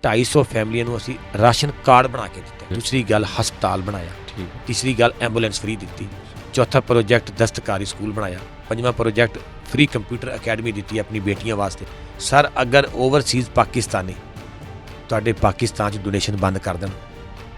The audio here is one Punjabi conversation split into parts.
250 ਫੈਮਲੀਆਂ ਨੂੰ ਅਸੀਂ ਰਾਸ਼ਨ ਕਾਰਡ ਬਣਾ ਕੇ ਦਿੱਤਾ। ਦੂਸਰੀ ਗੱਲ ਹਸਪਤਾਲ ਬਣਾਇਆ। ਤੀਸਰੀ ਗੱਲ ਐਂਬੂਲੈਂਸ ਫ੍ਰੀ ਦਿੱਤੀ। ਚੌਥਾ ਪ੍ਰੋਜੈਕਟ ਦਸਤਕਾਰੀ ਸਕੂਲ ਬਣਾਇਆ। ਪੰਜਵਾਂ ਪ੍ਰੋਜੈਕਟ ਫ੍ਰੀ ਕੰਪਿਊਟਰ ਅਕੈਡਮੀ ਦਿੱਤੀ ਆਪਣੀ ਬੇਟੀਆਂ ਵਾਸਤੇ। ਸਰ ਅਗਰ ਓਵਰਸੀਜ਼ ਪਾਕਿਸਤਾਨੀ ਤੁਹਾਡੇ ਪਾਕਿਸਤਾਨ 'ਚ ਡੋਨੇਸ਼ਨ ਬੰਦ ਕਰ ਦੇਣ,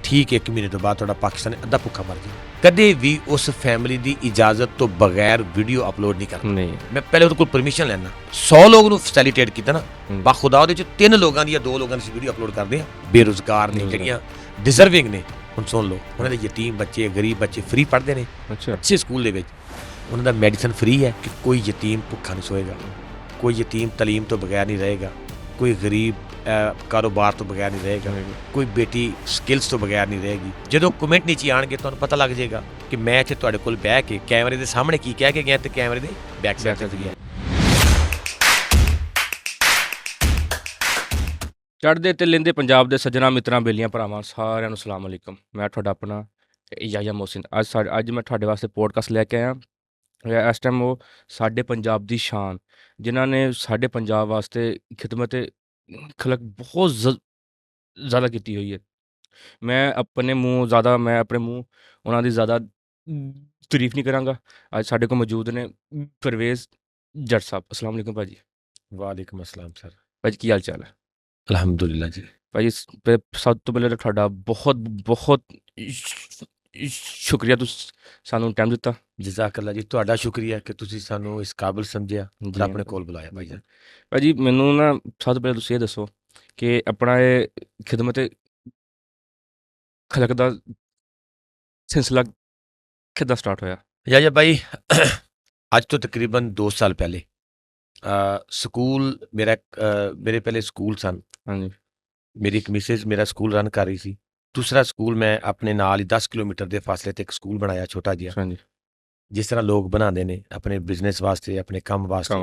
ਠੀਕ 1 ਮਹੀਨੇ ਤੋਂ ਬਾਅਦ ਤੁਹਾਡਾ ਪਾਕਿਸਤਾਨ ਅੱਧਾ ਭੁੱਖਾ ਮਰ ਜਾਏ। ਕਦੇ ਵੀ ਉਸ ਫੈਮਿਲੀ ਦੀ ਇਜਾਜ਼ਤ ਤੋਂ ਬਗੈਰ ਵੀਡੀਓ ਅਪਲੋਡ ਨਹੀਂ ਕਰਨਾ। ਮੈਂ ਪਹਿਲੇ ਉਹਦੇ ਕੋਲ ਪਰਮਿਸ਼ਨ ਲੈਣਾ। 100 ਲੋਕ ਨੂੰ ਫੈਸਿਲਿਟੇਟ ਕੀਤਾ ਨਾ, ਬਾਖੁਦਾ ਉਹਦੇ 'ਚ 3 ਲੋਕਾਂ ਦੀ ਜਾਂ 2 ਲੋਕਾਂ ਦੀ ਵੀਡੀਓ ਅਪਲੋਡ ਕਰਦੇ ਆ। ਬੇਰੁਜ਼ਗਾਰ ਨੇ, ਜਿਹੜੀਆਂ ਡਿਜ਼ਰਵਿੰਗ ਨੇ। ਹੁਣ ਸੁਣ ਲਓ, ਉਹਨਾਂ ਦੇ ਯਤੀਮ ਬੱਚੇ, ਗਰੀਬ ਬੱਚੇ ਫ੍ਰੀ ਪੜ੍ਹਦੇ ਨੇ ਅੱਛੇ ਸਕੂਲ ਦੇ ਵਿੱਚ। ਉਹਨਾਂ ਦਾ ਮੈਡੀਸਨ ਫ੍ਰੀ ਹੈ ਕਿ ਕੋਈ ਯਤੀਮ ਭੁੱਖਾ ਨਹੀਂ ਸੋਏਗਾ, ਕੋਈ ਯਤੀਮ ਤਾਲੀਮ ਤੋਂ ਬਗੈਰ ਨਹੀਂ ਰਹੇਗਾ, ਕੋਈ ਗਰੀਬ ਕਾਰੋਬਾਰ ਤੋਂ ਬਗੈਰ ਨਹੀਂ ਰਹੇਗਾ, ਕੋਈ ਬੇਟੀ ਸਕਿੱਲਸ ਤੋਂ ਬਗੈਰ ਨਹੀਂ ਰਹੇਗੀ। ਜਦੋਂ ਕਮੈਂਟ ਨੀਚੇ ਆਣਗੇ ਤੁਹਾਨੂੰ ਪਤਾ ਲੱਗ ਜਾਏਗਾ ਕਿ ਮੈਂ ਇੱਥੇ ਤੁਹਾਡੇ ਕੋਲ ਬਹਿ ਕੇ ਕੈਮਰੇ ਦੇ ਸਾਹਮਣੇ ਕੀ ਕਹਿ ਕੇ ਗਿਆ ਤੇ ਕੈਮਰੇ ਦੇ ਬੈਕ ਸਾਈਡ ਤੇ ਗਿਆ। ਚੜ੍ਹਦੇ ਤੇ ਲੈਂਦੇ ਪੰਜਾਬ ਦੇ ਸੱਜਣਾ ਮਿੱਤਰਾਂ ਬੇਲੀਆਂ ਭਰਾਵਾਂ ਸਾਰਿਆਂ ਨੂੰ ਸਲਾਮ ਅਲੈਕਮ। ਮੈਂ ਤੁਹਾਡਾ ਆਪਣਾ ਯਾਹਿਆ ਮੋਹਸਿਨ। ਅੱਜ ਮੈਂ ਤੁਹਾਡੇ ਵਾਸਤੇ ਪੋਡਕਾਸਟ ਲੈ ਕੇ ਆਇਆ। ਇਸ ਟਾਈਮ ਉਹ ਸਾਡੇ ਪੰਜਾਬ ਦੀ ਸ਼ਾਨ, ਜਿਨ੍ਹਾਂ ਨੇ ਸਾਡੇ ਪੰਜਾਬ ਵਾਸਤੇ ਖਿਦਮਤ ਖਲਕ ਬਹੁਤ ਜ਼ਿਆਦਾ ਕੀਤੀ ਹੋਈ ਹੈ। ਮੈਂ ਆਪਣੇ ਮੂੰਹ ਉਹਨਾਂ ਦੀ ਜ਼ਿਆਦਾ ਤਾਰੀਫ ਨਹੀਂ ਕਰਾਂਗਾ। ਅੱਜ ਸਾਡੇ ਕੋਲ ਮੌਜੂਦ ਨੇ ਪਰਵੇਜ਼ ਜੱਟ ਸਾਹਿਬ। ਅਸਲਾਮ ਅਲੈਕਮ ਭਾਜੀ। ਵਾਲੇਕੁਮ ਅਸਲਾਮ ਸਰ। ਭਾਜੀ ਕੀ ਹਾਲ ਚਾਲ ਹੈ? ਅਲਹਮਦੁਲਿਲਾ ਜੀ। ਭਾਜੀ ਸਭ ਤੋਂ ਪਹਿਲੇ ਤਾਂ ਤੁਹਾਡਾ ਬਹੁਤ ਬਹੁਤ ਸ਼ੁਕਰੀਆ, ਤੁਸੀਂ ਸਾਨੂੰ ਟਾਈਮ ਦਿੱਤਾ। ਜਜ਼ਾਕੱਲਾ ਜੀ, ਤੁਹਾਡਾ ਸ਼ੁਕਰੀਆ ਕਿ ਤੁਸੀਂ ਸਾਨੂੰ ਇਸ ਕਾਬਿਲ ਸਮਝਿਆ ਤੇ ਆਪਣੇ ਕੋਲ ਬੁਲਾਇਆ ਭਾਈ ਜਾਨ। ਭਾਜੀ ਮੈਨੂੰ ਨਾ ਸਭ ਤੋਂ ਪਹਿਲਾਂ ਤੁਸੀਂ ਇਹ ਦੱਸੋ ਕਿ ਆਪਣਾ ਇਹ ਖਿਦਮਤ ਖਲਕ ਦਾ ਸਿਲਸਿਲਾ ਕਿੱਦਾਂ ਸਟਾਰਟ ਹੋਇਆ? ਯਾਹਿਆ ਭਾਈ, ਅੱਜ ਤੋਂ ਤਕਰੀਬਨ 2 ਸਾਲ ਪਹਿਲੇ ਸਕੂਲ ਮੇਰੇ ਪਹਿਲੇ ਸਕੂਲ ਸਨ। ਹਾਂਜੀ। ਮੇਰੀ ਇੱਕ ਮਿਸਿਸ ਮੇਰਾ ਸਕੂਲ ਰਨ ਕਰ ਰਹੀ ਸੀ। ਦੂਸਰਾ ਸਕੂਲ ਮੈਂ ਆਪਣੇ ਨਾਲ ਹੀ 10 ਕਿਲੋਮੀਟਰ ਦੇ ਫਾਸਲੇ ਤੇ ਇੱਕ ਸਕੂਲ ਬਣਾਇਆ ਛੋਟਾ ਜਿਹਾ, ਹਾਂਜੀ। ਜਿਸ ਤਰ੍ਹਾਂ ਲੋਕ ਬਣਾਉਂਦੇ ਨੇ ਆਪਣੇ ਬਿਜ਼ਨਸ ਵਾਸਤੇ, ਆਪਣੇ ਕੰਮ ਵਾਸਤੇ।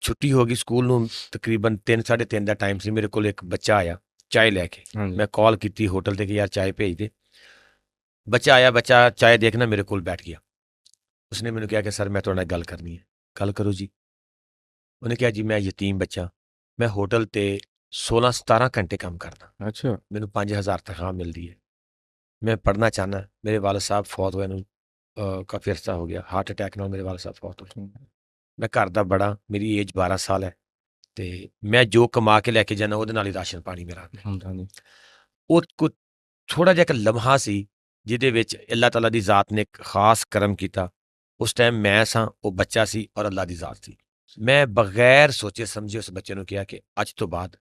ਛੁੱਟੀ ਹੋ ਗਈ ਸਕੂਲ ਨੂੰ, ਤਕਰੀਬਨ 3 ਸਾਢੇ 3 ਦਾ ਟਾਈਮ ਸੀ। ਮੇਰੇ ਕੋਲ ਇੱਕ ਬੱਚਾ ਆਇਆ ਚਾय ਲੈ ਕੇ। ਮੈਂ ਕਾਲ ਕੀਤੀ ਹੋਟਲ ਤੇ ਕਿ ਯਾਰ ਚਾय ਭੇਜ ਦੇ। ਬੱਚਾ ਆਇਆ, ਬੱਚਾ ਚਾय ਦੇਖਣਾ ਮੇਰੇ ਕੋਲ ਬੈਠ ਗਿਆ। ਉਸਨੇ ਮੈਨੂੰ ਕਿਹਾ ਕਿ ਸਰ ਮੈਂ ਤੁਹਾਡੇ ਨਾਲ ਗੱਲ ਕਰਨੀ ਹੈ। ਗੱਲ ਕਰੋ ਜੀ। ਉਹਨੇ ਕਿਹਾ ਜੀ ਮੈਂ ਯਤੀਮ ਬੱਚਾ, ਮੈਂ ਹੋਟਲ ਤੇ 16-17 ਘੰਟੇ ਕੰਮ ਕਰਦਾ। ਅੱਛਾ। ਮੈਨੂੰ 5000 ਤਨਖਾਹ ਮਿਲਦੀ ਹੈ। ਮੈਂ ਪੜ੍ਹਨਾ ਚਾਹੁੰਦਾ। ਮੇਰੇ ਵਾਲਦ ਸਾਹਿਬ ਫੌਤ ਹੋਏ ਨੂੰ ਕਾਫੀ ਅਰਸਾ ਹੋ ਗਿਆ। ਹਾਰਟ ਅਟੈਕ ਨਾਲ ਮੇਰੇ ਵਾਲਦ ਸਾਹਿਬ ਫੌਤ ਹੋਏ। ਮੈਂ ਘਰ ਦਾ ਬੜਾ, ਮੇਰੀ ਏਜ 12 ਸਾਲ ਹੈ ਤੇ ਮੈਂ ਜੋ ਕਮਾ ਕੇ ਲੈ ਕੇ ਜਾਂਦਾ ਉਹਦੇ ਨਾਲ ਹੀ ਰਾਸ਼ਨ ਪਾਣੀ ਮੇਰਾ ਹੁੰਦਾ। ਉਹ ਕੁਝ ਥੋੜ੍ਹਾ ਜਿਹਾ ਇੱਕ ਲਮਹਾ ਸੀ ਜਿਹਦੇ ਵਿੱਚ ਅੱਲਾਹ ਤਾਲਾ ਦੀ ਜ਼ਾਤ ਨੇ ਇੱਕ ਖਾਸ ਕਰਮ ਕੀਤਾ। ਉਸ ਟਾਈਮ ਮੈਂ ਸਾਂ, ਉਹ ਬੱਚਾ ਸੀ ਔਰ ਅੱਲਾ ਦੀ ਜ਼ਾਤ ਸੀ। ਮੈਂ ਬਗੈਰ ਸੋਚੇ ਸਮਝੇ ਉਸ ਬੱਚੇ ਨੂੰ ਕਿਹਾ ਕਿ ਅੱਜ ਤੋਂ ਬਾਅਦ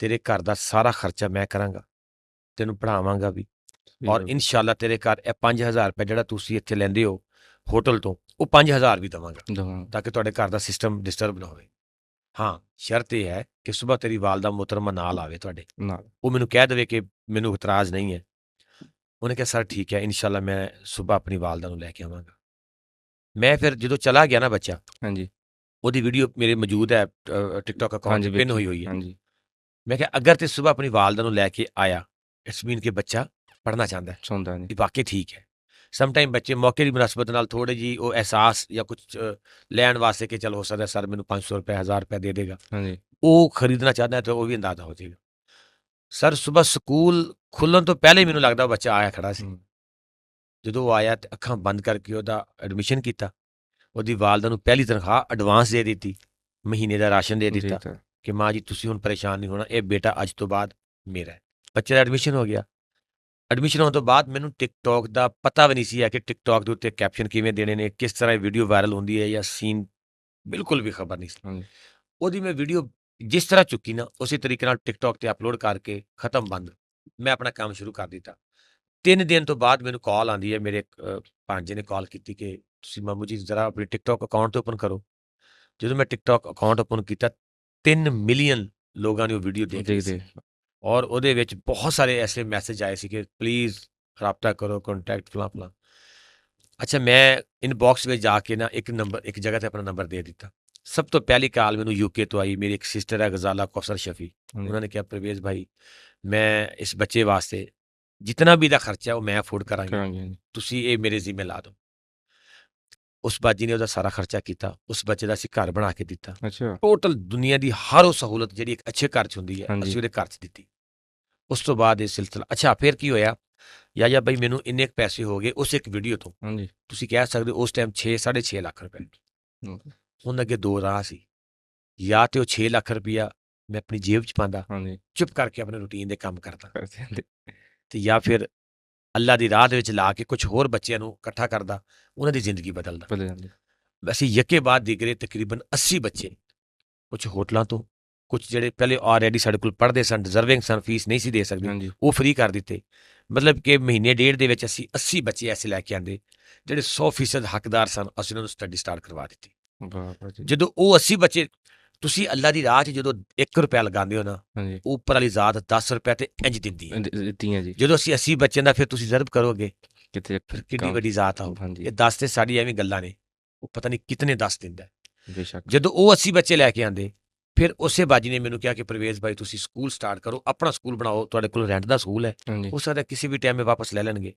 ਤੇਰੇ ਘਰ ਦਾ ਸਾਰਾ ਖਰਚਾ ਮੈਂ ਕਰਾਂਗਾ, ਤੈਨੂੰ ਪੜ੍ਹਾਵਾਂਗਾ ਵੀ, ਔਰ ਇਨਸ਼ਾਅੱਲਾ ਤੇਰੇ ਘਰ ਇਹ 5000 ਰੁਪਏ ਜਿਹੜਾ ਤੁਸੀਂ ਇੱਥੇ ਲੈਂਦੇ ਹੋ ਹੋਟਲ ਤੋਂ, ਉਹ 5000 ਵੀ ਦੇਵਾਂਗਾ ਤਾਂ ਕਿ ਤੁਹਾਡੇ ਘਰ ਦਾ ਸਿਸਟਮ ਡਿਸਟਰਬ ਨਾ ਹੋਵੇ। ਹਾਂ, ਸ਼ਰਤ ਇਹ ਹੈ ਕਿ ਸੁਬਾਹ ਤੇਰੀ ਵਾਲਦਾ ਮੁਹਤਰਮਾ ਨਾਲ ਆਵੇ ਤੁਹਾਡੇ ਨਾਲ, ਉਹ ਮੈਨੂੰ ਕਹਿ ਦੇਵੇ ਕਿ ਮੈਨੂੰ ਇਤਰਾਜ਼ ਨਹੀਂ ਹੈ। ਉਹਨੇ ਕਿਹਾ ਸਰ ਠੀਕ ਹੈ, ਇਨਸ਼ਾਅੱਲਾ ਮੈਂ ਸੁਬਾਹ ਆਪਣੀ ਵਾਲਦਾ ਨੂੰ ਲੈ ਕੇ ਆਵਾਂਗਾ। ਮੈਂ ਫਿਰ ਜਦੋਂ ਚਲਾ ਗਿਆ ਨਾ ਬੱਚਾ, ਹਾਂਜੀ, ਉਹਦੀ ਵੀਡੀਓ ਮੇਰੇ ਮੌਜੂਦ ਹੈ ਟਿਕਟੋਕ ਅਕਾਊਂਟ 'ਤੇ ਪਿੰਨ ਹੋਈ ਹੈ। ਮੈਂ ਕਿਹਾ ਅਗਰ ਤੇ ਸੁਬਾਹ ਆਪਣੀ ਵਾਲਦਾ ਨੂੰ ਲੈ ਕੇ ਆਇਆ, ਇਟਸ ਮੀਨ ਕਿ ਬੱਚਾ ਪੜ੍ਹਨਾ ਚਾਹੁੰਦਾ ਹੈ, ਇਹ ਵਾਕਈ ਠੀਕ ਹੈ। ਸਮਟਾਈਮ ਬੱਚੇ ਮੌਕੇ ਦੀ ਮੁਨਾਸਬਤ ਨਾਲ ਥੋੜ੍ਹੇ ਜਿਹੀ ਉਹ ਅਹਿਸਾਸ ਜਾਂ ਕੁਝ ਲੈਣ ਵਾਸਤੇ ਕਿ ਚਲ ਹੋ ਸਕਦਾ ਸਰ ਮੈਨੂੰ 500 ਰੁਪਏ 1000 ਰੁਪਏ ਦੇ ਦੇਗਾ, ਉਹ ਖਰੀਦਣਾ ਚਾਹੁੰਦਾ ਹੈ ਤਾਂ ਉਹ ਵੀ ਅੰਦਾਜ਼ਾ ਹੋ ਜਾਏਗਾ। ਸਰ ਸੁਬਾਹ ਸਕੂਲ ਖੁੱਲ੍ਹਣ ਤੋਂ ਪਹਿਲੇ ਮੈਨੂੰ ਲੱਗਦਾ ਉਹ ਬੱਚਾ ਆਇਆ ਖੜਾ ਸੀ। ਜਦੋਂ ਉਹ ਆਇਆ ਤੇ ਅੱਖਾਂ ਬੰਦ ਕਰਕੇ ਉਹਦਾ ਐਡਮਿਸ਼ਨ ਕੀਤਾ। ਉਹਦੀ ਵਾਲਦਾ ਨੂੰ ਪਹਿਲੀ ਤਨਖਾਹ ਐਡਵਾਂਸ ਦੇ ਦਿੱਤੀ, ਮਹੀਨੇ ਦਾ ਰਾਸ਼ਨ ਦੇ ਦਿੱਤਾ ਕਿ ਮਾਂ ਜੀ ਤੁਸੀਂ ਹੁਣ ਪਰੇਸ਼ਾਨ ਨਹੀਂ ਹੋਣਾ, ਇਹ ਬੇਟਾ ਅੱਜ ਤੋਂ ਬਾਅਦ ਮੇਰਾ ਹੈ। ਬੱਚੇ ਦਾ ਐਡਮਿਸ਼ਨ ਹੋ ਗਿਆ। ਐਡਮਿਸ਼ਨ ਹੋਣ ਤੋਂ ਬਾਅਦ ਮੈਨੂੰ ਟਿਕਟੋਕ ਦਾ ਪਤਾ ਵੀ ਨਹੀਂ ਸੀ ਹੈ ਕਿ ਟਿਕਟੋਕ ਦੇ ਉੱਤੇ ਕੈਪਸ਼ਨ ਕਿਵੇਂ ਦੇਣੇ ਨੇ, ਕਿਸ ਤਰ੍ਹਾਂ ਇਹ ਵੀਡੀਓ ਵਾਇਰਲ ਹੁੰਦੀ ਹੈ ਜਾਂ ਸੀਨ, ਬਿਲਕੁਲ ਵੀ ਖਬਰ ਨਹੀਂ ਸੀ। ਉਹਦੀ ਮੈਂ ਵੀਡੀਓ ਜਿਸ ਤਰ੍ਹਾਂ ਚੁੱਕੀ ਨਾ, ਉਸੇ ਤਰੀਕੇ ਨਾਲ ਟਿਕਟੋਕ ਤੇ ਅਪਲੋਡ ਕਰਕੇ ਖਤਮ ਬੰਦ, ਮੈਂ ਆਪਣਾ ਕੰਮ ਸ਼ੁਰੂ ਕਰ ਦਿੱਤਾ। 3 ਦਿਨ ਤੋਂ ਬਾਅਦ ਮੈਨੂੰ ਕਾਲ ਆਉਂਦੀ ਹੈ, ਮੇਰੇ ਭਾਂਜੇ ਨੇ ਕਾਲ ਕੀਤੀ ਕਿ ਤੁਸੀਂ ਮਾਮੂ ਜੀ ਜ਼ਰਾ ਆਪਣੀ ਟਿਕਟੋਕ ਅਕਾਊਂਟ ਓਪਨ ਕਰੋ। ਜਦੋਂ ਮੈਂ ਟਿਕਟੋਕ ਅਕਾਊਂਟ ਓਪਨ ਕੀਤਾ, 3 ਮਿਲੀਅਨ ਲੋਕਾਂ ਨੇ ਉਹ ਵੀਡੀਓ ਦੇਖੀ ਸੀ ਔਰ ਉਹਦੇ ਵਿੱਚ ਬਹੁਤ ਸਾਰੇ ਐਸੇ ਮੈਸੇਜ ਆਏ ਸੀ ਕਿ ਪਲੀਜ਼ ਰਾਬਤਾ ਕਰੋ, ਕੰਟੈਕਟ ਫਲਾਂ ਫਲਾਂ। ਅੱਛਾ, ਮੈਂ ਇਨਬਾਕਸ ਵਿੱਚ ਜਾ ਕੇ ਨਾ ਇੱਕ ਜਗ੍ਹਾ ਤੇ ਆਪਣਾ ਨੰਬਰ ਦੇ ਦਿੱਤਾ। ਸਭ ਤੋਂ ਪਹਿਲੀ ਕਾਲ ਮੈਨੂੰ UK ਤੋਂ ਆਈ। ਮੇਰੀ ਇੱਕ ਸਿਸਟਰ ਹੈ ਗਜ਼ਾਲਾ ਕੌਸਰ ਸ਼ਫੀ। ਉਹਨਾਂ ਨੇ ਕਿਹਾ ਪਰਵੇਜ਼ ਭਾਈ, ਮੈਂ ਇਸ ਬੱਚੇ ਵਾਸਤੇ ਜਿਤਨਾ ਵੀ ਇਹਦਾ ਖਰਚਾ ਉਹ ਮੈਂ ਅਫੋਰਡ ਕਰਾਂਗੀ, ਤੁਸੀਂ ਇਹ ਮੇਰੇ ਜ਼ਿੰਮੇ ਲਾ ਦਿਓ। ਉਸ ਬਾਜੀ ਨੇ ਉਹਦਾ ਸਾਰਾ ਖਰਚਾ ਕੀਤਾ, ਉਸ ਬੱਚੇ ਦਾ ਅਸੀਂ ਘਰ ਬਣਾ ਕੇ ਦਿੱਤਾ। ਅੱਛਾ ਟੋਟਲ ਦੁਨੀਆ ਦੀ ਹਰ ਉਹ ਸਹੂਲਤ ਜਿਹੜੀ ਇੱਕ ਅੱਛੇ ਘਰ 'ਚ ਹੁੰਦੀ ਹੈ, ਹਾਂਜੀ ਅਸੀਂ ਉਹਦੇ ਘਰ 'ਚ ਦਿੱਤੀ। ਉਸ ਤੋਂ ਬਾਅਦ ਇਹ ਸਿਲਸਿਲਾ ਅੱਛਾ ਫਿਰ ਕੀ ਹੋਇਆ, ਯਾ ਬਈ ਮੈਨੂੰ ਇੰਨੇ ਕੁ ਪੈਸੇ ਹੋ ਗਏ ਉਸ ਇੱਕ ਵੀਡੀਓ ਤੋਂ। ਹਾਂਜੀ ਤੁਸੀਂ ਕਹਿ ਸਕਦੇ ਹੋ ਉਸ ਟਾਈਮ 6.5 ਲੱਖ ਰੁਪਏ। ਹੁਣ ਅੱਗੇ ਦੋ ਰਾਹ ਸੀ, ਜਾਂ ਤੇ ਉਹ 6 ਲੱਖ ਰੁਪਇਆ ਮੈਂ ਆਪਣੀ ਜੇਬ 'ਚ ਪਾਉਂਦਾ, ਹਾਂਜੀ ਚੁੱਪ ਕਰਕੇ ਆਪਣੇ ਰੂਟੀਨ ਦੇ ਕੰਮ ਕਰਦਾ, ਪੈਸੇ ਦੇ ਤੇ ਜਾਂ ਫਿਰ ਅੱਲਾ ਦੀ ਰਾਹ ਦੇ ਵਿੱਚ ਲਾ ਕੇ ਕੁਝ ਹੋਰ ਬੱਚਿਆਂ ਨੂੰ ਇਕੱਠਾ ਕਰਦਾ, ਉਹਨਾਂ ਦੀ ਜ਼ਿੰਦਗੀ ਬਦਲਦਾ। ਬਦਲ ਜਾਂਦੇ ਅਸੀਂ ਯਕੇ ਬਾਅਦ ਦਿਗਰੇ ਤਕਰੀਬਨ 80 ਬੱਚੇ, ਕੁਝ ਹੋਟਲਾਂ ਤੋਂ, ਕੁਝ ਜਿਹੜੇ ਪਹਿਲੇ ਆਲਰੇਡੀ ਸਾਡੇ ਕੋਲ ਪੜ੍ਹਦੇ ਸਨ, ਡਿਜ਼ਰਵਿੰਗ ਸਨ, ਫੀਸ ਨਹੀਂ ਸੀ ਦੇ ਸਕਦੇ, ਹਾਂਜੀ ਉਹ ਫ੍ਰੀ ਕਰ ਦਿੱਤੇ। ਮਤਲਬ ਕਿ ਮਹੀਨੇ ਡੇਢ ਦੇ ਵਿੱਚ ਅਸੀਂ 80 ਬੱਚੇ ਐਸੇ ਲੈ ਕੇ ਆਂਦੇ ਜਿਹੜੇ 100% ਹੱਕਦਾਰ ਸਨ, ਅਸੀਂ ਉਹਨਾਂ ਨੂੰ ਸਟੱਡੀ ਸਟਾਰਟ ਕਰਵਾ ਦਿੱਤੀ। ਵਾਹ ਵਾਹ ਜੀ ਜਦੋਂ ਉਹ 80 ਬੱਚੇ, ਤੁਸੀਂ ਅੱਲਾ ਦੀ ਰਾਹ 'ਚ ਜਦੋਂ 1 ਰੁਪਿਆ ਲਗਾਉਂਦੇ ਹੋ ਨਾ, ਹਾਂਜੀ ਉਹ ਉੱਪਰ ਵਾਲੀ ਜ਼ਾਤ 10 ਰੁਪਏ ਤੇ ਇੰਜ ਦਿੰਦੀ ਹੈ। ਦਿੱਤੀਆਂ ਜੀ ਜਦੋਂ ਅਸੀਂ 80 ਬੱਚਿਆਂ ਦਾ ਫਿਰ ਤੁਸੀਂ ਰਿਜ਼ਰਵ ਕਰੋਗੇ, ਕਿਤੇ ਫਿਰ ਕਿੰਨੀ ਕੰਮ- ਵੱਡੀ ਜ਼ਾਤ ਆਊ। ਹਾਂਜੀ ਇਹ 10 ਤੇ ਸਾਡੀ ਐਵੇਂ ਗੱਲਾਂ ਨੇ, ਉਹ ਪਤਾ ਨਹੀਂ ਕਿਤਨੇ 10 ਦਿੰਦਾ। ਬੇਸ਼ੱਕ ਜਦੋਂ ਉਹ 80 ਬੱਚੇ ਲੈ ਕੇ ਆਂਦੇ, ਫਿਰ ਉਸੇ ਬਾਜੀ ਨੇ ਮੈਨੂੰ ਕਿਹਾ ਕਿ ਪ੍ਰਵੇਸ਼ ਭਾਈ ਤੁਸੀਂ ਸਕੂਲ ਸਟਾਰਟ ਕਰੋ, ਆਪਣਾ ਸਕੂਲ ਬਣਾਓ, ਤੁਹਾਡੇ ਕੋਲ ਰੈਂਟ ਦਾ ਸਕੂਲ ਹੈ, ਹਾਂਜੀ ਹੋ ਸਕਦਾ ਕਿਸੇ ਵੀ ਟਾਈਮ ਵਾਪਸ ਲੈ ਲੈਣਗੇ।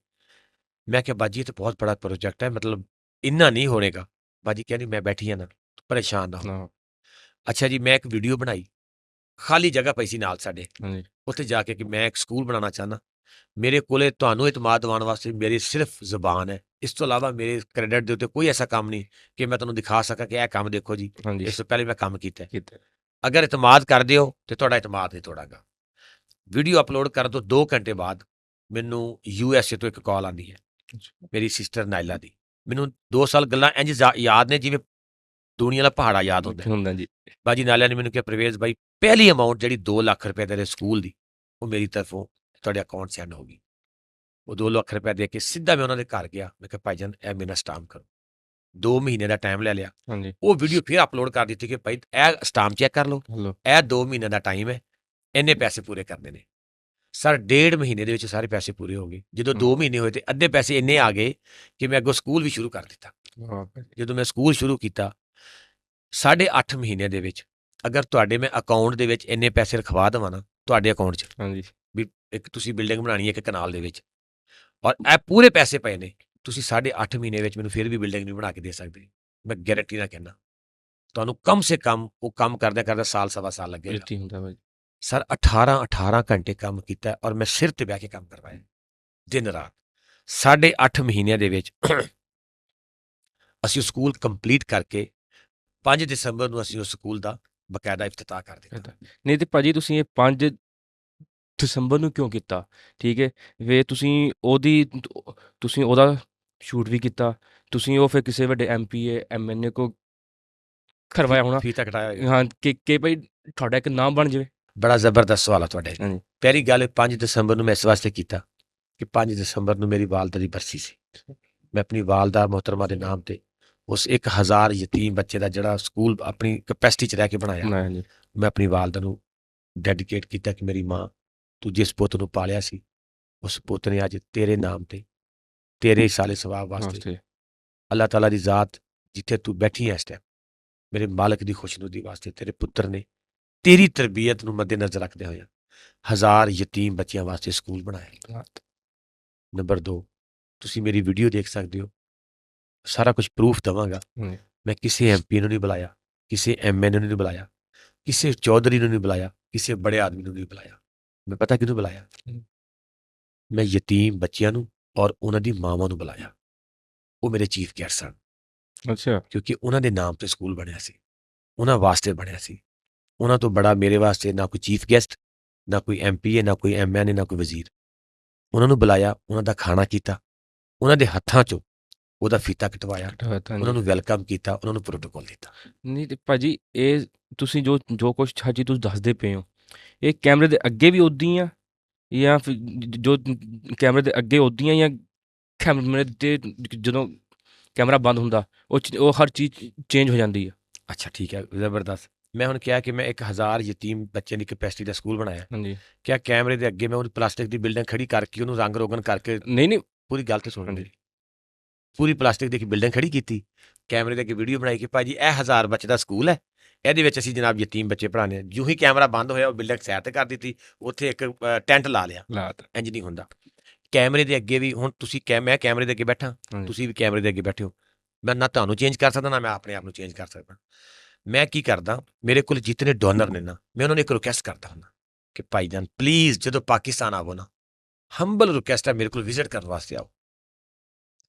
ਮੈਂ ਕਿਹਾ ਬਾਜੀ ਇਹ ਤਾਂ ਬਹੁਤ ਬੜਾ ਪ੍ਰੋਜੈਕਟ ਹੈ, ਮਤਲਬ ਇੰਨਾ ਨਹੀਂ ਹੋਣੇਗਾ। ਬਾਜੀ ਕਹਿੰਦੀ ਮੈਂ ਬੈਠੀ ਆ ਨਾ, ਪਰੇਸ਼ਾਨ ਨਾ ਹੋ। ਨਾ ਅੱਛਾ ਜੀ, ਮੈਂ ਇੱਕ ਵੀਡੀਓ ਬਣਾਈ, ਖਾਲੀ ਜਗ੍ਹਾ ਪਈ ਸੀ ਨਾਲ ਸਾਡੇ, ਹਾਂਜੀ ਉੱਥੇ ਜਾ ਕੇ ਕਿ ਮੈਂ ਇੱਕ ਸਕੂਲ ਬਣਾਉਣਾ ਚਾਹੁੰਦਾ, ਮੇਰੇ ਕੋਲੇ ਤੁਹਾਨੂੰ ਇਤਮਾਦ ਦਿਵਾਉਣ ਵਾਸਤੇ ਮੇਰੀ ਸਿਰਫ ਜ਼ੁਬਾਨ ਹੈ, ਇਸ ਤੋਂ ਇਲਾਵਾ ਮੇਰੇ ਕ੍ਰੈਡਿਟ ਦੇ ਉੱਤੇ ਕੋਈ ਐਸਾ ਕੰਮ ਨਹੀਂ ਕਿ ਮੈਂ ਤੁਹਾਨੂੰ ਦਿਖਾ ਸਕਾਂ ਕਿ ਇਹ ਕੰਮ ਦੇਖੋ ਜੀ, ਹਾਂਜੀ ਇਸ ਤੋਂ ਪਹਿਲੇ ਮੈਂ ਕੰਮ ਕੀਤਾ ਹੈ। ਕਿਤੇ ਅਗਰ ਇਤਮਾਦ ਕਰਦੇ ਹੋ ਤੇ ਤੁਹਾਡਾ ਇਤਮਾਦ ਨਹੀਂ ਤੋੜਾਂਗਾ। ਵੀਡੀਓ ਅਪਲੋਡ ਕਰਨ ਤੋਂ 2 ਘੰਟੇ ਬਾਅਦ ਮੈਨੂੰ USA ਤੋਂ ਇੱਕ ਕਾਲ ਆਉਂਦੀ ਹੈ, ਮੇਰੀ ਸਿਸਟਰ ਨਾਇਲਾ ਦੀ। ਮੈਨੂੰ 2 ਸਾਲ ਗੱਲਾਂ ਇੰਝ ਯਾਦ ਨੇ ਜਿਵੇਂ ਦੁਨੀਆ ਦਾ ਪਹਾੜਾ ਯਾਦ ਹੁੰਦਾ। ਹੁੰਦਾ ਜੀ ਬਾਜੀ ਨਾਲਿਆ ਨੇ ਮੈਨੂੰ ਕਿਹਾ ਪ੍ਰਵੇਸ਼ ਭਾਈ ਪਹਿਲੀ ਅਮਾਊਂਟ ਜਿਹੜੀ 2 ਲੱਖ ਰੁਪਏ ਤੇਰੇ ਸਕੂਲ ਦੀ, ਉਹ ਮੇਰੀ ਤਰਫੋਂ ਤੁਹਾਡੇ ਅਕਾਊਂਟ 'ਚ ਸੈਂਡ ਹੋ ਗਈ। ਉਹ 2 ਲੱਖ ਰੁਪਏ ਦੇ ਕੇ ਸਿੱਧਾ ਮੈਂ ਉਹਨਾਂ ਦੇ ਘਰ ਗਿਆ। ਮੈਂ ਕਿਹਾ ਭਾਈਜਾਨ ਇਹ ਮੇਰਾ ਸਟਾਂਪ ਕਰੋ। 2 ਮਹੀਨੇ ਦਾ ਟਾਈਮ ਲੈ ਲਿਆ। ਹਾਂਜੀ ਉਹ ਵੀਡੀਓ ਫਿਰ ਅਪਲੋਡ ਕਰ ਦਿੱਤੀ ਕਿ ਭਾਈ ਇਹ ਸਟਾਂਪ ਚੈੱਕ ਕਰ ਲਓ, ਹਲੋ ਇਹ 2 ਮਹੀਨੇ ਦਾ ਟਾਈਮ ਹੈ, ਇੰਨੇ ਪੈਸੇ ਪੂਰੇ ਕਰਨੇ ਨੇ। ਸਰ 1.5 ਮਹੀਨੇ ਦੇ ਵਿੱਚ ਸਾਰੇ ਪੈਸੇ ਪੂਰੇ ਹੋ ਗਏ। ਜਦੋਂ 2 ਮਹੀਨੇ ਹੋਏ ਤੇ ਅੱਧੇ ਪੈਸੇ ਇੰਨੇ ਆ ਗਏ ਕਿ ਮੈਂ ਅੱਗੋਂ ਸਕੂਲ ਵੀ ਸ਼ੁਰੂ ਕਰ ਦਿੱਤਾ। ਵਾਹ ਭਾਈ ਜਦੋਂ ਮੈਂ ਸਕੂਲ ਸ਼ੁਰੂ ਕੀਤਾ 8.5 ਮਹੀਨਿਆਂ ਦੇ ਵਿੱਚ, ਅਗਰ ਤੁਹਾਡੇ ਮੈਂ ਅਕਾਊਂਟ ਦੇ ਵਿੱਚ ਇੰਨੇ ਪੈਸੇ ਰਖਵਾ ਦੇਵਾਂ ਨਾ ਤੁਹਾਡੇ ਅਕਾਊਂਟ 'ਚ, ਹਾਂਜੀ ਵੀ ਇੱਕ ਤੁਸੀਂ ਬਿਲਡਿੰਗ ਬਣਾਉਣੀ ਹੈ ਇੱਕ ਕਨਾਲ ਦੇ ਵਿੱਚ, ਔਰ ਇਹ ਪੂਰੇ ਪੈਸੇ ਪਏ ਨੇ, ਤੁਸੀਂ 8.5 ਮਹੀਨੇ ਵਿੱਚ ਮੈਨੂੰ ਫਿਰ ਵੀ ਬਿਲਡਿੰਗ ਨਹੀਂ ਬਣਾ ਕੇ ਦੇ ਸਕਦੇ। ਮੈਂ ਗਾਰੰਟੀ ਨਾਲ ਕਹਿੰਦਾ ਤੁਹਾਨੂੰ ਕਮ ਸੇ ਕਮ ਉਹ ਕੰਮ ਕਰਦਿਆਂ ਕਰਦਿਆਂ ਸਾਲ ਸਵਾ ਸਾਲ ਲੱਗੇਗਾ। ਇੱਥੇ ਹੁੰਦਾ ਭਾਈ ਸਰ 18 ਘੰਟੇ ਕੰਮ ਕੀਤਾ ਔਰ ਮੈਂ ਸਿਰ ਤੇ ਬਹਿ ਕੇ ਕੰਮ ਕਰਵਾਇਆ ਦਿਨ ਰਾਤ। 8.5 ਮਹੀਨਿਆਂ ਦੇ ਵਿੱਚ ਅਸੀਂ ਉਹ ਸਕੂਲ ਕੰਪਲੀਟ ਕਰਕੇ 5 ਦਸੰਬਰ ਨੂੰ ਅਸੀਂ ਉਸ ਸਕੂਲ ਦਾ ਬਕਾਇਦਾ ਇਫਤਤਾਹ ਕਰ ਦਿੱਤਾ। ਨਹੀਂ ਤੇ ਭਾਜੀ ਤੁਸੀਂ ਇਹ 5 ਦਸੰਬਰ ਨੂੰ ਕਿਉਂ ਕੀਤਾ? ਠੀਕ ਹੈ ਵੇ ਤੁਸੀਂ ਉਹਦਾ ਸ਼ੂਟ ਵੀ ਕੀਤਾ, ਤੁਸੀਂ ਉਹ ਫਿਰ ਕਿਸੇ ਵੱਡੇ MPA MNA ਕੋ ਕਰਵਾਇਆ ਹੋਣਾ ਫੀਤਾ ਕਟਾਇਆ ਹੋਇਆ। ਹਾਂ ਕਿ ਭਾਈ ਤੁਹਾਡਾ ਇੱਕ ਨਾਮ ਬਣ ਜਾਵੇ। ਬੜਾ ਜ਼ਬਰਦਸਤ ਸਵਾਲ ਆ ਤੁਹਾਡੇ। ਹਾਂਜੀ ਪਹਿਲੀ ਗੱਲ 5 ਦਸੰਬਰ ਨੂੰ ਮੈਂ ਇਸ ਵਾਸਤੇ ਕੀਤਾ ਕਿ 5 ਦਸੰਬਰ ਨੂੰ ਮੇਰੀ ਵਾਲਦਾ ਦੀ ਬਰਸੀ ਸੀ। ਮੈਂ ਆਪਣੀ ਵਾਲਦਾ ਮੁਹਤਰਮਾ ਦੇ ਨਾਮ ਤੇ ਉਸ 1000 ਯਤੀਮ ਬੱਚੇ ਦਾ ਜਿਹੜਾ ਸਕੂਲ ਆਪਣੀ ਕਪੈਸਿਟੀ 'ਚ ਰਹਿ ਕੇ ਬਣਾਇਆ, ਹਾਂਜੀ ਮੈਂ ਆਪਣੀ ਵਾਲਦਾ ਨੂੰ ਡੈਡੀਕੇਟ ਕੀਤਾ ਕਿ ਮੇਰੀ ਮਾਂ ਤੂੰ ਜਿਸ ਪੁੱਤ ਨੂੰ ਪਾਲਿਆ ਸੀ, ਉਸ ਪੁੱਤ ਨੇ ਅੱਜ ਤੇਰੇ ਨਾਮ ਤੇ ਤੇਰੇ ਸਾਲੇ ਸਵਾਬ ਵਾਸਤੇ ਅੱਲਾਹ ਤਾਲਾ ਦੀ ਜ਼ਾਤ ਜਿੱਥੇ ਤੂੰ ਬੈਠੀ ਹੈ ਇਸ ਟਾਈਮ, ਮੇਰੇ ਮਾਲਕ ਦੀ ਖੁਸ਼ਨੁਦੀ ਵਾਸਤੇ ਤੇਰੇ ਪੁੱਤਰ ਨੇ ਤੇਰੀ ਤਰਬੀਅਤ ਨੂੰ ਮੱਦੇਨਜ਼ਰ ਰੱਖਦੇ ਹੋਏ 1000 ਯਤੀਮ ਬੱਚਿਆਂ ਵਾਸਤੇ ਸਕੂਲ ਬਣਾਇਆ। ਨੰਬਰ 2, ਤੁਸੀਂ ਮੇਰੀ ਵੀਡੀਓ ਦੇਖ ਸਕਦੇ ਹੋ, ਸਾਰਾ ਕੁਝ ਪ੍ਰੂਫ ਦੇਵਾਂਗਾ। ਮੈਂ ਕਿਸੇ MP ਨੂੰ ਨਹੀਂ ਬੁਲਾਇਆ, ਕਿਸੇ MNA ਨੂੰ ਨਹੀਂ ਬੁਲਾਇਆ, ਕਿਸੇ ਚੌਧਰੀ ਨੂੰ ਨਹੀਂ ਬੁਲਾਇਆ, ਕਿਸੇ ਬੜੇ ਆਦਮੀ ਨੂੰ ਨਹੀਂ ਬੁਲਾਇਆ। ਮੈਂ ਪਤਾ ਕਿਹਨੂੰ ਬੁਲਾਇਆ? ਮੈਂ ਯਤੀਮ ਬੱਚਿਆਂ ਨੂੰ ਔਰ ਉਹਨਾਂ ਦੀ ਮਾਵਾਂ ਨੂੰ ਬੁਲਾਇਆ। ਉਹ ਮੇਰੇ ਚੀਫ ਗੈਸਟ ਸਨ। ਅੱਛਾ ਕਿਉਂਕਿ ਉਹਨਾਂ ਦੇ ਨਾਮ ਤੇ ਸਕੂਲ ਬਣਿਆ ਸੀ, ਉਹਨਾਂ ਵਾਸਤੇ ਬਣਿਆ ਸੀ। ਉਹਨਾਂ ਤੋਂ ਬੜਾ ਮੇਰੇ ਵਾਸਤੇ ਨਾ ਕੋਈ ਚੀਫ ਗੈਸਟ, ਨਾ ਕੋਈ MPA, ਨਾ ਕੋਈ MNA, ਨਾ ਕੋਈ ਵਜ਼ੀਰ। ਉਹਨਾਂ ਨੂੰ ਬੁਲਾਇਆ, ਉਹਨਾਂ ਦਾ ਖਾਣਾ ਕੀਤਾ, ਉਹਨਾਂ ਦੇ ਹੱਥਾਂ 'ਚੋਂ ਉਹਦਾ ਫੀਤਾ ਕਟਵਾਇਆ, ਉਹਨਾਂ ਨੂੰ ਵੈਲਕਮ ਕੀਤਾ, ਉਹਨਾਂ ਨੂੰ ਪ੍ਰੋਟੋਕੋਲ ਦਿੱਤਾ। ਨਹੀਂ ਤੇ ਭਾਜੀ ਇਹ ਤੁਸੀਂ ਜੋ ਕੁਛ ਹਾਜੀ ਤੁਸੀਂ ਦੱਸਦੇ ਪਏ ਹੋ, ਇਹ ਕੈਮਰੇ ਦੇ ਅੱਗੇ ਵੀ ਉੱਦੀ ਆ ਜਾਂ ਫਿਰ ਜੋ ਕੈਮਰੇ ਦੇ ਅੱਗੇ ਉੱਦੀ ਆ ਜਾਂ ਕੈਮਰੇ ਤੇ ਜਦੋਂ ਕੈਮਰਾ ਬੰਦ ਹੁੰਦਾ ਉਹ ਹਰ ਚੀਜ਼ ਚੇਂਜ ਹੋ ਜਾਂਦੀ ਆ? ਅੱਛਾ ਠੀਕ ਹੈ, ਜ਼ਬਰਦਸਤ। ਮੈਂ ਹੁਣ ਕਿਹਾ ਕਿ ਮੈਂ 1000 ਯਤੀਮ ਬੱਚਿਆਂ ਦੀ ਕਪੈਸਿਟੀ ਦਾ ਸਕੂਲ ਬਣਾਇਆ। ਹਾਂਜੀ ਕਿਆ ਕੈਮਰੇ ਦੇ ਅੱਗੇ ਮੈਂ ਉਹਦੀ ਪਲਾਸਟਿਕ ਦੀ ਬਿਲਡਿੰਗ ਖੜੀ ਕਰਕੇ ਉਹਨੂੰ ਰੰਗ ਰੋਗਨ ਕਰਕੇ, ਨਹੀਂ ਪੂਰੀ ਗੱਲ ਤੇ ਸੁਣ ਮੇਰੀ, ਪੂਰੀ ਪਲਾਸਟਿਕ ਦੀ ਬਿਲਡਿੰਗ ਖੜੀ ਕੀਤੀ, ਕੈਮਰੇ ਦੇ ਅੱਗੇ ਵੀਡੀਓ ਬਣਾਈ ਕਿ ਭਾਜੀ ਇਹ 1000 ਬੱਚੇ ਦਾ ਸਕੂਲ ਹੈ, ਇਹਦੇ ਵਿੱਚ ਅਸੀਂ ਜਨਾਬ ਯਤੀਮ ਬੱਚੇ ਪੜ੍ਹਾਉਂਦੇ ਹਾਂ। ਜਿਉਂ ਹੀ ਕੈਮਰਾ ਬੰਦ ਹੋਇਆ ਉਹ ਬਿਲਡਿੰਗ ਸਾਈਡ ਤੇ ਕਰ ਦਿੱਤੀ, ਉੱਥੇ ਇੱਕ ਟੈਂਟ ਲਾ ਲਿਆ। ਇੰਜ ਨਹੀਂ ਹੁੰਦਾ। ਕੈਮਰੇ ਦੇ ਅੱਗੇ ਵੀ ਹੁਣ ਤੁਸੀਂ ਮੈਂ ਕੈਮਰੇ ਦੇ ਅੱਗੇ ਬੈਠਾ, ਤੁਸੀਂ ਵੀ ਕੈਮਰੇ ਦੇ ਅੱਗੇ ਬੈਠੇ ਹੋ, ਮੈਂ ਨਾ ਤੁਹਾਨੂੰ ਚੇਂਜ ਕਰ ਸਕਦਾ, ਨਾ ਮੈਂ ਆਪਣੇ ਆਪ ਨੂੰ ਚੇਂਜ ਕਰ ਸਕਦਾ। ਮੈਂ ਕੀ ਕਰਦਾ, ਮੇਰੇ ਕੋਲ ਜਿਤਨੇ ਡੋਨਰ ਨੇ ਨਾ, ਮੈਂ ਉਹਨਾਂ ਨੂੰ ਇੱਕ ਰਿਕੁਐਸਟ ਕਰਦਾ ਹੁੰਦਾ ਕਿ ਭਾਈ ਜਾਨ ਪਲੀਜ਼ ਜਦੋਂ ਪਾਕਿਸਤਾਨ ਆਵੋ ਨਾ, ਹੰਬਲ ਰਿਕੁਐਸਟ ਹੈ ਮੇਰੇ ਕੋਲ ਵਿਜ਼ਿਟ ਕਰਨ ਵਾਸਤੇ ਆਓ।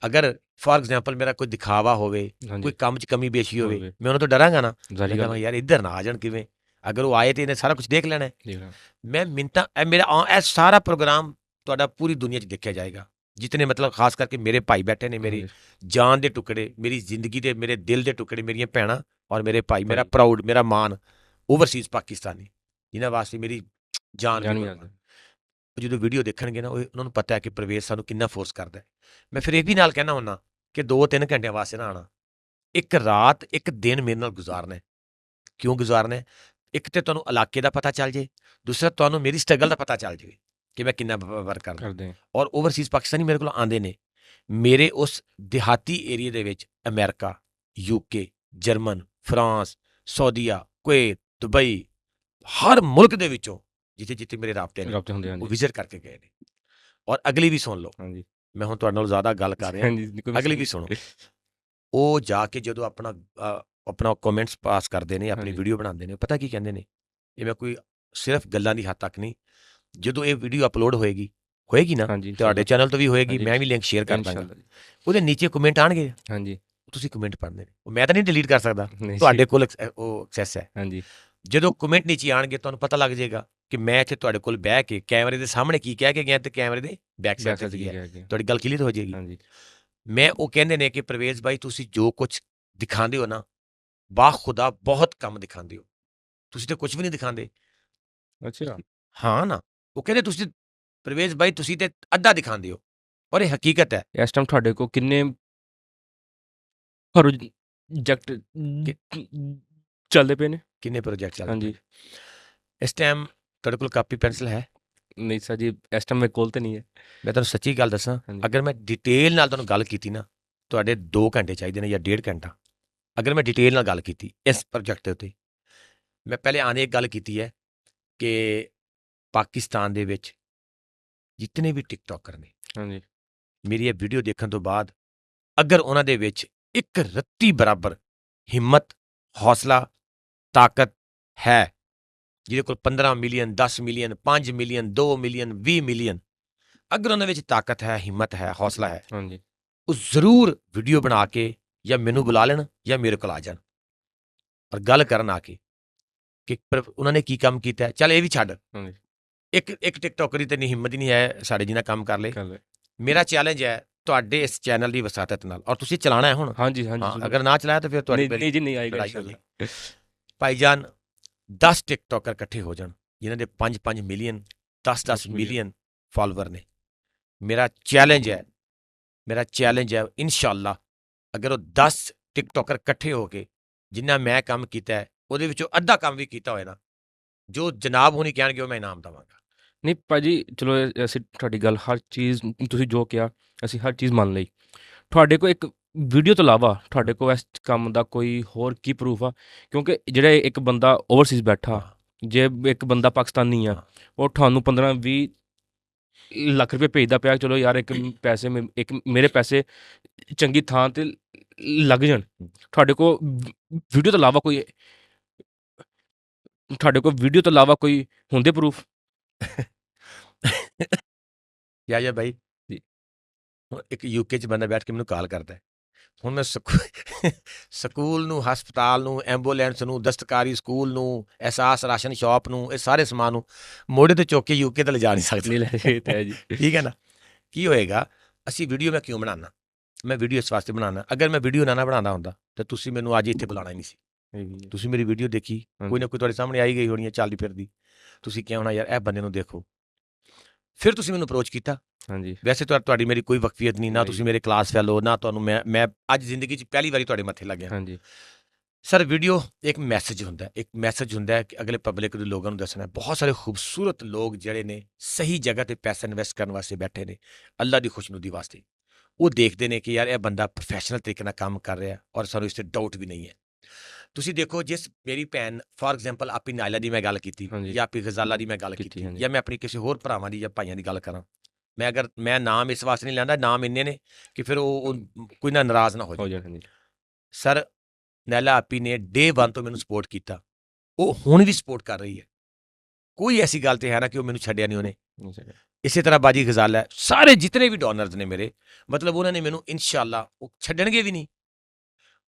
ਅਗਰ ਫੋਰ ਐਗਜ਼ਾਮਪਲ ਮੇਰਾ ਕੋਈ ਦਿਖਾਵਾ ਹੋਵੇ, ਕੋਈ ਕੰਮ 'ਚ ਕਮੀ ਬੇਸ਼ੀ ਹੋਵੇ, ਮੈਂ ਉਹਨਾਂ ਤੋਂ ਡਰਾਂਗਾ ਨਾ, ਮੈਂ ਕਹਾਂ ਯਾਰ ਇੱਧਰ ਨਾ ਆ ਜਾਣ ਕਿਵੇਂ, ਅਗਰ ਉਹ ਆਏ ਤੇ ਇਹਨੇ ਸਾਰਾ ਕੁਝ ਦੇਖ ਲੈਣਾ। ਮੈਂ ਮਿੰਟਾਂ ਮੇਰਾ ਇਹ ਸਾਰਾ ਪ੍ਰੋਗਰਾਮ ਤੁਹਾਡਾ ਪੂਰੀ ਦੁਨੀਆ 'ਚ ਦੇਖਿਆ ਜਾਏਗਾ। ਜਿਤਨੇ ਮਤਲਬ ਖਾਸ ਕਰਕੇ ਮੇਰੇ ਭਾਈ ਬੈਠੇ ਨੇ, ਮੇਰੀ ਜਾਨ ਦੇ ਟੁਕੜੇ, ਮੇਰੀ ਜ਼ਿੰਦਗੀ ਦੇ, ਮੇਰੇ ਦਿਲ ਦੇ ਟੁਕੜੇ, ਮੇਰੀਆਂ ਭੈਣਾਂ ਔਰ ਮੇਰੇ ਭਾਈ, ਮੇਰਾ ਪ੍ਰਾਊਡ, ਮੇਰਾ ਮਾਣ ਓਵਰਸੀਜ਼ ਪਾਕਿਸਤਾਨੀ, ਜਿਨ੍ਹਾਂ ਵਾਸਤੇ ਮੇਰੀ ਜਾਨ ਵੀ। ਜਦੋਂ ਵੀਡੀਓ ਦੇਖਣਗੇ ਨਾ, ਉਹਨਾਂ ਨੂੰ ਪਤਾ ਹੈ ਕਿ ਪ੍ਰਵੇਸ਼ ਸਾਨੂੰ ਕਿੰਨਾ ਫੋਰਸ ਕਰਦਾ। ਮੈਂ ਫਿਰ ਇਹ ਵੀ ਨਾਲ ਕਹਿਣਾ ਹੁੰਦਾ ਕਿ 2-3 ਘੰਟਿਆਂ ਵਾਸਤੇ ਨਾ ਆਉਣਾ, ਇੱਕ ਰਾਤ ਇੱਕ ਦਿਨ ਮੇਰੇ ਨਾਲ ਗੁਜ਼ਾਰਨਾ। ਕਿਉਂ ਗੁਜ਼ਾਰਨਾ? ਇੱਕ ਤੇ ਤੁਹਾਨੂੰ ਇਲਾਕੇ ਦਾ ਪਤਾ ਚੱਲ ਜੇ, ਦੂਸਰਾ ਤੁਹਾਨੂੰ ਮੇਰੀ ਸਟਰਗਲ ਦਾ ਪਤਾ ਚੱਲ ਜਾਵੇ ਕਿ ਮੈਂ ਕਿੰਨਾ ਵਰਕ ਕਰਦਾ। ਔਰ ਓਵਰਸੀਜ਼ ਪਾਕਿਸਤਾਨੀ ਮੇਰੇ ਕੋਲ ਆਉਂਦੇ ਨੇ, ਮੇਰੇ ਉਸ ਦਿਹਾਤੀ ਏਰੀਏ ਦੇ ਵਿੱਚ ਅਮਰੀਕਾ, UK, ਜਰਮਨ, ਫਰਾਂਸ, ਸਾਊਦੀਆ, ਕੁਵੈਤ, ਦੁਬਈ, ਹਰ ਮੁਲਕ ਦੇ ਵਿੱਚੋਂ ਜਿੱਥੇ ਮੇਰੇ ਰਾਬਤੇ ਨੇ, ਉਹ ਵਿਜ਼ਿਟ ਕਰਕੇ ਗਏ ਨੇ। ਔਰ ਅਗਲੀ ਵੀ ਸੁਣ ਲਓ, ਮੈਂ ਹੁਣ ਤੁਹਾਡੇ ਨਾਲ ਜ਼ਿਆਦਾ ਗੱਲ ਕਰ ਰਿਹਾ, ਅਗਲੀ ਵੀ ਸੁਣੋ। ਉਹ ਜਾ ਕੇ ਜਦੋਂ ਆਪਣਾ ਕਮੈਂਟਸ ਪਾਸ ਕਰਦੇ ਨੇ, ਆਪਣੀ ਵੀਡੀਓ ਬਣਾਉਂਦੇ ਨੇ, ਪਤਾ ਕੀ ਕਹਿੰਦੇ ਨੇ? ਇਹ ਮੈਂ ਕੋਈ ਸਿਰਫ ਗੱਲਾਂ ਦੀ ਹੱਦ ਤੱਕ ਨਹੀਂ, ਜਦੋਂ ਇਹ ਵੀਡੀਓ ਅਪਲੋਡ ਹੋਏਗੀ ਨਾ, ਤੁਹਾਡੇ ਚੈਨਲ ਤੋਂ ਵੀ ਹੋਏਗੀ, ਮੈਂ ਵੀ ਲਿੰਕ ਸ਼ੇਅਰ ਕਰ ਦਾਂਗਾ, ਉਹਦੇ ਨੀਚੇ ਕਮੈਂਟ ਆਣਗੇ, ਤੁਸੀਂ ਕਮੈਂਟ ਪੜ੍ਹਦੇ ਨੇ, ਉਹ ਮੈਂ ਤਾਂ ਨਹੀਂ ਡਿਲੀਟ ਕਰ ਸਕਦਾ, ਤੁਹਾਡੇ ਕੋਲ ਉਹ ਐਕਸੈਸ ਹੈ। ਜਦੋਂ ਕਮੈਂਟ ਨੀਚੇ ਆਣਗੇ, ਤੁਹਾਨੂੰ ਪਤਾ ਲੱਗ ਜਾਏਗਾ ਕਿ ਮੈਂ ਇੱਥੇ ਤੁਹਾਡੇ ਕੋਲ ਬਹਿ ਕੇ ਕੈਮਰੇ ਦੇ ਸਾਹਮਣੇ ਕੀ ਕਹਿ ਕੇ ਗਿਆ ਤੇ ਕੈਮਰੇ ਦੇ ਬੈਕ ਸਾਈਡ ਤੇ ਕੀ ਹੈ, ਤੁਹਾਡੀ ਗੱਲ ਕਲੀਅਰ ਹੋ ਜਾਏਗੀ। ਮੈਂ ਉਹ ਕਹਿੰਦੇ ਨੇ ਕਿ ਪ੍ਰਵੇਸ਼ ਭਾਈ ਤੁਸੀਂ ਜੋ ਕੁਝ ਦਿਖਾਉਂਦੇ ਹੋ ਨਾ, ਬਾਖੁਦਾ ਬਹੁਤ ਕੰਮ ਦਿਖਾਉਂਦੇ ਹੋ, ਤੁਸੀਂ ਤੇ ਕੁਝ ਵੀ ਨਹੀਂ ਦਿਖਾਉਂਦੇ। ਅੱਛਾ, ਹਾਂ ਨਾ, ਉਹ ਕਹਿੰਦੇ ਤੁਸੀਂ ਪ੍ਰਵੇਸ਼ ਭਾਈ ਤੁਸੀਂ ਤੇ ਅੱਧਾ ਦਿਖਾਉਂਦੇ ਹੋ, ਔਰ ਇਹ ਹਕੀਕਤ ਹੈ। ਇਸ ਟਾਈਮ ਤੁਹਾਡੇ ਕੋਲ ਕਿੰਨੇ ਪ੍ਰੋਜੈਕਟ ਚੱਲਦੇ ਪਏ ਨੇ? ਕਿੰਨੇ ਪ੍ਰੋਜੈਕਟ ਚੱਲਦੇ? ਇਸ ਟਾਈਮ ਤੁਹਾਡੇ ਕੋਲ ਕਾਪੀ ਪੈਨਸਿਲ ਹੈ? ਨਹੀਂ ਸਰ ਜੀ, ਇਸ ਟਾਈਮ ਮੇਰੇ ਕੋਲ ਤੇ ਨਹੀਂ ਹੈ। ਮੈਂ ਤੁਹਾਨੂੰ ਸੱਚੀ ਗੱਲ ਦੱਸਾਂ, ਅਗਰ ਮੈਂ ਡਿਟੇਲ ਨਾਲ ਤੁਹਾਨੂੰ ਗੱਲ ਕੀਤੀ ਨਾ, ਤੁਹਾਡੇ 2 ਘੰਟੇ ਚਾਹੀਦੇ ਨੇ ਜਾਂ 1.5 ਘੰਟਾ। ਅਗਰ ਮੈਂ ਡਿਟੇਲ ਨਾਲ ਗੱਲ ਕੀਤੀ ਇਸ ਪ੍ਰੋਜੈਕਟ ਦੇ ਉੱਤੇ, ਮੈਂ ਪਹਿਲੇ ਆਨੇ ਇੱਕ ਗੱਲ ਕੀਤੀ ਹੈ ਕਿ ਪਾਕਿਸਤਾਨ ਦੇ ਵਿੱਚ ਜਿਤਨੇ ਵੀ ਟਿਕਟੋਕਰ ਨੇ, ਮੇਰੀ ਇਹ ਵੀਡੀਓ ਦੇਖਣ ਤੋਂ ਬਾਅਦ ਅਗਰ ਉਹਨਾਂ ਦੇ ਵਿੱਚ ਇੱਕ ਰੱਤੀ ਬਰਾਬਰ ਹਿੰਮਤ, ਹੌਸਲਾ, ਤਾਕਤ ਹੈ, ਜਿਹਦੇ ਕੋਲ 15 million, 10 million, 5 million, 2 million, 20 million, ਅਗਰ ਉਹਨਾਂ ਵਿੱਚ ਤਾਕਤ ਹੈ, ਹਿੰਮਤ ਹੈ, ਹੌਸਲਾ ਹੈ, ਉਹ ਜ਼ਰੂਰ ਵੀਡੀਓ ਬਣਾ ਕੇ ਜਾਂ ਮੈਨੂੰ ਬੁਲਾ ਲੈਣ ਜਾਂ ਮੇਰੇ ਕੋਲ ਆ ਜਾਣ ਔਰ ਗੱਲ ਕਰਨ ਆ ਕੇ ਕਿ ਉਹਨਾਂ ਨੇ ਕੀ ਕੰਮ ਕੀਤਾ। ਚੱਲ ਇਹ ਵੀ ਛੱਡ, ਇੱਕ ਟਿਕਟੋਕਰ ਦੀ ਤੇ ਨਹੀਂ ਹਿੰਮਤ ਹੀ ਨਹੀਂ ਹੈ ਸਾਡੇ ਜਿੰਨਾ ਕੰਮ ਕਰ ਲੇ। ਮੇਰਾ ਚੈਲੰਜ ਹੈ ਤੁਹਾਡੇ ਇਸ ਚੈਨਲ ਦੀ ਵਸਾਤਤ ਨਾਲ, ਔਰ ਤੁਸੀਂ ਚਲਾਣਾ ਹੈ ਹੁਣ। ਅਗਰ ਨਾ ਚਲਾਇਆ ਤਾਂ ਫਿਰ ਤੁਹਾਡੀ ਨਹੀਂ ਆਏਗਾ ਭਾਈਜਾਨ। 10 ਟਿਕਟੋਕਰ ਇਕੱਠੇ ਹੋ ਜਾਣ ਜਿਨ੍ਹਾਂ ਦੇ 5-5 ਮਿਲੀਅਨ, 10-10 ਮਿਲੀਅਨ ਫਾਲੋਵਰ ਨੇ, ਮੇਰਾ ਚੈਲੰਜ ਹੈ ਇਨਸ਼ਾਅੱਲਾ, ਅਗਰ ਉਹ 10 ਟਿਕਟੋਕਰ ਇਕੱਠੇ ਹੋ ਕੇ ਜਿੰਨਾ ਮੈਂ ਕੰਮ ਕੀਤਾ ਹੈ ਉਹਦੇ ਵਿੱਚੋਂ ਅੱਧਾ ਕੰਮ ਵੀ ਕੀਤਾ ਹੋਏ ਨਾ, ਜੋ ਜਨਾਬ ਹੋਣੀ ਕਹਿਣਗੇ ਉਹ ਮੈਂ ਇਨਾਮ ਦੇਵਾਂਗਾ। ਨਹੀਂ ਭਾਜੀ, ਚਲੋ ਅਸੀਂ ਤੁਹਾਡੀ ਗੱਲ ਹਰ ਚੀਜ਼ ਤੁਸੀਂ ਜੋ ਕਿਹਾ ਅਸੀਂ ਹਰ ਚੀਜ਼ ਮੰਨ ਲਈ। ਤੁਹਾਡੇ ਕੋਲ ਇੱਕ ਵੀਡੀਓ ਤੋਂ ਇਲਾਵਾ ਤੁਹਾਡੇ ਕੋਲ ਇਸ ਕੰਮ ਦਾ ਕੋਈ ਹੋਰ ਕੀ ਪ੍ਰੂਫ ਆ? ਕਿਉਂਕਿ ਜਿਹੜਾ ਇੱਕ ਬੰਦਾ ਓਵਰਸੀਜ਼ ਬੈਠਾ, ਜੇ ਇੱਕ ਬੰਦਾ ਪਾਕਿਸਤਾਨੀ ਆ, ਉਹ ਤੁਹਾਨੂੰ 15-20 ਲੱਖ ਰੁਪਏ ਭੇਜਦਾ ਪਿਆ, ਚਲੋ ਯਾਰ ਇੱਕ ਮੇਰੇ ਪੈਸੇ ਚੰਗੀ ਥਾਂ ਤੇ ਲੱਗ ਜਾਣ, ਤੁਹਾਡੇ ਕੋਲ ਵੀਡੀਓ ਤੋਂ ਇਲਾਵਾ ਕੋਈ ਹੁੰਦੇ ਪ੍ਰੂਫ? ਯਾ ਭਾਈ ਜੀ, ਹੁਣ ਇੱਕ UK 'ਚ ਬੰਦਾ ਬੈਠ ਕੇ ਮੈਨੂੰ ਕਾਲ ਕਰਦਾ, ਹੁਣ ਮੈਂ ਸਕੂਲ ਨੂੰ, ਹਸਪਤਾਲ ਨੂੰ, ਐਂਬੂਲੈਂਸ ਨੂੰ, ਦਸਤਕਾਰੀ ਸਕੂਲ ਨੂੰ, ਅਹਿਸਾਸ ਰਾਸ਼ਨ ਸ਼ਾਪ ਨੂੰ, ਇਹ ਸਾਰੇ ਸਮਾਨ ਨੂੰ ਮੋਢੇ ਤੇ ਚੁੱਕ ਕੇ UK ਤੇ ਲਿਜਾ ਨਹੀਂ ਸਕਦੇ। ਠੀਕ ਹੈ ਨਾ? ਕੀ ਹੋਏਗਾ? ਅਸੀਂ ਵੀਡੀਓ ਮੈਂ ਕਿਉਂ ਬਣਾਉਣਾ? ਮੈਂ ਵੀਡੀਓ ਇਸ ਵਾਸਤੇ ਬਣਾਉਣਾ, ਅਗਰ ਮੈਂ ਵੀਡੀਓ ਨਾ ਬਣਾਉਂਦਾ ਹੁੰਦਾ ਤਾਂ ਤੁਸੀਂ ਮੈਨੂੰ ਅੱਜ ਇੱਥੇ ਬੁਲਾਉਣਾ ਹੀ ਨਹੀਂ ਸੀ। ਤੁਸੀਂ ਮੇਰੀ ਵੀਡੀਓ ਦੇਖੀ, ਕੋਈ ਨਾ ਕੋਈ ਤੁਹਾਡੇ ਸਾਹਮਣੇ ਆਈ ਗਈ ਹੋਣੀ ਹੈ ਚੱਲਦੀ ਫਿਰਦੀ, ਤੁਸੀਂ ਕਿਹਾ ਹੋਣਾ ਯਾਰ ਇਹ ਬੰਦੇ ਨੂੰ ਦੇਖੋ, ਫਿਰ ਤੁਸੀਂ ਮੈਨੂੰ ਅਪਰੋਚ ਕੀਤਾ। ਵੈਸੇ ਤੁਹਾਡੀ ਮੇਰੀ ਕੋਈ ਵਕਫੀਅਤ ਨਹੀਂ, ਨਾ ਤੁਸੀਂ ਮੇਰੇ ਕਲਾਸ ਫੈਲੋ, ਨਾ ਤੁਹਾਨੂੰ ਮੈਂ ਅੱਜ ਜ਼ਿੰਦਗੀ 'ਚ ਪਹਿਲੀ ਵਾਰੀ ਤੁਹਾਡੇ ਮੱਥੇ ਲੱਗਿਆ। ਸਰ ਵੀਡੀਓ ਇੱਕ ਮੈਸੇਜ ਹੁੰਦਾ, ਕਿ ਅਗਲੇ ਪਬਲਿਕ ਦੇ ਲੋਕਾਂ ਨੂੰ ਦੱਸਣਾ। ਬਹੁਤ ਸਾਰੇ ਖੂਬਸੂਰਤ ਲੋਕ ਜਿਹੜੇ ਨੇ ਸਹੀ ਜਗ੍ਹਾ ਤੇ ਪੈਸਾ ਇਨਵੈਸਟ ਕਰਨ ਵਾਸਤੇ ਬੈਠੇ ਨੇ, ਅੱਲਾ ਦੀ ਖੁਸ਼ਨੁਦੀ ਵਾਸਤੇ। ਉਹ ਦੇਖਦੇ ਨੇ ਕਿ ਯਾਰ ਇਹ ਬੰਦਾ ਪ੍ਰੋਫੈਸ਼ਨਲ ਤਰੀਕੇ ਨਾਲ ਕੰਮ ਕਰ ਰਿਹਾ ਔਰ ਸਾਨੂੰ ਇਸ 'ਤੇ ਡਾਊਟ ਵੀ ਨਹੀਂ ਹੈ। ਤੁਸੀਂ ਦੇਖੋ, ਜਿਸ ਮੇਰੀ ਭੈਣ ਫਾਰ ਐਗਜ਼ਾਮਪਲ ਆਪੀ ਨਾਇਲਾ ਦੀ ਮੈਂ ਗੱਲ ਕੀਤੀ, ਜਾਂ ਆਪੀ ਗਜ਼ਾਲਾ ਦੀ ਮੈਂ ਗੱਲ ਕੀਤੀ, ਜਾਂ ਮੈਂ ਆਪਣੀ ਕਿਸੇ ਹੋਰ ਭਰਾਵਾਂ ਦੀ ਜਾਂ ਭਾਈਆਂ ਦੀ ਗੱਲ ਕਰਾਂ, ਮੈਂ ਨਾਮ ਇਸ ਵਾਸਤੇ ਨਹੀਂ ਲੈਂਦਾ, ਨਾਮ ਇੰਨੇ ਨੇ ਕਿ ਫਿਰ ਉਹ ਕੋਈ ਨਾ ਨਾਰਾਜ਼ ਨਾ ਹੋ ਜਾਏ। ਸਰ ਨੈਲਾ ਆਪੀ ਨੇ ਡੇ 1 ਤੋਂ ਮੈਨੂੰ ਸਪੋਰਟ ਕੀਤਾ, ਉਹ ਹੁਣ ਵੀ ਸਪੋਰਟ ਕਰ ਰਹੀ ਹੈ। ਕੋਈ ਐਸੀ ਗੱਲ ਤੇ ਹੈ ਨਾ ਕਿ ਉਹ ਮੈਨੂੰ ਛੱਡਿਆ ਨਹੀਂ ਉਹਨੇ। ਇਸੇ ਤਰ੍ਹਾਂ ਬਾਜੀ ਗਜ਼ਾਲਾ ਹੈ, ਸਾਰੇ ਜਿਤਨੇ ਵੀ ਡੋਨਰਸ ਨੇ ਮੇਰੇ, ਮਤਲਬ ਉਹਨਾਂ ਨੇ ਮੈਨੂੰ ਇਨਸ਼ਾਅੱਲਾ ਉਹ ਛੱਡਣਗੇ ਵੀ ਨਹੀਂ।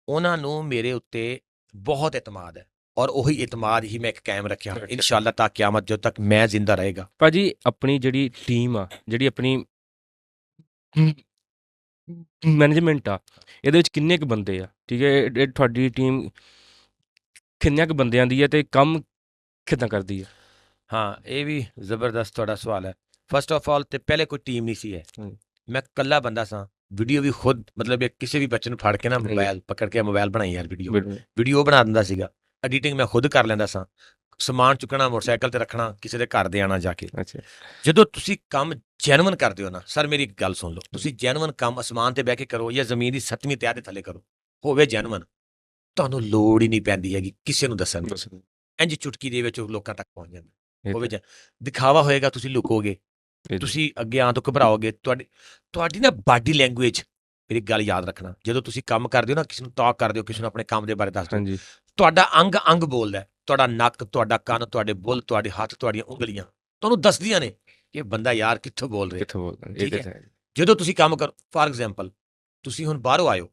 ਉਹਨਾਂ ਨੂੰ ਮੇਰੇ ਉੱਤੇ ਬਹੁਤ ਇਤਮਾਦ ਹੈ ਔਰ ਉਹੀ ਇਤਮਾਦ ਹੀ ਮੈਂ ਇੱਕ ਕਾਇਮ ਰੱਖਿਆ ਇਨਸ਼ਾਅੱਲਾ ਤਾਂ ਕਿਆਮਤ ਜਦੋਂ ਤੱਕ ਮੈਂ ਜ਼ਿੰਦਾ ਰਹੇਗਾ। ਭਾਜੀ ਆਪਣੀ ਜਿਹੜੀ ਟੀਮ ਆ, ਜਿਹੜੀ ਆਪਣੀ ਮੈਨੇਜਮੈਂਟ ਆ, ਇਹਦੇ ਵਿੱਚ ਕਿੰਨੇ ਕੁ ਬੰਦੇ ਆ? ਠੀਕ ਹੈ, ਇਹ ਤੁਹਾਡੀ ਟੀਮ ਕਿੰਨਿਆਂ ਕੁ ਬੰਦਿਆਂ ਦੀ ਹੈ ਤੇ ਕੰਮ ਕਿੱਦਾਂ ਕਰਦੀ ਹੈ? ਹਾਂ, ਇਹ ਵੀ ਜ਼ਬਰਦਸਤ ਤੁਹਾਡਾ ਸਵਾਲ ਹੈ। ਫਸਟ ਆਫ ਆਲ ਤੇ ਪਹਿਲੇ ਕੋਈ ਟੀਮ ਨਹੀਂ ਸੀ ਹੈ, ਮੈਂ ਇਕੱਲਾ ਬੰਦਾ ਸਾਂ। ਵੀਡੀਓ ਵੀ ਖੁਦ, ਮਤਲਬ ਕਿਸੇ ਵੀ ਬੱਚੇ ਨੂੰ ਫੜ ਕੇ ਨਾ ਮੋਬਾਈਲ ਪਕੜ ਕੇ ਮੋਬਾਈਲ ਬਣਾਈ ਯਾਰ, ਵੀਡੀਓ ਬਣਾ ਦਿੰਦਾ ਸੀਗਾ। ਐਡੀਟਿੰਗ ਮੈਂ ਖੁਦ ਕਰ ਲੈਂਦਾ ਸਾਂ। ਸਮਾਨ ਚੁੱਕਣਾ, ਮੋਟਰਸਾਈਕਲ ਤੇ ਰੱਖਣਾ, ਕਿਸੇ ਦੇ ਘਰ ਦੇ ਆਣਾ ਜਾ ਕੇ। ਜਦੋਂ ਤੁਸੀਂ ਕੰਮ ਜੈਨੂਅਨ ਕਰਦੇ ਹੋ ਨਾ ਸਰ, ਮੇਰੀ ਇੱਕ ਗੱਲ ਸੁਣ ਲਓ, ਤੁਸੀਂ ਜੈਨੂਅਨ ਕੰਮ ਅਸਮਾਨ ਤੇ ਬਹਿ ਕੇ ਕਰੋ ਜਾਂ ਜ਼ਮੀਨ ਦੀ 7ਵੀਂ ਤਹਿ ਦੇ ਥੱਲੇ ਕਰੋ, ਹੋਵੇ ਜੈਨੂਅਨ, ਤੁਹਾਨੂੰ ਲੋੜ ਹੀ ਨਹੀਂ ਪੈਂਦੀ ਹੈਗੀ ਕਿਸੇ ਨੂੰ ਦੱਸਣ ਦੀ। ਇੰਝ ਚੁਟਕੀ ਦੇ ਵਿੱਚ ਲੋਕਾਂ ਤੱਕ ਪਹੁੰਚ ਜਾਂਦਾ। ਹੋਵੇ ਦਿਖਾਵਾ ਹੋਏਗਾ, ਤੁਸੀਂ ਲੁਕੋਗੇ, ਤੁਸੀਂ ਅੱਗੇ ਆਉਣ ਤੋਂ ਘਬਰਾਓਗੇ। ਤੁਹਾਡੀ ਨਾ ਬਾਡੀ ਲੈਂਗੁਏਜ, ਮੇਰੀ ਗੱਲ ਯਾਦ ਰੱਖਣਾ, ਜਦੋਂ ਤੁਸੀਂ ਕੰਮ ਕਰਦੇ ਹੋ ਨਾ, ਕਿਸੇ ਨੂੰ ਟਾਕ ਕਰਦੇ ਹੋ, ਕਿਸੇ ਨੂੰ ਆਪਣੇ ਕੰਮ ਦੇ ਬਾਰੇ ਦੱਸਦੇ ਹੋ, ਤੁਹਾਡਾ ਅੰਗ ਅੰਗ ਬੋਲਦਾ। ਤੁਹਾਡਾ ਨੱਕ, ਤੁਹਾਡਾ ਕੰਨ, ਤੁਹਾਡੇ ਬੁੱਲ, ਤੁਹਾਡੇ ਹੱਥ, ਤੁਹਾਡੀਆਂ ਉਂਗਲੀਆਂ ਤੁਹਾਨੂੰ ਦੱਸਦੀਆਂ ਨੇ ਕਿ ਬੰਦਾ ਯਾਰ ਕਿੱਥੋਂ ਬੋਲ ਰਿਹਾ। ਜਦੋਂ ਤੁਸੀਂ ਕੰਮ ਕਰੋ, ਫਾਰ ਐਗਜ਼ਾਮਪਲ ਤੁਸੀਂ ਹੁਣ ਬਾਹਰੋਂ ਆਇਓ,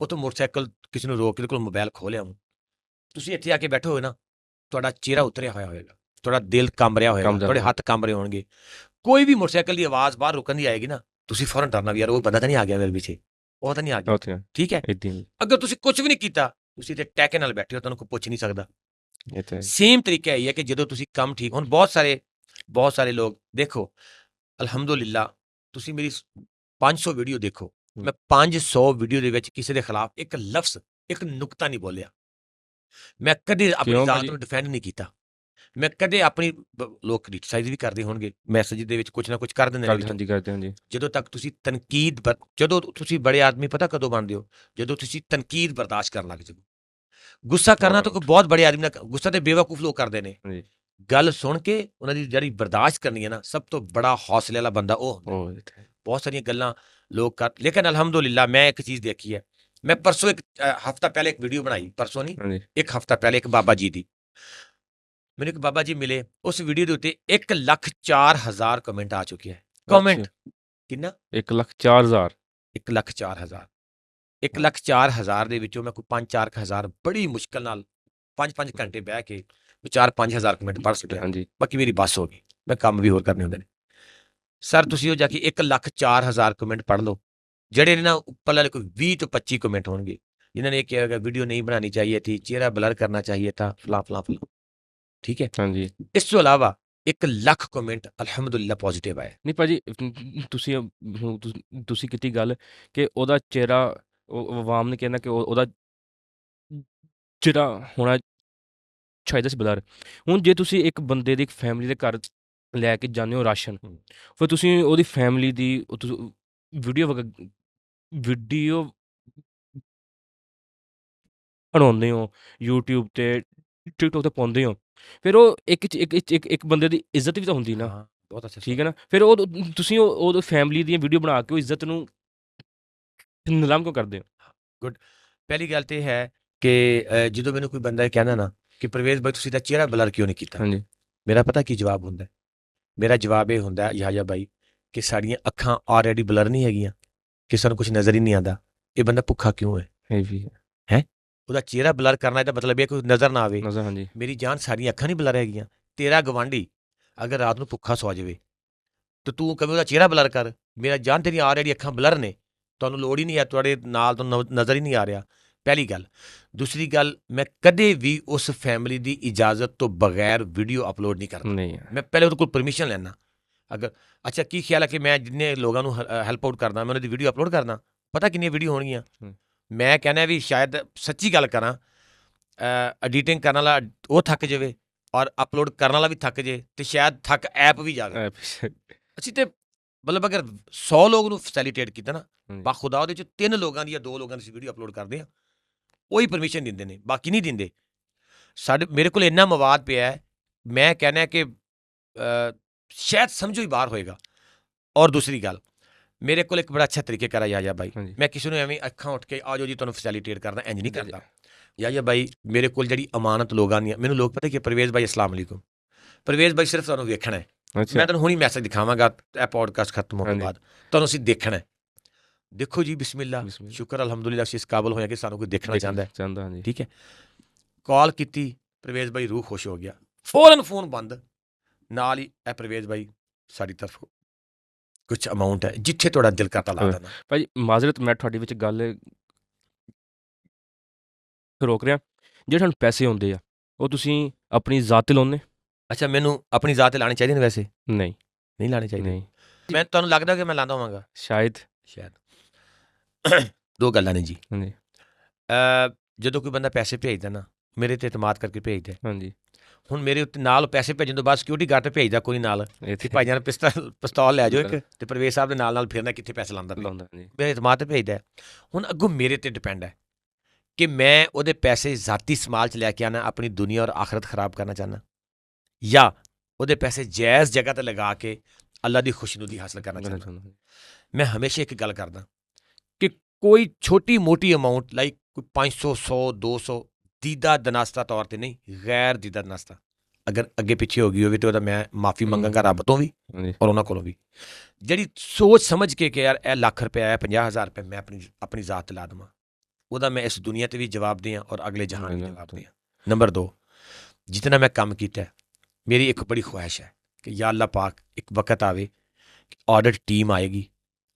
ਉੱਥੋਂ ਮੋਟਰਸਾਈਕਲ ਕਿਸੇ ਨੂੰ ਰੋਕ ਕੇ ਕੋਲ ਮੋਬਾਈਲ ਖੋਲਿਆ, ਤੁਸੀਂ ਇੱਥੇ ਆ ਕੇ ਬੈਠੋ ਹੋਏ ਨਾ, ਤੁਹਾਡਾ ਚਿਹਰਾ ਉਤਰਿਆ ਹੋਇਆ ਹੋਏਗਾ, ਤੁਹਾਡਾ ਦਿਲ ਕੰਬ ਰਿਹਾ ਹੋਏਗਾ, ਤੁਹਾਡੇ ਹੱਥ ਕੰਬ ਰਹੇ ਹੋਣਗੇ। ਕੋਈ ਵੀ ਮੋਟਰਸਾਈਕਲ ਦੀ ਆਵਾਜ਼ ਬਾਹਰ ਰੁਕਣ ਦੀ ਆਏਗੀ ਨਾ, ਤੁਸੀਂ ਫੌਰਨ ਡਰਨਾ ਵੀ ਯਾਰ ਉਹ ਬੰਦਾ ਤਾਂ ਨਹੀਂ ਆ ਗਿਆ ਮੇਰੇ ਪਿੱਛੇ, ਉਹ ਤਾਂ ਨਹੀਂ ਆ ਗਿਆ। ਠੀਕ ਹੈ, ਅਗਰ ਤੁਸੀਂ ਕੁਝ ਵੀ ਨਹੀਂ ਕੀਤਾ, ਤੁਸੀਂ ਤੇ ਟੈਕੇ ਨਾਲ ਬੈਠੇ ਹੋ, ਤੁਹਾਨੂੰ ਕੋਈ ਪੁੱਛ ਨਹੀਂ ਸਕਦਾ। ਸੇਮ ਤਰੀਕਾ ਇਹ ਹੈ ਕਿ ਜਦੋਂ ਤੁਸੀਂ ਕੰਮ ਠੀਕ, ਹੁਣ ਬਹੁਤ ਸਾਰੇ ਲੋਕ ਦੇਖੋ, ਅਲਹਮਦੁਲਿਲਾ ਤੁਸੀਂ ਮੇਰੀ 500 ਵੀਡੀਓ ਦੇਖੋ, ਮੈਂ 500 ਵੀਡੀਓ ਦੇ ਵਿੱਚ ਕਿਸੇ ਦੇ ਖਿਲਾਫ ਇੱਕ ਲਫ਼ਜ਼, ਇੱਕ ਨੁਕਤਾ ਨਹੀਂ ਬੋਲਿਆ। ਮੈਂ ਕਦੇ ਆਪਣੀ ਜ਼ਾਤ ਨੂੰ ਡਿਫੈਂਡ ਨਹੀਂ ਕੀਤਾ। ਮੈਂ ਕਦੇ ਆਪਣੀ, ਲੋਕ ਕ੍ਰਿਟਿਸਾਈਜ਼ ਵੀ ਕਰਦੇ ਹੋਣਗੇ, ਮੈਸੇਜ ਦੇ ਵਿੱਚ ਕੁਝ ਨਾ ਕੁਝ ਕਰ ਦਿੰਦੇ ਨੇ। ਜਦੋਂ ਤੱਕ ਤੁਸੀਂ ਤਨਕੀਦ, ਜਦੋਂ ਤੁਸੀਂ ਬੜੇ ਆਦਮੀ ਪਤਾ ਕਦੋਂ ਬਣਦੇ ਹੋ, ਜਦੋਂ ਤੁਸੀਂ ਤਨਕੀਦ ਬਰਦਾਸ਼ਤ ਕਰਨ ਲੱਗ ਜਾਓ। ਗੁੱਸਾ ਕਰਨਾ ਤਾਂ ਕੋਈ ਬਹੁਤ ਬੜੇ ਆਦਮੀ ਨਾਲ, ਗੁੱਸਾ ਤੇ ਬੇਵਕੂਫ ਲੋਕ ਕਰਦੇ ਨੇ। ਗੱਲ ਸੁਣ ਕੇ ਉਹਨਾਂ ਦੀ ਜਿਹੜੀ ਬਰਦਾਸ਼ਤ ਕਰਨੀ ਹੈ ਨਾ, ਸਭ ਤੋਂ ਬੜਾ ਹੌਸਲੇ ਵਾਲਾ ਬੰਦਾ ਉਹ। ਬਹੁਤ ਸਾਰੀਆਂ ਗੱਲਾਂ ਲੋਕ ਕਰ, ਲੇਕਿਨ ਅਲਹਮਦੁਲਿਲਾ ਮੈਂ ਇੱਕ ਚੀਜ਼ ਦੇਖੀ ਹੈ। ਮੈਂ ਪਰਸੋਂ ਇੱਕ ਹਫ਼ਤਾ ਪਹਿਲੇ ਇੱਕ ਵੀਡੀਓ ਬਣਾਈ, ਪਰਸੋਂ ਨਹੀਂ, ਇੱਕ ਹਫ਼ਤਾ ਪਹਿਲੇ, ਇੱਕ ਬਾਬਾ ਜੀ ਦੀ। ਮੈਨੂੰ ਇੱਕ ਬਾਬਾ ਜੀ ਮਿਲੇ, ਉਸ ਵੀਡੀਓ ਦੇ ਉੱਤੇ 1,04,000 ਕਮੈਂਟ ਆ ਚੁੱਕੇ ਹੈ। ਕਮੈਂਟ ਕਿੰਨਾ? 1,04,000। 1,04,000। 1,04,000 ਦੇ ਵਿੱਚੋਂ ਮੈਂ ਕੋਈ 5-4 ਹਜ਼ਾਰ ਬੜੀ ਮੁਸ਼ਕਲ ਨਾਲ 5-5 ਘੰਟੇ ਬਹਿ ਕੇ 4-5 ਹਜ਼ਾਰ ਕਮੈਂਟ ਪੜ੍ਹ ਸਕਿਆ। ਬਾਕੀ ਮੇਰੀ ਬੱਸ ਹੋ ਗਈ, ਮੈਂ ਕੰਮ ਵੀ ਹੋਰ ਕਰਨੇ ਹੁੰਦੇ ਨੇ। ਸਰ ਤੁਸੀਂ ਉਹ ਜਾ ਕੇ 1,04,000 ਕਮੈਂਟ ਪੜ੍ਹ ਲਓ, ਜਿਹੜੇ ਨੇ ਨਾ ਉੱਪਰ ਵਾਲੇ ਕੋਈ 20 ਤੋਂ 25 ਕਮੈਂਟ ਹੋਣਗੇ ਜਿਨ੍ਹਾਂ ਨੇ ਇਹ ਕਿਹਾ ਵੀਡੀਓ ਨਹੀਂ ਬਣਾਣੀ ਚਾਹੀਏ ਥੀ, ਚਿਹਰਾ ਬਲਰ ਕਰਨਾ ਚਾਹੀਏ था, ਫਲਾ ਫਲਾ ਫਲਾ। ਠੀਕ ਹੈ, ਹਾਂਜੀ। ਇਸ ਤੋਂ ਇਲਾਵਾ 1 ਲੱਖ ਕਮੈਂਟ ਅਲਹਮਦੁਲਿਲਾ ਪੋਜ਼ਿਟਿਵ ਆਏ। ਨਹੀਂ ਭਾਜੀ, ਤੁਸੀਂ ਕੀਤੀ ਗੱਲ ਕਿ ਉਹਦਾ ਚਿਹਰਾ, ਉਹ ਆਵਾਮ ਨੇ ਕਹਿੰਦਾ ਕਿ ਉਹਦਾ ਚਿਹਰਾ ਹੋਣਾ ਚਾਹੀਦਾ ਸੀ ਬਲਰ। ਹੁਣ ਜੇ ਤੁਸੀਂ ਇੱਕ ਬੰਦੇ ਦੀ, ਇੱਕ ਫੈਮਿਲੀ ਦੇ ਘਰ ਲੈ ਕੇ ਜਾਂਦੇ ਹੋ ਰਾਸ਼ਨ, ਫਿਰ ਤੁਸੀਂ ਉਹਦੀ ਫੈਮਿਲੀ ਦੀ ਵੀਡੀਓ ਬਣਾਉਂਦੇ ਹੋ, YouTube ਤੇ TikTok ਤੇ ਪਾਉਂਦੇ ਹੋ, ਫਿਰ ਉਹ ਇੱਕ ਬੰਦੇ ਦੀ ਇੱਜ਼ਤ ਵੀ ਤਾਂ ਹੁੰਦੀ ਨਾ। ਬਹੁਤ ਅੱਛਾ, ਠੀਕ ਹੈ ਨਾ। ਫਿਰ ਉਹ ਤੁਸੀਂ ਉਹ ਫੈਮਿਲੀ ਦੀਆਂ ਵੀਡੀਓ ਬਣਾ ਕੇ ਉਹ ਇੱਜ਼ਤ ਨੂੰ ਨਿਲਾਮ ਕਿਉਂ ਕਰਦੇ ਹੋ? ਗੁੱਡ। ਪਹਿਲੀ ਗੱਲ ਤੇ ਇਹ ਹੈ ਕਿ ਜਦੋਂ ਮੈਨੂੰ ਕੋਈ ਬੰਦਾ ਇਹ ਕਹਿੰਦਾ ਨਾ ਕਿ ਪ੍ਰਵੇਸ਼ ਬਾਈ ਤੁਸੀਂ ਤਾਂ ਚਿਹਰਾ ਬਲਰ ਕਿਉਂ ਨਹੀਂ ਕੀਤਾ, ਮੇਰਾ ਪਤਾ ਕੀ ਜਵਾਬ ਹੁੰਦਾ? ਮੇਰਾ ਜਵਾਬ ਇਹ ਹੁੰਦਾ ਯਾਹਿਆ ਬਾਈ ਕਿ ਸਾਡੀਆਂ ਅੱਖਾਂ ਆਲਰੇਡੀ ਬਲਰ ਨਹੀਂ ਹੈਗੀਆਂ, ਕਿ ਸਾਨੂੰ ਕੁਝ ਨਜ਼ਰ ਹੀ ਨਹੀਂ ਆਉਂਦਾ। ਇਹ ਬੰਦਾ ਭੁੱਖਾ ਕਿਉਂ ਹੈ? ਹੈ ਉਹਦਾ ਚਿਹਰਾ ਬਲਰ ਕਰਨਾ ਇਹਦਾ ਮਤਲਬ ਇਹ ਕੋਈ ਨਜ਼ਰ ਨਾ ਆਵੇ। ਮੇਰੀ ਜਾਨ, ਸਾਡੀਆਂ ਅੱਖਾਂ ਨਹੀਂ ਬਲਰ ਹੈਗੀਆਂ। ਤੇਰਾ ਗਵਾਂਢੀ ਅਗਰ ਰਾਤ ਨੂੰ ਭੁੱਖਾ ਸੌ ਜਾਵੇ ਤਾਂ ਤੂੰ ਕਵੇਂ ਉਹਦਾ ਚਿਹਰਾ ਬਲਰ ਕਰ? ਮੇਰਾ ਜਾਨ, ਤੇਰੀਆਂ ਆਲਰੇਡੀ ਅੱਖਾਂ ਬਲਰ ਨੇ, ਤੁਹਾਨੂੰ ਲੋੜ ਹੀ ਨਹੀਂ ਹੈ, ਤੁਹਾਡੇ ਨਾਲ ਤੋਂ ਨਜ਼ਰ ਹੀ ਨਹੀਂ ਆ ਰਿਹਾ। ਪਹਿਲੀ ਗੱਲ। ਦੂਸਰੀ ਗੱਲ, ਮੈਂ ਕਦੇ ਵੀ ਉਸ ਫੈਮਿਲੀ ਦੀ ਇਜਾਜ਼ਤ ਤੋਂ ਬਗੈਰ ਵੀਡੀਓ ਅਪਲੋਡ ਨਹੀਂ ਕਰਦਾ। ਮੈਂ ਪਹਿਲੇ ਉਹਦੇ ਕੋਲ ਪਰਮਿਸ਼ਨ ਲੈਣਾ। ਅਗਰ ਅੱਛਾ ਕੀ ਖਿਆਲ ਹੈ ਕਿ ਮੈਂ ਜਿੰਨੇ ਲੋਕਾਂ ਨੂੰ ਹੈਲਪ ਆਊਟ ਕਰਦਾ, ਮੈਂ ਉਹਨਾਂ ਦੀ ਵੀਡੀਓ ਅਪਲੋਡ ਕਰਦਾ, ਪਤਾ ਕਿੰਨੀਆਂ ਵੀਡੀਓ ਹੋਣਗੀਆਂ? ਮੈਂ ਕਹਿੰਦਾ ਵੀ ਸ਼ਾਇਦ ਸੱਚੀ ਗੱਲ ਕਰਾਂ, ਐਡੀਟਿੰਗ ਕਰਨ ਵਾਲਾ ਉਹ ਥੱਕ ਜਾਵੇ ਔਰ ਅਪਲੋਡ ਕਰਨ ਵਾਲਾ ਵੀ ਥੱਕ ਜੇ, ਤੇ ਸ਼ਾਇਦ ਥੱਕ ਐਪ ਵੀ ਜਾਵੇ। ਅਸੀਂ ਤੇ ਮਤਲਬ ਅਗਰ 100 ਲੋਕ ਨੂੰ ਫੈਸਿਲੀਟੇਟ ਕੀਤਾ ਨਾ, ਬਾਖੁਦਾ ਉਹਦੇ 'ਚ 3 ਲੋਕਾਂ ਦੀ ਜਾਂ 2 ਲੋਕਾਂ ਦੀ ਵੀਡੀਓ ਅਪਲੋਡ ਕਰਦੇ ਹਾਂ, ਉਹੀ ਪਰਮਿਸ਼ਨ ਦਿੰਦੇ ਨੇ, ਬਾਕੀ ਨਹੀਂ ਦਿੰਦੇ। ਮੇਰੇ ਕੋਲ ਇੰਨਾ ਮਵਾਦ ਪਿਆ ਹੈ, ਮੈਂ ਕਹਿੰਦਾ ਕਿ ਸ਼ਾਇਦ ਸਮਝੋ ਹੀ ਬਾਹਰ ਹੋਏਗਾ। ਔਰ ਦੂਸਰੀ ਗੱਲ, ਮੇਰੇ ਕੋਲ ਇੱਕ ਬੜਾ ਅੱਛਾ ਤਰੀਕੇ ਕਰਾ ਯਾਜਾ ਬਾਈ, ਹਾਂਜੀ ਮੈਂ ਕਿਸੇ ਨੂੰ ਐਵੇਂ ਅੱਖਾਂ ਉੱਠ ਕੇ ਆਜੋ ਜੀ ਤੁਹਾਨੂੰ ਫੈਸਿਲਿਟੇਟ ਕਰਦਾ, ਇੰਜ ਨਹੀਂ ਕਰਦਾ। ਯਾਜਾ ਬਾਈ ਮੇਰੇ ਕੋਲ ਜਿਹੜੀ ਅਮਾਨਤ ਲੋਕਾਂ ਦੀਆਂ, ਮੈਨੂੰ ਲੋਕ ਪਤਾ ਕਿ ਪਰਵੇਜ਼ ਬਾਈ ਅਸਲਾਮ ਅਲੈਕੁਮ, ਪਰਵੇਜ਼ ਬਾਈ ਸਿਰਫ ਤੁਹਾਨੂੰ ਵੇਖਣਾ ਹੈ, ਮੈਂ ਤੁਹਾਨੂੰ ਹੁਣੀ ਮੈਸੇਜ ਦਿਖਾਵਾਂਗਾ ਇਹ ਪੋਡਕਾਸਟ ਖਤਮ ਹੋਣ ਤੋਂ ਬਾਅਦ, ਤੁਹਾਨੂੰ ਅਸੀਂ ਦੇਖਣਾ ਹੈ। ਦੇਖੋ ਜੀ ਬਿਸਮਿਲ੍ਲਾ, ਸ਼ੁਕਰ ਅਲਹਮਦੁਲਿਲਾ ਅਸੀਂ ਇਸ ਕਾਬਲ ਹੋਏ ਕਿ ਸਾਨੂੰ ਕੋਈ ਦੇਖਣਾ ਚਾਹੁੰਦਾ ਹੈ। ਠੀਕ ਹੈ, ਕਾਲ ਕੀਤੀ, ਪਰਵੇਜ਼ ਬਾਈ ਰੂਹ ਖੁਸ਼ ਹੋ ਗਿਆ, ਫੌਰਨ ਫੋਨ ਬੰਦ, ਨਾਲ ਹੀ ਇਹ ਪਰਵੇਜ਼ ਬਾਈ ਸਾਡੀ ਤਰਫ ਕੁਛ ਅਮਾਊਂਟ ਹੈ, ਜਿੱਥੇ ਤੁਹਾਡਾ ਦਿਲ ਕਰਦਾ ਲਾ ਦੇਣਾ। ਭਾਜੀ ਮਾਜ਼ਰਤ, ਮੈਂ ਤੁਹਾਡੀ ਵਿੱਚ ਗੱਲ ਰੋਕ ਰਿਹਾ, ਜਿਹੜੇ ਤੁਹਾਨੂੰ ਪੈਸੇ ਆਉਂਦੇ ਆ ਉਹ ਤੁਸੀਂ ਆਪਣੀ ਜ਼ਾਤ 'ਤੇ ਲਾਉਂਦੇ? ਅੱਛਾ, ਮੈਨੂੰ ਆਪਣੀ ਜ਼ਾਤ 'ਤੇ ਲਾਣੇ ਚਾਹੀਦੇ ਨੇ? ਵੈਸੇ ਨਹੀਂ ਲਾਣੇ ਚਾਹੀਦੇ। ਨਹੀਂ, ਮੈਂ ਤੁਹਾਨੂੰ ਲੱਗਦਾ ਕਿ ਮੈਂ ਲਾਉਂਦਾ ਹੋਵਾਂਗਾ ਸ਼ਾਇਦ। ਦੋ ਗੱਲਾਂ ਨੇ ਜੀ। ਹਾਂਜੀ ਜਦੋਂ ਕੋਈ ਬੰਦਾ ਪੈਸੇ ਭੇਜਦਾ ਨਾ, ਮੇਰੇ 'ਤੇ ਇਤਮਾਦ ਕਰਕੇ ਭੇਜਦਾ। ਹਾਂਜੀ, ਹੁਣ ਮੇਰੇ ਉੱਤੇ ਨਾਲ ਪੈਸੇ ਭੇਜਣ ਤੋਂ ਬਾਅਦ ਸਿਕਿਉਰਿਟੀ ਗਾਰਡ ਤੇ ਭੇਜਦਾ ਕੋਈ ਨਾਲ ਕਿ ਭਾਈ ਜਾਨ ਪਿਸਤੌਲ ਲੈ ਜਾਓ ਇੱਕ, ਤੇ ਪਰਵੇਜ਼ ਸਾਹਿਬ ਦੇ ਨਾਲ ਫਿਰਨਾ ਕਿੱਥੇ ਪੈਸੇ ਲਾਉਂਦਾ ਮੇਰੇ ਇਤਮਾਦ ਤੇ ਭੇਜਦਾ। ਹੁਣ ਅੱਗੋਂ ਮੇਰੇ ਤੇ ਡਿਪੈਂਡ ਹੈ ਕਿ ਮੈਂ ਉਹਦੇ ਪੈਸੇ ਜ਼ਾਤੀ ਇਸਤੇਮਾਲ 'ਚ ਲੈ ਕੇ ਆਉਣਾ, ਆਪਣੀ ਦੁਨੀਆ ਔਰ ਆਖਰਤ ਖਰਾਬ ਕਰਨਾ ਚਾਹੁੰਦਾ, ਜਾਂ ਉਹਦੇ ਪੈਸੇ ਜਾਇਜ਼ ਜਗ੍ਹਾ 'ਤੇ ਲਗਾ ਕੇ ਅੱਲਾ ਦੀ ਖੁਸ਼ਨੂਦੀ ਹਾਸਲ ਕਰਨਾ ਚਾਹੁੰਦਾ। ਮੈਂ ਹਮੇਸ਼ਾ ਇੱਕ ਗੱਲ ਕਰਦਾ ਕਿ ਕੋਈ ਛੋਟੀ ਮੋਟੀ ਅਮਾਊਂਟ ਲਾਈਕ ਕੋਈ 500 100 200 ਦੀਦਾ ਦਨਾਸਤਾ ਤੌਰ 'ਤੇ ਨਹੀਂ, ਗੈਰ ਦੀਦਾ ਦਨਾਸਤਾ ਅਗਰ ਅੱਗੇ ਪਿੱਛੇ ਹੋ ਗਈ ਹੋਵੇ ਤਾਂ ਉਹਦਾ ਮੈਂ ਮਾਫੀ ਮੰਗਾਂਗਾ ਰੱਬ ਤੋਂ ਵੀ ਔਰ ਉਹਨਾਂ ਕੋਲੋਂ ਵੀ। ਜਿਹੜੀ ਸੋਚ ਸਮਝ ਕੇ ਕਿ ਯਾਰ ਇਹ ਲੱਖ ਰੁਪਇਆ ਹੈ, 50,000 ਰੁਪਏ ਮੈਂ ਆਪਣੀ ਜ਼ਾਤ 'ਤੇ ਲਾ ਦੇਵਾਂ, ਉਹਦਾ ਮੈਂ ਇਸ ਦੁਨੀਆ 'ਤੇ ਵੀ ਜਵਾਬ ਦਿਆਂ ਔਰ ਅਗਲੇ ਜਹਾਨ ਵੀ ਜਵਾਬ ਦਿਆਂ। ਨੰਬਰ 2, ਜਿਤਨਾ ਮੈਂ ਕੰਮ ਕੀਤਾ, ਮੇਰੀ ਇੱਕ ਬੜੀ ਖੁਆਇਸ਼ ਹੈ ਕਿ ਯਾ ਅੱਲਾ ਪਾਕ ਇੱਕ ਵਕਤ ਆਵੇ, ਆਡਿਟ ਟੀਮ ਆਏਗੀ,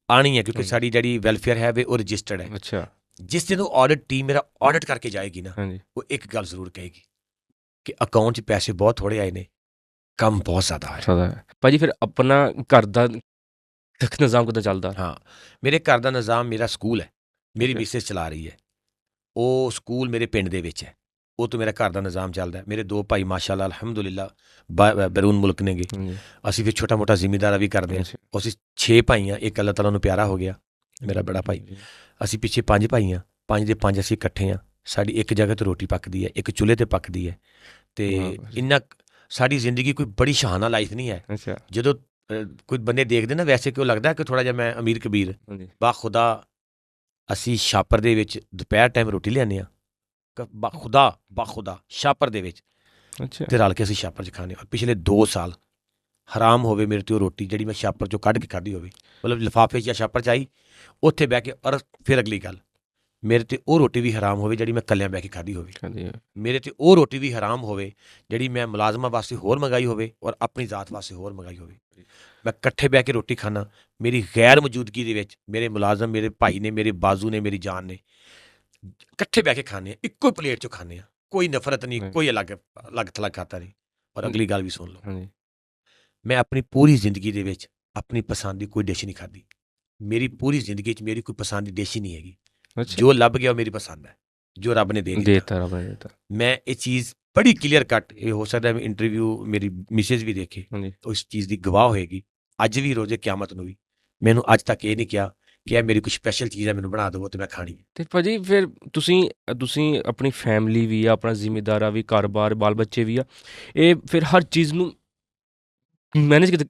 ਆਣੀ ਹੈ, ਕਿਉਂਕਿ ਸਾਡੀ ਜਿਹੜੀ ਵੈਲਫੇਅਰ ਹੈ ਉਹ ਰਜਿਸਟਰਡ ਹੈ। ਅੱਛਾ, ਜਿਸ ਦਿਨ ਉਹ ਆਡਿਟ ਟੀਮ ਮੇਰਾ ਆਡਿਟ ਕਰਕੇ ਜਾਏਗੀ ਨਾ, ਉਹ ਇੱਕ ਗੱਲ ਜ਼ਰੂਰ ਕਹੇਗੀ ਕਿ ਅਕਾਊਂਟ 'ਚ ਪੈਸੇ ਬਹੁਤ ਥੋੜ੍ਹੇ ਆਏ ਨੇ, ਕੰਮ ਬਹੁਤ ਜ਼ਿਆਦਾ ਆਇਆ। ਭਾਜੀ ਫਿਰ ਆਪਣਾ ਘਰ ਦਾ ਨਿਜ਼ਾਮ ਕਿੱਦਾਂ ਚੱਲਦਾ? ਹਾਂ, ਮੇਰੇ ਘਰ ਦਾ ਨਿਜ਼ਾਮ, ਮੇਰਾ ਸਕੂਲ ਹੈ, ਮੇਰੀ ਮਿਸੇਸ ਚਲਾ ਰਹੀ ਹੈ, ਉਹ ਸਕੂਲ ਮੇਰੇ ਪਿੰਡ ਦੇ ਵਿੱਚ ਹੈ, ਉਹ ਤੋਂ ਮੇਰਾ ਘਰ ਦਾ ਨਿਜ਼ਾਮ ਚੱਲਦਾ। ਮੇਰੇ 2 ਭਾਈ ਮਾਸ਼ਾਅੱਲਾ ਅਲਹਮਦੁਲਿਲਾ ਬਰੂਨ ਮੁਲਕ ਨੇਗੇ, ਅਸੀਂ ਫਿਰ ਛੋਟਾ ਮੋਟਾ ਜ਼ਿਮੀਦਾਰਾ ਵੀ ਕਰਦੇ ਹਾਂ। ਅਸੀਂ 6 ਭਾਈ ਹਾਂ, ਇੱਕ ਅੱਲਾਹ ਤਾਲਾ ਨੂੰ ਪਿਆਰਾ ਹੋ ਗਿਆ ਮੇਰਾ ਬੜਾ ਭਾਈ। ਅਸੀਂ ਪਿੱਛੇ 5 ਭਾਈ ਹਾਂ, 5 ਦੇ 5 ਅਸੀਂ ਇਕੱਠੇ ਹਾਂ, ਸਾਡੀ ਇੱਕ ਜਗ੍ਹਾ 'ਤੇ ਰੋਟੀ ਪੱਕਦੀ ਹੈ, ਇੱਕ ਚੁੱਲ੍ਹੇ 'ਤੇ ਪੱਕਦੀ ਹੈ, ਅਤੇ ਇੰਨਾ ਸਾਡੀ ਜ਼ਿੰਦਗੀ ਕੋਈ ਬੜੀ ਸ਼ਾਹਾਨਾ ਲਾਈਫ ਨਹੀਂ ਹੈ। ਜਦੋਂ ਕੋਈ ਬੰਦੇ ਦੇਖਦੇ ਨਾ, ਵੈਸੇ ਕਿਉਂ ਲੱਗਦਾ ਕਿ ਥੋੜ੍ਹਾ ਜਿਹਾ ਮੈਂ ਅਮੀਰ ਕਬੀਰ, ਬਾਖੁਦਾ ਅਸੀਂ ਛਾਪਰ ਦੇ ਵਿੱਚ ਦੁਪਹਿਰ ਟਾਈਮ ਰੋਟੀ ਲਿਆਉਂਦੇ ਹਾਂ, ਬਾਖੁਦਾ ਛਾਪਰ ਦੇ ਵਿੱਚ, ਤੇ ਰਲ ਕੇ ਅਸੀਂ ਛਾਪਰ 'ਚ ਖਾਂਦੇ ਹਾਂ। ਪਿਛਲੇ 2 ਸਾਲ ਹਰਾਮ ਹੋਵੇ ਮੇਰੇ 'ਤੇ ਉਹ ਰੋਟੀ ਜਿਹੜੀ ਮੈਂ ਛਾਪਰ 'ਚੋਂ ਕੱਢ ਕੇ ਖਾਧੀ ਹੋਵੇ, ਮਤਲਬ ਲਿਫਾਫੇ 'ਚ ਜਾਂ ਛਾਪਰ 'ਚ ਆਈ, ਉੱਥੇ ਬਹਿ ਕੇ, ਔਰ ਫਿਰ ਅਗਲੀ ਗੱਲ, ਮੇਰੇ 'ਤੇ ਉਹ ਰੋਟੀ ਵੀ ਹਰਾਮ ਹੋਵੇ ਜਿਹੜੀ ਮੈਂ ਇਕੱਲਿਆਂ ਬਹਿ ਕੇ ਖਾਧੀ ਹੋਵੇ, ਮੇਰੇ 'ਤੇ ਉਹ ਰੋਟੀ ਵੀ ਹਰਾਮ ਹੋਵੇ ਜਿਹੜੀ ਮੈਂ ਮੁਲਾਜ਼ਮਾਂ ਵਾਸਤੇ ਹੋਰ ਮੰਗਾਈ ਹੋਵੇ ਔਰ ਆਪਣੀ ਜ਼ਾਤ ਵਾਸਤੇ ਹੋਰ ਮੰਗਾਈ ਹੋਵੇ। ਮੈਂ ਇਕੱਠੇ ਬਹਿ ਕੇ ਰੋਟੀ ਖਾਣਾ, ਮੇਰੀ ਗੈਰ ਮੌਜੂਦਗੀ ਦੇ ਵਿੱਚ ਮੇਰੇ ਮੁਲਾਜ਼ਮ, ਮੇਰੇ ਭਾਈ ਨੇ, ਮੇਰੇ ਬਾਜ਼ੂ ਨੇ, ਮੇਰੀ ਜਾਨ ਨੇ, ਇਕੱਠੇ ਬਹਿ ਕੇ ਖਾਂਦੇ ਹਾਂ, ਇੱਕੋ ਪਲੇਟ 'ਚੋਂ ਖਾਂਦੇ ਹਾਂ, ਕੋਈ ਨਫ਼ਰਤ ਨਹੀਂ, ਕੋਈ ਅਲੱਗ ਥਲੱਗ ਖਾਤਾ ਨਹੀਂ। ਔਰ ਅਗਲੀ ਗੱਲ ਵੀ ਸੁਣ ਲਓ, ਮੈਂ ਆਪਣੀ ਪੂਰੀ ਜ਼ਿੰਦਗੀ ਦੇ ਵਿੱਚ ਆਪਣੀ ਪਸੰਦ ਦੀ ਕੋਈ ਡਿਸ਼ ਨਹੀਂ ਖਾਧੀ। ਮੇਰੀ ਪੂਰੀ ਜ਼ਿੰਦਗੀ 'ਚ ਮੇਰੀ ਕੋਈ ਪਸੰਦ ਦੀ ਡਿਸ਼ ਹੀ ਨਹੀਂ ਹੈਗੀ। ਜੋ ਲੱਭ ਗਿਆ ਉਹ ਮੇਰੀ ਪਸੰਦ ਹੈ, ਜੋ ਰੱਬ ਨੇ ਦੇ ਦਿੱਤਾ। ਮੈਂ ਇਹ ਚੀਜ਼ ਬੜੀ ਕਲੀਅਰ ਕੱਟ, ਇਹ ਹੋ ਸਕਦਾ ਹੈ ਇੰਟਰਵਿਊ ਮੇਰੀ ਮਿਸਿਸ ਵੀ ਦੇਖੇ, ਉਸ ਚੀਜ਼ ਦੀ ਗਵਾਹ ਹੋਏਗੀ। ਅੱਜ ਵੀ ਰੋਜ਼ੇ ਕਿਆਮਤ ਨੂੰ ਵੀ ਮੈਨੂੰ ਅੱਜ ਤੱਕ ਇਹ ਨਹੀਂ ਕਿਹਾ ਕਿ ਇਹ ਮੇਰੀ ਕੋਈ ਸਪੈਸ਼ਲ ਚੀਜ਼ ਹੈ, ਮੈਨੂੰ ਬਣਾ ਦਿਓ ਤੇ ਮੈਂ ਖਾਣੀ ਹੈ। ਤੇ ਭਾਜੀ ਫਿਰ ਤੁਸੀਂ ਆਪਣੀ ਫੈਮਿਲੀ ਵੀ ਆ, ਆਪਣਾ ਜ਼ਿੰਮੇਦਾਰਾ ਵੀ, ਘਰ-ਬਾਰ, ਬਾਲ ਬੱਚੇ ਵੀ ਆ, ਇਹ ਫਿਰ ਹਰ ਚੀਜ਼ ਨੂੰ ਮੈਨੇਜ ਕਿੱਦਾਂ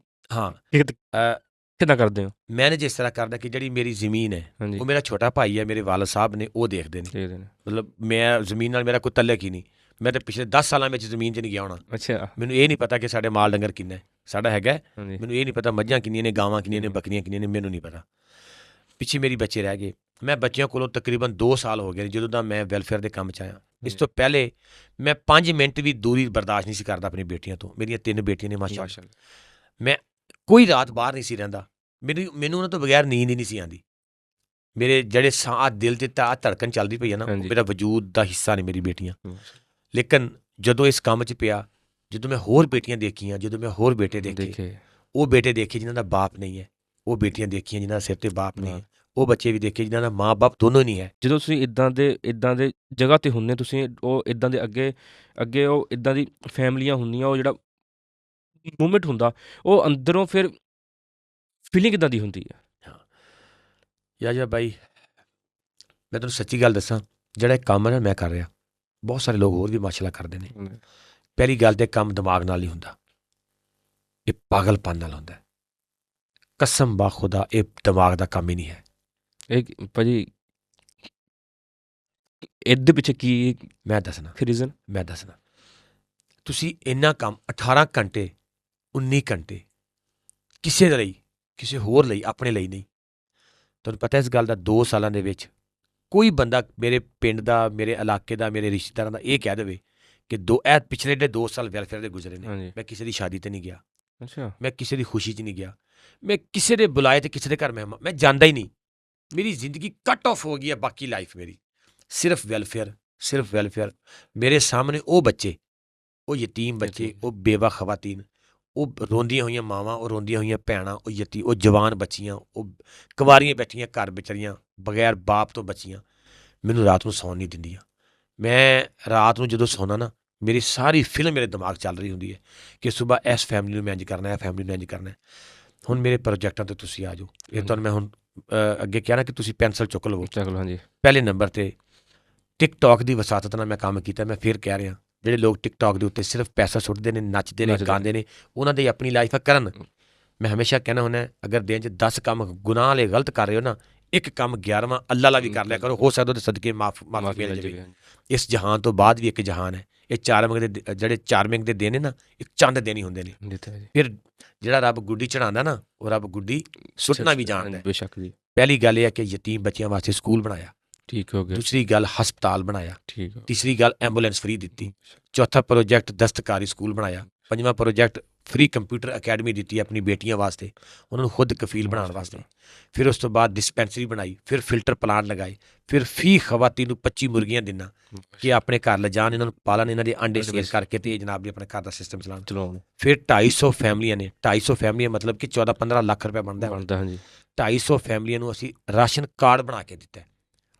ਕਰਦੇ ਹੋ? ਮੈਨੇਜ ਇਸ ਤਰ੍ਹਾਂ ਕਰਦਾ ਕਿ ਜਿਹੜੀ ਮੇਰੀ ਜ਼ਮੀਨ ਹੈ, ਉਹ ਮੇਰਾ ਛੋਟਾ ਭਾਈ ਹੈ, ਮੇਰੇ ਵਾਲਦ ਸਾਹਿਬ ਨੇ, ਉਹ ਦੇਖਦੇ ਨੇ। ਮਤਲਬ ਮੈਂ ਜ਼ਮੀਨ ਨਾਲ ਮੇਰਾ ਕੋਈ ਤਅੱਲੁਕ ਹੀ ਨਹੀਂ, ਮੈਂ ਤਾਂ ਪਿਛਲੇ 10 ਸਾਲਾਂ ਵਿੱਚ ਜ਼ਮੀਨ 'ਚ ਨਹੀਂ ਗਿਆ ਹੋਣਾ। ਅੱਛਾ, ਮੈਨੂੰ ਇਹ ਨਹੀਂ ਪਤਾ ਕਿ ਸਾਡੇ ਮਾਲ ਡੰਗਰ ਕਿੰਨਾ ਹੈ, ਸਾਡਾ ਹੈਗਾ, ਮੈਨੂੰ ਇਹ ਨਹੀਂ ਪਤਾ ਮੱਝਾਂ ਕਿੰਨੀਆਂ ਨੇ, ਗਾਵਾਂ ਕਿੰਨੀਆਂ ਨੇ, ਬੱਕਰੀਆਂ ਕਿੰਨੀਆਂ ਨੇ, ਮੈਨੂੰ ਨਹੀਂ ਪਤਾ। ਪਿੱਛੇ ਮੇਰੀ ਬੱਚੇ ਰਹਿ ਗਏ, ਮੈਂ ਬੱਚਿਆਂ ਕੋਲੋਂ ਤਕਰੀਬਨ 2 ਸਾਲ ਹੋ ਗਏ ਜਦੋਂ ਦਾ ਮੈਂ ਵੈਲਫੇਅਰ ਦੇ ਕੰਮ 'ਚ ਆਇਆ। ਇਸ ਤੋਂ ਪਹਿਲੇ ਮੈਂ 5 ਮਿੰਟ ਵੀ ਦੂਰੀ ਬਰਦਾਸ਼ਤ ਨਹੀਂ ਸੀ ਕਰਦਾ ਆਪਣੀ ਬੇਟੀਆਂ ਤੋਂ। ਮੇਰੀਆਂ 3 ਬੇਟੀਆਂ ਨੇ ਮਾਸ਼ਾਅੱਲਾ, ਮੈਂ ਕੋਈ ਰਾਤ ਬਾਹਰ ਨਹੀਂ ਸੀ ਰਹਿੰਦਾ, ਮੈਨੂੰ ਉਹਨਾਂ ਤੋਂ ਬਗੈਰ ਨੀਂਦ ਹੀ ਨਹੀਂ ਸੀ ਆਉਂਦੀ। ਮੇਰੇ ਜਿਹੜੇ ਸਾਹ ਦਿਲ 'ਤੇ ਤਾਂ ਧੜਕਣ ਚੱਲਦੀ ਪਈ ਹੈ ਨਾ, ਮੇਰਾ ਵਜੂਦ ਦਾ ਹਿੱਸਾ ਨੇ ਮੇਰੀ ਬੇਟੀਆਂ। ਲੇਕਿਨ ਜਦੋਂ ਇਸ ਕੰਮ 'ਚ ਪਿਆ, ਜਦੋਂ ਮੈਂ ਹੋਰ ਬੇਟੀਆਂ ਦੇਖੀਆਂ, ਜਦੋਂ ਮੈਂ ਹੋਰ ਬੇਟੇ ਦੇਖੇ, ਉਹ ਬੇਟੇ ਦੇਖੇ ਜਿਨ੍ਹਾਂ ਦਾ ਬਾਪ ਨਹੀਂ ਹੈ, ਉਹ ਬੇਟੀਆਂ ਦੇਖੀਆਂ ਜਿਨ੍ਹਾਂ ਦਾ ਸਿਰ 'ਤੇ ਬਾਪ ਨਹੀਂ ਹੈ, ਉਹ ਬੱਚੇ ਵੀ ਦੇਖੇ ਜਿਨ੍ਹਾਂ ਦਾ ਮਾਂ ਬਾਪ ਦੋਨੋਂ ਹੀ ਨਹੀਂ ਹੈ। ਜਦੋਂ ਤੁਸੀਂ ਇੱਦਾਂ ਦੇ ਜਗ੍ਹਾ 'ਤੇ ਹੁੰਦੇ, ਤੁਸੀਂ ਉਹ ਇੱਦਾਂ ਦੇ ਅੱਗੇ ਉਹ ਇੱਦਾਂ ਦੀ ਫੈਮਲੀਆਂ ਹੁੰਦੀਆਂ, ਉਹ ਜਿਹੜਾ ਮੂਵਮੈਂਟ ਹੁੰਦਾ, ਉਹ ਅੰਦਰੋਂ ਫਿਰ ਫੀਲਿੰਗ ਕਿੱਦਾਂ ਦੀ ਹੁੰਦੀ ਹੈ? ਯਾ ਬਾਈ, ਮੈਂ ਤੁਹਾਨੂੰ ਸੱਚੀ ਗੱਲ ਦੱਸਾਂ, ਜਿਹੜਾ ਕੰਮ ਹੈ ਨਾ ਮੈਂ ਕਰ ਰਿਹਾ, ਬਹੁਤ ਸਾਰੇ ਲੋਕ ਹੋਰ ਵੀ ਮਾਸ਼ਾਅੱਲਾ ਕਰਦੇ ਨੇ। ਪਹਿਲੀ ਗੱਲ ਤਾਂ ਕੰਮ ਦਿਮਾਗ ਨਾਲ ਨਹੀਂ ਹੁੰਦਾ, ਇਹ ਪਾਗਲਪਨ ਨਾਲ ਹੁੰਦਾ। ਕਸਮ ਬਾ ਖੁਦਾ ਇਹ ਦਿਮਾਗ ਦਾ ਕੰਮ ਹੀ ਨਹੀਂ ਹੈ। ਇਹ ਭਾਜੀ ਇਹਦੇ ਪਿੱਛੇ ਕੀ ਮੈਂ ਦੱਸਣਾ ਰੀਜ਼ਨ? ਮੈਂ ਦੱਸਣਾ ਤੁਸੀਂ ਇੰਨਾ ਕੰਮ 18 ਘੰਟੇ 19 ਘੰਟੇ ਕਿਸੇ ਦੇ ਲਈ, ਕਿਸੇ ਹੋਰ ਲਈ, ਆਪਣੇ ਲਈ ਨਹੀਂ। ਤੁਹਾਨੂੰ ਪਤਾ ਇਸ ਗੱਲ ਦਾ 2 ਸਾਲਾਂ ਦੇ ਵਿੱਚ ਕੋਈ ਬੰਦਾ ਮੇਰੇ ਪਿੰਡ ਦਾ, ਮੇਰੇ ਇਲਾਕੇ ਦਾ, ਮੇਰੇ ਰਿਸ਼ਤੇਦਾਰਾਂ ਦਾ ਇਹ ਕਹਿ ਦੇਵੇ ਕਿ ਪਿਛਲੇ 2 ਸਾਲ ਵੈਲਫੇਅਰ ਦੇ ਗੁਜ਼ਰੇ ਨੇ। ਮੈਂ ਕਿਸੇ ਦੀ ਸ਼ਾਦੀ ਤੇ ਨਹੀਂ ਗਿਆ, ਅੱਛਾ, ਮੈਂ ਕਿਸੇ ਦੀ ਖੁਸ਼ੀ 'ਚ ਨਹੀਂ ਗਿਆ, ਮੈਂ ਕਿਸੇ ਦੇ ਬੁਲਾਏ ਤੇ ਕਿਸੇ ਦੇ ਘਰ ਮੈਂ ਜਾਂਦਾ ਹੀ ਨਹੀਂ। ਮੇਰੀ ਜ਼ਿੰਦਗੀ ਕੱਟ ਆਫ ਹੋ ਗਈ ਹੈ, ਬਾਕੀ ਲਾਈਫ ਮੇਰੀ ਸਿਰਫ ਵੈਲਫੇਅਰ, ਸਿਰਫ ਵੈਲਫੇਅਰ। ਮੇਰੇ ਸਾਹਮਣੇ ਉਹ ਬੱਚੇ, ਉਹ ਯਤੀਮ ਬੱਚੇ, ਉਹ ਬੇਵਾ ਖਵਾਤੀਨ, ਉਹ ਰੋਂਦੀਆਂ ਹੋਈਆਂ ਮਾਵਾਂ, ਉਹ ਰੋਂਦੀਆਂ ਹੋਈਆਂ ਭੈਣਾਂ, ਉਹ ਜਵਾਨ ਬੱਚੀਆਂ, ਉਹ ਕੁਆਰੀਆਂ ਬੈਠੀਆਂ ਘਰ ਵਿਚਾਰੀਆਂ ਬਗੈਰ ਬਾਪ ਤੋਂ ਬੱਚੀਆਂ, ਮੈਨੂੰ ਰਾਤ ਨੂੰ ਸੌਣ ਨਹੀਂ ਦਿੰਦੀਆਂ। ਮੈਂ ਰਾਤ ਨੂੰ ਜਦੋਂ ਸੌਣਾ ਨਾ, ਮੇਰੀ ਸਾਰੀ ਫਿਲਮ ਮੇਰੇ ਦਿਮਾਗ ਚੱਲ ਰਹੀ ਹੁੰਦੀ ਹੈ ਕਿ ਸਵੇਰ ਇਸ ਫੈਮਿਲੀ ਨੂੰ ਮੈਂ ਇੰਝ ਕਰਨਾ ਹੈ, ਫੈਮਿਲੀ ਨੂੰ ਇੰਝ ਕਰਨਾ ਹੈ। ਹੁਣ ਮੇਰੇ ਪ੍ਰੋਜੈਕਟਾਂ 'ਤੇ ਤੁਸੀਂ ਆ ਜਾਓ। ਇਹ ਤੁਹਾਨੂੰ ਮੈਂ ਹੁਣ ਅੱਗੇ ਕਿਹਾ ਨਾ ਕਿ ਤੁਸੀਂ ਪੈਨਸਲ ਚੁੱਕ ਲਵੋ। ਹਾਂਜੀ। ਪਹਿਲੇ ਨੰਬਰ 'ਤੇ ਟਿਕਟੋਕ ਦੀ ਵਸਾਤਤ ਨਾਲ ਮੈਂ ਕੰਮ ਕੀਤਾ। ਮੈਂ ਫਿਰ ਕਹਿ ਰਿਹਾ, ਜਿਹੜੇ ਲੋਕ ਟਿਕਟੋਕ ਦੇ ਉੱਤੇ ਸਿਰਫ ਪੈਸਾ ਸੁੱਟਦੇ ਨੇ, ਨੱਚਦੇ ਨੇ, ਗਾਉਂਦੇ ਨੇ, ਉਹਨਾਂ ਦੀ ਆਪਣੀ ਲਾਈਫ ਕਰਨ। ਮੈਂ ਹਮੇਸ਼ਾ ਕਹਿਣਾ ਹੁੰਦਾ, ਅਗਰ ਦਿਨ 'ਚ 10 ਕੰਮ ਗੁਨਾਹ ਵਾਲੇ ਗਲਤ ਕਰ ਰਹੇ ਹੋ ਨਾ, ਇੱਕ ਕੰਮ 11ਵਾਂ ਅੱਲਾ ਵਾਲਾ ਵੀ ਕਰ ਲਿਆ ਕਰੋ, ਹੋ ਸਕਦਾ ਉਹਦੇ ਸਦਕੇ ਮਾਫੀ ਮਿਲ ਜਾਵੇ। ਇਸ ਜਹਾਨ ਤੋਂ ਬਾਅਦ ਵੀ ਇੱਕ ਜਹਾਨ ਹੈ। ਇਹ ਜਿਹੜੇ ਚਾਰਮਿੰਗ ਦੇ ਦਿਨ ਨੇ ਨਾ, ਇੱਕ ਚੰਦ ਦਿਨ ਹੀ ਹੁੰਦੇ ਨੇ। ਫਿਰ ਜਿਹੜਾ ਰੱਬ ਗੁੱਡੀ ਚੜਾਉਂਦਾ ਨਾ, ਉਹ ਰੱਬ ਗੁੱਡੀ ਸੁੱਟਣਾ ਵੀ ਜਾਣਦਾ। ਬੇਸ਼ੱਕ ਜੀ। ਪਹਿਲੀ ਗੱਲ ਇਹ ਹੈ ਕਿ ਯਤੀਮ ਬੱਚਿਆਂ ਵਾਸਤੇ ਸਕੂਲ ਬਣਾਇਆ, ਠੀਕ ਹੋ ਗਿਆ। ਦੂਸਰੀ ਗੱਲ ਹਸਪਤਾਲ ਬਣਾਇਆ, ਠੀਕ। ਤੀਸਰੀ ਗੱਲ ਐਂਬੂਲੈਂਸ ਫ੍ਰੀ ਦਿੱਤੀ। ਚੌਥਾ ਪ੍ਰੋਜੈਕਟ ਦਸਤਕਾਰੀ ਸਕੂਲ ਬਣਾਇਆ। ਪੰਜਵਾਂ ਪ੍ਰੋਜੈਕਟ ਫ੍ਰੀ ਕੰਪਿਊਟਰ ਅਕੈਡਮੀ ਦਿੱਤੀ ਆਪਣੀ ਬੇਟੀਆਂ ਵਾਸਤੇ, ਉਹਨਾਂ ਨੂੰ ਖੁਦ ਕਫੀਲ ਬਣਾਉਣ ਵਾਸਤੇ। ਫਿਰ ਉਸ ਤੋਂ ਬਾਅਦ ਡਿਸਪੈਂਸਰੀ ਬਣਾਈ, ਫਿਰ ਫਿਲਟਰ ਪਲਾਂਟ ਲਗਾਏ, ਫਿਰ ਫੀ ਖਵਾਤੀ ਨੂੰ 25 ਮੁਰਗੀਆਂ ਦਿੰਨਾ ਕਿ ਆਪਣੇ ਘਰ ਲਿਜਾਣ, ਇਹਨਾਂ ਨੂੰ ਪਾਲਣ, ਇਹਨਾਂ ਦੇ ਅੰਡੇ ਸੇਲ ਕਰਕੇ ਤੇ ਜਨਾਬ ਵੀ ਆਪਣੇ ਘਰ ਦਾ ਸਿਸਟਮ ਚਲਾਉਣ। ਫਿਰ 250 ਫੈਮਲੀਆਂ ਨੇ, 250 ਫੈਮਲੀਆਂ ਮਤਲਬ ਕਿ 14-15 ਲੱਖ ਰੁਪਏ ਬਣਦਾ। 250 ਫੈਮਲੀਆਂ ਨੂੰ ਅਸੀਂ ਰਾਸ਼ਨ ਕਾਰਡ ਬਣਾ ਕੇ ਦਿੱਤਾ,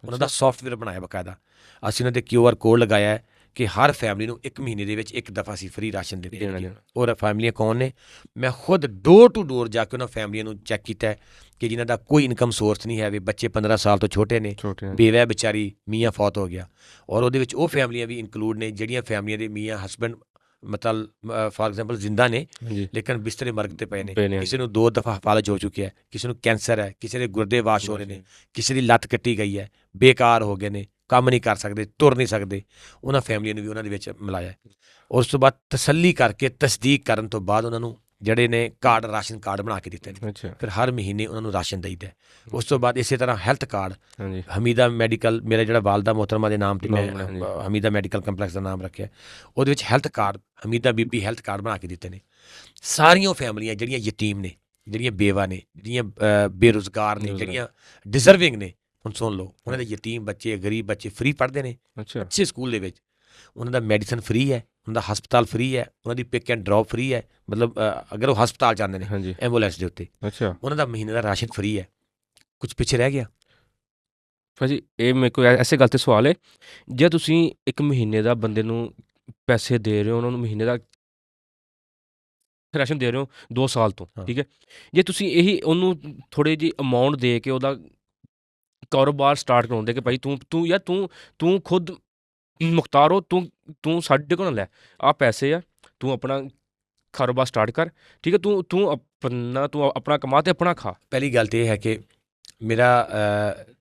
ਉਹਨਾਂ ਦਾ ਸੌਫਟਵੇਅਰ ਬਣਾਇਆ ਬਕਾਇਦਾ। ਅਸੀਂ ਉਹਨਾਂ ਦੇ QR ਕੋਡ ਲਗਾਇਆ ਹੈ ਕਿ ਹਰ ਫੈਮਲੀ ਨੂੰ 1 ਮਹੀਨੇ ਦੇ ਵਿੱਚ 1 ਦਫਾ ਅਸੀਂ ਫ੍ਰੀ ਰਾਸ਼ਨ ਦੇ ਦੇਣਾ। ਔਰ ਫੈਮਲੀਆਂ ਕੌਣ ਨੇ? ਮੈਂ ਖੁਦ ਡੋਰ ਟੂ ਡੋਰ ਜਾ ਕੇ ਉਹਨਾਂ ਫੈਮਲੀਆਂ ਨੂੰ ਚੈੱਕ ਕੀਤਾ ਹੈ ਕਿ ਜਿਨ੍ਹਾਂ ਦਾ ਕੋਈ ਇਨਕਮ ਸੋਰਸ ਨਹੀਂ ਹੈ, ਵੀ ਬੱਚੇ 15 ਸਾਲ ਤੋਂ ਛੋਟੇ ਨੇ, ਬੇਵਾ ਵਿਚਾਰੀ, ਮੀਆਂ ਫੌਤ ਹੋ ਗਿਆ। ਔਰ ਉਹਦੇ ਵਿੱਚ ਉਹ ਫੈਮਲੀਆਂ ਵੀ ਇਨਕਲੂਡ ਨੇ ਜਿਹੜੀਆਂ ਫੈਮਲੀਆਂ ਦੇ ਮੀਆਂ ਹਸਬੈਂਡ ਮਤਲਬ ਫਾਰ ਐਗਜ਼ਾਮਪਲ ਜ਼ਿੰਦਾ ਨੇ ਲੇਕਿਨ ਬਿਸਤਰੇ ਮਰਗ ਤੇ ਪਏ ਨੇ। ਕਿਸੇ ਨੂੰ 2 ਦਫਾ ਫਾਲਜ ਹੋ ਚੁੱਕਿਆ ਹੈ, ਕਿਸੇ ਨੂੰ ਕੈਂਸਰ ਹੈ, ਕਿਸੇ ਦੇ ਗੁਰਦੇ ਵਾਸ਼ ਹੋ ਰਹੇ ਨੇ, ਕਿਸੇ ਦੀ ਲੱਤ ਕੱਟੀ ਗਈ ਹੈ, ਬੇਕਾਰ ਹੋ ਗਏ ਨੇ, ਕੰਮ ਨਹੀਂ ਕਰ ਸਕਦੇ, ਤੁਰ ਨਹੀਂ ਸਕਦੇ। ਉਹਨਾਂ ਫੈਮਲੀਆਂ ਨੂੰ ਵੀ ਉਹਨਾਂ ਦੇ ਵਿੱਚ ਮਿਲਾਇਆ। ਉਸ ਤੋਂ ਬਾਅਦ ਤਸੱਲੀ ਕਰਕੇ ਤਸਦੀਕ ਕਰਨ ਤੋਂ ਬਾਅਦ ਉਹਨਾਂ ਨੂੰ ਜਿਹੜੇ ਨੇ ਕਾਰਡ, ਰਾਸ਼ਨ ਕਾਰਡ ਬਣਾ ਕੇ ਦਿੱਤੇ ਨੇ। ਫਿਰ ਹਰ ਮਹੀਨੇ ਉਹਨਾਂ ਨੂੰ ਰਾਸ਼ਨ ਦੇਈਦਾ। ਉਸ ਤੋਂ ਬਾਅਦ ਇਸੇ ਤਰ੍ਹਾਂ ਹੈਲਥ ਕਾਰਡ, ਹਮੀਦਾ ਮੈਡੀਕਲ, ਮੇਰਾ ਜਿਹੜਾ ਵਾਲਦਾ ਮੁਹਤਰਮਾ ਦੇ ਨਾਮ 'ਤੇ ਮੈਂ ਹਮੀਦਾ ਮੈਡੀਕਲ ਕੰਪਲੈਕਸ ਦਾ ਨਾਮ ਰੱਖਿਆ, ਉਹਦੇ ਵਿੱਚ ਹੈਲਥ ਕਾਰਡ, ਹਮੀਦਾ ਬੀਬੀ ਹੈਲਥ ਕਾਰਡ ਬਣਾ ਕੇ ਦਿੱਤੇ ਨੇ। ਸਾਰੀਆਂ ਫੈਮਲੀਆਂ ਜਿਹੜੀਆਂ ਯਤੀਮ ਨੇ, ਜਿਹੜੀਆਂ ਬੇਵਾ ਨੇ, ਜਿਹੜੀਆਂ ਬੇਰੁਜ਼ਗਾਰ ਨੇ, ਜਿਹੜੀਆਂ ਡਿਜ਼ਰਵਿੰਗ ਨੇ, ਹੁਣ ਸੁਣ ਲਓ, ਉਹਨਾਂ ਦੇ ਯਤੀਮ ਬੱਚੇ, ਗਰੀਬ ਬੱਚੇ ਫ੍ਰੀ ਪੜ੍ਹਦੇ ਨੇ ਅੱਛੇ ਸਕੂਲ ਦੇ ਵਿੱਚ। ਉਹਨਾਂ ਦਾ ਮੈਡੀਸਨ ਫ੍ਰੀ ਹੈ, ਉਹਨਾਂ ਦਾ ਹਸਪਤਾਲ ਫ੍ਰੀ ਹੈ, ਉਹਨਾਂ ਦੀ ਪਿਕ ਐਂਡ ਡਰੋਪ ਫ੍ਰੀ ਹੈ। ਮਤਲਬ ਅਗਰ ਉਹ ਹਸਪਤਾਲ ਜਾਂਦੇ ਨੇ ਐਂਬੂਲੈਂਸ ਦੇ ਉੱਤੇ, ਉਹਨਾਂ ਦਾ ਮਹੀਨੇ ਦਾ ਰਾਸ਼ਨ ਫ੍ਰੀ ਹੈ। ਕੁਝ ਪਿੱਛੇ ਰਹਿ ਗਿਆ ਭਾਜੀ? ਇਹ ਮੇਰੇ ਕੋਲ ਐਸੇ ਗੱਲ 'ਤੇ ਸਵਾਲ ਹੈ, ਜੇ ਤੁਸੀਂ 1 ਮਹੀਨੇ ਦਾ ਬੰਦੇ ਨੂੰ ਪੈਸੇ ਦੇ ਰਹੇ ਹੋ, ਉਹਨਾਂ ਨੂੰ ਮਹੀਨੇ ਦਾ ਰਾਸ਼ਨ ਦੇ ਰਹੇ ਹੋ 2 ਸਾਲ ਤੋਂ, ਠੀਕ ਹੈ, ਜੇ ਤੁਸੀਂ ਇਹੀ ਉਹਨੂੰ ਥੋੜ੍ਹੀ ਜਿਹੀ ਅਮਾਊਂਟ ਦੇ ਕੇ ਉਹਦਾ ਕਾਰੋਬਾਰ ਸਟਾਰਟ ਕਰਾਉਂਦੇ ਕਿ ਭਾਈ ਤੂੰ ਖੁਦ ਮੁਖਤਾਰ ਹੋ, ਤੂੰ ਸਾਡੇ ਕੋਲ ਲੈ ਆਹ ਪੈਸੇ ਆ, ਤੂੰ ਆਪਣਾ ਕਾਰੋਬਾਰ ਸਟਾਰਟ ਕਰ, ਠੀਕ ਹੈ, ਤੂੰ ਆਪਣਾ ਕਮਾ ਤੇ ਆਪਣਾ ਖਾ। ਪਹਿਲੀ ਗੱਲ ਤਾਂ ਇਹ ਹੈ ਕਿ ਮੇਰਾ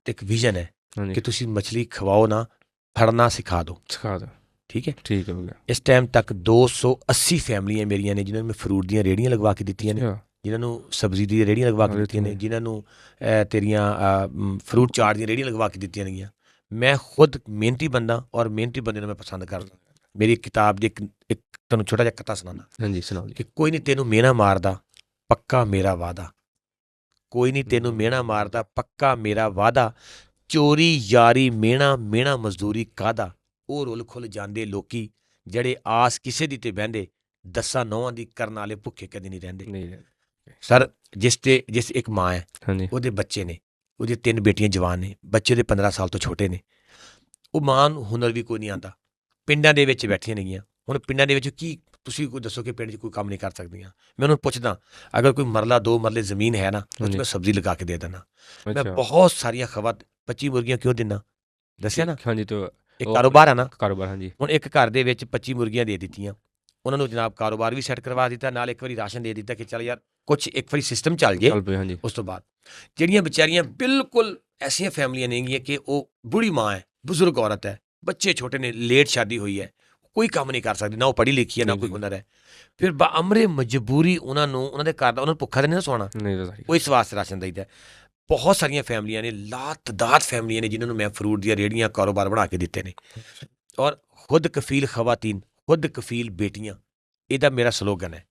ਇੱਕ ਵਿਜ਼ਨ ਹੈ ਕਿ ਤੁਸੀਂ ਮਛਲੀ ਖਵਾਓ ਨਾ, ਫੜਨਾ ਸਿਖਾ ਦਿਓ। ਠੀਕ ਹੈ, ਠੀਕ ਹੈ। ਇਸ ਟਾਈਮ ਤੱਕ 280 ਫੈਮਲੀਆਂ ਮੇਰੀਆਂ ਨੇ ਜਿਨ੍ਹਾਂ ਨੂੰ ਮੈਂ ਫਰੂਟ ਦੀਆਂ ਰੇਹੜੀਆਂ ਲਗਵਾ ਕੇ ਦਿੱਤੀਆਂ ਨੇ, ਜਿਨ੍ਹਾਂ ਨੂੰ ਸਬਜ਼ੀ ਦੀਆਂ ਰੇਹੜੀਆਂ ਲਗਵਾ ਕੇ ਦਿੱਤੀਆਂ ਨੇ, ਜਿਨ੍ਹਾਂ ਨੂੰ ਤੇਰੀਆਂ ਫਰੂਟ ਚਾਟ ਦੀਆਂ ਰੇਹੜੀਆਂ ਲਗਵਾ ਕੇ ਦਿੱਤੀਆਂ ਗਈਆਂ। ਮੈਂ ਖੁਦ ਮਿਹਨਤੀ ਬੰਦਾ, ਔਰ ਮਿਹਨਤੀ ਬੰਦੇ ਨੂੰ ਮੈਂ ਪਸੰਦ ਕਰਦਾ। ਮੇਰੀ ਕਿਤਾਬ ਦੀ ਇੱਕ ਤੁਹਾਨੂੰ ਛੋਟਾ ਜਿਹਾ ਕਥਾ ਸੁਣਾਉਣਾ। ਹਾਂਜੀ, ਸੁਣਾਓ ਜੀ। ਕਿ ਕੋਈ ਨਹੀਂ ਤੈਨੂੰ ਮਿਹਣਾ ਮਾਰਦਾ, ਪੱਕਾ ਮੇਰਾ ਵਾਦਾ। ਕੋਈ ਨਹੀਂ ਤੈਨੂੰ ਮਿਹਣਾ ਮਾਰਦਾ, ਪੱਕਾ ਮੇਰਾ ਵਾਦਾ। ਚੋਰੀ ਯਾਰੀ ਮਿਹਣਾ ਮਜ਼ਦੂਰੀ ਕਾਹਦਾ। ਉਹ ਰੁੱਲ ਖੁੱਲ ਜਾਂਦੇ ਲੋਕੀ ਜਿਹੜੇ ਆਸ ਕਿਸੇ ਦੀ ਤੇ ਬਹਿੰਦੇ, 10 ਨੌਹਾਂ ਦੀ ਕਰਨ ਵਾਲੇ ਭੁੱਖੇ ਕਦੇ ਨਹੀਂ ਰਹਿੰਦੇ। ਸਰ, ਜਿਸ ਇੱਕ ਮਾਂ ਹੈ, ਉਹਦੇ ਬੱਚੇ ਨੇ, ਉਹਦੀਆਂ 3 ਬੇਟੀਆਂ ਜਵਾਨ ਨੇ, ਬੱਚੇ ਦੇ 15 ਸਾਲ ਤੋਂ ਛੋਟੇ ਨੇ। ਉਹ ਮਾਂ ਨੂੰ ਹੁਨਰ ਵੀ ਕੋਈ ਨਹੀਂ ਆਉਂਦਾ, ਪਿੰਡਾਂ ਦੇ ਵਿੱਚ ਬੈਠੀਆਂ ਨੇਗੀਆਂ। ਹੁਣ ਪਿੰਡਾਂ ਦੇ ਵਿੱਚ ਕੀ ਤੁਸੀਂ ਕੋਈ ਦੱਸੋ ਕਿ ਪਿੰਡ 'ਚ ਕੋਈ ਕੰਮ ਨਹੀਂ ਕਰ ਸਕਦੀਆਂ? ਮੈਂ ਉਹਨੂੰ ਪੁੱਛਦਾ, ਅਗਰ ਕੋਈ ਮਰਲਾ 2 ਮਰਲੇ ਜ਼ਮੀਨ ਹੈ ਨਾ, ਉਹ 'ਚ ਮੈਂ ਸਬਜ਼ੀ ਲਗਾ ਕੇ ਦੇ ਦਿੰਦਾ। ਮੈਂ ਬਹੁਤ ਸਾਰੀਆਂ 25 ਮੁਰਗੀਆਂ ਕਿਉਂ ਦਿੰਦਾ? ਦੱਸਿਆ ਨਾ, ਇੱਕ ਕਾਰੋਬਾਰ ਹੈ ਨਾ। ਹੁਣ ਇੱਕ ਘਰ ਦੇ ਵਿੱਚ 25 ਮੁਰਗੀਆਂ ਦੇ ਦਿੱਤੀਆਂ, ਉਹਨਾਂ ਨੂੰ ਜਨਾਬ ਕਾਰੋਬਾਰ ਵੀ ਸੈੱਟ ਕਰਵਾ ਦਿੱਤਾ, ਨਾਲ ਇੱਕ ਵਾਰੀ ਰਾਸ਼ਨ ਦੇ ਦਿੱਤਾ ਕਿ ਚੱਲ ਯਾਰ ਕੁਛ ਇੱਕ ਵਾਰੀ ਸਿਸਟਮ ਚੱਲ ਜੇ ਉਸ ਤੋਂ ਬਾਅਦ ਜਿਹੜੀਆਂ ਵਿਚਾਰੀਆਂ ਬਿਲਕੁਲ ਐਸੀਆਂ ਫੈਮਲੀਆਂ ਨੇਗੀਆਂ ਕਿ ਉਹ ਬੁੜੀ ਮਾਂ ਹੈ, ਬਜ਼ੁਰਗ ਔਰਤ ਹੈ, ਬੱਚੇ ਛੋਟੇ ਨੇ, ਲੇਟ ਸ਼ਾਦੀ ਹੋਈ ਹੈ, ਕੋਈ ਕੰਮ ਨਹੀਂ ਕਰ ਸਕਦੀ, ਨਾ ਉਹ ਪੜ੍ਹੀ ਲਿਖੀ ਹੈ, ਨਾ ਕੋਈ ਹੁਨਰ ਹੈ, ਫਿਰ ਬਾਅਮਰੇ ਮਜਬੂਰੀ ਉਹਨਾਂ ਨੂੰ ਉਹਨਾਂ ਦੇ ਘਰ ਦਾ ਉਹਨਾਂ ਨੂੰ ਭੁੱਖਾ ਤਾਂ ਨਹੀਂ ਨਾ ਸਵਾਉਣਾ, ਉਹ ਇਸ ਵਾਸਤੇ ਰਾਸ਼ਨ ਦਈਦਾ। ਬਹੁਤ ਸਾਰੀਆਂ ਫੈਮਲੀਆਂ ਨੇ, ਲਾਤਦਾਦ ਫੈਮਲੀਆਂ ਨੇ ਜਿਨ੍ਹਾਂ ਨੂੰ ਮੈਂ ਫਰੂਟ ਦੀਆਂ ਰੇਹੜੀਆਂ ਕਾਰੋਬਾਰ ਬਣਾ ਕੇ ਦਿੱਤੇ ਨੇ। ਔਰ ਖੁਦ ਕਫੀਲ ਖਵਾਤੀਨ, ਖੁਦ ਕਫੀਲ ਬੇਟੀਆਂ, ਇਹਦਾ ਮੇਰਾ ਸਲੋਗਨ ਹੈ।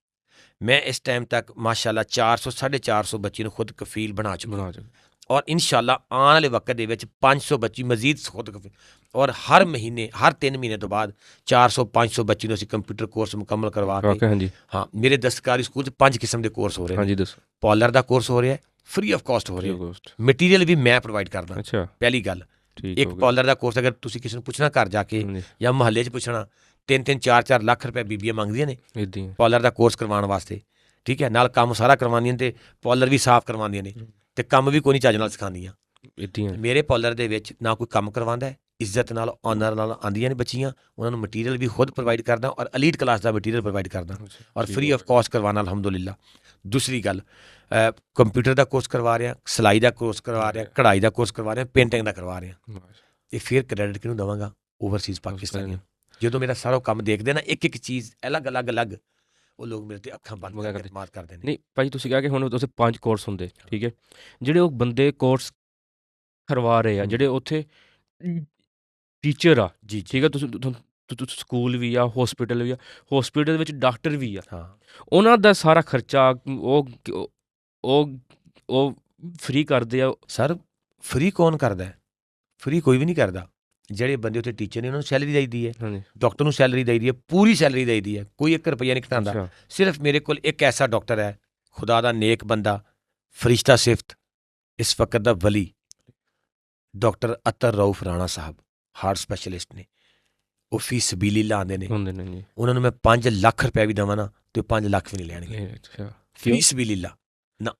ਮੈਂ ਇਸ ਟਾਈਮ ਤੱਕ ਮਾਸ਼ਾਅੱਲਾ 400-450 ਬੱਚੀ ਨੂੰ ਖੁਦ ਕਫੀਲ ਬਣਾ ਚੁੱਕਾ ਔਰ ਇਨਸ਼ਾਅੱਲਾ ਆਉਣ ਵਾਲੇ ਵਕਤ ਦੇ ਵਿੱਚ 500 ਬੱਚੀ ਮਜ਼ੀਦ ਖੁਦ ਕਫੀਲ, ਔਰ ਹਰ ਮਹੀਨੇ, ਹਰ 3 ਮਹੀਨੇ ਤੋਂ ਬਾਅਦ 400-500 ਬੱਚੀ ਨੂੰ ਅਸੀਂ ਕੰਪਿਊਟਰ ਕੋਰਸ ਮੁਕੰਮਲ ਕਰਵਾ ਕੇ, ਹਾਂ ਮੇਰੇ ਦਸਤਕਾਰੀ ਸਕੂਲ 'ਚ 5 ਕਿਸਮ ਦੇ ਕੋਰਸ ਹੋ ਰਹੇ ਨੇ। ਪਾਰਲਰ ਦਾ ਕੋਰਸ ਹੋ ਰਿਹਾ, ਫ੍ਰੀ ਆਫ ਕਾਸਟ ਹੋ ਰਿਹਾ, ਮਟੀਰੀਅਲ ਵੀ ਮੈਂ ਪ੍ਰੋਵਾਈਡ ਕਰਦਾ। ਪਹਿਲੀ ਗੱਲ, ਇੱਕ ਪਾਰਲਰ ਦਾ ਕੋਰਸ ਅਗਰ ਤੁਸੀਂ ਕਿਸੇ ਨੂੰ ਪੁੱਛਣਾ ਘਰ ਜਾ ਕੇ ਜਾਂ ਮੁਹੱਲੇ 'ਚ ਪੁੱਛਣਾ, 3-3 4-4 ਲੱਖ ਰੁਪਏ ਬੀਬੀਆਂ ਮੰਗਦੀਆਂ ਨੇ ਪਾਰਲਰ ਦਾ ਕੋਰਸ ਕਰਵਾਉਣ ਵਾਸਤੇ, ਠੀਕ ਹੈ। ਨਾਲ ਕੰਮ ਸਾਰਾ ਕਰਵਾਉਂਦੀਆਂ ਤੇ ਪਾਰਲਰ ਵੀ ਸਾਫ਼ ਕਰਵਾਉਂਦੀਆਂ ਨੇ ਤੇ ਕੰਮ ਵੀ ਕੋਈ ਨਹੀਂ ਚੱਜ ਨਾਲ ਸਿਖਾਉਂਦੀਆਂ। ਮੇਰੇ ਪਾਰਲਰ ਦੇ ਵਿੱਚ ਨਾ ਕੋਈ ਕੰਮ ਕਰਵਾਉਂਦਾ ਹੈ, ਇੱਜ਼ਤ ਨਾਲ ਆਨਰ ਨਾਲ ਆਉਂਦੀਆਂ ਨੇ ਬੱਚੀਆਂ, ਉਹਨਾਂ ਨੂੰ ਮਟੀਰੀਅਲ ਵੀ ਖੁਦ ਪ੍ਰੋਵਾਈਡ ਕਰਦਾ ਔਰ ਅਲੀਟ ਕਲਾਸ ਦਾ ਮਟੀਰੀਅਲ ਪ੍ਰੋਵਾਈਡ ਕਰਦਾ ਔਰ ਫ੍ਰੀ ਆਫ ਕਾਸਟ ਕਰਵਾਉਣਾ ਅਲਹਮਦੁਲਿਲਾ। ਦੂਸਰੀ ਗੱਲ, ਕੰਪਿਊਟਰ ਦਾ ਕੋਰਸ ਕਰਵਾ ਰਿਹਾ, ਸਿਲਾਈ ਦਾ ਕੋਰਸ ਕਰਵਾ ਰਿਹਾ, ਕਢਾਈ ਦਾ ਕੋਰਸ ਕਰਵਾ ਰਿਹਾ, ਪੇਂਟਿੰਗ ਦਾ ਕਰਵਾ ਰਿਹਾ। ਇਹ ਫਿਰ ਕ੍ਰੈਡਿਟ ਕਿਹਨੂੰ ਦੇਵਾਂਗਾ? ਓਵਰਸੀਜ਼ ਪਾਕਿਸਤਾਨੀਆਂ। ਜਦੋਂ ਮੇਰਾ ਸਾਰਾ ਕੰਮ ਦੇਖਦੇ ਨਾ, ਇੱਕ ਇੱਕ ਚੀਜ਼ ਅਲੱਗ, ਉਹ ਲੋਕ ਮੇਰੇ ਤੇ ਅੱਖਾਂ ਬੰਦ ਕਰਕੇ ਮਾਰ ਕਰਦੇ ਨੇ। ਨਹੀਂ ਭਾਈ, ਤੁਸੀਂ ਕਿਹਾ ਕਿ ਹੁਣ ਉੱਥੇ 5 ਕੋਰਸ ਹੁੰਦੇ, ਠੀਕ ਹੈ। ਜਿਹੜੇ ਉਹ ਬੰਦੇ ਕੋਰਸ ਕਰਵਾ ਰਹੇ ਆ, ਜਿਹੜੇ ਉੱਥੇ ਟੀਚਰ ਆ, ਜੀ ਠੀਕ ਹੈ, ਤੁਸੀਂ ਸਕੂਲ ਵੀ ਆ, ਹਸਪੀਟਲ ਵੀ ਆ, ਹਸਪੀਟਲ ਵਿੱਚ ਡਾਕਟਰ ਵੀ ਆ, ਉਹਨਾਂ ਦਾ ਸਾਰਾ ਖਰਚਾ ਉਹ ਫ੍ਰੀ ਕਰਦੇ ਆ। ਸਰ ਫ੍ਰੀ ਕੌਣ ਕਰਦਾ? ਫ੍ਰੀ ਕੋਈ ਵੀ ਨਹੀਂ ਕਰਦਾ। ਜਿਹੜੇ ਬੰਦੇ ਉੱਥੇ ਟੀਚਰ ਨੇ ਉਹਨਾਂ ਨੂੰ ਸੈਲਰੀ ਦੇਈਦੀ ਹੈ, ਡਾਕਟਰ ਨੂੰ ਸੈਲਰੀ ਦੇਈਦੀ ਹੈ, ਪੂਰੀ ਸੈਲਰੀ ਦੇਈਦੀ ਹੈ, ਕੋਈ 1 ਰੁਪਈਆ ਨਹੀਂ ਘਟਾਉਂਦਾ। ਸਿਰਫ ਮੇਰੇ ਕੋਲ ਇੱਕ ਐਸਾ ਡਾਕਟਰ ਹੈ, ਖੁਦਾ ਦਾ ਨੇਕ ਬੰਦਾ, ਫਰਿਸ਼ਤਾ ਸਿਫਤ, ਇਸ ਵਕਤ ਦਾ ਵਲੀ, ਡਾਕਟਰ ਅਤਰ ਰਊਫ ਰਾਣਾ ਸਾਹਿਬ, ਹਾਰਟ ਸਪੈਸ਼ਲਿਸਟ ਨੇ। ਉਹ ਫੀਸ ਸਬੀਲਿਲਾ ਆਉਂਦੇ ਨੇ, ਉਹਨਾਂ ਨੂੰ ਮੈਂ 5 ਲੱਖ ਰੁਪਇਆ ਵੀ ਦੇਵਾਂ ਨਾ ਤੇ 5 ਲੱਖ ਵੀ ਨਹੀਂ ਲੈਣਗੇ, ਫੀਸ ਸਬੀਲਿਲਾ ਨਾ।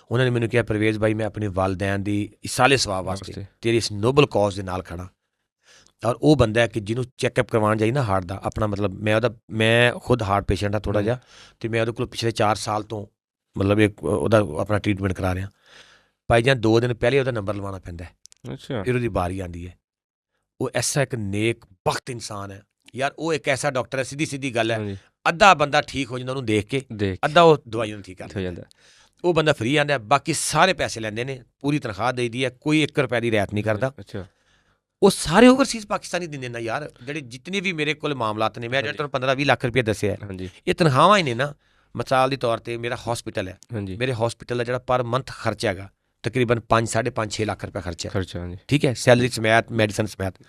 ਉਹਨਾਂ ਨੇ ਮੈਨੂੰ ਕਿਹਾ, ਪਰਵੇਜ਼ ਭਾਈ, ਮੈਂ ਆਪਣੇ ਵਾਲਦੈਨ ਦੀ ਇਸਾਲੇ ਸਵਾਬ ਵਾਸਤੇ ਤੇਰੀ ਇਸ ਨੋਬਲ ਕਾਜ਼ ਦੇ ਨਾਲ ਖੜਾ। ਔਰ ਉਹ ਬੰਦਾ ਹੈ ਕਿ ਜਿਹਨੂੰ ਚੈੱਕਅਪ ਕਰਵਾਉਣ ਜਾਈ ਨਾ ਹਾਰਟ ਦਾ, ਆਪਣਾ ਮਤਲਬ ਮੈਂ ਖੁਦ ਹਾਰਟ ਪੇਸ਼ੈਂਟ ਹਾਂ ਥੋੜ੍ਹਾ ਜਿਹਾ, ਅਤੇ ਮੈਂ ਉਹਦੇ ਕੋਲ ਪਿਛਲੇ 4 ਸਾਲ ਤੋਂ ਮਤਲਬ ਉਹਦਾ ਆਪਣਾ ਟਰੀਟਮੈਂਟ ਕਰਾ ਰਿਹਾ। ਭਾਈ ਜਾਨ 2 ਦਿਨ ਪਹਿਲੇ ਉਹਦਾ ਨੰਬਰ ਲਵਾਉਣਾ ਪੈਂਦਾ, ਫਿਰ ਉਹਦੀ ਵਾਰੀ ਆਉਂਦੀ ਹੈ। ਉਹ ਐਸਾ ਇੱਕ ਨੇਕ ਬਖਤ ਇਨਸਾਨ ਹੈ ਯਾਰ। ਉਹ ਇੱਕ ਐਸਾ ਡਾਕਟਰ ਹੈ, ਸਿੱਧੀ ਗੱਲ ਹੈ, ਅੱਧਾ ਬੰਦਾ ਠੀਕ ਹੋ ਜਾਂਦਾ ਉਹਨੂੰ ਦੇਖ ਕੇ, ਅੱਧਾ ਉਹ ਦਵਾਈਆਂ ਨੂੰ ਠੀਕ ਕਰ ਜਾਂਦਾ। ਉਹ ਬੰਦਾ ਫ੍ਰੀ ਆਉਂਦਾ, ਬਾਕੀ ਸਾਰੇ ਪੈਸੇ ਲੈਂਦੇ ਨੇ, ਪੂਰੀ ਤਨਖਾਹ ਦੇਈਦੀ ਹੈ, ਕੋਈ 1 ਰੁਪਏ ਦੀ ਰਿਆਇਤ ਨਹੀਂ ਕਰਦਾ। ਉਹ ਸਾਰੇ ਓਵਰਸੀਜ਼ ਪਾਕਿਸਤਾਨੀ ਦਿੰਦੇ ਨਾ ਯਾਰ। ਜਿਹੜੇ ਜਿਤਨੇ ਵੀ ਮੇਰੇ ਕੋਲ ਮਾਮਲਾਤ ਨੇ, ਮੈਂ ਜਿਹੜੇ ਤੁਹਾਨੂੰ 15-20 ਲੱਖ ਰੁਪਏ ਦੱਸਿਆ, ਇਹ ਤਨਖਾਹਾਂ ਹੀ ਨੇ ਨਾ। ਮਿਸਾਲ ਦੇ ਤੌਰ 'ਤੇ ਮੇਰਾ ਹਸਪੀਟਲ ਹੈ, ਮੇਰੇ ਹਸਪੀਟਲ ਦਾ ਜਿਹੜਾ ਪਰ ਮੰਥ ਖਰਚਾ ਹੈਗਾ ਤਕਰੀਬਨ 5-5.5 ਲੱਖ ਰੁਪਏ ਖਰਚਾ, ਠੀਕ ਹੈ, ਸੈਲਰੀ ਸਮੇਤ, ਮੈਡੀਸਨ ਸਮੇਤ।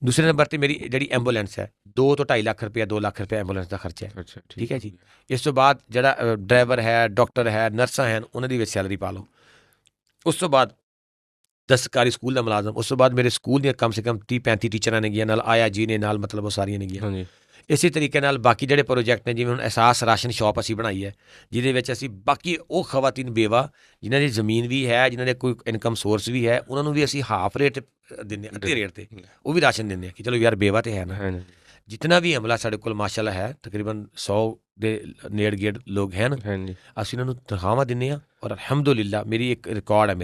ਦੂਸਰੇ ਨੰਬਰ 'ਤੇ ਮੇਰੀ ਜਿਹੜੀ ਐਂਬੂਲੈਂਸ ਹੈ, 2 ਤੋਂ 2.5 ਲੱਖ ਰੁਪਇਆ, 2 ਲੱਖ ਰੁਪਏ ਐਂਬੂਲੈਂਸ ਦਾ ਖਰਚਾ ਹੈ, ਠੀਕ ਹੈ ਜੀ। ਇਸ ਤੋਂ ਬਾਅਦ ਜਿਹੜਾ ਡਰਾਈਵਰ ਹੈ, ਡਾਕਟਰ ਹੈ, ਨਰਸਾਂ ਹਨ, ਉਹਨਾਂ ਦੀ ਵਿੱਚ ਸੈਲਰੀ ਪਾ ਲਓ। ਉਸ ਤੋਂ ਬਾਅਦ ਦਸਤਕਾਰੀ ਸਕੂਲ ਦਾ ਮੁਲਾਜ਼ਮ, ਉਸ ਤੋਂ ਬਾਅਦ ਮੇਰੇ ਸਕੂਲ ਦੀਆਂ ਕਮ ਸੇ ਕਮ 30-35 ਟੀਚਰਾਂ ਨੇ ਗੀਆਂ, ਨਾਲ ਆਇਆ ਜੀ ਨੇ, ਨਾਲ ਮਤਲਬ ਉਹ ਸਾਰੀਆਂ ਨੇ ਗੀਆਂ। ਇਸੇ ਤਰੀਕੇ ਨਾਲ ਬਾਕੀ ਜਿਹੜੇ ਪ੍ਰੋਜੈਕਟ ਨੇ, ਜਿਵੇਂ ਹੁਣ ਅਹਿਸਾਸ ਰਾਸ਼ਨ ਸ਼ਾਪ ਅਸੀਂ ਬਣਾਈ ਹੈ, ਜਿਹਦੇ ਵਿੱਚ ਅਸੀਂ ਬਾਕੀ ਉਹ ਖਵਾਤੀਨ ਬੇਵਾ ਜਿਨ੍ਹਾਂ ਦੀ ਜ਼ਮੀਨ ਵੀ ਹੈ, ਜਿਨ੍ਹਾਂ ਦੇ ਕੋਈ ਇਨਕਮ ਸੋਰਸ ਵੀ ਹੈ, ਉਹਨਾਂ ਨੂੰ ਵੀ ਅਸੀਂ ਹਾਫ ਰੇਟ ਦਿੰਦੇ, ਅੱਧੇ ਰੇਟ 'ਤੇ ਉਹ ਵੀ ਰਾਸ਼ਨ ਦਿੰਦੇ ਹਾਂ ਕਿ ਚਲੋ ਯਾਰ ਬੇਵਾ ਤਾਂ ਹੈ ਨਾ। ਜਿਤਨਾ ਵੀ ਅਮਲਾ ਸਾਡੇ ਕੋਲ ਮਾਸ਼ਾਅੱਲਾ ਹੈ, ਤਕਰੀਬਨ 100 ਦੇ ਨੇੜ ਗੇੜ ਲੋਕ ਹਨ, ਅਸੀਂ ਉਹਨਾਂ ਨੂੰ ਤਨਖਾਹਾਂ ਦਿੰਦੇ ਹਾਂ। ਔਰ ਅਲਹਮਦੁਲਿਲਾ ਮੇਰੀ ਇੱਕ ਰਿਕਾਰਡ ਹੈ,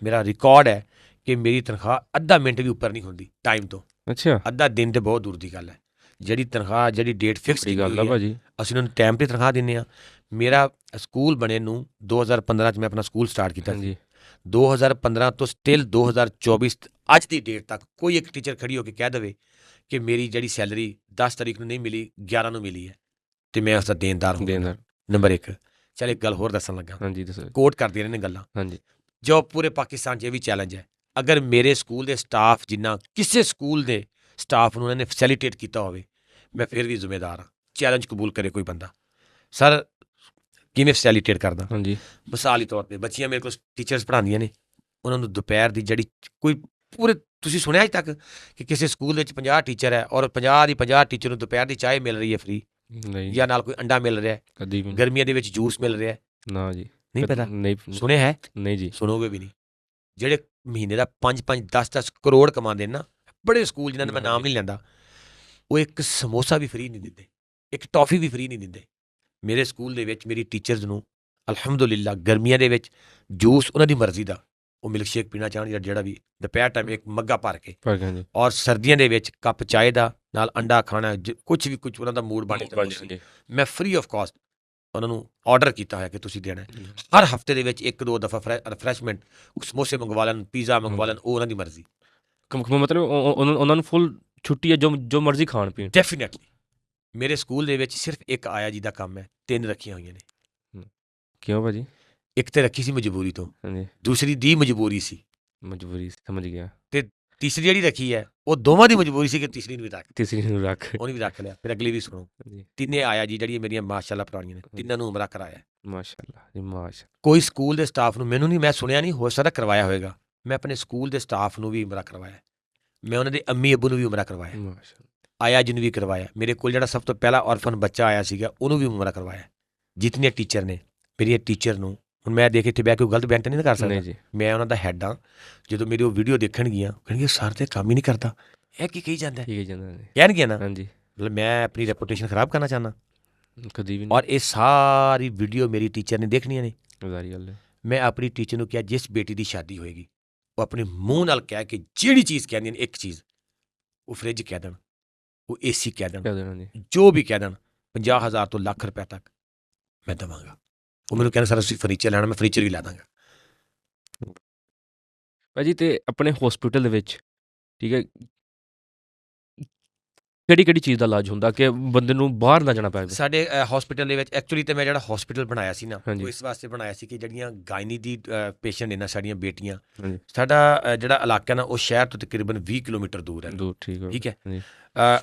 ਮੇਰਾ ਰਿਕਾਰਡ ਹੈ ਕਿ ਮੇਰੀ ਤਨਖਾਹ ਅੱਧਾ ਮਿੰਟ ਵੀ ਉੱਪਰ ਨਹੀਂ ਹੁੰਦੀ ਟਾਈਮ ਤੋਂ। ਅੱਧਾ ਦਿਨ ਤੇ ਬਹੁਤ ਦੂਰ ਦੀ ਗੱਲ ਹੈ। ਜਿਹੜੀ ਤਨਖਾਹ, ਜਿਹੜੀ ਡੇਟ ਫਿਕਸ ਕੀਤੀ ਹੋਈ ਹੈ, ਅਸੀਂ ਉਹਨਾਂ ਨੂੰ ਟਾਈਮ 'ਤੇ ਤਨਖਾਹ ਦਿੰਦੇ ਹਾਂ। ਮੇਰਾ ਸਕੂਲ ਬਣੇ ਨੂੰ 2015 'ਚ ਮੈਂ ਆਪਣਾ ਸਕੂਲ ਸਟਾਰਟ ਕੀਤਾ ਸੀ। 2015 ਤੋਂ ਸਟਿਲ 2024 ਅੱਜ ਦੀ ਡੇਟ ਤੱਕ ਕੋਈ ਇੱਕ ਟੀਚਰ ਖੜੀ ਹੋ ਕੇ ਕਹਿ ਦੇਵੇ ਕਿ ਮੇਰੀ ਜਿਹੜੀ ਸੈਲਰੀ 10 ਤਾਰੀਖ ਨੂੰ ਨਹੀਂ ਮਿਲੀ, 11 ਨੂੰ ਮਿਲੀ ਹੈ, ਅਤੇ ਮੈਂ ਉਸ ਦਾ ਦੇਣਦਾਰ ਹਾਂ। ਨੰਬਰ 1। ਚੱਲ ਇੱਕ ਗੱਲ ਹੋਰ ਦੱਸਣ ਲੱਗਾ, ਕੋਟ ਕਰਦੀਆਂ ਰਹਿੰਦੇ ਗੱਲਾਂ, ਜੋ ਪੂਰੇ ਪਾਕਿਸਤਾਨ 'ਚ ਇਹ ਵੀ ਚੈਲੰਜ ਹੈ। ਅਗਰ ਮੇਰੇ ਸਕੂਲ ਦੇ ਸਟਾਫ ਜਿੰਨਾ ਕਿਸੇ ਸਕੂਲ ਦੇ ਸਟਾਫ ਨੂੰ ਉਹਨਾਂ ਨੇ ਫੈਸਿਲੀਟੇਟ ਕੀਤਾ ਹੋਵੇ, ਮੈਂ ਫਿਰ ਵੀ ਜ਼ਿੰਮੇਦਾਰ ਹਾਂ। ਚੈਲੰਜ ਕਬੂਲ ਕਰੇ ਕੋਈ ਬੰਦਾ, ਸਰ ਕਿਵੇਂ ਫੈਸਿਲੀਟੇਟ ਕਰਦਾ? ਮਿਸਾਲ ਦੇ ਤੌਰ 'ਤੇ ਬੱਚੀਆਂ ਮੇਰੇ ਕੋਲ ਟੀਚਰਸ ਪੜ੍ਹਾਉਂਦੀਆਂ ਨੇ, ਉਹਨਾਂ ਨੂੰ ਦੁਪਹਿਰ ਦੀ ਜਿਹੜੀ ਕੋਈ ਪੂਰੇ, ਤੁਸੀਂ ਸੁਣਿਆ ਅੱਜ ਤੱਕ ਕਿ ਕਿਸੇ ਸਕੂਲ ਵਿੱਚ 50 ਟੀਚਰ ਹੈ ਔਰ 50 ਟੀਚਰ ਨੂੰ ਦੁਪਹਿਰ ਦੀ ਚਾਹ ਮਿਲ ਰਹੀ ਹੈ ਫ੍ਰੀ, ਜਾਂ ਨਾਲ ਕੋਈ ਅੰਡਾ ਮਿਲ ਰਿਹਾ, ਗਰਮੀਆਂ ਦੇ ਵਿੱਚ ਜੂਸ ਮਿਲ ਰਿਹਾ? ਨਾ ਜੀ, ਨਹੀਂ ਪਤਾ, ਸੁਣਿਆ ਹੈ? ਨਹੀਂ ਜੀ, ਸੁਣੋਗੇ ਵੀ ਨਹੀਂ। ਜਿਹੜੇ ਮਹੀਨੇ ਦਾ 5-5, 10-10 ਕਰੋੜ ਕਮਾਉਂਦੇ ਨੇ ਨਾ, ਬੜੇ ਸਕੂਲ ਜਿਨ੍ਹਾਂ ਦਾ ਮੈਂ ਨਾਮ ਨਹੀਂ ਲੈਂਦਾ, ਉਹ ਇੱਕ ਸਮੋਸਾ ਵੀ ਫ੍ਰੀ ਨਹੀਂ ਦਿੰਦੇ, ਇੱਕ ਟੌਫੀ ਵੀ ਫ੍ਰੀ ਨਹੀਂ ਦਿੰਦੇ। ਮੇਰੇ ਸਕੂਲ ਦੇ ਵਿੱਚ ਮੇਰੀ ਟੀਚਰਸ ਨੂੰ ਅਲਹਮਦੁਲਿਲਾ ਗਰਮੀਆਂ ਦੇ ਵਿੱਚ ਜੂਸ ਉਹਨਾਂ ਦੀ ਮਰਜ਼ੀ ਦਾ, ਉਹ ਮਿਲਕ ਸ਼ੇਕ ਪੀਣਾ ਚਾਹਣ ਜਾਂ ਜਿਹੜਾ ਵੀ, ਦੁਪਹਿਰ ਟਾਈਮ ਇੱਕ ਮੱਗਾ ਭਰ ਕੇ, ਔਰ ਸਰਦੀਆਂ ਦੇ ਵਿੱਚ ਕੱਪ ਚਾਹ ਦਾ ਨਾਲ ਅੰਡਾ ਖਾਣਾ, ਕੁਝ ਵੀ ਕੁਝ ਉਹਨਾਂ ਦਾ ਮੂਡ ਬਣ ਜਾਂਦਾ। ਮੈਂ ਫ੍ਰੀ ਆਫ ਕਾਸਟ ਉਹਨਾਂ ਨੂੰ ਆਰਡਰ ਕੀਤਾ ਹੋਇਆ ਕਿ ਤੁਸੀਂ ਦੇਣਾ। ਹਰ ਹਫਤੇ ਦੇ ਵਿੱਚ 1-2 ਦਫਾ ਰਿਫਰੈਸ਼ਮੈਂਟ, ਸਮੋਸੇ ਮੰਗਵਾ ਲੈਣ, ਪੀਜ਼ਾ ਮੰਗਵਾ ਲੈਣ, ਉਹ ਉਹਨਾਂ ਦੀ ਮਰਜ਼ੀ। ਮਤਲਬ ਉਹਨਾਂ ਨੂੰ ਫੁੱਲ ਛੁੱਟੀ ਹੈ, ਜੋ ਮਰਜ਼ੀ ਖਾਣ ਪੀਣ। ਡੈਫੀਨੇਟਲੀ ਮੇਰੇ ਸਕੂਲ ਦੇ ਵਿੱਚ ਸਿਰਫ ਇੱਕ ਆਇਆ ਜੀ ਦਾ ਕੰਮ ਹੈ, 3 ਰੱਖੀਆਂ ਹੋਈਆਂ ਨੇ। ਕਿਉਂ ਭਾਜੀ? ਇੱਕ ਤੇ ਰੱਖੀ ਸੀ ਮਜਬੂਰੀ ਤੋਂ, ਦੂਸਰੀ ਦੀ ਮਜਬੂਰੀ ਸੀ। ਮਜਬੂਰੀ ਸਮਝ ਗਿਆ। ਤੇ ਤੀਸਰੀ ਜਿਹੜੀ ਰੱਖੀ ਹੈ ਉਹ ਦੋਵਾਂ ਦੀ ਮਜਬੂਰੀ ਸੀ ਕਿ ਤੀਸਰੀ ਨੂੰ ਵੀ ਰੱਖ, ਉਹਨੇ ਵੀ ਰੱਖ ਲਿਆ। ਫਿਰ ਅਗਲੀ ਵੀ ਸੁਣੋ, ਤਿੰਨੇ ਆਇਆ ਜੀ ਜਿਹੜੀਆਂ ਮੇਰੀਆਂ ਮਾਸ਼ਾਅੱਲਾ ਪੁਰਾਣੀਆਂ ਨੇ, ਤਿੰਨਾਂ ਨੂੰ ਉਮਰਾ ਕਰਾਇਆ। ਮਾਸ਼ਾਅੱਲਾ ਜੀ ਮਾਸ਼ਾਅੱਲਾ। ਕੋਈ ਸਕੂਲ ਦੇ ਸਟਾਫ ਨੂੰ, ਮੈਨੂੰ ਨਹੀਂ, ਮੈਂ ਸੁਣਿਆ ਨਹੀਂ, ਹੋ ਸਕਦਾ ਕਰਵਾਇਆ ਹੋਏਗਾ, ਮੈਂ ਆਪਣੇ ਸਕੂਲ ਦੇ ਸਟਾਫ ਨੂੰ ਵੀ ਉਮਰਾ ਕਰਵਾਇਆ। ਮੈਂ ਉਹਨਾਂ ਦੇ ਅੰਮੀ ਅੱਬੂ ਨੂੰ ਵੀ ਉਮਰਾ ਕਰਵਾਇਆ, ਆਇਆ ਜੀ ਨੂੰ ਵੀ ਕਰਵਾਇਆ। ਮੇਰੇ ਕੋਲ ਜਿਹੜਾ ਸਭ ਤੋਂ ਪਹਿਲਾ ਔਰਫਨ ਬੱਚਾ ਆਇਆ ਸੀਗਾ ਉਹਨੂੰ ਵੀ ਉਮਰਾ ਕਰਵਾਇਆ। ਜਿਤਨੇ ਟੀਚਰ ਨੇ, ਮੇਰੀ ਟੀਚਰ ਨੂੰ ਹੁਣ ਮੈਂ ਦੇਖ ਇੱਥੇ ਬਹਿ ਕੇ ਗਲਤ ਬੈਂਟ ਨਹੀਂ ਕਰ ਸਕਦਾ, ਮੈਂ ਉਹਨਾਂ ਦਾ ਹੈੱਡ ਹਾਂ। ਜਦੋਂ ਮੇਰੀ ਉਹ ਵੀਡੀਓ ਦੇਖਣਗੀਆਂ ਕਹਿਣਗੇ ਸਰ ਤੇ ਕੰਮ ਹੀ ਨਹੀਂ ਕਰਦਾ, ਇਹ ਕੀ ਕਹੀ ਜਾਂਦਾ, ਕਹਿਣਗੇ ਨਾ। ਮਤਲਬ ਮੈਂ ਆਪਣੀ ਰੈਪੂਟੇਸ਼ਨ ਖਰਾਬ ਕਰਨਾ ਚਾਹੁੰਦਾ ਕਦੀ ਵੀ। ਔਰ ਇਹ ਸਾਰੀ ਵੀਡੀਓ ਮੇਰੀ ਟੀਚਰ ਨੇ ਦੇਖਣੀਆਂ ਨੇ। ਮੈਂ ਆਪਣੀ ਟੀਚਰ ਨੂੰ ਕਿਹਾ ਜਿਸ ਬੇਟੀ ਦੀ ਸ਼ਾਦੀ ਹੋਏਗੀ ਉਹ ਆਪਣੇ ਮੂੰਹ ਨਾਲ ਕਹਿ ਕੇ ਜਿਹੜੀ ਚੀਜ਼ ਕਹਿੰਦੀਆਂ ਨੇ, ਇੱਕ ਚੀਜ਼, ਉਹ ਫਰਿੱਜ ਕਹਿ ਦੇਣ, ਉਹ AC ਕਹਿ ਦੇਣ, ਜੋ ਵੀ ਕਹਿ ਦੇਣ, 50,000 ਤੋਂ ਲੱਖ ਰੁਪਏ ਤੱਕ ਮੈਂ ਦੇਵਾਂਗਾ। ਉਹ ਮੈਨੂੰ ਕਹਿੰਦਾ ਸਰ ਅਸੀਂ ਫਰਨੀਚਰ ਲੈਣਾ, ਮੈਂ ਫਰਨੀਚਰ ਵੀ ਲੈ ਦਾਂਗਾ। ਭਾਜੀ ਤੇ ਆਪਣੇ ਹਸਪੀਟਲ ਦੇ ਵਿੱਚ ਠੀਕ ਹੈ ਕਿਹੜੀ ਚੀਜ਼ ਦਾ ਇਲਾਜ ਹੁੰਦਾ ਕਿ ਬੰਦੇ ਨੂੰ ਬਾਹਰ ਨਾ ਜਾਣਾ ਪਵੇ? ਸਾਡੇ ਹਸਪੀਟਲ ਦੇ ਵਿੱਚ ਐਕਚੁਅਲੀ ਤੇ ਮੈਂ ਜਿਹੜਾ ਹਸਪੀਟਲ ਬਣਾਇਆ ਸੀ ਨਾ, ਉਹ ਇਸ ਵਾਸਤੇ ਬਣਾਇਆ ਸੀ ਕਿ ਜਿਹੜੀਆਂ ਗਾਇਨੀ ਦੀ ਪੇਸ਼ੈਂਟ ਨੇ ਨਾ, ਸਾਡੀਆਂ ਬੇਟੀਆਂ, ਸਾਡਾ ਜਿਹੜਾ ਇਲਾਕਾ ਨਾ ਉਹ ਸ਼ਹਿਰ ਤੋਂ ਤਕਰੀਬਨ 20 ਕਿਲੋਮੀਟਰ ਦੂਰ ਹੈ। ਠੀਕ ਹੈ।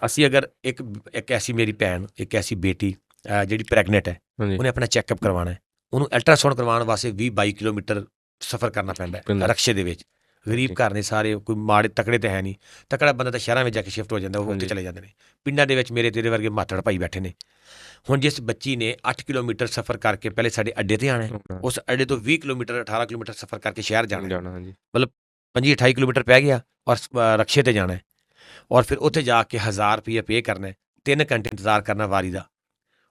ਅਸੀਂ ਅਗਰ ਇੱਕ ਐਸੀ ਮੇਰੀ ਭੈਣ, ਇੱਕ ਐਸੀ ਬੇਟੀ ਜਿਹੜੀ ਪ੍ਰੈਗਨੈਂਟ ਹੈ, ਉਹਨੇ ਆਪਣਾ ਚੈੱਕਅਪ ਕਰਵਾਉਣਾ ਹੈ, ਉਹਨੂੰ ਅਲਟਰਾਸਾਊਂਡ ਕਰਵਾਉਣ ਵਾਸਤੇ 20-22 ਕਿਲੋਮੀਟਰ ਸਫ਼ਰ ਕਰਨਾ ਪੈਂਦਾ ਹੈ ਰਕਸ਼ੇ ਦੇ ਵਿੱਚ। ਗਰੀਬ ਘਰ ਨੇ ਸਾਰੇ, ਕੋਈ ਮਾੜੇ ਤਕੜੇ ਤਾਂ ਹੈ ਨਹੀਂ, ਤਕੜਾ ਬੰਦਾ ਤਾਂ ਸ਼ਹਿਰਾਂ ਵਿੱਚ ਜਾ ਕੇ ਸ਼ਿਫਟ ਹੋ ਜਾਂਦਾ, ਉਹ ਉੱਥੇ ਚਲੇ ਜਾਂਦੇ ਨੇ। ਪਿੰਡਾਂ ਦੇ ਵਿੱਚ ਮੇਰੇ ਤੇਰੇ ਵਰਗੇ ਮਾਤੜ ਭਾਈ ਬੈਠੇ ਨੇ। ਹੁਣ ਜਿਸ ਬੱਚੀ ਨੇ 8 ਕਿਲੋਮੀਟਰ ਸਫ਼ਰ ਕਰਕੇ ਪਹਿਲੇ ਸਾਡੇ ਅੱਡੇ 'ਤੇ ਆਉਣਾ, ਉਸ ਅੱਡੇ ਤੋਂ 20 ਕਿਲੋਮੀਟਰ 18 ਕਿਲੋਮੀਟਰ ਸਫ਼ਰ ਕਰਕੇ ਸ਼ਹਿਰ ਜਾਣਾ, ਮਤਲਬ 25-28 ਕਿਲੋਮੀਟਰ ਪੈ ਗਿਆ, ਔਰ ਰਕਸ਼ੇ 'ਤੇ ਜਾਣਾ ਹੈ, ਔਰ ਫਿਰ ਉੱਥੇ ਜਾ ਕੇ 1000 ਰੁਪਏ ਪੇ ਕਰਨਾ, 3 ਘੰਟੇ ਇੰਤਜ਼ਾਰ ਕਰਨਾ ਵਾਰੀ ਦਾ।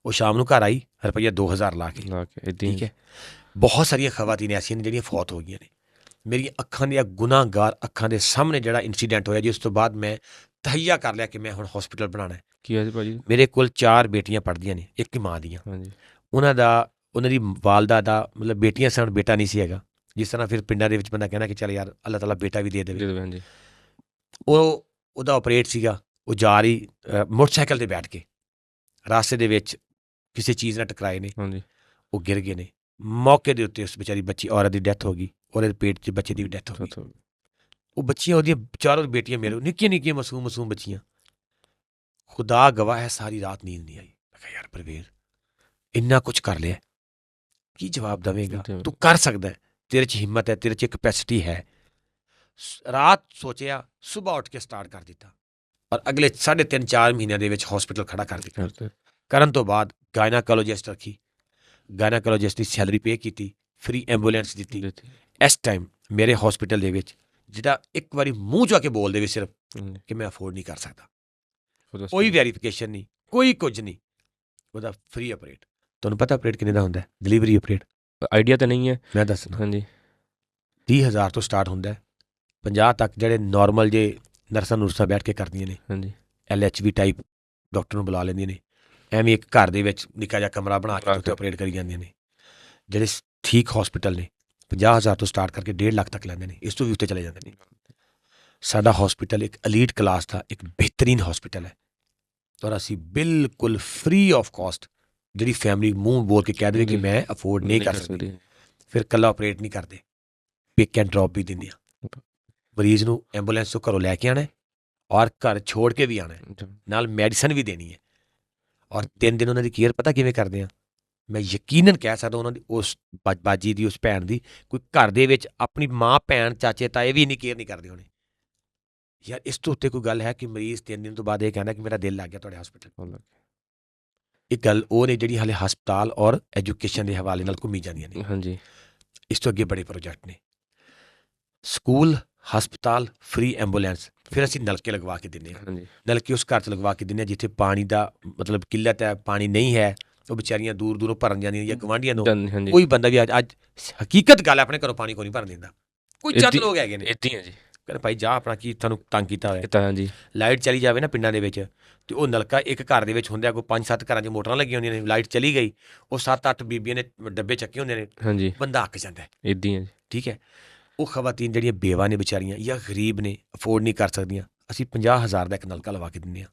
ਉਹ ਸ਼ਾਮ ਨੂੰ ਘਰ ਆਈ ਰੁਪਈਆ 2000 ਲਾ ਕੇ। ਠੀਕ ਹੈ। ਬਹੁਤ ਸਾਰੀਆਂ ਖਵਾਤੀਨ ਐਸੀਆਂ ਨੇ ਜਿਹੜੀਆਂ ਫੌਤ ਹੋ ਗਈਆਂ ਨੇ। ਮੇਰੀਆਂ ਅੱਖਾਂ ਦੀਆਂ ਗੁਨਾਹਗਾਰ ਅੱਖਾਂ ਦੇ ਸਾਹਮਣੇ ਜਿਹੜਾ ਇੰਸੀਡੈਂਟ ਹੋਇਆ, ਜਿਸ ਤੋਂ ਬਾਅਦ ਮੈਂ ਤਹਈਆ ਕਰ ਲਿਆ ਕਿ ਮੈਂ ਹੁਣ ਹਸਪੀਟਲ ਬਣਾਉਣਾ ਹੈ। ਕੀ ਹੈ ਜੀ ਭਾਜੀ? ਮੇਰੇ ਕੋਲ 4 ਬੇਟੀਆਂ ਪੜ੍ਹਦੀਆਂ ਨੇ, ਇੱਕ ਮਾਂ ਦੀਆਂ। ਉਹਨਾਂ ਦੀ ਵਾਲਦਾ ਦਾ ਮਤਲਬ ਬੇਟੀਆਂ ਸਨ, ਬੇਟਾ ਨਹੀਂ ਸੀ ਹੈਗਾ। ਜਿਸ ਤਰ੍ਹਾਂ ਫਿਰ ਪਿੰਡਾਂ ਦੇ ਵਿੱਚ ਬੰਦਾ ਕਹਿੰਦਾ ਕਿ ਚੱਲ ਯਾਰ ਅੱਲਾਹ ਤਾਲਾ ਬੇਟਾ ਵੀ ਦੇ ਦੇਵੇ। ਉਹਦਾ ਆਪਰੇਟ ਸੀਗਾ, ਉਹ ਜਾ ਰਹੀ ਮੋਟਰਸਾਈਕਲ 'ਤੇ ਬੈਠ ਕੇ ਰਾਸਤੇ ਦੇ ਵਿੱਚ ਕਿਸੇ ਚੀਜ਼ ਨਾਲ ਟਕਰਾਏ ਨੇ, ਉਹ ਗਿਰ ਗਏ ਨੇ। ਮੌਕੇ ਦੇ ਉੱਤੇ ਉਸ ਵਿਚਾਰੀ ਬੱਚੀ ਔਰਤ ਦੀ ਡੈਥ ਹੋ ਗਈ, ਉਹਦੇ ਪੇਟ 'ਚ ਬੱਚੇ ਦੀ ਵੀ ਡੈਥ ਹੋ ਗਈ। ਉਹ ਬੱਚੀਆਂ ਉਹਦੀਆਂ 4 ਬੇਟੀਆਂ ਮੇਰੇ ਨਿੱਕੀਆਂ ਮਾਸੂਮ ਬੱਚੀਆਂ। ਖੁਦਾ ਗਵਾਹ ਹੈ ਸਾਰੀ ਰਾਤ ਨੀਂਦ ਨਹੀਂ ਆਈ। ਮੈਂ ਕਿਹਾ ਯਾਰ ਪਰਵੇਜ਼ ਇੰਨਾ ਕੁਝ ਕਰ ਲਿਆ, ਕੀ ਜਵਾਬ ਦੇਵੇਂਗਾ? ਤੂੰ ਕਰ ਸਕਦਾ, ਤੇਰੇ 'ਚ ਹਿੰਮਤ ਹੈ, ਤੇਰੇ 'ਚ ਕੈਪੈਸਿਟੀ ਹੈ। ਰਾਤ ਸੋਚਿਆ, ਸੁਬਾਹ ਉੱਠ ਕੇ ਸਟਾਰਟ ਕਰ ਦਿੱਤਾ, ਔਰ ਅਗਲੇ 3.5-4 ਮਹੀਨਿਆਂ ਦੇ ਵਿੱਚ ਹਸਪੀਟਲ ਖੜਾ ਕਰ ਦਿੱਤਾ। ਕਰਨ ਤੋਂ ਬਾਅਦ ਗਾਇਨਾਕੋਲੋਜਿਸਟ ਰੱਖੀ, ਗਾਇਨਾਕੋਲੋਜਿਸਟ ਦੀ ਸੈਲਰੀ ਪੇ ਕੀਤੀ, ਫ੍ਰੀ ਐਂਬੂਲੈਂਸ ਦਿੱਤੀ। ਇਸ ਟਾਈਮ ਮੇਰੇ ਹਸਪੀਟਲ ਦੇ ਵਿੱਚ ਜਿਹੜਾ ਇੱਕ ਵਾਰੀ ਮੂੰਹ 'ਚ ਆ ਕੇ ਬੋਲ ਦੇਵੇ ਸਿਰਫ ਕਿ ਮੈਂ ਅਫੋਰਡ ਨਹੀਂ ਕਰ ਸਕਦਾ, ਕੋਈ ਵੈਰੀਫਿਕੇਸ਼ਨ ਨਹੀਂ, ਕੋਈ ਕੁਝ ਨਹੀਂ, ਉਹਦਾ ਫ੍ਰੀ ਆਪਰੇਟ। ਤੁਹਾਨੂੰ ਪਤਾ ਆਪਰੇਟ ਕਿੰਨੇ ਦਾ ਹੁੰਦਾ? ਡਿਲੀਵਰੀ ਆਪਰੇਟ ਆਈਡੀਆ ਤਾਂ ਨਹੀਂ ਹੈ, ਮੈਂ ਦੱਸਣਾ। ਹਾਂਜੀ, 30,000 ਤੋਂ ਸਟਾਰਟ ਹੁੰਦਾ, 50 ਤੱਕ ਜਿਹੜੇ ਨਾਰਮਲ ਜੇ ਨਰਸਾਂ ਬੈਠ ਕੇ ਕਰਦੀਆਂ ਨੇ। ਹਾਂਜੀ, LHV ਟਾਈਪ ਡਾਕਟਰ ਨੂੰ ਬੁਲਾ ਲੈਂਦੀਆਂ ਨੇ, ਐਵੇਂ ਇੱਕ ਘਰ ਦੇ ਵਿੱਚ ਨਿੱਕਾ ਜਿਹਾ ਕਮਰਾ ਬਣਾ ਕੇ ਉੱਥੇ ਆਪਰੇਟ ਕਰੀ ਜਾਂਦੀਆਂ ਨੇ। ਜਿਹੜੇ ਠੀਕ ਹਸਪੀਟਲ ਨੇ 50,000 ਤੋਂ ਸਟਾਰਟ ਕਰਕੇ 1.5 ਲੱਖ ਤੱਕ ਲੈਂਦੇ ਨੇ, ਇਸ ਤੋਂ ਵੀ ਉੱਤੇ ਚਲੇ ਜਾਂਦੇ ਨੇ। ਸਾਡਾ ਹਸਪੀਟਲ ਇੱਕ ਐਲੀਟ ਕਲਾਸ ਦਾ ਇੱਕ ਬਿਹਤਰੀਨ ਹਸਪੀਟਲ ਹੈ, ਔਰ ਅਸੀਂ ਬਿਲਕੁਲ ਫ੍ਰੀ ਆਫ ਕਾਸਟ, ਜਿਹੜੀ ਫੈਮਿਲੀ ਮੂੰਹ ਬੋਲ ਕੇ ਕਹਿ ਦੇਵੇ ਕਿ ਮੈਂ ਅਫੋਰਡ ਨਹੀਂ ਕਰ ਸਕਦੀ, ਫਿਰ ਇਕੱਲਾ ਆਪਰੇਟ ਨਹੀਂ ਕਰਦੇ, ਪਿਕ ਐਂਡ ਡ੍ਰੌਪ ਵੀ ਦਿੰਦੇ ਹਾਂ। ਮਰੀਜ਼ ਨੂੰ ਐਂਬੂਲੈਂਸ ਤੋਂ ਘਰੋਂ ਲੈ ਕੇ ਆਉਣਾ ਔਰ ਘਰ ਛੋੜ ਕੇ ਵੀ ਆਉਣਾ, ਨਾਲ ਮੈਡੀਸਨ ਵੀ ਦੇਣੀ ਹੈ, ਔਰ 3 ਦਿਨ ਉਹਨਾਂ ਦੀ ਕੇਅਰ ਪਤਾ ਕਿਵੇਂ ਕਰਦੇ ਆ? ਮੈਂ ਯਕੀਨਨ ਕਹਿ ਸਕਦਾ ਉਹਨਾਂ ਦੀ ਉਸ ਬਾਜੀ ਦੀ, ਉਸ ਭੈਣ ਦੀ, ਕੋਈ ਘਰ ਦੇ ਵਿੱਚ ਆਪਣੀ ਮਾਂ, ਭੈਣ, ਚਾਚੇ, ਤਾਏ ਵੀ ਇੰਨੀ ਕੇਅਰ ਨਹੀਂ ਕਰਦੇ ਹੋਣੇ। ਯਾਰ ਇਸ ਤੋਂ ਉੱਤੇ ਕੋਈ ਗੱਲ ਹੈ ਕਿ ਮਰੀਜ਼ 3 ਦਿਨ ਤੋਂ ਬਾਅਦ ਇਹ ਕਹਿੰਦਾ ਕਿ ਮੇਰਾ ਦਿਲ ਲੱਗ ਗਿਆ ਤੁਹਾਡੇ ਹਸਪੀਟਲ। ਇਹ ਗੱਲ ਉਹ ਨੇ ਜਿਹੜੀ ਹਾਲੇ ਹਸਪਤਾਲ ਔਰ ਐਜੂਕੇਸ਼ਨ ਦੇ ਹਵਾਲੇ ਨਾਲ ਘੁੰਮੀ ਜਾਂਦੀਆਂ ਨੇ। ਹਾਂਜੀ, ਇਸ ਤੋਂ ਅੱਗੇ ਬੜੇ ਪ੍ਰੋਜੈਕਟ ਨੇ, ਸਕੂਲ, ਹਸਪਤਾਲ, ਫ੍ਰੀ ਐਂਬੂਲੈਂਸ। ਫਿਰ ਅਸੀਂ ਨਲਕੇ ਲਗਵਾ ਕੇ ਦਿੰਦੇ ਹਾਂ। ਨਲਕੇ ਉਸ ਘਰ 'ਚ ਲਗਵਾ ਕੇ ਦਿੰਦੇ ਹਾਂ ਜਿੱਥੇ ਪਾਣੀ ਦਾ ਮਤਲਬ ਕਿੱਲਤ ਹੈ, ਪਾਣੀ ਨਹੀਂ ਹੈ, ਉਹ ਵਿਚਾਰੀਆਂ ਦੂਰ ਦੂਰੋਂ ਭਰਨ ਜਾਂਦੀਆਂ ਜਾਂ ਗਵਾਂਢੀਆਂ ਤੋਂ ਹਾਂਜੀ ਕੋਈ ਬੰਦਾ ਵੀ ਅੱਜ ਹਕੀਕਤ ਗੱਲ ਆਪਣੇ ਘਰੋਂ ਪਾਣੀ ਕੋਈ ਨਹੀਂ ਭਰਨ ਦਿੰਦਾ। ਕੋਈ ਚੰਦ ਲੋਕ ਹੈਗੇ ਨੇ ਇੱਦਾਂ ਹੈ ਜੀ, ਕਹਿੰਦੇ ਭਾਈ ਜਾ ਆਪਣਾ ਕੀ ਤੁਹਾਨੂੰ ਤੰਗ ਕੀਤਾ ਹੋਇਆ। ਹਾਂਜੀ ਲਾਈਟ ਚਲੀ ਜਾਵੇ ਨਾ ਪਿੰਡਾਂ ਦੇ ਵਿੱਚ ਤੇ ਉਹ ਨਲਕਾ ਇੱਕ ਘਰ ਦੇ ਵਿੱਚ ਹੁੰਦਾ, ਕੋਈ 5-7 ਘਰਾਂ 'ਚ ਮੋਟਰਾਂ ਲੱਗੀਆਂ ਹੁੰਦੀਆਂ ਨੇ, ਲਾਈਟ ਚਲੀ ਗਈ ਉਹ 7-8 ਬੀਬੀਆਂ ਨੇ ਡੱਬੇ ਚੱਕੇ ਹੁੰਦੇ ਨੇ, ਹਾਂਜੀ ਬੰਦਾ ਅੱਕ ਜਾਂਦਾ। ਇੱਦਾਂ ਹੈ, ਠੀਕ ਹੈ। ਉਹ ਖਵਾਤੀਨ ਜਿਹੜੀਆਂ ਬੇਵਾ ਨੇ ਵਿਚਾਰੀਆਂ ਜਾਂ ਗਰੀਬ ਨੇ, ਅਫੋਰਡ ਨਹੀਂ ਕਰ ਸਕਦੀਆਂ, ਅਸੀਂ 50,000 ਦਾ ਇੱਕ ਨਲਕਾ ਲਵਾ ਕੇ ਦਿੰਦੇ ਹਾਂ।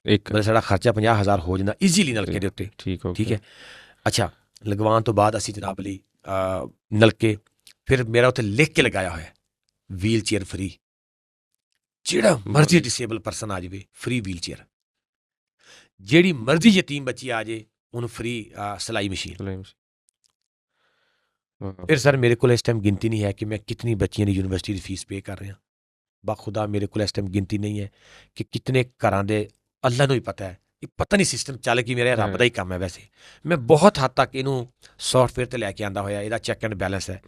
ਮਤਲਬ ਸਾਡਾ ਖਰਚਾ 50,000 ਹੋ ਜਾਂਦਾ ਈਜ਼ੀਲੀ ਨਲਕੇ ਦੇ ਉੱਤੇ। ਠੀਕ ਹੈ। ਅੱਛਾ, ਲਗਵਾਉਣ ਤੋਂ ਬਾਅਦ ਅਸੀਂ ਜਨਾਬ ਲਈ ਨਲਕੇ ਫਿਰ ਮੇਰਾ ਉੱਥੇ ਲਿਖ ਕੇ ਲਗਾਇਆ ਹੋਇਆ ਵੀਲ ਚੇਅਰ ਫਰੀ, ਜਿਹੜਾ ਮਰਜ਼ੀ ਡਿਸੇਬਲ ਪਰਸਨ ਆ ਜਾਵੇ ਫਰੀ ਵੀਲ ਚੇਅਰ, ਜਿਹੜੀ ਮਰਜ਼ੀ ਯਤੀਮ ਬੱਚੀ ਆ ਜਾਏ ਉਹਨੂੰ ਫਰੀ ਸਿਲਾਈ ਮਸ਼ੀਨ। ਫਿਰ ਸਰ ਮੇਰੇ ਕੋਲ ਇਸ ਟਾਈਮ ਗਿਣਤੀ ਨਹੀਂ ਹੈ ਕਿ ਮੈਂ ਕਿਤਨੀ ਬੱਚੀਆਂ ਦੀ ਯੂਨੀਵਰਸਿਟੀ ਦੀ ਫੀਸ ਪੇ ਕਰ ਰਿਹਾ। ਬਾਖੁਦਾ ਮੇਰੇ ਕੋਲ ਇਸ ਟਾਈਮ ਗਿਣਤੀ ਨਹੀਂ ਹੈ ਕਿ ਕਿਤਨੇ ਘਰਾਂ ਦੇ, ਅੱਲਾ ਨੂੰ ਹੀ ਪਤਾ ਹੈ। ਇਹ ਪਤਾ ਨਹੀਂ ਸਿਸਟਮ ਚੱਲ ਕੀ, ਮੇਰਾ ਰੱਬ ਦਾ ਹੀ ਕੰਮ ਹੈ। ਵੈਸੇ ਮੈਂ ਬਹੁਤ ਹੱਦ ਤੱਕ ਇਹਨੂੰ ਸੌਫਟਵੇਅਰ 'ਤੇ ਲੈ ਕੇ ਆਂਦਾ ਹੋਇਆ, ਇਹਦਾ ਚੈੱਕ ਐਂਡ ਬੈਲੈਂਸ ਹੈ।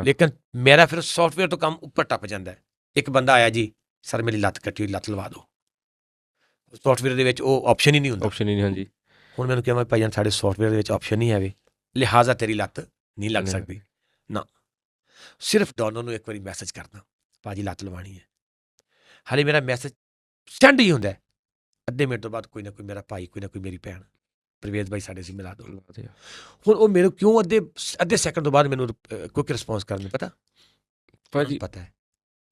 ਲੇਕਿਨ ਮੇਰਾ ਫਿਰ ਸੌਫਟਵੇਅਰ ਤੋਂ ਕੰਮ ਉੱਪਰ ਟੱਪ ਜਾਂਦਾ। ਇੱਕ ਬੰਦਾ ਆਇਆ ਜੀ, ਸਰ ਮੇਰੀ ਲੱਤ ਕੱਟੀ ਹੋਈ, ਲੱਤ ਲਵਾ ਦਿਓ। ਸੌਫਟਵੇਅਰ ਦੇ ਵਿੱਚ ਉਹ ਆਪਸ਼ਨ ਹੀ ਨਹੀਂ ਹੁੰਦਾ। ਹਾਂਜੀ। ਹੁਣ ਮੈਨੂੰ ਕਿਹਾ ਭਾਈ ਜਾਨ ਸਾਡੇ ਸੌਫਟਵੇਅਰ ਦੇ ਵਿੱਚ ਆਪਸ਼ਨ ਨਹੀਂ ਹੈਗੇ, ਲਿਹਾਜ਼ਾ ਤੇਰੀ ਲੱਤ ਨਹੀਂ ਲੱਗ ਸਕਦੀ ਨਾ। ਸਿਰਫ ਡੋਨਰ ਨੂੰ ਇੱਕ ਵਾਰੀ ਮੈਸੇਜ ਕਰਦਾ, ਭਾਜੀ ਲੱਤ ਲਵਾਉਣੀ ਹੈ। ਹਾਲੇ ਮੇਰਾ ਮੈਸੇਜ ਸਟੈਂਡ ਹੀ ਹੁੰਦਾ, ਅੱਧੇ ਮਿੰਟ ਤੋਂ ਬਾਅਦ ਕੋਈ ਨਾ ਕੋਈ ਮੇਰਾ ਭਾਈ, ਕੋਈ ਨਾ ਕੋਈ ਮੇਰੀ ਭੈਣ, ਪ੍ਰਵੇਸ਼ ਭਾਈ ਸਾਡੇ ਸੀ ਮਿਲਾ ਦਿਓ। ਹੁਣ ਉਹ ਮੇਰੇ ਕਿਉਂ ਅੱਧੇ ਸੈਕਿੰਡ ਤੋਂ ਬਾਅਦ ਮੈਨੂੰ ਕੁਇਕ ਰਿਸਪੌਂਸ ਕਰਨ, ਪਤਾ ਭਾਜੀ ਪਤਾ ਹੈ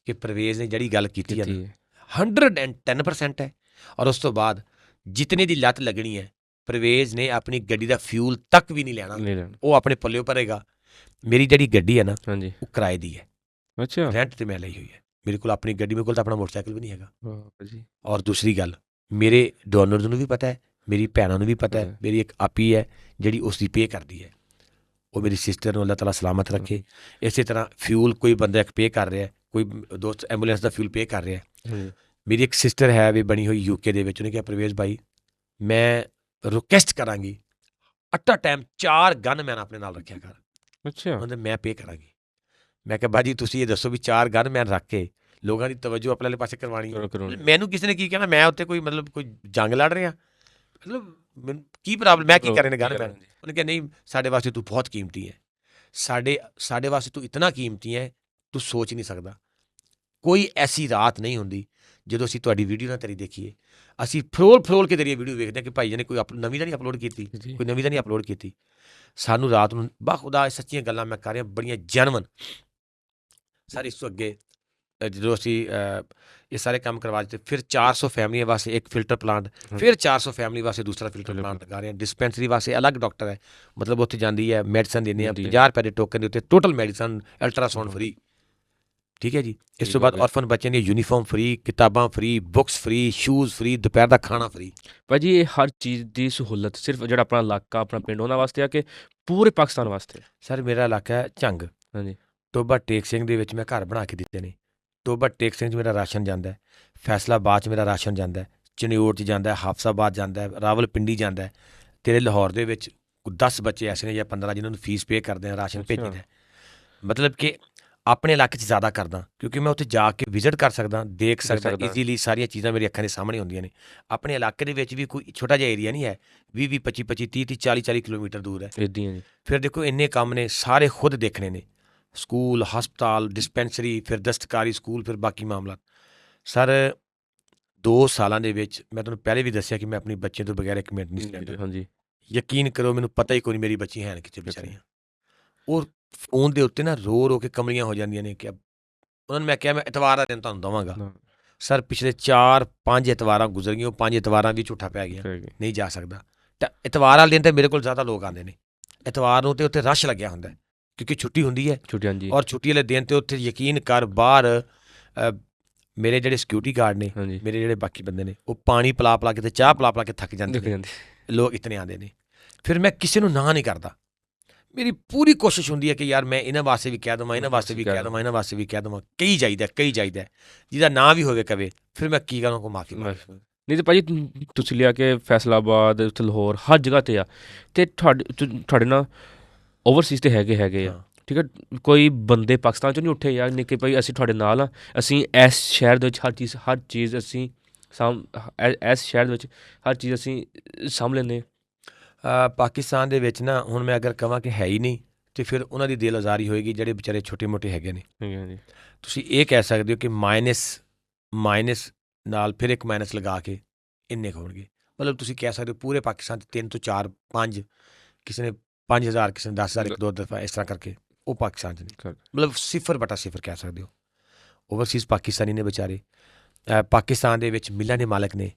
ਕਿ ਪ੍ਰਵੇਸ਼ ਨੇ ਜਿਹੜੀ ਗੱਲ ਕੀਤੀ ਹੈ 110% ਹੈ। ਔਰ ਉਸ ਤੋਂ ਬਾਅਦ ਜਿਤਨੇ ਦੀ ਲੱਤ ਲੱਗਣੀ ਹੈ, ਪ੍ਰਵੇਸ਼ ਨੇ ਆਪਣੀ ਗੱਡੀ ਦਾ ਫਿਊਲ ਤੱਕ ਵੀ ਨਹੀਂ ਲੈਣਾ, ਉਹ ਆਪਣੇ ਪੱਲਿਓਂ ਭਰੇਗਾ। ਮੇਰੀ ਜਿਹੜੀ ਗੱਡੀ ਹੈ ਨਾ ਉਹ ਕਿਰਾਏ ਦੀ ਹੈ। ਅੱਛਾ, ਰੈਂਟ ਤੇ ਮੈਂ ਲਈ ਹੋਈ ਹੈ। ਮੇਰੇ ਕੋਲ ਆਪਣੀ ਗੱਡੀ, ਮੇਰੇ ਕੋਲ ਤਾਂ ਆਪਣਾ ਮੋਟਰਸਾਈਕਲ ਵੀ ਨਹੀਂ ਹੈਗਾ। ਔਰ ਦੂਸਰੀ ਗੱਲ, ਮੇਰੇ ਡੋਨਰਸ ਨੂੰ ਵੀ ਪਤਾ ਹੈ, ਮੇਰੀ ਭੈਣਾਂ ਨੂੰ ਵੀ ਪਤਾ ਹੈ। ਮੇਰੀ ਇੱਕ ਆਪੀ ਹੈ ਜਿਹੜੀ ਉਸ ਦੀ ਪੇ ਕਰਦੀ ਹੈ, ਉਹ ਮੇਰੀ ਸਿਸਟਰ ਨੂੰ ਅੱਲਾਹ ਤਾਲਾ ਸਲਾਮਤ ਰੱਖੇ। ਇਸੇ ਤਰ੍ਹਾਂ ਫਿਊਲ ਕੋਈ ਬੰਦਾ ਇੱਕ ਪੇ ਕਰ ਰਿਹਾ, ਕੋਈ ਦੋਸਤ ਐਂਬੂਲੈਂਸ ਦਾ ਫਿਊਲ ਪੇ ਕਰ ਰਿਹਾ। ਮੇਰੀ ਇੱਕ ਸਿਸਟਰ ਹੈ ਵੀ ਬਣੀ ਹੋਈ UK ਦੇ ਵਿੱਚ, ਉਹਨੇ ਕਿਹਾ ਪ੍ਰਵੇਸ਼ ਭਾਈ ਮੈਂ ਰਿਕੁਐਸਟ ਕਰਾਂਗੀ ਅੱਟਾ ਟਾਈਮ 4 ਗਨਮੈਨ ਆਪਣੇ ਨਾਲ ਰੱਖਿਆ ਕਰ। ਅੱਛਾ, ਉਹਨੇ ਮੈਂ ਪੇ ਕਰਾਂਗੀ। ਮੈਂ ਕਿਹਾ ਬਾਜੀ ਤੁਸੀਂ ਇਹ ਦੱਸੋ ਵੀ 4 ਗਨਮੈਨ ਰੱਖ ਕੇ ਲੋਕਾਂ ਦੀ ਤਵੱਜੋ ਆਪਣੇ ਵਾਲੇ ਪਾਸੇ ਕਰਵਾਉਣੀ, ਮੈਨੂੰ ਕਿਸੇ ਨੇ ਕੀ ਕਹਿਣਾ, ਮੈਂ ਉੱਥੇ ਕੋਈ ਮਤਲਬ ਕੋਈ ਜੰਗ ਲੜ ਰਿਹਾ, ਮਤਲਬ ਮੈਨੂੰ ਕੀ ਪ੍ਰੋਬਲਮ, ਮੈਂ ਕੀ ਕਰ ਰਹੇ ਨੇ ਗਨਮੈਨ। ਉਹਨੇ ਕਿਹਾ ਨਹੀਂ ਸਾਡੇ ਵਾਸਤੇ ਤੂੰ ਬਹੁਤ ਕੀਮਤੀ ਹੈ, ਸਾਡੇ ਵਾਸਤੇ ਤੂੰ ਇਤਨਾ ਕੀਮਤੀ ਹੈ ਤੂੰ ਸੋਚ ਨਹੀਂ ਸਕਦਾ। ਕੋਈ ਐਸੀ ਰਾਤ ਨਹੀਂ ਹੁੰਦੀ ਜਦੋਂ ਅਸੀਂ ਤੁਹਾਡੀ ਵੀਡੀਓ ਨਾ ਤੇਰੀ ਦੇਖੀਏ, ਅਸੀਂ ਫਰੋਲ ਕੇ ਤੇਰੀ ਵੀਡੀਓ ਵੇਖਦੇ ਹਾਂ ਕਿ ਭਾਈ ਜੀ ਨੇ ਕੋਈ ਨਵੀਂ ਤਾਂ ਨਹੀਂ ਅਪਲੋਡ ਕੀਤੀ, ਕੋਈ ਨਵੀਂ ਤਾਂ ਨਹੀਂ ਅਪਲੋਡ ਕੀਤੀ। ਸਾਨੂੰ ਰਾਤ ਨੂੰ ਬਾਖੁਦਾ ਸੱਚੀਆਂ ਗੱਲਾਂ ਮੈਂ ਕਰ ਰਿਹਾ, ਬੜੀਆਂ ਜੈਨੂਅਨ। ਸਰ ਇਸ ਤੋਂ ਅੱਗੇ ਜਦੋਂ ਅਸੀਂ ਇਹ ਸਾਰੇ ਕੰਮ ਕਰਵਾ ਦਿੱਤੇ, ਫਿਰ 400 ਫੈਮਲੀਆਂ ਵਾਸਤੇ ਇੱਕ ਫਿਲਟਰ ਪਲਾਂਟ, ਫਿਰ 400 ਫੈਮਲੀ ਵਾਸਤੇ ਦੂਸਰਾ ਫਿਲਟਰ ਪਲਾਂਟ ਲਗਾ ਰਹੇ ਹਾਂ। ਡਿਸਪੈਂਸਰੀ ਵਾਸਤੇ ਅਲੱਗ ਡਾਕਟਰ ਹੈ, ਮਤਲਬ ਉੱਥੇ ਜਾਂਦੀ ਹੈ, ਮੈਡੀਸਨ ਦਿੰਦੇ ਹਾਂ 50 ਰੁਪਏ ਦੇ ਟੋਕਨ ਦੇ ਉੱਤੇ, ਟੋਟਲ ਮੈਡੀਸਨ, ਅਲਟਰਾਸਾਊਂਡ ਫਰੀ। ਠੀਕ ਹੈ ਜੀ। ਇਸ ਤੋਂ ਬਾਅਦ ਔਰਫਨ ਬੱਚਿਆਂ ਦੀਆਂ ਯੂਨੀਫਾਰਮ ਫਰੀ, ਕਿਤਾਬਾਂ free, books free, shoes free, ਦੁਪਹਿਰ ਦਾ ਖਾਣਾ ਫਰੀ। ਭਾਜੀ ਇਹ ਹਰ ਚੀਜ਼ ਦੀ ਸਹੂਲਤ ਸਿਰਫ ਜਿਹੜਾ ਆਪਣਾ ਇਲਾਕਾ, ਆਪਣਾ ਪਿੰਡ, ਉਹਨਾਂ ਵਾਸਤੇ ਆ ਕਿ ਪੂਰੇ ਪਾਕਿਸਤਾਨ ਵਾਸਤੇ? ਸਰ ਮੇਰਾ ਇਲਾਕਾ ਹੈ ਝੰਗ, ਹਾਂਜੀ, ਟੋਬਾ ਟੇਕ ਸਿੰਘ ਦੇ ਵਿੱਚ ਮੈਂ ਘਰ ਬਣਾ ਕੇ ਦਿੱਤੇ ਨੇ। ਟੋਬਾ ਟੇਕ ਸਿੰਘ 'ਚ ਮੇਰਾ ਰਾਸ਼ਨ ਜਾਂਦਾ ਹੈ, ਫੈਸਲਾਬਾਦ 'ਚ ਮੇਰਾ ਰਾਸ਼ਨ ਜਾਂਦਾ ਹੈ, ਚਨਿਓਟ 'ਚ ਜਾਂਦਾ ਹੈ, ਹਾਫਸਾਬਾਦ ਜਾਂਦਾ ਹੈ, ਰਾਵਲਪਿੰਡੀ ਜਾਂਦਾ ਹੈ। ਤੇਰੇ ਲਾਹੌਰ ਦੇ ਵਿੱਚ 10 ਬੱਚੇ ਐਸੇ ਨੇ ਜਾਂ 15 ਜਿਨ੍ਹਾਂ ਨੂੰ ਫੀਸ ਪੇ ਕਰਦੇ ਆ, ਰਾਸ਼ਨ ਭੇਜੀਦਾ। ਮਤਲਬ ਕਿ ਆਪਣੇ ਇਲਾਕੇ 'ਚ ਜ਼ਿਆਦਾ ਕਰਦਾ ਕਿਉਂਕਿ ਮੈਂ ਉੱਥੇ ਜਾ ਕੇ ਵਿਜ਼ਿਟ ਕਰ ਸਕਦਾ, ਦੇਖ ਸਕਦਾ ਈਜ਼ੀਲੀ, ਸਾਰੀਆਂ ਚੀਜ਼ਾਂ ਮੇਰੀ ਅੱਖਾਂ ਦੇ ਸਾਹਮਣੇ ਹੁੰਦੀਆਂ ਨੇ। ਆਪਣੇ ਇਲਾਕੇ ਦੇ ਵਿੱਚ ਵੀ ਕੋਈ ਛੋਟਾ ਜਿਹਾ ਏਰੀਆ ਨਹੀਂ ਹੈ, 20-20, 25-25, 30-30, 40-40 ਕਿਲੋਮੀਟਰ ਦੂਰ ਹੈ। ਫਿਰ ਦੇਖੋ ਇੰਨੇ ਕੰਮ ਨੇ, ਸਾਰੇ ਖੁਦ ਦੇਖਣੇ ਨੇ, ਸਕੂਲ, ਹਸਪਤਾਲ, ਡਿਸਪੈਂਸਰੀ, ਫਿਰ ਦਸਤਕਾਰੀ ਸਕੂਲ, ਫਿਰ ਬਾਕੀ ਮਾਮਲਾ। ਸਰ 2 ਸਾਲਾਂ ਦੇ ਵਿੱਚ ਮੈਂ ਤੁਹਾਨੂੰ ਪਹਿਲੇ ਵੀ ਦੱਸਿਆ ਕਿ ਮੈਂ ਆਪਣੀ ਬੱਚੇ ਤੋਂ ਬਗੈਰ 1 ਮਿੰਟ ਨਹੀਂ ਸੀ ਰਹਿੰਦਾ। ਹਾਂਜੀ, ਯਕੀਨ ਕਰੋ ਮੈਨੂੰ ਪਤਾ ਹੀ ਕੋਈ ਨਹੀਂ ਮੇਰੀ ਬੱਚੀ ਹੈ ਕਿਤੇ ਵਿਚਾਰੀਆਂ। ਉਹ ਫੋਨ ਦੇ ਉੱਤੇ ਨਾ ਰੋ ਕੇ ਕਮਲੀਆਂ ਹੋ ਜਾਂਦੀਆਂ ਨੇ ਕਿ ਉਹਨਾਂ ਨੂੰ ਮੈਂ ਕਿਹਾ ਮੈਂ ਐਤਵਾਰ ਦਾ ਦਿਨ ਤੁਹਾਨੂੰ ਦੇਵਾਂਗਾ। ਸਰ ਪਿਛਲੇ 4-5 ਐਤਵਾਰਾਂ ਗੁਜ਼ਰ ਗਈਆਂ, ਉਹ 5 ਐਤਵਾਰਾਂ ਵੀ ਝੂਠਾ ਪੈ ਗਿਆ, ਨਹੀਂ ਜਾ ਸਕਦਾ। ਤਾਂ ਐਤਵਾਰ ਵਾਲੇ ਦਿਨ ਤਾਂ ਮੇਰੇ ਕੋਲ ਜ਼ਿਆਦਾ ਲੋਕ ਆਉਂਦੇ ਨੇ, ਐਤਵਾਰ ਨੂੰ ਤਾਂ ਉੱਥੇ ਰਸ਼ ਲੱਗਿਆ ਹੁੰਦਾ ਕਿਉਂਕਿ ਛੁੱਟੀ ਹੁੰਦੀ ਹੈ। ਔਰ ਛੁੱਟੀ ਵਾਲੇ ਦਿਨ ਤੇ ਉੱਥੇ ਯਕੀਨ ਕਰ ਬਾਹਰ ਮੇਰੇ ਜਿਹੜੇ ਸਿਕਿਉਰਿਟੀ ਗਾਰਡ ਨੇ, ਮੇਰੇ ਜਿਹੜੇ ਬਾਕੀ ਬੰਦੇ ਨੇ, ਉਹ ਪਾਣੀ ਪਿਲਾ ਕੇ ਤੇ ਚਾਹ ਪਿਲਾ ਕੇ ਥੱਕ ਜਾਂਦੇ ਨੇ। ਲੋਕ ਇਤਨੇ ਆਉਂਦੇ ਨੇ, ਫਿਰ ਮੈਂ ਕਿਸੇ ਨੂੰ ਨਾ ਨਹੀਂ ਕਰਦਾ। ਮੇਰੀ ਪੂਰੀ ਕੋਸ਼ਿਸ਼ ਹੁੰਦੀ ਹੈ ਕਿ ਯਾਰ ਮੈਂ ਇਹਨਾਂ ਵਾਸਤੇ ਵੀ ਕਹਿ ਦੇਵਾਂ, ਇਹਨਾਂ ਵਾਸਤੇ ਵੀ ਕਹਿ ਦੇਵਾਂ, ਇਹਨਾਂ ਵਾਸਤੇ ਵੀ ਕਹਿ ਦੇਵਾਂ। ਕਈ ਜਾਈਦਾ ਜਿਹਦਾ ਨਾਂ ਵੀ ਹੋਵੇ ਕਵੇ, ਫਿਰ ਮੈਂ ਕੀ ਕਰਾਂ, ਕੋ ਮਾਫੀ ਨਹੀਂ। ਤਾਂ ਭਾਜੀ ਤੁਸੀਂ ਲਿਆ ਕੇ ਫੈਸਲਾਬਾਦ, ਉੱਥੇ ਲਾਹੌਰ, ਹਰ ਜਗ੍ਹਾ 'ਤੇ ਆ, ਅਤੇ ਤੁਹਾਡੇ ਨਾਲ ਓਵਰਸੀਜ਼ 'ਤੇ ਹੈਗੇ ਆ, ਠੀਕ ਹੈ। ਕੋਈ ਬੰਦੇ ਪਾਕਿਸਤਾਨ 'ਚੋਂ ਨਹੀਂ ਉੱਠੇ ਯਾਰ ਨਹੀਂ ਕਿ ਭਾਈ ਅਸੀਂ ਤੁਹਾਡੇ ਨਾਲ ਆ, ਅਸੀਂ ਇਸ ਸ਼ਹਿਰ ਦੇ ਵਿੱਚ ਹਰ ਚੀਜ਼ ਅਸੀਂ ਇਸ ਸ਼ਹਿਰ ਦੇ ਵਿੱਚ ਹਰ ਚੀਜ਼ ਅਸੀਂ ਸਾਂਭ ਲੈਂਦੇ ਪਾਕਿਸਤਾਨ ਦੇ ਵਿੱਚ ਨਾ ਹੁਣ ਮੈਂ ਅਗਰ ਕਹਾਂ ਕਿ ਹੈ ਹੀ ਨਹੀਂ ਤੇ ਫਿਰ ਉਹਨਾਂ ਦੀ ਦਿਲ ਆਜ਼ਾਰੀ ਹੋਏਗੀ ਜਿਹੜੇ ਵਿਚਾਰੇ ਛੋਟੇ ਮੋਟੇ ਹੈਗੇ ਨੇ। ਤੁਸੀਂ ਇਹ ਕਹਿ ਸਕਦੇ ਹੋ ਕਿ ਮਾਈਨਸ ਨਾਲ ਫਿਰ ਇੱਕ ਮਾਈਨਸ ਲਗਾ ਕੇ ਇੰਨੇ ਹੋਣਗੇ। ਮਤਲਬ ਤੁਸੀਂ ਕਹਿ ਸਕਦੇ ਹੋ ਪੂਰੇ ਪਾਕਿਸਤਾਨ 'ਚ 3 ਤੋਂ 4 5 ਕਿਸੇ ਨੇ 5000 ਕਿਸੇ ਨੇ 10,000 ਇੱਕ ਦੋ ਦਫਾ ਇਸ ਤਰ੍ਹਾਂ ਕਰਕੇ ਉਹ ਪਾਕਿਸਤਾਨ 'ਚ ਨਹੀਂ, ਮਤਲਬ 0/0 ਕਹਿ ਸਕਦੇ ਹੋ। ਓਵਰਸੀਜ਼ ਪਾਕਿਸਤਾਨੀ ਨੇ ਵਿਚਾਰੇ। ਪਾਕਿਸਤਾਨ ਦੇ ਵਿੱਚ ਮਿਲਾਂ ਦੇ ਮਾਲਕ ਨੇ,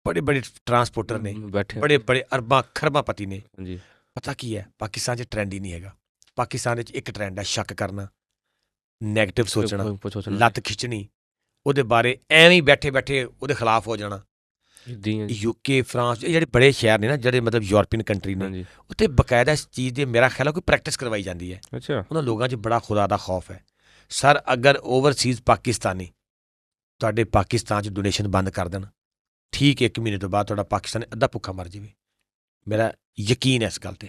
ਬੜੇ ਬੜੇ ਟਰਾਂਸਪੋਰਟਰ ਨੇ, ਬੜੇ ਬੜੇ ਅਰਬਾਂ ਖਰਬਾਂ ਪਤੀ ਨੇ। ਪਤਾ ਕੀ ਹੈ, ਪਾਕਿਸਤਾਨ 'ਚ ਟਰੈਂਡ ਹੀ ਨਹੀਂ ਹੈਗਾ। ਪਾਕਿਸਤਾਨ ਵਿੱਚ ਇੱਕ ਟਰੈਂਡ ਹੈ ਸ਼ੱਕ ਕਰਨਾ, ਨੈਗੇਟਿਵ ਸੋਚਣਾ, ਲੱਤ ਖਿੱਚਣੀ, ਉਹਦੇ ਬਾਰੇ ਐਵੇਂ ਹੀ ਬੈਠੇ ਬੈਠੇ ਉਹਦੇ ਖਿਲਾਫ ਹੋ ਜਾਣਾ। UK ਫਰਾਂਸ ਇਹ ਜਿਹੜੇ ਬੜੇ ਸ਼ਹਿਰ ਨੇ ਨਾ, ਜਿਹੜੇ ਮਤਲਬ ਯੂਰਪੀਅਨ ਕੰਟਰੀ ਨੇ, ਉੱਥੇ ਬਕਾਇਦਾ ਇਸ ਚੀਜ਼ ਦੀ ਮੇਰਾ ਖਿਆਲ ਹੈ ਕੋਈ ਪ੍ਰੈਕਟਿਸ ਕਰਵਾਈ ਜਾਂਦੀ ਹੈ। ਉਹਨਾਂ ਲੋਕਾਂ 'ਚ ਬੜਾ ਖੁਦਾ ਦਾ ਖੌਫ ਹੈ। ਸਰ ਅਗਰ ਓਵਰਸੀਜ਼ ਪਾਕਿਸਤਾਨੀ ਤੁਹਾਡੇ ਪਾਕਿਸਤਾਨ 'ਚ ਡੋਨੇਸ਼ਨ ਬੰਦ ਕਰ ਦੇਣ, ਠੀਕ 1 ਮਹੀਨੇ ਤੋਂ ਬਾਅਦ ਤੁਹਾਡਾ ਪਾਕਿਸਤਾਨ ਅੱਧਾ ਭੁੱਖਾ ਮਰ ਜਾਵੇ। ਮੇਰਾ ਯਕੀਨ ਹੈ ਇਸ ਗੱਲ 'ਤੇ,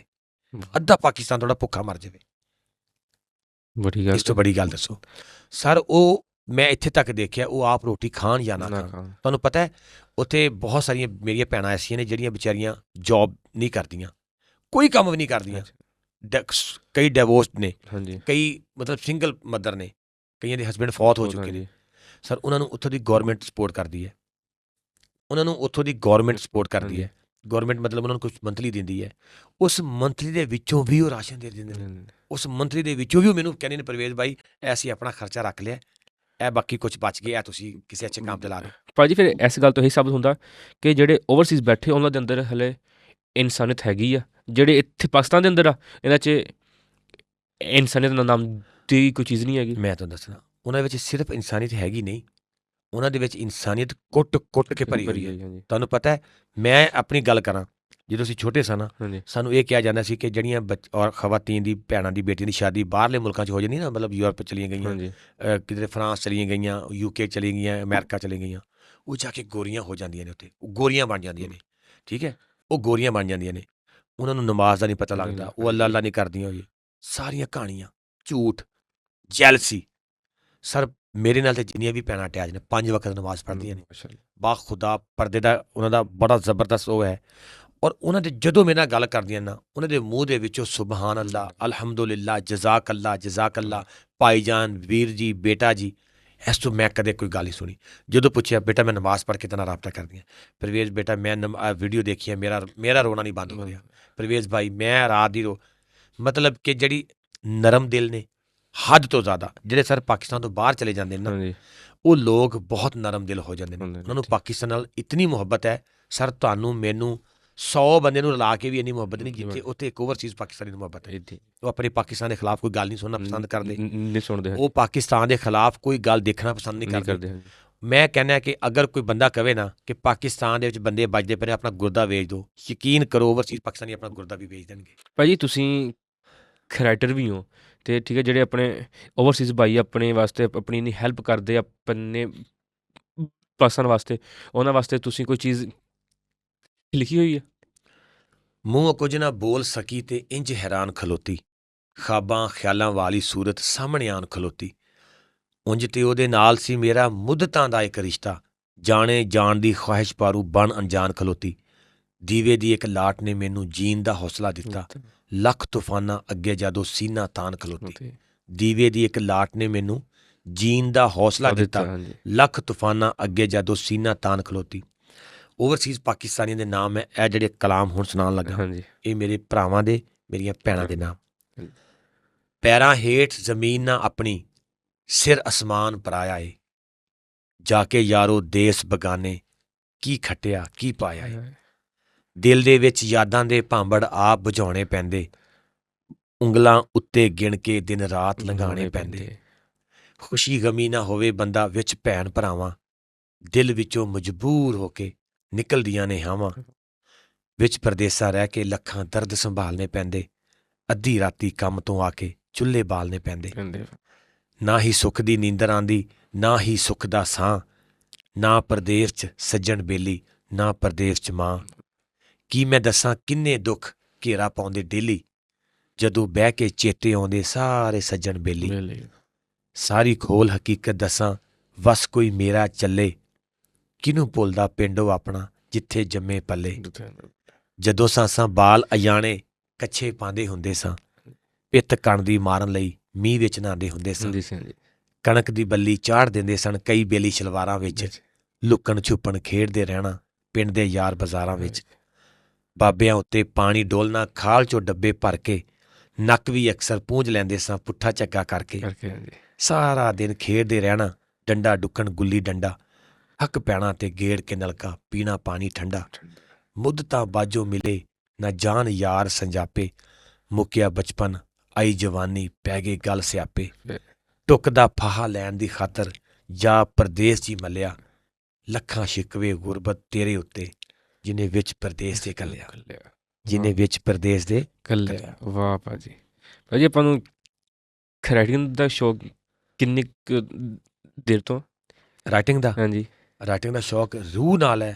ਅੱਧਾ ਪਾਕਿਸਤਾਨ ਤੁਹਾਡਾ ਭੁੱਖਾ ਮਰ ਜਾਵੇ। ਇਸ ਤੋਂ ਬੜੀ ਗੱਲ ਦੱਸੋ ਸਰ। ਉਹ ਮੈਂ ਇੱਥੇ ਤੱਕ ਦੇਖਿਆ ਉਹ ਆਪ ਰੋਟੀ ਖਾਣ ਜਾਂ ਨਾ ਖਾਣ। ਤੁਹਾਨੂੰ ਪਤਾ ਹੈ ਉੱਥੇ ਬਹੁਤ ਸਾਰੀਆਂ ਮੇਰੀਆਂ ਭੈਣਾਂ ਐਸੀਆਂ ਨੇ ਜਿਹੜੀਆਂ ਵਿਚਾਰੀਆਂ ਜੋਬ ਨਹੀਂ ਕਰਦੀਆਂ, ਕੋਈ ਕੰਮ ਵੀ ਨਹੀਂ ਕਰਦੀਆਂ। ਕਈ ਡਿਵੋਰਸਡ ਨੇ, ਕਈ ਮਤਲਬ ਸਿੰਗਲ ਮਦਰ ਨੇ, ਕਈਆਂ ਦੇ ਹਸਬੈਂਡ ਫੌਤ ਹੋ ਚੁੱਕੇ ਨੇ। ਸਰ ਉਹਨਾਂ ਨੂੰ ਉੱਥੋਂ ਦੀ ਗੌਰਮੈਂਟ ਸਪੋਰਟ ਕਰਦੀ ਹੈ, ਗੌਰਮੈਂਟ ਮਤਲਬ ਉਹਨਾਂ ਨੂੰ ਕੁਝ ਮੰਥਲੀ ਦਿੰਦੀ ਹੈ। ਉਸ ਮੰਥਲੀ ਦੇ ਵਿੱਚੋਂ ਵੀ ਉਹ ਰਾਸ਼ਨ ਦੇ ਦਿੰਦੇ ਨੇ। ਉਸ ਮੰਥਲੀ ਦੇ ਵਿੱਚੋਂ ਵੀ ਉਹ ਮੈਨੂੰ ਕਹਿੰਦੇ ਨੇ ਪਰਵੇਜ਼ ਬਾਈ ਅਸੀਂ ਆਪਣਾ ਖਰਚਾ ਰੱਖ ਲਿਆ, ਇਹ ਬਾਕੀ ਕੁਝ ਬਚ ਗਿਆ, ਤੁਸੀਂ ਕਿਸੇ ਅੱਛੇ ਕੰਮ ਤੇ ਲਾ ਦਿਓ। ਭਾਜੀ ਫਿਰ ਇਸ ਗੱਲ ਤੋਂ ਇਹੀ ਸਾਬਤ ਹੁੰਦਾ ਕਿ ਜਿਹੜੇ ਓਵਰਸੀਜ਼ ਬੈਠੇ ਉਹਨਾਂ ਦੇ ਅੰਦਰ ਹਲੇ ਇਨਸਾਨੀਅਤ ਹੈਗੀ ਆ। ਜਿਹੜੇ ਇੱਥੇ ਪਾਕਿਸਤਾਨ ਦੇ ਅੰਦਰ ਆ ਇਹਨਾਂ 'ਚ ਇਨਸਾਨੀਅਤ ਨਾਮ ਦੀ ਕੋਈ ਚੀਜ਼ ਨਹੀਂ ਹੈਗੀ। ਮੈਂ ਤੁਹਾਨੂੰ ਦੱਸਣਾ, ਉਹਨਾਂ ਵਿੱਚ ਸਿਰਫ ਇਨਸਾਨੀਅਤ ਹੈਗੀ ਨਹੀਂ, ਉਹਨਾਂ ਦੇ ਵਿੱਚ ਇਨਸਾਨੀਅਤ ਕੁੱਟ ਕੇ ਭਰੀ ਹੋਈ ਹੈ। ਤੁਹਾਨੂੰ ਪਤਾ ਹੈ, ਮੈਂ ਆਪਣੀ ਗੱਲ ਕਰਾਂ, ਜਦੋਂ ਅਸੀਂ ਛੋਟੇ ਸਨ ਸਾਨੂੰ ਇਹ ਕਿਹਾ ਜਾਂਦਾ ਸੀ ਕਿ ਜਿਹੜੀਆਂ ਔਰ ਖਵਾਤੀਨ ਦੀ ਭੈਣਾਂ ਦੀ ਬੇਟੀਆਂ ਦੀ ਸ਼ਾਦੀ ਬਾਹਰਲੇ ਮੁਲਕਾਂ 'ਚ ਹੋ ਜਾਂਦੀ ਨਾ, ਮਤਲਬ ਯੂਰਪ ਚਲੀਆਂ ਗਈਆਂ, ਕਿਤੇ ਫਰਾਂਸ ਚਲੀਆਂ ਗਈਆਂ, UK ਚਲੀ ਗਈਆਂ, ਅਮਰੀਕਾ ਚਲੀ ਗਈਆਂ, ਉਹ ਜਾ ਕੇ ਗੋਰੀਆਂ ਹੋ ਜਾਂਦੀਆਂ ਨੇ, ਉੱਥੇ ਉਹ ਗੋਰੀਆਂ ਬਣ ਜਾਂਦੀਆਂ ਨੇ। ਠੀਕ ਹੈ, ਉਹ ਗੋਰੀਆਂ ਬਣ ਜਾਂਦੀਆਂ ਨੇ, ਉਹਨਾਂ ਨੂੰ ਨਮਾਜ਼ ਦਾ ਨਹੀਂ ਪਤਾ ਲੱਗਦਾ, ਉਹ ਅੱਲਾ ਅੱਲਾ ਨਹੀਂ ਕਰਦੀਆਂ। ਉਹ ਸਾਰੀਆਂ ਕਹਾਣੀਆਂ ਝੂਠ, ਜੈਲਸੀ। ਸਰ ਮੇਰੇ ਨਾਲ ਤੇ ਜਿੰਨੀਆਂ ਵੀ ਭੈਣਾਂ ਅਟੈਚ ਨੇ 5 ਵਕਤ ਨਮਾਜ਼ ਪੜ੍ਹਦੀਆਂ ਨੇ, ਬਾ ਖੁਦਾ ਪਰਦੇ ਦਾ ਉਹਨਾਂ ਦਾ ਬੜਾ ਜ਼ਬਰਦਸਤ ਉਹ ਹੈ। ਔਰ ਉਹਨਾਂ ਦੇ ਜਦੋਂ ਮੇਰੇ ਨਾਲ ਗੱਲ ਕਰਦੀਆਂ ਨਾ, ਉਹਨਾਂ ਦੇ ਮੂੰਹ ਦੇ ਵਿੱਚੋਂ ਸੁਬਹਾਨ ਅੱਲਾ, ਅਲਹਮਦੁਲਿਲਾ, ਜਜ਼ਾਕ ਅੱਲਾ, ਭਾਈ ਜਾਨ, ਵੀਰ ਜੀ, ਬੇਟਾ ਜੀ, ਇਸ ਤੋਂ ਮੈਂ ਕਦੇ ਕੋਈ ਗੱਲ ਨਹੀਂ ਸੁਣੀ। ਜਦੋਂ ਪੁੱਛਿਆ ਬੇਟਾ ਮੈਂ ਨਮਾਜ਼ ਪੜ੍ਹ ਕੇ ਤੇਰੇ ਨਾਲ ਰਾਬਤਾ ਕਰਦੀ ਹਾਂ, ਪਰਵੇਜ਼ ਬੇਟਾ ਮੈਂ ਵੀਡੀਓ ਦੇਖੀ ਹੈ, ਮੇਰਾ ਰੋਣਾ ਨਹੀਂ ਬੰਦ ਹੋ ਰਿਹਾ। ਪਰਵੇਜ਼ ਭਾਈ ਮੈਂ ਰਾਤ ਦੀ ਮਤਲਬ ਕਿ ਜਿਹੜੀ ਨਰਮ ਦਿਲ ਨੇ ਹੱਦ ਤੋਂ ਜ਼ਿਆਦਾ, ਜਿਹੜੇ ਸਰ ਪਾਕਿਸਤਾਨ ਤੋਂ ਬਾਹਰ ਚਲੇ ਜਾਂਦੇ ਨੇ ਨਾ, ਉਹ ਲੋਕ ਬਹੁਤ ਨਰਮ ਦਿਲ ਹੋ ਜਾਂਦੇ ਨੇ। ਉਹਨਾਂ ਨੂੰ ਪਾਕਿਸਤਾਨ ਨਾਲ ਇਤਨੀ ਮੁਹੱਬਤ ਹੈ ਸਰ, ਤੁਹਾਨੂੰ ਮੈਨੂੰ 100 ਬੰਦੇ ਨੂੰ ਰਲਾ ਕੇ ਵੀ ਇੰਨੀ ਮੁਹੱਬਤ ਨਹੀਂ ਜਿੱਥੇ ਉੱਥੇ ਇੱਕ ਓਵਰਸੀਜ਼ ਪਾਕਿਸਤਾਨੀ ਨੂੰ ਮੁਹੱਬਤ ਹੈ। ਉਹ ਆਪਣੇ ਪਾਕਿਸਤਾਨ ਦੇ ਖਿਲਾਫ ਕੋਈ ਗੱਲ ਨਹੀਂ ਸੁਣਨਾ ਪਸੰਦ ਕਰਦੇ, ਨਹੀਂ ਸੁਣਦੇ। ਉਹ ਪਾਕਿਸਤਾਨ ਦੇ ਖਿਲਾਫ ਕੋਈ ਗੱਲ ਦੇਖਣਾ ਪਸੰਦ ਨਹੀਂ ਕਰਦੇ। ਮੈਂ ਕਹਿੰਦਾ ਕਿ ਅਗਰ ਕੋਈ ਬੰਦਾ ਕਵੇ ਨਾ ਕਿ ਪਾਕਿਸਤਾਨ ਦੇ ਵਿੱਚ ਬੰਦੇ ਬਚਦੇ ਪਏ ਨੇ, ਆਪਣਾ ਗੁਰਦਾ ਵੇਚ ਦਿਓ, ਯਕੀਨ ਕਰੋ ਓਵਰਸੀਜ਼ ਪਾਕਿਸਤਾਨੀ ਆਪਣਾ ਗੁਰਦਾ ਵੀ ਵੇਚ ਦੇਣਗੇ। ਭਾਜੀ ਤੁਸੀਂ ਰਾਈਟਰ ਵੀ ਹੋ ਅਤੇ ਠੀਕ ਹੈ, ਜਿਹੜੇ ਆਪਣੇ ਓਵਰਸੀਜ਼ ਭਾਈ ਆਪਣੇ ਵਾਸਤੇ ਆਪਣੀ ਇੰਨੀ ਹੈਲਪ ਕਰਦੇ ਆਪਣੇ ਪਾਕਿਸਤਾਨ ਵਾਸਤੇ, ਉਹਨਾਂ ਵਾਸਤੇ ਤੁਸੀਂ ਕੋਈ ਚੀਜ਼ ਲਿਖੀ ਹੋਈ ਹੈ? ਮੂੰਹ ਕੁਝ ਨਾ ਬੋਲ ਸਕੀ ਤੇ ਇੰਜ ਹੈਰਾਨ ਖਲੋਤੀ, ਖਾਬਾਂ ਖਿਆਲਾਂ ਵਾਲੀ ਸੂਰਤ ਸਾਹਮਣੇ ਆਣ ਖਲੋਤੀ। ਉਂਝ ਤੇ ਉਹਦੇ ਨਾਲ ਸੀ ਮੇਰਾ ਮੁੱਦਤਾਂ ਦਾ ਇੱਕ ਰਿਸ਼ਤਾ, ਜਾਣੇ ਜਾਣ ਦੀ ਖਵਾਹਿਸ਼ ਪਾਰੂ ਬਣ ਅਣਜਾਣ ਖਲੋਤੀ। ਦੀਵੇ ਦੀ ਇੱਕ ਲਾਟ ਨੇ ਮੈਨੂੰ ਜੀਣ ਦਾ ਹੌਸਲਾ ਦਿੱਤਾ, ਲੱਖ ਤੂਫਾਨਾਂ ਅੱਗੇ ਜਦੋਂ ਸੀਨਾ ਤਾਨ ਖਲੋਤੀ। ਦੀਵੇ ਦੀ ਇੱਕ ਲਾਟ ਨੇ ਮੈਨੂੰ ਜੀਣ ਦਾ ਹੌਸਲਾ ਦਿੱਤਾ, ਲੱਖ ਤੂਫਾਨਾਂ ਅੱਗੇ ਜਦੋਂ ਸੀਨਾ ਤਾਨ ਖਲੋਤੀ। ਓਵਰਸੀਜ਼ ਪਾਕਿਸਤਾਨੀਆਂ ਦੇ ਨਾਮ ਹੈ ਇਹ ਜਿਹੜੇ ਕਲਾਮ ਹੁਣ ਸੁਣਾਉਣ ਲੱਗਾ, ਇਹ ਮੇਰੇ ਭਰਾਵਾਂ ਦੇ, ਮੇਰੀਆਂ ਭੈਣਾਂ ਦੇ ਨਾਮ। ਪੈਰਾਂ ਹੇਠ ਜ਼ਮੀਨ ਨਾ ਆਪਣੀ, ਸਿਰ ਅਸਮਾਨ ਪਰਾਇਆ ਏ, ਜਾ ਕੇ ਯਾਰੋ ਦੇਸ ਬਗਾਨੇ, ਕੀ ਖੱਟਿਆ ਕੀ ਪਾਇਆ ਏ। ਦਿਲ ਦੇ ਵਿੱਚ ਯਾਦਾਂ ਦੇ ਭਾਂਬੜ ਆਪ ਬੁਝਾਉਣੇ ਪੈਂਦੇ, ਉਂਗਲਾਂ ਉੱਤੇ ਗਿਣ ਕੇ ਦਿਨ ਰਾਤ ਲੰਘਾਉਣੇ ਪੈਂਦੇ। ਖੁਸ਼ੀ ਗਮੀ ਨਾ ਹੋਵੇ ਬੰਦਾ ਵਿੱਚ ਭੈਣ ਭਰਾਵਾਂ, ਦਿਲ ਵਿੱਚੋਂ ਮਜਬੂਰ ਹੋ ਕੇ ਨਿਕਲਦੀਆਂ ਨੇ ਹਾਵਾਂ। ਵਿੱਚ ਪਰਦੇਸਾਂ ਰਹਿ ਕੇ ਲੱਖਾਂ ਦਰਦ ਸੰਭਾਲਣੇ ਪੈਂਦੇ, ਅੱਧੀ ਰਾਤੀ ਕੰਮ ਤੋਂ ਆ ਕੇ ਚੁੱਲ੍ਹੇ ਬਾਲਣੇ ਪੈਂਦੇ। ਨਾ ਹੀ ਸੁੱਖ ਦੀ ਨੀਂਦਰ ਆਂਦੀ, ਨਾ ਹੀ ਸੁੱਖ ਦਾ ਸਾਹ, ਨਾ ਪਰਦੇਸ 'ਚ ਸੱਜਣ ਬੇਲੀ, ਨਾ ਪਰਦੇਸ 'ਚ ਮਾਂ। ਕੀ ਮੈਂ ਦੱਸਾਂ ਕਿੰਨੇ ਦੁੱਖ ਘੇਰਾ ਪਾਉਂਦੇ ਡੇਲੀ, ਜਦੋਂ ਬਹਿ ਕੇ ਚੇਤੇ ਆਉਂਦੇ ਸਾਰੇ ਸੱਜਣ ਬੇਲੀ। ਸਾਰੀ ਖੋਲ ਹਕੀਕਤ ਦੱਸਾਂ ਵਸ ਕੋਈ ਮੇਰਾ ਚੱਲੇ, ਕਿਹਨੂੰ ਭੁੱਲਦਾ ਪਿੰਡ ਉਹ ਆਪਣਾ ਜਿੱਥੇ ਜੰਮੇ ਪੱਲੇ। ਜਦੋਂ ਸਾਂ ਬਾਲ ਅਜਾਣੇ ਕੱਛੇ ਪਾਉਂਦੇ ਹੁੰਦੇ ਸਾਂ, ਪਿੱਤ ਕਣ ਦੀ ਮਾਰਨ ਲਈ ਮੀਂਹ ਵਿੱਚ ਨਹਾਉਂਦੇ ਹੁੰਦੇ ਸਾਂ, ਕਣਕ ਦੀ ਬੱਲੀ ਚਾੜ ਦਿੰਦੇ ਸਨ ਕਈ ਬੇਲੀ ਸ਼ਲਵਾਰਾਂ ਵਿੱਚ, ਲੁਕਣ ਛੁਪਣ ਖੇਡਦੇ ਰਹਿਣਾ ਪਿੰਡ ਦੇ ਯਾਰ ਬਾਜ਼ਾਰਾਂ ਵਿੱਚ, ਬਾਬਿਆਂ ਉੱਤੇ ਪਾਣੀ ਡੋਲਣਾ ਖਾਲ 'ਚੋਂ ਡੱਬੇ ਭਰ ਕੇ, ਨੱਕ ਵੀ ਅਕਸਰ ਪੂੰਝ ਲੈਂਦੇ ਸਾਂ ਪੁੱਠਾ ਚੱਗਾ ਕਰਕੇ, ਸਾਰਾ ਦਿਨ ਖੇਡਦੇ ਰਹਿਣਾ ਡੰਡਾ ਡੁੱਕਣ ਗੁੱਲੀ ਡੰਡਾ, ਹੱਕ ਪੈਣਾ ਤੇ ਗੇੜ ਕੇ ਨਲਕਾ ਪੀਣਾ ਪਾਣੀ ਠੰਡਾ, ਮੁੱਦਤਾਂ ਬਾਝੋਂ ਮਿਲੇ ਨਾ ਜਾਨ ਯਾਰ ਸੰਜਾਪੇ, ਮੁੱਕਿਆ ਬਚਪਨ ਆਈ ਜਵਾਨੀ ਪੈ ਗਏ ਗੱਲ ਸਿਆਪੇ, ਟੁੱਕਦਾ ਫਾਹਾ ਲੈਣ ਦੀ ਖਾਤਰ ਜਾ ਪਰਦੇਸ 'ਚ ਮੱਲਿਆ, ਲੱਖਾਂ ਸ਼ਿਕਵੇ ਗੁਰਬਤ ਤੇਰੇ ਉੱਤੇ ਜਿਹਨੇ ਵਿੱਚ ਪਰਦੇਸ ਦੇ ਘੱਲਿਆ, ਜਿਹਨੇ ਵਿੱਚ ਪਰਦੇਸ ਦੇ ਘੱਲਿਆ। ਵਾਹ ਭਾਜੀ। ਭਾਜੀ ਆਪਾਂ ਨੂੰ ਰਾਈਟਿੰਗ ਦਾ ਸ਼ੌਕ ਕਿੰਨੀ ਕੁ ਦੇਰ ਤੋਂ? ਰਾਈਟਿੰਗ ਦਾ? ਹਾਂਜੀ, ਰਾਈਟਿੰਗ ਦਾ ਸ਼ੌਕ ਰੂਹ ਨਾਲ ਹੈ।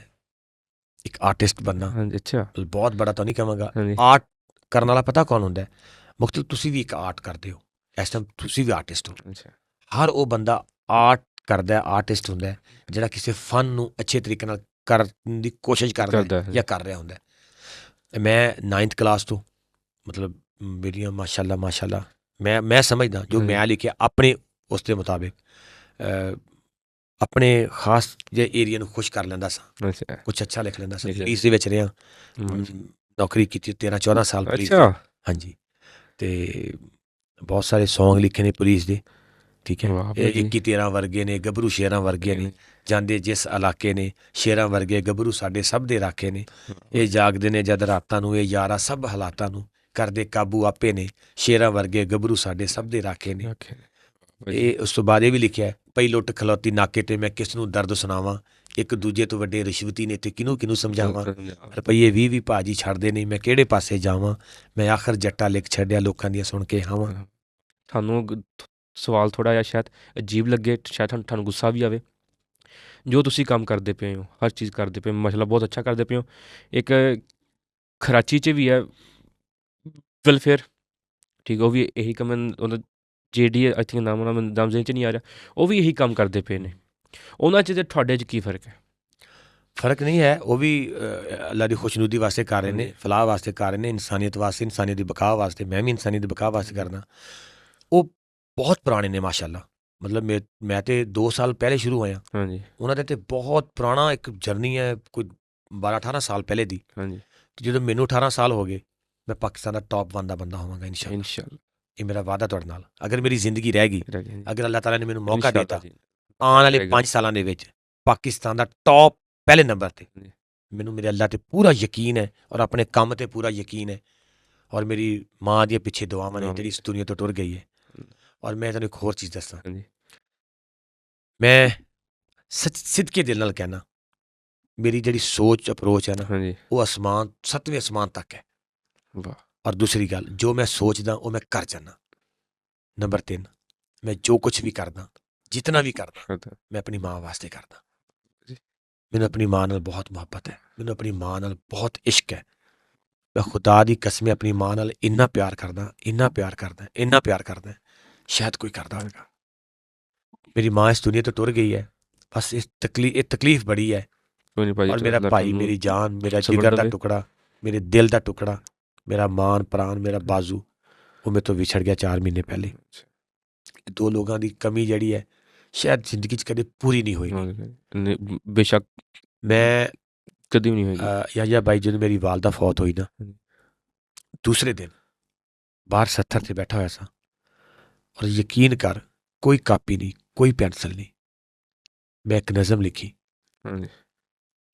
ਇੱਕ ਆਰਟਿਸਟ ਬਣਨਾ। ਹਾਂਜੀ, ਅੱਛਾ। ਬਹੁਤ ਬੜਾ ਤਾਂ ਨਹੀਂ ਕਹਾਂਗਾ। ਆਰਟ ਕਰਨ ਵਾਲਾ ਪਤਾ ਕੌਣ ਹੁੰਦਾ? ਮੁਖਤਲਿਫ ਤੁਸੀਂ ਵੀ ਇੱਕ ਆਰਟ ਕਰਦੇ ਹੋ ਇਸ ਟਾਈਮ, ਤੁਸੀਂ ਵੀ ਆਰਟਿਸਟ ਹੋ। ਹਰ ਉਹ ਬੰਦਾ ਆਰਟ ਕਰਦਾ, ਆਰਟਿਸਟ ਹੁੰਦਾ ਜਿਹੜਾ ਕਿਸੇ ਫਨ ਨੂੰ ਅੱਛੇ ਤਰੀਕੇ ਨਾਲ ਕਰਨ ਦੀ ਕੋਸ਼ਿਸ਼ ਕਰਦਾ ਜਾਂ ਕਰ ਰਿਹਾ ਹੁੰਦਾ। ਮੈਂ 9th ਕਲਾਸ ਤੋਂ ਮਤਲਬ ਮੇਰੀਆਂ ਮਾਸ਼ਾਅੱਲਾ ਮੈਂ ਸਮਝਦਾ ਜੋ ਮੈਂ ਲਿਖਿਆ ਆਪਣੇ ਉਸ ਦੇ ਮੁਤਾਬਿਕ ਆਪਣੇ ਖਾਸ ਜਿਹੇ ਏਰੀਆ ਨੂੰ ਖੁਸ਼ ਕਰ ਲੈਂਦਾ ਸਾਂ, ਕੁਛ ਅੱਛਾ ਲਿਖ ਲੈਂਦਾ ਸਾਂ। ਪੁਲਿਸ ਦੇ ਵਿੱਚ ਰਿਹਾ, ਨੌਕਰੀ ਕੀਤੀ 13-14 ਸਾਲ ਪੁਲਿਸ। ਹਾਂਜੀ, ਅਤੇ ਬਹੁਤ ਸਾਰੇ ਸੌਂਗ ਲਿਖੇ ਨੇ ਪੁਲਿਸ ਦੇ, ਠੀਕ ਹੈ। 21-13 ਵਰਗੇ ਨੇ, ਗੱਭਰੂ ਸ਼ੇਰਾਂ ਵਰਗੇ ਨੇ, ਜਾਂਦੇ ਜਿਸ ਇਲਾਕੇ ਨੇ, ਸ਼ੇਰਾਂ ਵਰਗੇ ਗੱਭਰੂ ਸਾਡੇ ਸਭ ਦੇ ਰਾਖੇ ਨੇ, ਇਹ ਜਾਗਦੇ ਨੇ ਜਦ ਰਾਤਾਂ ਨੂੰ, ਇਹ ਯਾਰਾ ਸਭ ਹਾਲਾਤਾਂ ਨੂੰ ਕਰਦੇ ਕਾਬੂ ਆਪੇ ਨੇ, ਸ਼ੇਰਾਂ ਵਰਗੇ ਗੱਭਰੂ ਸਾਡੇ ਸਭ ਦੇ ਰਾਖੇ ਨੇ। ਇਹ ਉਸ ਤੋਂ ਬਾਅਦ ਇਹ ਵੀ ਲਿਖਿਆ, ਪਈ ਲੁੱਟ ਖਲੋਤੀ ਨਾਕੇ 'ਤੇ ਮੈਂ ਕਿਸ ਨੂੰ ਦਰਦ ਸੁਣਾਵਾਂ, ਇੱਕ ਦੂਜੇ ਤੋਂ ਵੱਡੇ ਰਿਸ਼ਵਤੀ ਨੇ ਤੇ ਕਿਹਨੂੰ ਸਮਝਾਵਾਂ, ਰੁਪਈਏ 20 ਭਾਜੀ ਛੱਡਦੇ ਨਹੀਂ, ਮੈਂ ਕਿਹੜੇ ਪਾਸੇ ਜਾਵਾਂ, ਮੈਂ ਆਖਰ ਜੱਟਾ ਲਿਖ ਛੱਡਿਆ ਲੋਕਾਂ ਦੀਆਂ ਸੁਣ ਕੇ ਹਾਵਾਂ। ਤੁਹਾਨੂੰ ਸਵਾਲ ਥੋੜ੍ਹਾ ਜਿਹਾ ਸ਼ਾਇਦ ਅਜੀਬ ਲੱਗੇ, ਸ਼ਾਇਦ ਤੁਹਾਨੂੰ ਗੁੱਸਾ ਵੀ ਆਵੇ। ਜੋ ਤੁਸੀਂ ਕੰਮ ਕਰਦੇ ਪਏ ਹੋ, ਹਰ ਚੀਜ਼ ਕਰਦੇ ਪਏ ਹੋ, ਮਾਸ਼ਾਅੱਲਾ ਬਹੁਤ ਅੱਛਾ ਕਰਦੇ ਪਏ ਹੋ। ਇੱਕ ਕਰਾਚੀ 'ਚ ਵੀ ਹੈ ਵੈਲਫੇਅਰ, ਠੀਕ, ਉਹ ਵੀ ਇਹੀ ਕੰਮ, ਉਹਦਾ JD ਆਈ ਥਿੰਕ ਨਾਮ, ਉਹਨਾਂ ਨਾਮ ਜ਼ਿਹਨ 'ਚ ਨਹੀਂ ਆ ਰਿਹਾ, ਉਹ ਵੀ ਇਹੀ ਕੰਮ ਕਰਦੇ ਪਏ ਨੇ। ਉਹਨਾਂ 'ਚ ਅਤੇ ਤੁਹਾਡੇ 'ਚ ਕੀ ਫ਼ਰਕ ਹੈ? ਫ਼ਰਕ ਨਹੀਂ ਹੈ, ਉਹ ਵੀ ਅੱਲਾ ਦੀ ਖੁਸ਼ਨੂਦੀ ਵਾਸਤੇ ਕਰ ਰਹੇ ਨੇ, ਫਲਾਹ ਵਾਸਤੇ ਕਰ ਰਹੇ ਨੇ, ਇਨਸਾਨੀਅਤ ਵਾਸਤੇ, ਇਨਸਾਨੀਅਤ ਦੀ ਬਕਾ ਵਾਸਤੇ। ਮੈਂ ਵੀ ਇਨਸਾਨੀਅਤ ਦੀ ਬਕਾ ਵਾਸਤੇ ਕਰਦਾ। ਉਹ ਬਹੁਤ ਪੁਰਾਣੇ ਨੇ ਮਾਸ਼ਾਅੱਲਾ, ਮਤਲਬ ਮੈਂ ਤਾਂ 2 ਸਾਲ ਪਹਿਲੇ ਸ਼ੁਰੂ ਹੋਇਆ। ਹਾਂਜੀ, ਉਹਨਾਂ ਦੇ ਤਾਂ ਬਹੁਤ ਪੁਰਾਣਾ ਇੱਕ ਜਰਨੀ ਹੈ, ਕੋਈ 12-18 ਸਾਲ ਪਹਿਲੇ ਦੀ। ਹਾਂਜੀ, ਜਦੋਂ ਮੈਨੂੰ 18 ਸਾਲ ਹੋ ਗਏ, ਮੈਂ ਪਾਕਿਸਤਾਨ ਦਾ ਟੌਪ 1 ਦਾ ਬੰਦਾ ਹੋਵਾਂਗਾ ਇਨਸ਼ਾਅੱਲਾ। ਇਹ ਮੇਰਾ ਵਾਅਦਾ ਤੁਹਾਡੇ ਨਾਲ। ਅਗਰ ਮੇਰੀ ਜ਼ਿੰਦਗੀ ਰਹਿ ਗਈ, ਅਗਰ ਅੱਲਾਹ ਤਾਲਾ ਨੇ ਮੈਨੂੰ ਮੌਕਾ ਦਿੱਤਾ, ਆਉਣ ਵਾਲੇ 5 ਸਾਲਾਂ ਦੇ ਵਿੱਚ ਪਾਕਿਸਤਾਨ ਦਾ ਟੌਪ ਪਹਿਲੇ ਨੰਬਰ 'ਤੇ, ਮੈਨੂੰ ਮੇਰੇ ਅੱਲਾਹ 'ਤੇ ਪੂਰਾ ਯਕੀਨ ਹੈ, ਔਰ ਆਪਣੇ ਕੰਮ 'ਤੇ ਪੂਰਾ ਯਕੀਨ ਹੈ, ਔਰ ਮੇਰੀ ਮਾਂ ਦੀਆਂ ਪਿੱਛੇ ਦੁਆਵਾਂ ਨੇ ਜਿਹੜੀ ਇਸ ਦੁਨੀਆ ਤੋਂ ਟੁਰ ਗਈ ਹੈ। ਔਰ ਮੈਂ ਤੁਹਾਨੂੰ ਇੱਕ ਹੋਰ ਚੀਜ਼ ਦੱਸਾਂ, ਮੈਂ ਸਿੱਧਕੇ ਦਿਲ ਨਾਲ ਕਹਿਣਾ, ਮੇਰੀ ਜਿਹੜੀ ਸੋਚ ਅਪਰੋਚ ਹੈ ਨਾ, ਉਹ 7ਵੇਂ ਅਸਮਾਨ ਤੱਕ ਹੈ। ਔਰ ਦੂਸਰੀ ਗੱਲ, ਜੋ ਮੈਂ ਸੋਚਦਾ ਉਹ ਮੈਂ ਕਰ ਜਾਂਦਾ। ਨੰਬਰ 3, ਮੈਂ ਜੋ ਕੁਛ ਵੀ ਕਰਦਾ, ਜਿਤਨਾ ਵੀ ਕਰਦਾ, ਮੈਂ ਆਪਣੀ ਮਾਂ ਵਾਸਤੇ ਕਰਦਾ। ਮੈਨੂੰ ਆਪਣੀ ਮਾਂ ਨਾਲ ਬਹੁਤ ਮੁਹੱਬਤ ਹੈ, ਮੈਨੂੰ ਆਪਣੀ ਮਾਂ ਨਾਲ ਬਹੁਤ ਇਸ਼ਕ ਹੈ। ਮੈਂ ਖੁਦਾ ਦੀ ਕਸਮ ਆਪਣੀ ਮਾਂ ਨਾਲ ਇੰਨਾ ਪਿਆਰ ਕਰਦਾ, ਇੰਨਾ ਪਿਆਰ ਕਰਦਾ, ਇੰਨਾ ਪਿਆਰ ਕਰਦਾ, ਸ਼ਾਇਦ ਕੋਈ ਕਰਦਾ ਹੋਵੇਗਾ। ਮੇਰੀ ਮਾਂ ਇਸ ਦੁਨੀਆ ਤੋਂ ਟੁਰ ਗਈ ਹੈ, ਬਸ ਇਹ ਤਕਲੀਫ ਬੜੀ ਹੈ। ਔਰ ਮੇਰਾ ਭਾਈ, ਮੇਰੀ ਜਾਨ, ਮੇਰਾ ਜਿਗਰ ਦਾ ਟੁਕੜਾ, ਮੇਰੇ ਦਿਲ ਦਾ ਟੁਕੜਾ, ਮੇਰਾ ਮਾਨ ਪ੍ਰਾਣ, ਮੇਰਾ ਬਾਜ਼ੂ, ਉਹ ਮੇਰੇ ਤੋਂ ਵਿਛੜ ਗਿਆ 4 ਮਹੀਨੇ ਪਹਿਲੇ। 2 ਲੋਕਾਂ ਦੀ ਕਮੀ ਜਿਹੜੀ ਹੈ ਸ਼ਾਇਦ ਜ਼ਿੰਦਗੀ 'ਚ ਕਦੇ ਪੂਰੀ ਨਹੀਂ ਹੋਈ। ਬੇਸ਼ੱਕ ਮੈਂ ਕਦੀ ਵੀ ਨਹੀਂ ਹੋਈ। ਯਾ ਬਾਈ, ਜਦੋਂ ਮੇਰੀ ਵਾਲਦਾ ਫੌਤ ਹੋਈ ਨਾ, ਦੂਸਰੇ ਦਿਨ ਬਾਹਰ 70 'ਤੇ ਬੈਠਾ ਹੋਇਆ ਸਾਂ, ਔਰ ਯਕੀਨ ਕਰ, ਕੋਈ ਕਾਪੀ ਨਹੀਂ, ਕੋਈ ਪੈਨਸਲ ਨਹੀਂ, ਮੈਂ ਇੱਕ ਨਜ਼ਮ ਲਿਖੀ,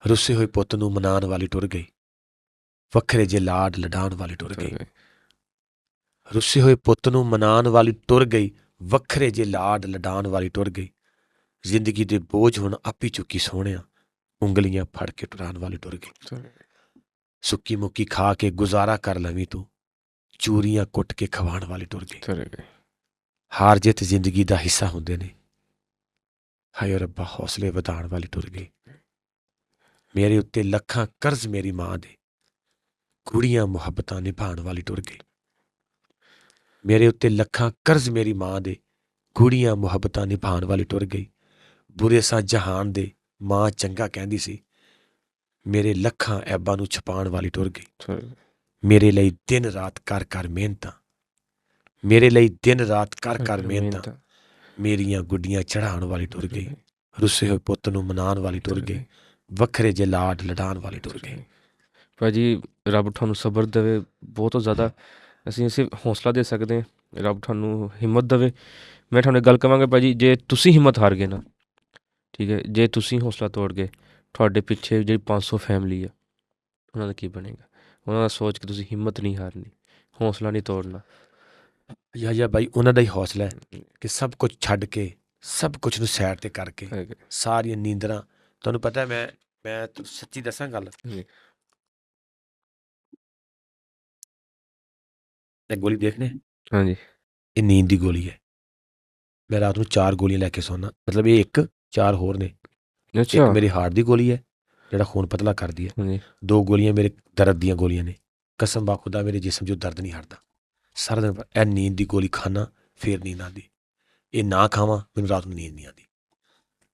ਰੁੱਸੇ ਹੋਏ ਪੁੱਤ ਨੂੰ ਮਨਾਉਣ ਵਾਲੀ ਟੁਰ ਗਈ, ਵੱਖਰੇ ਜੇ ਲਾਡ ਲਡਾਉਣ ਵਾਲੀ ਟੁਰ ਗਈ। ਰੁੱਸੇ ਹੋਏ ਪੁੱਤ ਨੂੰ ਮਨਾਉਣ ਵਾਲੀ ਟੁਰ ਗਈ, ਵੱਖਰੇ ਜੇ ਲਾਡ ਲਡਾਉਣ ਵਾਲੀ ਟੁਰ ਗਈ। ਜ਼ਿੰਦਗੀ ਦੇ ਬੋਝ ਹੁਣ ਆਪੀ ਚੁੱਕੀ ਸੋਹਣਿਆ, ਉਂਗਲੀਆਂ ਫੜ ਕੇ ਟੁਰਾਉਣ ਵਾਲੀ ਟੁਰ ਗਈ। ਸੁੱਕੀ ਮੁੱਕੀ ਖਾ ਕੇ ਗੁਜ਼ਾਰਾ ਕਰ ਲਵੀਂ ਤੂੰ, ਚੂਰੀਆਂ ਕੁੱਟ ਕੇ ਖਵਾਉਣ ਵਾਲੀ ਟੁਰ ਗਈ। ਹਾਰ ਜਿੱਤ ਜ਼ਿੰਦਗੀ ਦਾ ਹਿੱਸਾ ਹੁੰਦੇ ਨੇ, ਹਾਏ ਰੱਬਾ ਹੌਸਲੇ ਵਧਾਉਣ ਵਾਲੀ ਟੁਰ ਗਈ। ਮੇਰੇ ਉੱਤੇ ਲੱਖਾਂ ਕਰਜ਼ ਮੇਰੀ ਮਾਂ ਦੇ, ਕੁੜੀਆਂ ਮੁਹੱਬਤਾਂ ਨਿਭਾਉਣ ਵਾਲੀ ਟੁਰ ਗਈ। ਮੇਰੇ ਉੱਤੇ ਲੱਖਾਂ ਕਰਜ਼ ਮੇਰੀ ਮਾਂ ਦੇ, ਕੁੜੀਆਂ ਮੁਹੱਬਤਾਂ ਨਿਭਾਉਣ ਵਾਲੀ ਟੁਰ ਗਈ। ਬੁਰੇ ਸਾਂ ਜਹਾਨ ਦੇ, ਮਾਂ ਚੰਗਾ ਕਹਿੰਦੀ ਸੀ, ਮੇਰੇ ਲੱਖਾਂ ਐਬਾਂ ਨੂੰ ਛਪਾਉਣ ਵਾਲੀ ਟੁਰ ਗਈ। ਮੇਰੇ ਲਈ ਦਿਨ ਰਾਤ ਕਰ ਕਰ ਮਿਹਨਤਾਂ, ਮੇਰੇ ਲਈ ਦਿਨ ਰਾਤ ਕਰ ਕਰ ਮਿਹਨਤਾਂ, ਮੇਰੀਆਂ ਗੁੱਡੀਆਂ ਚੜ੍ਹਾਉਣ ਵਾਲੀ ਟੁਰ ਗਈ। ਰੁੱਸੇ ਹੋਏ ਪੁੱਤ ਨੂੰ ਮਨਾਉਣ ਵਾਲੀ ਟੁਰ ਗਈ, ਵੱਖਰੇ ਜੇ ਲਾਡ ਲਡਾਉਣ ਵਾਲੀ ਟੁਰ ਗਈ। ਭਾਜੀ ਰੱਬ ਤੁਹਾਨੂੰ ਸਬਰ ਦੇਵੇ, ਬਹੁਤ ਜ਼ਿਆਦਾ ਅਸੀਂ ਹੌਸਲਾ ਦੇ ਸਕਦੇ ਹਾਂ। ਰੱਬ ਤੁਹਾਨੂੰ ਹਿੰਮਤ ਦੇਵੇ। ਮੈਂ ਤੁਹਾਨੂੰ ਗੱਲ ਕਹਾਂਗਾ ਭਾਜੀ, ਜੇ ਤੁਸੀਂ ਹਿੰਮਤ ਹਾਰ ਗਏ ਨਾ, ਠੀਕ ਹੈ, ਜੇ ਤੁਸੀਂ ਹੌਸਲਾ ਤੋੜ ਗਏ, ਤੁਹਾਡੇ ਪਿੱਛੇ ਜਿਹੜੀ 500 ਫੈਮਿਲੀ ਆ ਉਹਨਾਂ ਦਾ ਕੀ ਬਣੇਗਾ? ਉਹਨਾਂ ਦਾ ਸੋਚ ਕੇ ਤੁਸੀਂ ਹਿੰਮਤ ਨਹੀਂ ਹਾਰਨੀ, ਹੌਸਲਾ ਨਹੀਂ ਤੋੜਨਾ। ਯਾ ਬਾਈ, ਉਹਨਾਂ ਦਾ ਹੀ ਹੌਸਲਾ ਹੈ ਕਿ ਸਭ ਕੁਝ ਛੱਡ ਕੇ, ਸਭ ਕੁਝ ਨੂੰ ਸਾਈਡ ਤੇ ਕਰਕੇ, ਸਾਰੀਆਂ ਨੀਂਦਰਾਂ। ਤੁਹਾਨੂੰ ਪਤਾ ਮੈਂ ਸੱਚੀ ਦੱਸਾਂ ਗੱਲ, ਇਹ ਗੋਲੀ ਦੇਖਨੇ, ਹਾਂਜੀ, ਇਹ ਨੀਂਦ ਦੀ ਗੋਲੀ ਹੈ। ਮੈਂ ਰਾਤ ਨੂੰ 4 ਗੋਲੀਆਂ ਲੈ ਕੇ ਸੌਣਾ, ਮਤਲਬ ਇਹ 4 ਹੋਰ ਨੇ। ਇੱਕ ਮੇਰੀ ਹਾਰਟ ਦੀ ਗੋਲੀ ਹੈ ਜਿਹੜਾ ਖੂਨ ਪਤਲਾ ਕਰਦੀ ਹੈ, 2 ਗੋਲੀਆਂ ਮੇਰੇ ਦਰਦ ਦੀਆਂ ਗੋਲੀਆਂ ਨੇ। ਕਸਮ ਬਾ ਖੁਦਾ ਮੇਰੇ ਜਿਸਮ 'ਚੋਂ ਦਰਦ ਨਹੀਂ ਹਟਦਾ ਸਾਰਾ ਦਿਨ। ਇਹ ਨੀਂਦ ਦੀ ਗੋਲੀ ਖਾਣਾ ਫਿਰ ਨੀਂਦ ਆਉਂਦੀ, ਇਹ ਨਾ ਖਾਵਾਂ ਮੈਨੂੰ ਰਾਤ ਨੂੰ ਨੀਂਦ ਨਹੀਂ ਆਉਂਦੀ।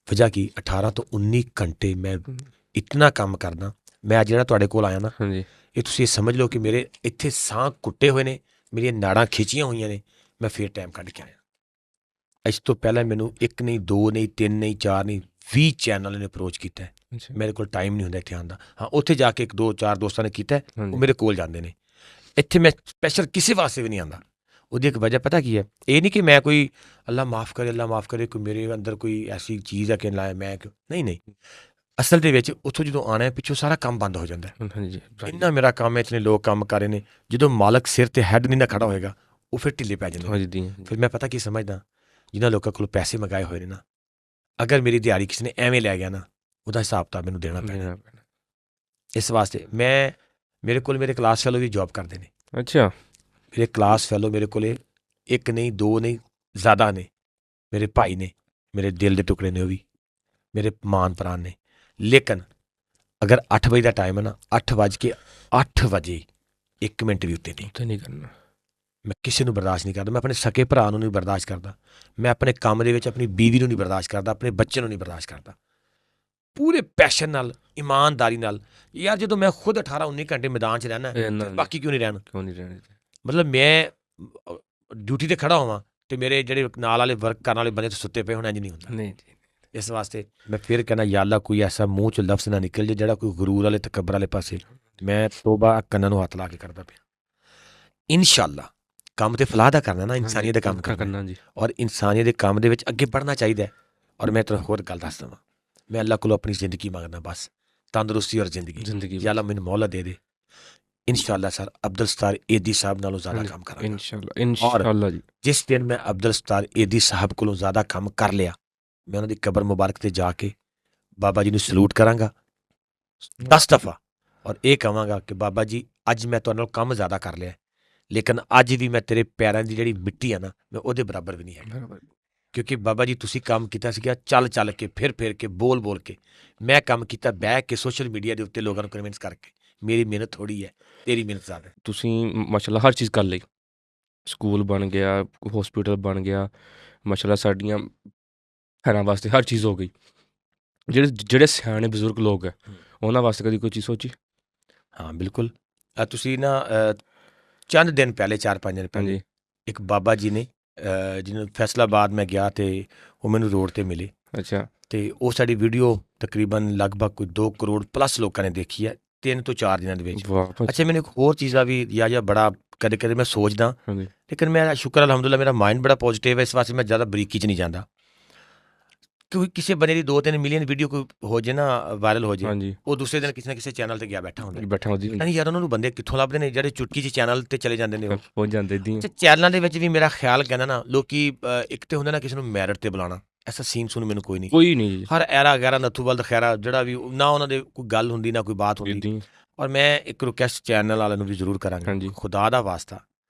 ਵਜ੍ਹਾ ਕੀ, 18 ਤੋਂ 19 ਘੰਟੇ ਮੈਂ ਇਤਨਾ ਕੰਮ ਕਰਦਾ। ਮੈਂ ਅੱਜ ਜਿਹੜਾ ਤੁਹਾਡੇ ਕੋਲ ਆਇਆ ਨਾ, ਇਹ ਤੁਸੀਂ ਇਹ ਸਮਝ ਲਓ ਕਿ ਮੇਰੇ ਇੱਥੇ ਸਾਹ ਕੁੱਟੇ ਹੋਏ ਨੇ, ਮੇਰੀਆਂ ਨਾੜਾਂ ਖਿੱਚੀਆਂ ਹੋਈਆਂ ਨੇ। ਮੈਂ ਫਿਰ ਟਾਈਮ ਕੱਢ ਕੇ ਆਇਆ। ਇਸ ਤੋਂ ਪਹਿਲਾਂ ਮੈਨੂੰ 1 ਨਹੀਂ, 2 ਨਹੀਂ, 3 ਨਹੀਂ, 4 ਨਹੀਂ, 20 ਚੈਨਲ ਨੇ ਅਪਰੋਚ ਕੀਤਾ। ਮੇਰੇ ਕੋਲ ਟਾਈਮ ਨਹੀਂ ਹੁੰਦਾ ਇੱਥੇ ਆਉਣ ਦਾ। ਹਾਂ, ਉੱਥੇ ਜਾ ਕੇ 1 2 4 ਦੋਸਤਾਂ ਨੇ ਕੀਤਾ, ਉਹ ਮੇਰੇ ਕੋਲ ਜਾਂਦੇ ਨੇ। ਇੱਥੇ ਮੈਂ ਸਪੈਸ਼ਲ ਕਿਸੇ ਵਾਸਤੇ ਵੀ ਨਹੀਂ ਆਉਂਦਾ। ਉਹਦੀ ਇੱਕ ਵਜ੍ਹਾ ਪਤਾ ਕੀ ਹੈ? ਇਹ ਨਹੀਂ ਕਿ ਮੈਂ ਕੋਈ ਅੱਲਾ ਮਾਫ ਕਰੇ ਕੋਈ ਮੇਰੇ ਅੰਦਰ ਕੋਈ ਐਸੀ ਚੀਜ਼ ਹੈ ਕਿ ਲਾਇਆ ਮੈਂ ਨਹੀਂ। ਅਸਲ ਦੇ ਵਿੱਚ ਉੱਥੋਂ ਜਦੋਂ ਆਉਣਾ ਪਿੱਛੋਂ ਸਾਰਾ ਕੰਮ ਬੰਦ ਹੋ ਜਾਂਦਾ। ਇੰਨਾ ਮੇਰਾ ਕੰਮ ਹੈ, ਇਤਨੇ ਲੋਕ ਕੰਮ ਕਰ ਰਹੇ ਨੇ। ਜਦੋਂ ਮਾਲਕ ਸਿਰ ਤੇ ਹੈਡ ਨਹੀਂ ਨਾ ਖੜਾ ਹੋਏਗਾ, ਉਹ ਫਿਰ ਢਿੱਲੇ ਪੈ ਜਾਂਦੇ। ਫਿਰ ਮੈਂ ਪਤਾ ਕੀ ਸਮਝਦਾ, ਜਿਨ੍ਹਾਂ ਲੋਕਾਂ ਕੋਲ ਪੈਸੇ ਮੰਗਾਏ ਹੋਏ ਨੇ ਨਾ, ਅਗਰ ਮੇਰੀ ਦਿਹਾੜੀ ਕਿਸੇ ਨੇ ਐਵੇਂ ਲੈ ਗਿਆ ਨਾ, ਉਹਦਾ ਹਿਸਾਬ ਤਾਂ ਮੈਨੂੰ ਦੇਣਾ ਪੈਣਾ। ਇਸ ਵਾਸਤੇ ਮੇਰੇ ਕੋਲ ਮੇਰੇ ਕਲਾਸ ਫੈਲੋ ਵੀ ਜੌਬ ਕਰਦੇ ਨੇ। ਅੱਛਾ, ਮੇਰੇ ਕਲਾਸ ਫੈਲੋ ਮੇਰੇ ਕੋਲ 1 ਨਹੀਂ, 2 ਨਹੀਂ, ਜ਼ਿਆਦਾ ਨੇ। ਮੇਰੇ ਭਾਈ ਨੇ, ਮੇਰੇ ਦਿਲ ਦੇ ਟੁਕੜੇ ਨੇ, ਉਹ ਵੀ ਮੇਰੇ ਮਾਨ ਪ੍ਰਾਣ ਨੇ। ਲੇਕਿਨ ਅਗਰ 8 ਵਜੇ ਦਾ ਟਾਈਮ ਹੈ ਨਾ, 8 ਵਜੇ 1 ਮਿੰਟ ਵੀ ਉੱਤੇ ਨਹੀਂ ਕਰਨਾ। ਮੈਂ ਕਿਸੇ ਨੂੰ ਬਰਦਾਸ਼ਤ ਨਹੀਂ ਕਰਦਾ। ਮੈਂ ਆਪਣੇ ਸਕੇ ਭਰਾ ਨੂੰ ਨਹੀਂ ਬਰਦਾਸ਼ਤ ਕਰਦਾ। ਮੈਂ ਆਪਣੇ ਕੰਮ ਦੇ ਵਿੱਚ ਆਪਣੀ ਬੀਵੀ ਨੂੰ ਨਹੀਂ ਬਰਦਾਸ਼ਤ ਕਰਦਾ, ਆਪਣੇ ਬੱਚੇ ਨੂੰ ਨਹੀਂ ਬਰਦਾਸ਼ਤ ਕਰਦਾ। ਪੂਰੇ ਪੈਸ਼ਨ ਨਾਲ, ਇਮਾਨਦਾਰੀ ਨਾਲ। ਯਾਰ ਜਦੋਂ ਮੈਂ ਖੁਦ 18 19 ਘੰਟੇ ਮੈਦਾਨ 'ਚ ਰਹਿਣਾ, ਬਾਕੀ ਕਿਉਂ ਨਹੀਂ ਰਹਿਣਾ? ਮਤਲਬ ਮੈਂ ਡਿਊਟੀ 'ਤੇ ਖੜਾ ਹੋਵਾਂ ਅਤੇ ਮੇਰੇ ਜਿਹੜੇ ਨਾਲ ਵਾਲੇ ਵਰਕ ਕਰਨ ਵਾਲੇ ਬੰਦੇ ਸੁੱਤੇ ਪਏ ਹੋਣ, ਇੰਝ ਨਹੀਂ ਹੁੰਦਾ। ਇਸ ਵਾਸਤੇ ਮੈਂ ਫਿਰ ਕਹਿਣਾ, ਯਾ ਅੱਲਾ ਕੋਈ ਐਸਾ ਮੂੰਹ 'ਚ ਲਫ਼ਜ਼ ਨਾ ਨਿਕਲ ਜੇ ਜਿਹੜਾ ਕੋਈ ਗਰੂਰ ਵਾਲੇ ਤਕੱਬਰ ਵਾਲੇ ਪਾਸੇ। ਮੈਂ ਤੋਬਾ ਕੰਨਾਂ ਨੂੰ ਹੱਥ ਲਾ ਕੇ ਕਰਦਾ ਪਿਆ। ਇਨਸ਼ਾਅੱਲਾ ਕੰਮ ਤੇ ਫਲਾਹ ਦਾ ਕਰਨਾ ਨਾ, ਇਨਸਾਨੀਅਤ ਦਾ ਕੰਮ ਕਰਨਾ ਜੀ। ਔਰ ਇਨਸਾਨੀਅਤ ਦੇ ਕੰਮ ਦੇ ਵਿੱਚ ਅੱਗੇ ਵਧਣਾ ਚਾਹੀਦਾ। ਔਰ ਮੈਂ ਤੁਹਾਨੂੰ ਹੋਰ ਗੱਲ ਦੱਸ ਦੇਵਾਂ, ਮੈਂ ਅੱਲਾ ਕੋਲੋਂ ਆਪਣੀ ਜ਼ਿੰਦਗੀ ਮੰਗਦਾ, ਬਸ ਤੰਦਰੁਸਤੀ ਔਰ ਜ਼ਿੰਦਗੀ। ਯਾ ਅੱਲਾ ਮੈਨੂੰ ਮੌਲਾ ਦੇ ਦੇ। ਇਨਸ਼ਾਅੱਲਾ ਸਰ ਅਬਦੁਲ ਸਤਾਰ ਏਦੀ ਸਾਹਿਬ ਨਾਲੋਂ ਜ਼ਿਆਦਾ ਕੰਮ ਕਰਾਂਗਾ ਇਨਸ਼ਾਅੱਲਾ ਜੀ। ਜਿਸ ਦਿਨ ਮੈਂ ਅਬਦੁਲ ਸਤਾਰ ਏਦੀ ਸਾਹਿਬ ਕੋਲੋਂ ਜ਼ਿਆਦਾ ਕੰਮ ਕਰ ਲਿਆ, ਮੈਂ ਉਹਨਾਂ ਦੀ ਕਬਰ ਮੁਬਾਰਕ 'ਤੇ ਜਾ ਕੇ ਬਾਬਾ ਜੀ ਨੂੰ ਸਲੂਟ ਕਰਾਂਗਾ 10 ਦਫਾ, ਔਰ ਇਹ ਕਹਾਂਗਾ ਕਿ ਬਾਬਾ ਜੀ ਅੱਜ ਮੈਂ ਤੁਹਾਡੇ ਨਾਲ ਕੰਮ ਜ਼ਿਆਦਾ ਕਰ ਲਿਆ, ਲੇਕਿਨ ਅੱਜ ਵੀ ਮੈਂ ਤੇਰੇ ਪੈਰਾਂ ਦੀ ਜਿਹੜੀ ਮਿੱਟੀ ਆ ਨਾ, ਮੈਂ ਉਹਦੇ ਬਰਾਬਰ ਵੀ ਨਹੀਂ ਹੈ। ਕਿਉਂਕਿ ਬਾਬਾ ਜੀ ਤੁਸੀਂ ਕੰਮ ਕੀਤਾ ਸੀਗਾ ਚੱਲ ਕੇ, ਫਿਰ ਕੇ, ਬੋਲ ਕੇ। ਮੈਂ ਕੰਮ ਕੀਤਾ ਬਹਿ ਕੇ, ਸੋਸ਼ਲ ਮੀਡੀਆ ਦੇ ਉੱਤੇ ਲੋਕਾਂ ਨੂੰ ਕਨਵਿੰਸ ਕਰਕੇ। ਮੇਰੀ ਮਿਹਨਤ ਥੋੜ੍ਹੀ ਹੈ, ਤੇਰੀ ਮਿਹਨਤ ਜ਼ਿਆਦਾ। ਤੁਸੀਂ ਮਾਸ਼ਾਅੱਲਾ ਹਰ ਚੀਜ਼ ਕਰ ਲਈ। ਸਕੂਲ ਬਣ ਗਿਆ, ਹੌਸਪੀਟਲ ਬਣ ਗਿਆ, ਮਾਸ਼ਾਅੱਲਾ ਸਾਡੀਆਂ ਭੈਣਾਂ ਵਾਸਤੇ ਹਰ ਚੀਜ਼ ਹੋ ਗਈ। ਜਿਹੜੇ ਸਿਆਣੇ ਬਜ਼ੁਰਗ ਲੋਕ ਹੈ, ਉਹਨਾਂ ਵਾਸਤੇ ਕਦੀ ਕੋਈ ਚੀਜ਼ ਸੋਚੀ? ਹਾਂ ਬਿਲਕੁਲ। ਤੁਸੀਂ ਨਾ ਚੰਦ ਦਿਨ ਪਹਿਲੇ 4-5 ਦਿਨ ਪਹਿਲੇ ਇੱਕ ਬਾਬਾ ਜੀ ਨੇ, ਜਿਹਨੂੰ ਫੈਸਲਾਬਾਦ ਮੈਂ ਗਿਆ ਅਤੇ ਉਹ ਮੈਨੂੰ ਰੋਡ 'ਤੇ ਮਿਲੇ। ਅੱਛਾ। ਅਤੇ ਉਹ ਸਾਡੀ ਵੀਡੀਓ ਤਕਰੀਬਨ ਲਗਭਗ ਕੋਈ 2 ਕਰੋੜ ਪਲੱਸ ਲੋਕਾਂ ਨੇ ਦੇਖੀ ਹੈ 3 ਤੋਂ 4 ਦਿਨਾਂ ਦੇ ਵਿੱਚ। ਅੱਛਾ, ਮੈਨੂੰ ਇੱਕ ਹੋਰ ਚੀਜ਼ ਦਾ ਵੀ ਜਾਂ ਬੜਾ ਕਦੇ ਮੈਂ ਸੋਚਦਾ, ਲੇਕਿਨ ਮੈਂ ਸ਼ੁਕਰ ਅਲਹਮਦੁਲਿਲਾ ਮੇਰਾ ਮਾਈਂਡ ਬੜਾ ਪੋਜ਼ੀਟਿਵ ਹੈ। ਇਸ ਵਾਸਤੇ ਮੈਂ ਜ਼ਿਆਦਾ ਬਰੀਕੀ 'ਚ ਨਹੀਂ ਜਾਂਦਾ। ਕਿਉਂਕਿ ਕਿਸੇ ਬੰਦੇ ਦੀ 2-3 ਮਿਲੀਅਨ ਵੀਡੀਓ ਕੋਈ ਹੋ ਜੇ ਨਾ, ਵਾਇਰਲ ਹੋ ਜੇ, ਉਹ ਦੂਸਰੇ ਦਿਨ ਕਿਸੇ ਨਾ ਕਿਸੇ ਚੈਨਲ 'ਤੇ ਗਿਆ ਬੈਠਾ ਹੁੰਦਾ। ਨਹੀਂ ਯਾਰ, ਉਹਨਾਂ ਨੂੰ ਬੰਦੇ ਕਿੱਥੋਂ ਲੱਭਦੇ ਨੇ ਜਿਹੜੇ ਚੁਟਕੀ 'ਚ ਚੈਨਲ 'ਤੇ ਚਲੇ ਜਾਂਦੇ ਨੇ। ਪਹੁੰਚ ਜਾਂਦੇ। ਚੈਨਲਾਂ ਦੇ ਵਿੱਚ ਵੀ ਮੇਰਾ ਖਿਆਲ ਕਹਿੰਦਾ ਨਾ, ਲੋਕੀ ਇੱਕ ਤਾਂ ਹੁੰਦਾ ਨਾ ਕਿਸੇ ਨੂੰ ਮੈਰਿਟ 'ਤੇ ਬੁਲਾਉਣਾ, ਐਸਾ ਸੀਨ ਸੁਣ ਮੈਨੂੰ ਕੋਈ ਨਹੀਂ। ਹਰ ਐਰਾ ਗੈਰਾ ਨੱਥੂਵਾਲ ਖੈਰਾ ਜਿਹੜਾ ਵੀ ਨਾ, ਉਹਨਾਂ ਦੇ ਕੋਈ ਗੱਲ ਹੁੰਦੀ ਨਾ ਕੋਈ ਬਾਤ ਹੁੰਦੀ। ਔਰ ਮੈਂ ਇੱਕ ਰਿਕੁਐਸਟ ਚੈਨਲ ਵਾਲਿਆਂ ਨੂੰ ਵੀ ਜ਼ਰੂਰ ਕਰਾਂਗਾ, ਖੁਦਾ ਦਾ ਵਾਸਤਾ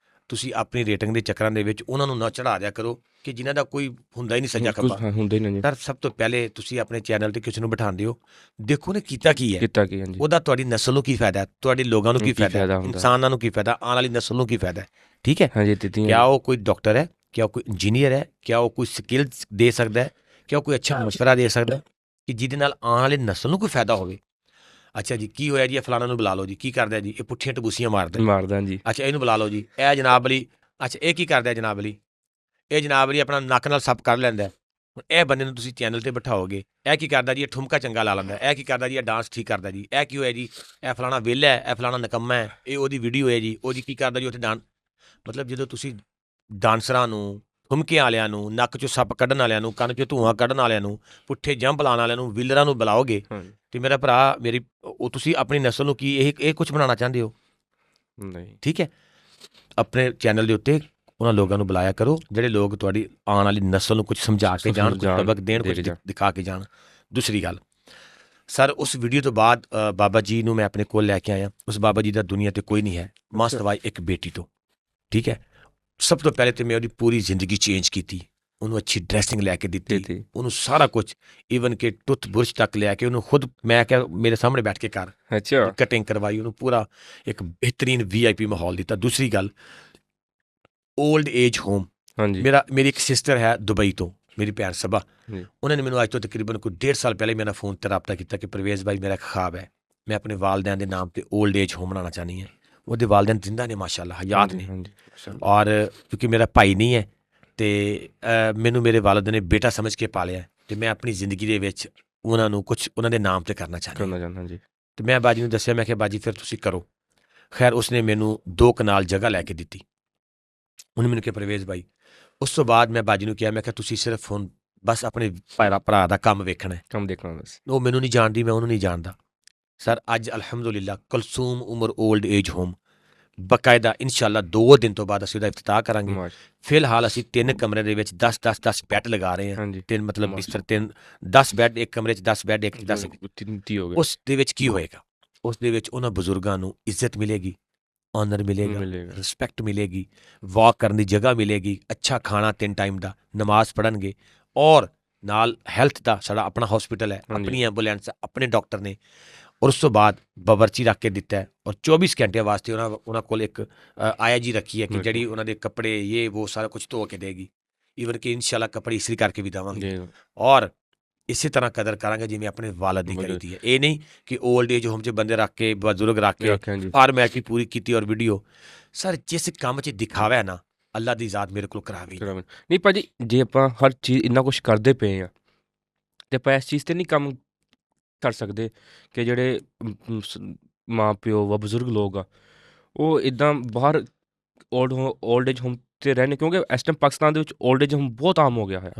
ਤੁਸੀਂ ਆਪਣੀ ਰੇਟਿੰਗ ਦੇ ਚੱਕਰਾਂ ਦੇ ਵਿੱਚ ਉਹਨਾਂ ਨੂੰ ਨਾ ਚੜ੍ਹਾ ਦਿਆ ਕਰੋ ਕਿ ਜਿਨ੍ਹਾਂ ਦਾ ਕੋਈ ਹੁੰਦਾ ਹੀ ਨਹੀਂ ਸੱਜਾ ਖੱਬਾ। ਸਰ ਸਭ ਤੋਂ ਪਹਿਲੇ ਤੁਸੀਂ ਆਪਣੇ ਚੈਨਲ 'ਤੇ ਕਿਸੇ ਨੂੰ ਬਿਠਾਉਂਦੇ ਹੋ, ਦੇਖੋ ਨੇ ਕੀਤਾ ਕੀ ਹੈ, ਉਹਦਾ ਤੁਹਾਡੀ ਨਸਲ ਨੂੰ ਕੀ ਫਾਇਦਾ, ਤੁਹਾਡੇ ਲੋਕਾਂ ਨੂੰ ਕੀ ਫਾਇਦਾ, ਇਨਸਾਨਾਂ ਨੂੰ ਕੀ ਫਾਇਦਾ, ਆਉਣ ਵਾਲੀ ਨਸਲ ਨੂੰ ਕੀ ਫਾਇਦਾ। ਠੀਕ ਹੈ, ਕਿਆ ਉਹ ਕੋਈ ਡਾਕਟਰ ਹੈ, ਕਿਆ ਉਹ ਕੋਈ ਇੰਜੀਨੀਅਰ ਹੈ, ਕਿਆ ਉਹ ਕੋਈ ਸਕਿੱਲ ਦੇ ਸਕਦਾ ਹੈ, ਕਿਆ ਉਹ ਕੋਈ ਅੱਛਾ ਮਸ਼ਵਰਾ ਦੇ ਸਕਦਾ ਕਿ ਜਿਹਦੇ ਨਾਲ ਆਉਣ ਵਾਲੀ ਨਸਲ ਨੂੰ ਕੋਈ ਫਾਇਦਾ ਹੋਵੇ। ਅੱਛਾ ਜੀ, ਕੀ ਹੋਇਆ ਜੀ, ਇਹ ਫਲਾਣਾ ਨੂੰ ਬੁਲਾ ਲਓ ਜੀ, ਕੀ ਕਰਦਾ ਜੀ, ਇਹ ਪੁੱਠੀਆਂ ਟਬੂਸੀਆਂ ਮਾਰਦਾ ਜੀ। ਅੱਛਾ ਇਹਨੂੰ ਬੁਲਾ ਲਓ ਜੀ, ਇਹ ਜਨਾਬ ਅਲੀ, ਅੱਛਾ ਇਹ ਕੀ ਕਰਦਾ ਜਨਾਬ ਅਲੀ, ਇਹ ਜਨਾਬ ਅਲੀ ਆਪਣਾ ਨੱਕ ਨਾਲ ਸੱਪ ਕੱਢ ਲੈਂਦਾ। ਹੁਣ ਇਹ ਬੰਦੇ ਨੂੰ ਤੁਸੀਂ ਚੈਨਲ ਤੇ ਬਿਠਾਓਗੇ, ਇਹ ਕੀ ਕਰਦਾ ਜੀ, ਇਹ ਠੁਮਕਾ ਚੰਗਾ ਲਾ ਲੈਂਦਾ, ਇਹ ਕੀ ਕਰਦਾ ਜੀ, ਇਹ ਡਾਂਸ ਠੀਕ ਕਰਦਾ ਜੀ, ਇਹ ਕੀ ਹੋਇਆ ਜੀ, ਇਹ ਫਲਾਣਾ ਵਿਹਲਾ ਹੈ, ਇਹ ਫਲਾਣਾ ਨਿਕੰਮਾ ਹੈ, ਇਹ ਉਹਦੀ ਵੀਡੀਓ ਹੈ ਜੀ, ਉਹ ਜੀ ਕੀ ਕਰਦਾ ਜੀ ਉੱਥੇ ਡਾਂਸ। ਮਤਲਬ ਜਦੋਂ ਤੁਸੀਂ ਡਾਂਸਰਾਂ ਨੂੰ, ਠੁਮਕਿਆਂ ਵਾਲਿਆਂ ਨੂੰ, ਨੱਕ 'ਚੋਂ ਸੱਪ ਕੱਢਣ ਵਾਲਿਆਂ ਨੂੰ, ਕੰਨ 'ਚੋਂ ਧੂੰਆਂ ਕੱਢਣ ਵਾਲਿਆਂ ਨੂੰ, ਪੁੱਠੇ ਜੰਪ ਲਾਉਣ ਵਾਲਿਆਂ ਨੂੰ, ਵਿਲਰਾਂ ਨੂੰ ਬੁਲਾਓਗੇ, ਤੇ ਮੇਰਾ ਭਰਾ ਮੇਰੀ, ਉਹ ਤੁਸੀਂ ਆਪਣੀ ਨਸਲ ਨੂੰ ਕੀ ਇਹ ਕੁਝ ਬਣਾਉਣਾ ਚਾਹੁੰਦੇ ਹੋ? ਨਹੀਂ। ਠੀਕ ਹੈ, ਆਪਣੇ ਚੈਨਲ ਦੇ ਉੱਤੇ ਉਹਨਾਂ ਲੋਕਾਂ ਨੂੰ ਬੁਲਾਇਆ ਕਰੋ ਜਿਹੜੇ ਲੋਕ ਤੁਹਾਡੀ ਆਉਣ ਵਾਲੀ ਨਸਲ ਨੂੰ ਕੁਝ ਸਮਝਾ ਕੇ ਜਾਣ, ਕੁਝ ਸਬਕ ਦੇਣ, ਕੁਝ ਦਿਖਾ ਕੇ ਜਾਣ। ਦੂਸਰੀ ਗੱਲ ਸਰ, ਉਸ ਵੀਡੀਓ ਤੋਂ ਬਾਅਦ ਬਾਬਾ ਜੀ ਨੂੰ ਮੈਂ ਆਪਣੇ ਕੋਲ ਲੈ ਕੇ ਆਇਆ। ਉਸ ਬਾਬਾ ਜੀ ਦਾ ਦੁਨੀਆ ਤੇ ਕੋਈ ਨਹੀਂ ਹੈ, ਮਾਂ ਸਿਵਾਏ ਇੱਕ ਬੇਟੀ ਤੋਂ। ਠੀਕ ਹੈ, ਸਭ ਤੋਂ ਪਹਿਲੇ ਤਾਂ ਮੈਂ ਉਹਦੀ ਪੂਰੀ ਜ਼ਿੰਦਗੀ ਚੇਂਜ ਕੀਤੀ, ਉਹਨੂੰ ਅੱਛੀ ਡਰੈਸਿੰਗ ਲੈ ਕੇ ਦਿੱਤੀ, ਉਹਨੂੰ ਸਾਰਾ ਕੁਝ, ਈਵਨ ਕਿ ਟੁੱਥ ਬੁਰਸ਼ ਤੱਕ ਲੈ ਕੇ ਉਹਨੂੰ ਖੁਦ, ਮੈਂ ਕਿਹਾ ਮੇਰੇ ਸਾਹਮਣੇ ਬੈਠ ਕੇ ਕਰ, ਅੱਛਾ, ਕਟਿੰਗ ਕਰਵਾਈ, ਉਹਨੂੰ ਪੂਰਾ ਇੱਕ ਬਿਹਤਰੀਨ VIP ਮਾਹੌਲ ਦਿੱਤਾ। ਦੂਸਰੀ ਗੱਲ, ਓਲਡ ਏਜ ਹੋਮ, ਮੇਰੀ ਇੱਕ ਸਿਸਟਰ ਹੈ ਦੁਬਈ ਤੋਂ, ਮੇਰੀ ਭੈਣ ਸਭਾ, ਉਹਨਾਂ ਨੇ ਮੈਨੂੰ ਅੱਜ ਤੋਂ ਤਕਰੀਬਨ ਕੋਈ 1.5 ਸਾਲ ਪਹਿਲੇ ਮੇਰਾ ਫੋਨ ਤੇ ਰਾਬਤਾ ਕੀਤਾ ਕਿ ਪ੍ਰਵੇਸ਼ ਭਾਈ ਮੇਰਾ ਇੱਕ ਖ਼ਾਬ ਹੈ, ਮੈਂ ਆਪਣੇ ਵਾਲਦਿਆਂ ਦੇ ਨਾਮ ਤੇ ਓਲਡ ਏਜ ਹੋਮ ਬਣਾਉਣਾ ਚਾਹੁੰਦੀ ਹਾਂ। ਉਹਦੇ ਵਾਲਦੈਨ ਜ਼ਿੰਦਾ ਨੇ ਮਾਸ਼ਾਅੱਲਾ, ਹਯਾਤ ਨੇ, ਔਰ ਕਿਉਂਕਿ ਮੇਰਾ ਭਾਈ ਨਹੀਂ ਹੈ ਤੇ ਮੈਨੂੰ ਮੇਰੇ ਵਾਲਿਦ ਨੇ ਬੇਟਾ ਸਮਝ ਕੇ ਪਾਲਿਆ, ਤੇ ਮੈਂ ਆਪਣੀ ਜ਼ਿੰਦਗੀ ਦੇ ਵਿੱਚ ਉਹਨਾਂ ਨੂੰ ਕੁਝ ਉਹਨਾਂ ਦੇ ਨਾਮ ਤੇ ਕਰਨਾ ਚਾਹੁੰਦਾ ਜੀ। ਤੇ ਮੈਂ ਬਾਜੀ ਨੂੰ ਦੱਸਿਆ, ਮੈਂ ਕਿਹਾ ਬਾਜੀ ਫਿਰ ਤੁਸੀਂ ਕਰੋ। ਖੈਰ ਉਸਨੇ ਮੈਨੂੰ 2 ਕਨਾਲ ਜਗ੍ਹਾ ਲੈ ਕੇ ਦਿੱਤੀ। ਉਹਨੇ ਮੈਨੂੰ ਕਿਹਾ ਪ੍ਰਵੇਸ਼ ਭਾਈ, ਉਸ ਤੋਂ ਬਾਅਦ ਮੈਂ ਬਾਜੀ ਨੂੰ ਕਿਹਾ, ਮੈਂ ਕਿਹਾ ਤੁਸੀਂ ਸਿਰਫ ਹੁਣ ਬਸ ਆਪਣੇ ਭਰਾ ਦਾ ਕੰਮ ਵੇਖਣਾ ਹੈ, ਕੰਮ ਦੇਖਣਾ ਬਸ। ਉਹ ਮੈਨੂੰ ਨਹੀਂ ਜਾਣਦੀ, ਮੈਂ ਉਹਨੂੰ ਨਹੀਂ ਜਾਣਦਾ। ਸਰ ਅੱਜ ਅਲਹਮਦੁਲਿਲਾ ਕੁਲਸੂਮ ਉਮਰ ਓਲਡ ਏਜ ਹੋਮ ਬਕਾਇਦਾ ਇਨਸ਼ਾਅੱਲਾ 2 ਦਿਨ ਤੋਂ ਬਾਅਦ ਅਸੀਂ ਉਹਦਾ ਇਫਤਤਾਹ ਕਰਾਂਗੇ। ਫਿਲਹਾਲ ਅਸੀਂ 3 ਕਮਰੇ ਦੇ ਵਿੱਚ 10 ਬੈੱਡ ਲਗਾ ਰਹੇ ਹਾਂ, 3 ਮਤਲਬ ਬਿਸਤਰ, 10 ਬੈੱਡ ਇੱਕ ਕਮਰੇ 'ਚ, 10 ਬੈੱਡ ਇੱਕ 10 ਹੋ ਗਏ। ਉਸ ਦੇ ਵਿੱਚ ਕੀ ਹੋਏਗਾ? ਉਸ ਦੇ ਵਿੱਚ ਉਹਨਾਂ ਬਜ਼ੁਰਗਾਂ ਨੂੰ ਇੱਜ਼ਤ ਮਿਲੇਗੀ, ਆਨਰ ਮਿਲੇਗਾ, ਰਿਸਪੈਕਟ ਮਿਲੇਗੀ, ਵਾਕ ਕਰਨ ਦੀ ਜਗ੍ਹਾ ਮਿਲੇਗੀ, ਅੱਛਾ ਖਾਣਾ 3 ਟਾਈਮ ਦਾ, ਨਮਾਜ਼ ਪੜ੍ਹਨਗੇ, ਔਰ ਨਾਲ ਹੈਲਥ ਦਾ ਸਾਡਾ ਆਪਣਾ ਹਸਪੀਟਲ ਹੈ, ਆਪਣੀ ਐਂਬੂਲੈਂਸ, ਆਪਣੇ ਡਾਕਟਰ ਨੇ। ਔਰ ਉਸ ਤੋਂ ਬਾਅਦ ਬਾਵਰਚੀ ਰੱਖ ਕੇ ਦਿੱਤਾ ਹੈ, ਔਰ 24 ਘੰਟਿਆਂ ਵਾਸਤੇ ਉਹਨਾਂ ਕੋਲ ਇੱਕ ਆਇਆ ਜੀ ਰੱਖੀ ਹੈ ਕਿ ਜਿਹੜੀ ਉਹਨਾਂ ਦੇ ਕੱਪੜੇ ਉਹ ਸਾਰਾ ਕੁਝ ਧੋ ਕੇ ਦੇਗੀ, ਈਵਨ ਕਿ ਇਨਸ਼ਾਅੱਲਾ ਕੱਪੜੇ ਇਸਤਰੀ ਕਰਕੇ ਵੀ ਦੇਵਾਂਗੇ। ਔਰ ਇਸੇ ਤਰ੍ਹਾਂ ਕਦਰ ਕਰਾਂਗੇ ਜਿਵੇਂ ਆਪਣੇ ਵਾਲਦ ਦੀ ਕਰੀਦੀ ਹੈ। ਇਹ ਨਹੀਂ ਕਿ ਓਲਡ ਏਜ ਹੋਮ 'ਚ ਬੰਦੇ ਰੱਖ ਕੇ, ਬਜ਼ੁਰਗ ਰੱਖ ਕੇ ਫਾਰਮੈਲਿਟੀ ਪੂਰੀ ਕੀਤੀ ਔਰ ਵੀਡੀਓ। ਸਰ ਜਿਸ ਕੰਮ 'ਚ ਦਿਖਾਵਾ ਹੈ ਨਾ, ਅੱਲਾ ਦੀ ਜ਼ਾਤ ਮੇਰੇ ਕੋਲ ਕਰਾਵੇ ਨਹੀਂ ਭਾਜੀ। ਜੇ ਆਪਾਂ ਹਰ ਚੀਜ਼ ਇੰਨਾ ਕੁਛ ਕਰਦੇ ਪਏ ਆ ਤੇ ਆਪਾਂ ਇਸ ਚੀਜ਼ ਤੇ ਨਹੀਂ ਕੰਮ ਕਰ ਸਕਦੇ ਕਿ ਜਿਹੜੇ ਮਾਂ ਪਿਓ ਵਾ, ਬਜ਼ੁਰਗ ਲੋਕ ਆ, ਉਹ ਇੱਦਾਂ ਬਾਹਰ ਓਲਡ ਏਜ ਹੋਮ 'ਤੇ ਰਹਿਣ, ਕਿਉਂਕਿ ਇਸ ਟਾਈਮ ਪਾਕਿਸਤਾਨ ਦੇ ਵਿੱਚ ਓਲਡ ਏਜ ਹੋਮ ਬਹੁਤ ਆਮ ਹੋ ਗਿਆ ਹੈ।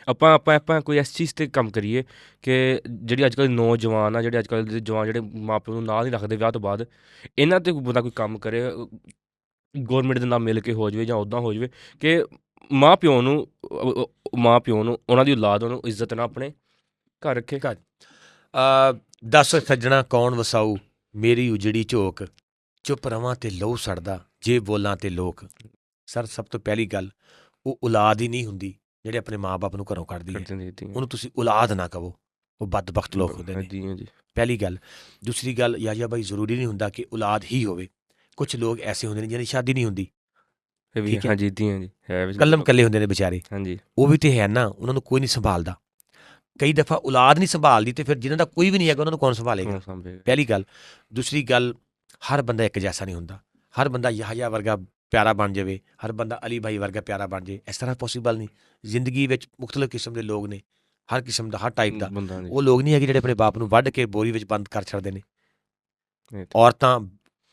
ਆਪਾਂ ਕੋਈ ਇਸ ਚੀਜ਼ 'ਤੇ ਕੰਮ ਕਰੀਏ ਕਿ ਜਿਹੜੀ ਅੱਜ ਕੱਲ੍ਹ ਦੇ ਨੌਜਵਾਨ ਆ, ਜਿਹੜੇ ਅੱਜ ਕੱਲ੍ਹ ਦੇ ਜਵਾਨ, ਜਿਹੜੇ ਮਾਂ ਪਿਓ ਨੂੰ ਨਾਲ ਨਹੀਂ ਰੱਖਦੇ ਵਿਆਹ ਤੋਂ ਬਾਅਦ, ਇਹਨਾਂ 'ਤੇ ਬੰਦਾ ਕੋਈ ਕੰਮ ਕਰੇ, ਗੌਰਮੈਂਟ ਦੇ ਨਾਲ ਮਿਲ ਕੇ ਹੋ ਜਾਵੇ ਜਾਂ ਉੱਦਾਂ ਹੋ ਜਾਵੇ ਕਿ ਮਾਂ ਪਿਓ ਨੂੰ ਉਹਨਾਂ ਦੀ ਔਲਾਦ ਉਹਨੂੰ ਇੱਜ਼ਤ ਨਾਲ ਆਪਣੇ ਘਰ ਰੱਖੇ। ਦੱਸ ਸੱਜਣਾ ਕੌਣ ਵਸਾਊ ਮੇਰੀ ਉਜੜੀ ਝੋਕ, ਚੁੱਪ ਰਵਾਂ ਤੇ ਲਹੂ ਸੜਦਾ, ਜੇ ਬੋਲਾਂ ਤੇ ਲੋਕ। ਸਰ ਸਭ ਤੋਂ ਪਹਿਲੀ ਗੱਲ, ਉਹ ਔਲਾਦ ਹੀ ਨਹੀਂ ਹੁੰਦੀ ਜਿਹੜੇ ਆਪਣੇ ਮਾਂ-ਬਾਪ ਨੂੰ ਘਰੋਂ ਕੱਢਦੀ ਹੈ, ਉਹਨੂੰ ਤੁਸੀਂ ਔਲਾਦ ਨਾ ਕਹੋ, ਉਹ ਬਦਬਖਤ ਲੋਕ ਹੁੰਦੇ ਨੇ, ਪਹਿਲੀ ਗੱਲ। ਦੂਸਰੀ ਗੱਲ, ਯਾਜਾ ਬਾਈ, ਜ਼ਰੂਰੀ ਨਹੀਂ ਹੁੰਦਾ ਕਿ ਔਲਾਦ ਹੀ ਹੋਵੇ। ਕੁਝ ਲੋਕ ਐਸੇ ਹੁੰਦੇ ਨੇ ਜਿਹਨਾਂ ਦੀ ਸ਼ਾਦੀ ਨਹੀਂ ਹੁੰਦੀ, ਕੱਲਮ ਕੱਲੇ ਹੁੰਦੇ ਨੇ ਵਿਚਾਰੇ, ਉਹ ਵੀ ਤੇ ਹੈ ਨਾ, ਉਹਨਾਂ ਨੂੰ ਕੋਈ ਨਹੀਂ ਸੰਭਾਲਦਾ। ਕਈ ਦਫਾ ਔਲਾਦ ਨਹੀਂ ਸੰਭਾਲਦੀ ਤੇ ਫਿਰ ਜਿਹਨਾਂ ਦਾ ਕੋਈ ਵੀ ਨਹੀਂ ਹੈਗਾ ਉਹਨਾਂ ਨੂੰ ਕੌਣ ਸੰਭਾਲੇਗਾ? ਪਹਿਲੀ ਗੱਲ। ਦੂਸਰੀ ਗੱਲ, ਹਰ ਬੰਦਾ ਇੱਕ ਜੈਸਾ ਨਹੀਂ ਹੁੰਦਾ। ਹਰ ਬੰਦਾ ਯਾਹਿਆ ਵਰਗਾ ਪਿਆਰਾ ਬਣ ਜਾਵੇ, ਹਰ ਬੰਦਾ ਅਲੀ ਭਾਈ ਵਰਗਾ ਪਿਆਰਾ ਬਣ ਜਾਵੇ, ਇਸ ਤਰ੍ਹਾਂ ਪੋਸੀਬਲ ਨਹੀਂ। ਜ਼ਿੰਦਗੀ ਵਿੱਚ ਮੁਖਤਲਿਫ ਕਿਸਮ ਦੇ ਲੋਕ ਨੇ, ਹਰ ਕਿਸਮ ਦਾ, ਹਰ ਟਾਈਪ ਦਾ। ਉਹ ਲੋਕ ਨਹੀਂ ਹੈਗੇ ਜਿਹੜੇ ਆਪਣੇ ਬਾਪ ਨੂੰ ਵੱਢ ਕੇ ਬੋਰੀ ਵਿੱਚ ਬੰਦ ਕਰ ਛੱਡਦੇ ਨੇ। ਔਰਤਾਂ,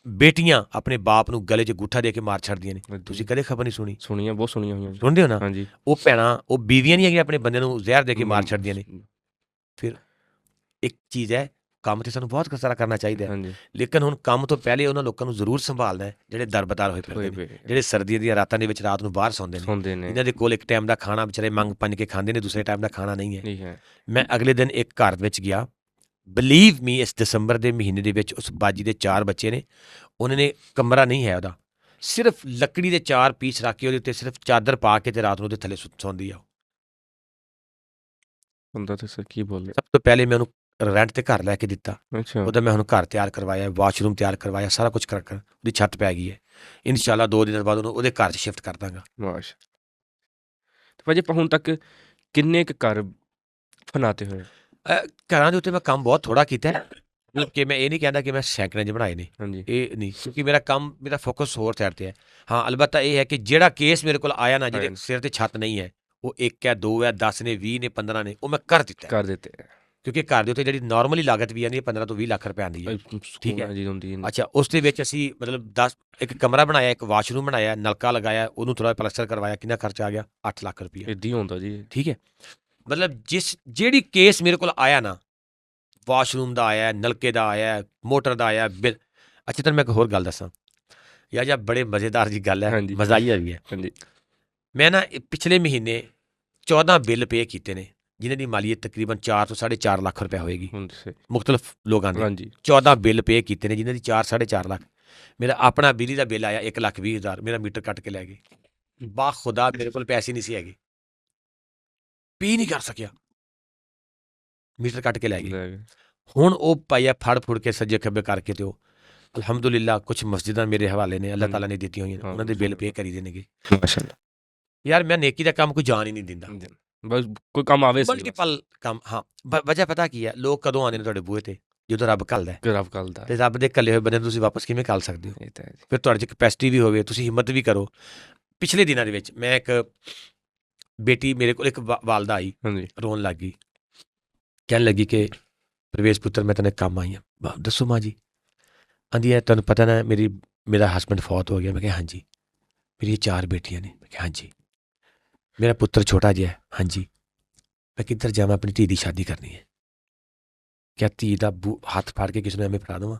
ਬੇਟੀਆਂ ਆਪਣੇ ਬਾਪ ਨੂੰ ਗਲੇ 'ਚ ਅੰਗੂਠਾ ਦੇ ਕੇ ਮਾਰ ਛੱਡਦੀਆਂ ਨੇ। ਤੁਸੀਂ ਕਦੇ ਖਬਰ ਨਹੀਂ ਸੁਣੀ? ਸੁਣੀਆਂ, ਬਹੁਤ ਸੁਣੀਆਂ ਹੋਈਆਂ। ਸੁਣਦੇ ਹੋ ਨਾ? ਉਹ ਭੈਣਾਂ, ਉਹ ਬੀਵੀਆਂ ਨਹੀਂ ਹੈਗੀਆਂ, ਆਪਣੇ ਬੰਦੇ ਨੂੰ ਜ਼ਹਿਰ ਦੇ ਕੇ ਮਾਰ ਛੱਡਦੀਆਂ ਨੇ। ਫਿਰ ਇੱਕ ਚੀਜ਼ ਹੈ, ਕੰਮ ਤੇ ਸਾਨੂੰ ਬਹੁਤ ਸਾਰਾ ਕਰਨਾ ਚਾਹੀਦਾ ਹੈ, ਲੇਕਿਨ ਹੁਣ ਕੰਮ ਤੋਂ ਪਹਿਲੇ ਉਹਨਾਂ ਲੋਕਾਂ ਨੂੰ ਜ਼ਰੂਰ ਸੰਭਾਲਣਾ ਹੈ ਜਿਹੜੇ ਦਰਬਦਾਰ ਹੋਏ ਫਿਰਦੇ ਨੇ, ਜਿਹੜੇ ਸਰਦੀਆਂ ਦੀਆਂ ਰਾਤਾਂ ਦੇ ਵਿੱਚ ਰਾਤ ਨੂੰ ਬਾਹਰ ਸੌਂਦੇ ਨੇ। ਇਹਨਾਂ ਦੇ ਕੋਲ ਇੱਕ ਟਾਈਮ ਦਾ ਖਾਣਾ ਵਿਚਾਰੇ ਮੰਗ ਪੰਜ ਕੇ ਖਾਂਦੇ ਨੇ, ਦੂਸਰੇ ਟਾਈਮ ਦਾ ਖਾਣਾ ਨਹੀਂ ਹੈ। ਮੈਂ ਅਗਲੇ ਦਿਨ ਇੱਕ ਘਰ ਵਿੱਚ ਗਿਆ, ਬਲੀਵ ਮੀ, ਇਸ ਦਸੰਬਰ ਦੇ ਮਹੀਨੇ ਦੇ ਵਿੱਚ ਉਸ ਬਾਜੀ ਦੇ 4 ਬੱਚੇ ਨੇ। ਉਹਨਾਂ ਨੇ ਕਮਰਾ ਨਹੀਂ ਹੈ ਉਹਦਾ, ਸਿਰਫ ਲੱਕੜੀ ਦੇ 4 ਪੀਸ ਰੱਖ ਕੇ ਉਹਦੇ ਉੱਤੇ ਸਿਰਫ ਚਾਦਰ ਪਾ ਕੇ ਤੇ ਰਾਤ ਨੂੰ ਉਹਦੇ ਥੱਲੇ ਸੌਂਦੀ ਆ ਹੁੰਦਾ। ਤੇ ਸਰ ਕੀ ਬੋਲ ਰਹੇ? ਸਭ ਤੋਂ ਪਹਿਲੇ ਮੈਂ ਉਹਨੂੰ ਰੈਂਟ ਤੇ ਘਰ ਲੈ ਕੇ ਦਿੱਤਾ। ਉਹਦਾ ਮੈਂ ਹੁਣ ਘਰ ਤਿਆਰ ਕਰਵਾਇਆ, ਵਾਸ਼ਰੂਮ ਤਿਆਰ ਕਰਵਾਇਆ, ਸਾਰਾ ਕੁਝ ਕਰ ਉਹਦੀ ਛੱਤ ਪੈ ਗਈ ਹੈ। ਇਨਸ਼ਾਅੱਲਾ 2 ਦਿਨਾਂ ਬਾਅਦ ਉਹਨੂੰ ਉਹਦੇ ਘਰ 'ਚ ਸ਼ਿਫਟ ਕਰ ਦਾਂਗਾ। ਭਾਜੀ ਆਪਾਂ ਹੁਣ ਤੱਕ ਕਿੰਨੇ ਕੁ ਘਰ ਬਣਾਤੇ ਹੋਏ? ਘਰਾਂ ਦੇ ਉੱਤੇ ਮੈਂ ਕੰਮ ਬਹੁਤ ਥੋੜ੍ਹਾ ਕੀਤਾ, ਮਤਲਬ ਕਿ ਮੈਂ ਇਹ ਨਹੀਂ ਕਹਿੰਦਾ ਕਿ ਮੈਂ ਸੈਕਿੰਡਾਂ 'ਚ ਬਣਾਏ ਨੇ, ਹਾਂਜੀ ਇਹ ਨਹੀਂ, ਕਿਉਂਕਿ ਮੇਰਾ ਫੋਕਸ ਹੋਰ ਸਾਈਡ ਤੇ ਹੈ। ਹਾਂ, ਅਲਬੱਤਾ ਇਹ ਹੈ ਕਿ ਜਿਹੜਾ ਕੇਸ ਮੇਰੇ ਕੋਲ ਆਇਆ ਨਾ, ਜਿਹਦੇ ਹਾਂਜੀ। ਸਿਰ ਤੇ ਛੱਤ ਨਹੀਂ ਹੈ, ਉਹ 1 ਹੈ, 2 ਹੈ, 10 ਨੇ, 20 ਨੇ, 15 ਨੇ, ਉਹ ਮੈਂ ਕਰ ਦਿੱਤਾ ਹੈ। ਕਰ ਦਿੱਤੇ ਹੈ। ਕਿਉਂਕਿ ਘਰ ਦੇ ਉੱਤੇ ਜਿਹੜੀ ਨਾਰਮਲੀ ਲਾਗਤ ਵੀ ਆਉਂਦੀ ਹੈ 15 ਤੋਂ 20 ਲੱਖ ਰੁਪਏ ਆਉਂਦੀ ਹੈ। ਠੀਕ ਸਕੂਨ ਹੈ ਜੀ ਹੁੰਦੀ ਹੈ। ਅੱਛਾ, ਉਸ ਦੇ ਵਿੱਚ ਅਸੀਂ ਮਤਲਬ ਇੱਕ ਕਮਰਾ ਬਣਾਇਆ, ਇੱਕ ਵਾਸ਼ਰੂਮ ਬਣਾਇਆ, ਨਲਕਾ ਲਗਾਇਆ, ਉਹਨੂੰ ਥੋੜਾ ਪਲਸਟਰ ਕਰਵਾਇਆ, ਕਿੰਨਾ ਖਰਚਾ ਆ ਗਿਆ? 8 ਲੱਖ ਰੁਪਏ। ਇੱਦਾਂ ਹੀ ਹੁੰਦਾ ਜੀ। ਠੀਕ ਹੈ, ਮਤਲਬ ਜਿਹੜੀ ਕੇਸ ਮੇਰੇ ਕੋਲ ਆਇਆ ਨਾ, ਵਾਸ਼ਰੂਮ ਦਾ ਆਇਆ, ਨਲਕੇ ਦਾ ਆਇਆ, ਮੋਟਰ ਦਾ ਆਇਆ, ਬਿੱਲ। ਅੱਛਾ, ਤੈਨੂੰ ਮੈਂ ਇੱਕ ਹੋਰ ਗੱਲ ਦੱਸਾਂ ਯਾਰ, ਬੜੇ ਮਜ਼ੇਦਾਰ ਜੀ ਗੱਲ ਹੈ, ਹਾਂਜੀ ਮਜ਼ਾਹੀਆ ਵੀ ਹੈ। ਹਾਂਜੀ ਮੈਂ ਨਾ ਪਿਛਲੇ ਮਹੀਨੇ 14 ਬਿੱਲ ਪੇ ਕੀਤੇ ਨੇ, ਜਿਨ੍ਹਾਂ ਦੀ ਮਾਲੀਅਤ ਤਕਰੀਬਨ 4 ਤੋਂ 4.5 ਲੱਖ ਰੁਪਏ ਹੋਏਗੀ, ਮੁਖਤਲਿਫ ਲੋਕਾਂ ਦੇ। ਹਾਂਜੀ 14 ਬਿੱਲ ਪੇ ਕੀਤੇ ਨੇ, ਜਿਨ੍ਹਾਂ ਦੀ 4-4.5 ਲੱਖ। ਮੇਰਾ ਆਪਣਾ ਬਿਜਲੀ ਦਾ ਬਿੱਲ ਆਇਆ 1,20,000, ਮੇਰਾ ਮੀਟਰ ਕੱਟ ਕੇ ਲੈ ਗਏ। ਬਾ ਖੁਦਾ ਮੇਰੇ ਕੋਲ ਪੈਸੇ ਨਹੀਂ ਸੀ ਹੈਗੇ, ਪੇ ਨਹੀਂ ਕਰ ਸਕਿਆ, ਮੀਟਰ ਕੱਟ ਕੇ ਲੈ ਗਏ। ਹੁਣ ਉਹ ਪਾਇਆ ਫੜ ਫੁੜ ਕੇ ਸੱਜੇ ਖੱਬੇ ਕਰਕੇ, ਤੇ ਉਹ ਅਲਹਮਦੁਲਿਲਾ ਕੁਛ ਮਸਜਿਦਾਂ ਮੇਰੇ ਹਵਾਲੇ ਨੇ, ਅੱਲਾਹ ਤਾਲਾ ਨੇ ਦਿੱਤੀਆਂ ਹੋਈਆਂ ਨੇ, ਉਹਨਾਂ ਦੇ ਬਿੱਲ ਪੇ ਕਰੀ ਦੇਣਗੇ। ਮਾਸ਼ਾਅੱਲਾ। ਯਾਰ ਮੈਂ ਨੇਕੀ ਦਾ ਕੰਮ ਕੋਈ ਜਾਣ ਹੀ ਨਹੀਂ ਦਿੰਦਾ, ਬਸ ਕੋਈ ਕੰਮ ਆਵੇ ਸਹੀ। ਮਲਟੀਪਲ ਕੰਮ। ਹਾਂ, ਵਜ੍ਹਾ ਪਤਾ ਕੀ ਹੈ? ਲੋਕ ਕਦੋਂ ਆਉਂਦੇ ਨੇ ਤੁਹਾਡੇ ਬੂਹੇ ਤੇ? ਜਦੋਂ ਰੱਬ ਘੱਲਦਾ। ਰੱਬ ਘੱਲਦਾ। ਤੇ ਰੱਬ ਦੇ ਘੱਲੇ ਹੋਏ ਬੰਦੇ ਨੂੰ ਤੁਸੀਂ ਵਾਪਸ ਕਿਵੇਂ ਘੱਲ ਸਕਦੇ ਹੋ? ਇਹ ਤਾਂ ਹੈ ਜੀ। ਫਿਰ ਤੁਹਾਡੇ 'ਚ ਕੈਪੈਸਿਟੀ ਵੀ ਹੋਵੇ, ਤੁਸੀਂ ਹਿੰਮਤ ਵੀ ਕਰੋ। ਪਿਛਲੇ ਦਿਨਾਂ ਦੇ ਵਿੱਚ ਮੈਂ ਇੱਕ ਬੇਟੀ, ਮੇਰੇ ਕੋਲ ਇੱਕ ਵਾਲਦਾ ਆਈ, ਹਾਂਜੀ ਰੋਣ ਲੱਗ ਗਈ, ਕਹਿਣ ਲੱਗੀ ਕਿ ਪ੍ਰਵੇਸ਼ ਪੁੱਤਰ, ਮੈਂ ਤੈਨੂੰ ਕੰਮ ਆਈ ਹਾਂ। ਦੱਸੋ ਮਾਂ ਜੀ। ਆਂਦੀ ਹੈ, ਤੁਹਾਨੂੰ ਪਤਾ ਨਾ ਮੇਰਾ ਹਸਬੈਂਡ ਫੌਤ ਹੋ ਗਿਆ। ਮੈਂ ਕਿਹਾ ਹਾਂਜੀ। ਮੇਰੀਆਂ 4 ਬੇਟੀਆਂ ਨੇ। ਮੈਂ ਕਿਹਾ ਹਾਂਜੀ। ਮੇਰਾ ਪੁੱਤਰ ਛੋਟਾ ਜਿਹਾ। ਹਾਂਜੀ। ਮੈਂ ਕਿੱਧਰ ਜਾਵਾਂ? ਆਪਣੀ ਧੀ ਦੀ ਸ਼ਾਦੀ ਕਰਨੀ ਹੈ। ਕਿਆ ਧੀ ਦਾ ਹੱਥ ਫੜ ਕੇ ਕਿਸੇ ਨੂੰ ਐਵੇਂ ਫੜਾ ਦੇਵਾਂ?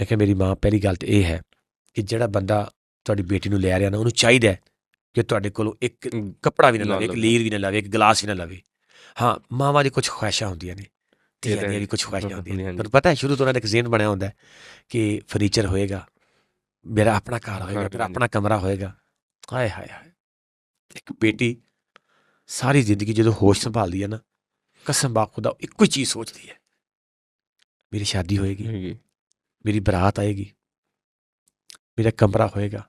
ਮੈਂ ਕਿਹਾ ਮੇਰੀ ਮਾਂ, ਪਹਿਲੀ ਗੱਲ ਤਾਂ ਇਹ ਹੈ ਕਿ ਜਿਹੜਾ ਬੰਦਾ ਤੁਹਾਡੀ ਬੇਟੀ ਨੂੰ ਲੈ ਰਿਹਾ ਨਾ, ਉਹਨੂੰ ਚਾਹੀਦਾ ਕਿ ਤੁਹਾਡੇ ਕੋਲੋਂ ਇੱਕ ਕੱਪੜਾ ਵੀ ਨਾ ਲਵੇ, ਇੱਕ ਲੀਰ ਵੀ ਨਾ ਲਵੇ, ਇੱਕ ਗਲਾਸ ਵੀ ਨਾ ਲਵੇ। ਹਾਂ, ਮਾਵਾਂ ਦੀ ਕੁਝ ਖੁਆਇਸ਼ਾਂ ਹੁੰਦੀਆਂ ਨੇ, ਧੀਆਂ ਦੀਆਂ ਵੀ ਕੁਝ ਖੁਆਇਸ਼ਾਂ ਹੁੰਦੀਆਂ ਨੇ। ਤੁਹਾਨੂੰ ਪਤਾ ਹੈ, ਸ਼ੁਰੂ ਤੋਂ ਉਹਨਾਂ ਦਾ ਇੱਕ ਜ਼ੇਨ ਬਣਿਆ ਹੁੰਦਾ ਕਿ ਫਰਨੀਚਰ ਹੋਏਗਾ, ਮੇਰਾ ਆਪਣਾ ਘਰ ਹੋਏਗਾ, ਮੇਰਾ ਆਪਣਾ ਕਮਰਾ ਹੋਏਗਾ। ਹਾਏ ਹਾਏ ਹਾਏ। ਇੱਕ ਬੇਟੀ ਸਾਰੀ ਜ਼ਿੰਦਗੀ ਜਦੋਂ ਹੋਸ਼ ਸੰਭਾਲਦੀ ਹੈ ਨਾ, ਕਸਮ ਬਾ ਖੁਦਾ, ਇੱਕੋ ਹੀ ਚੀਜ਼ ਸੋਚਦੀ ਹੈ, ਮੇਰੀ ਸ਼ਾਦੀ ਹੋਏਗੀ, ਮੇਰੀ ਬਰਾਤ ਆਏਗੀ, ਮੇਰਾ ਕਮਰਾ ਹੋਏਗਾ,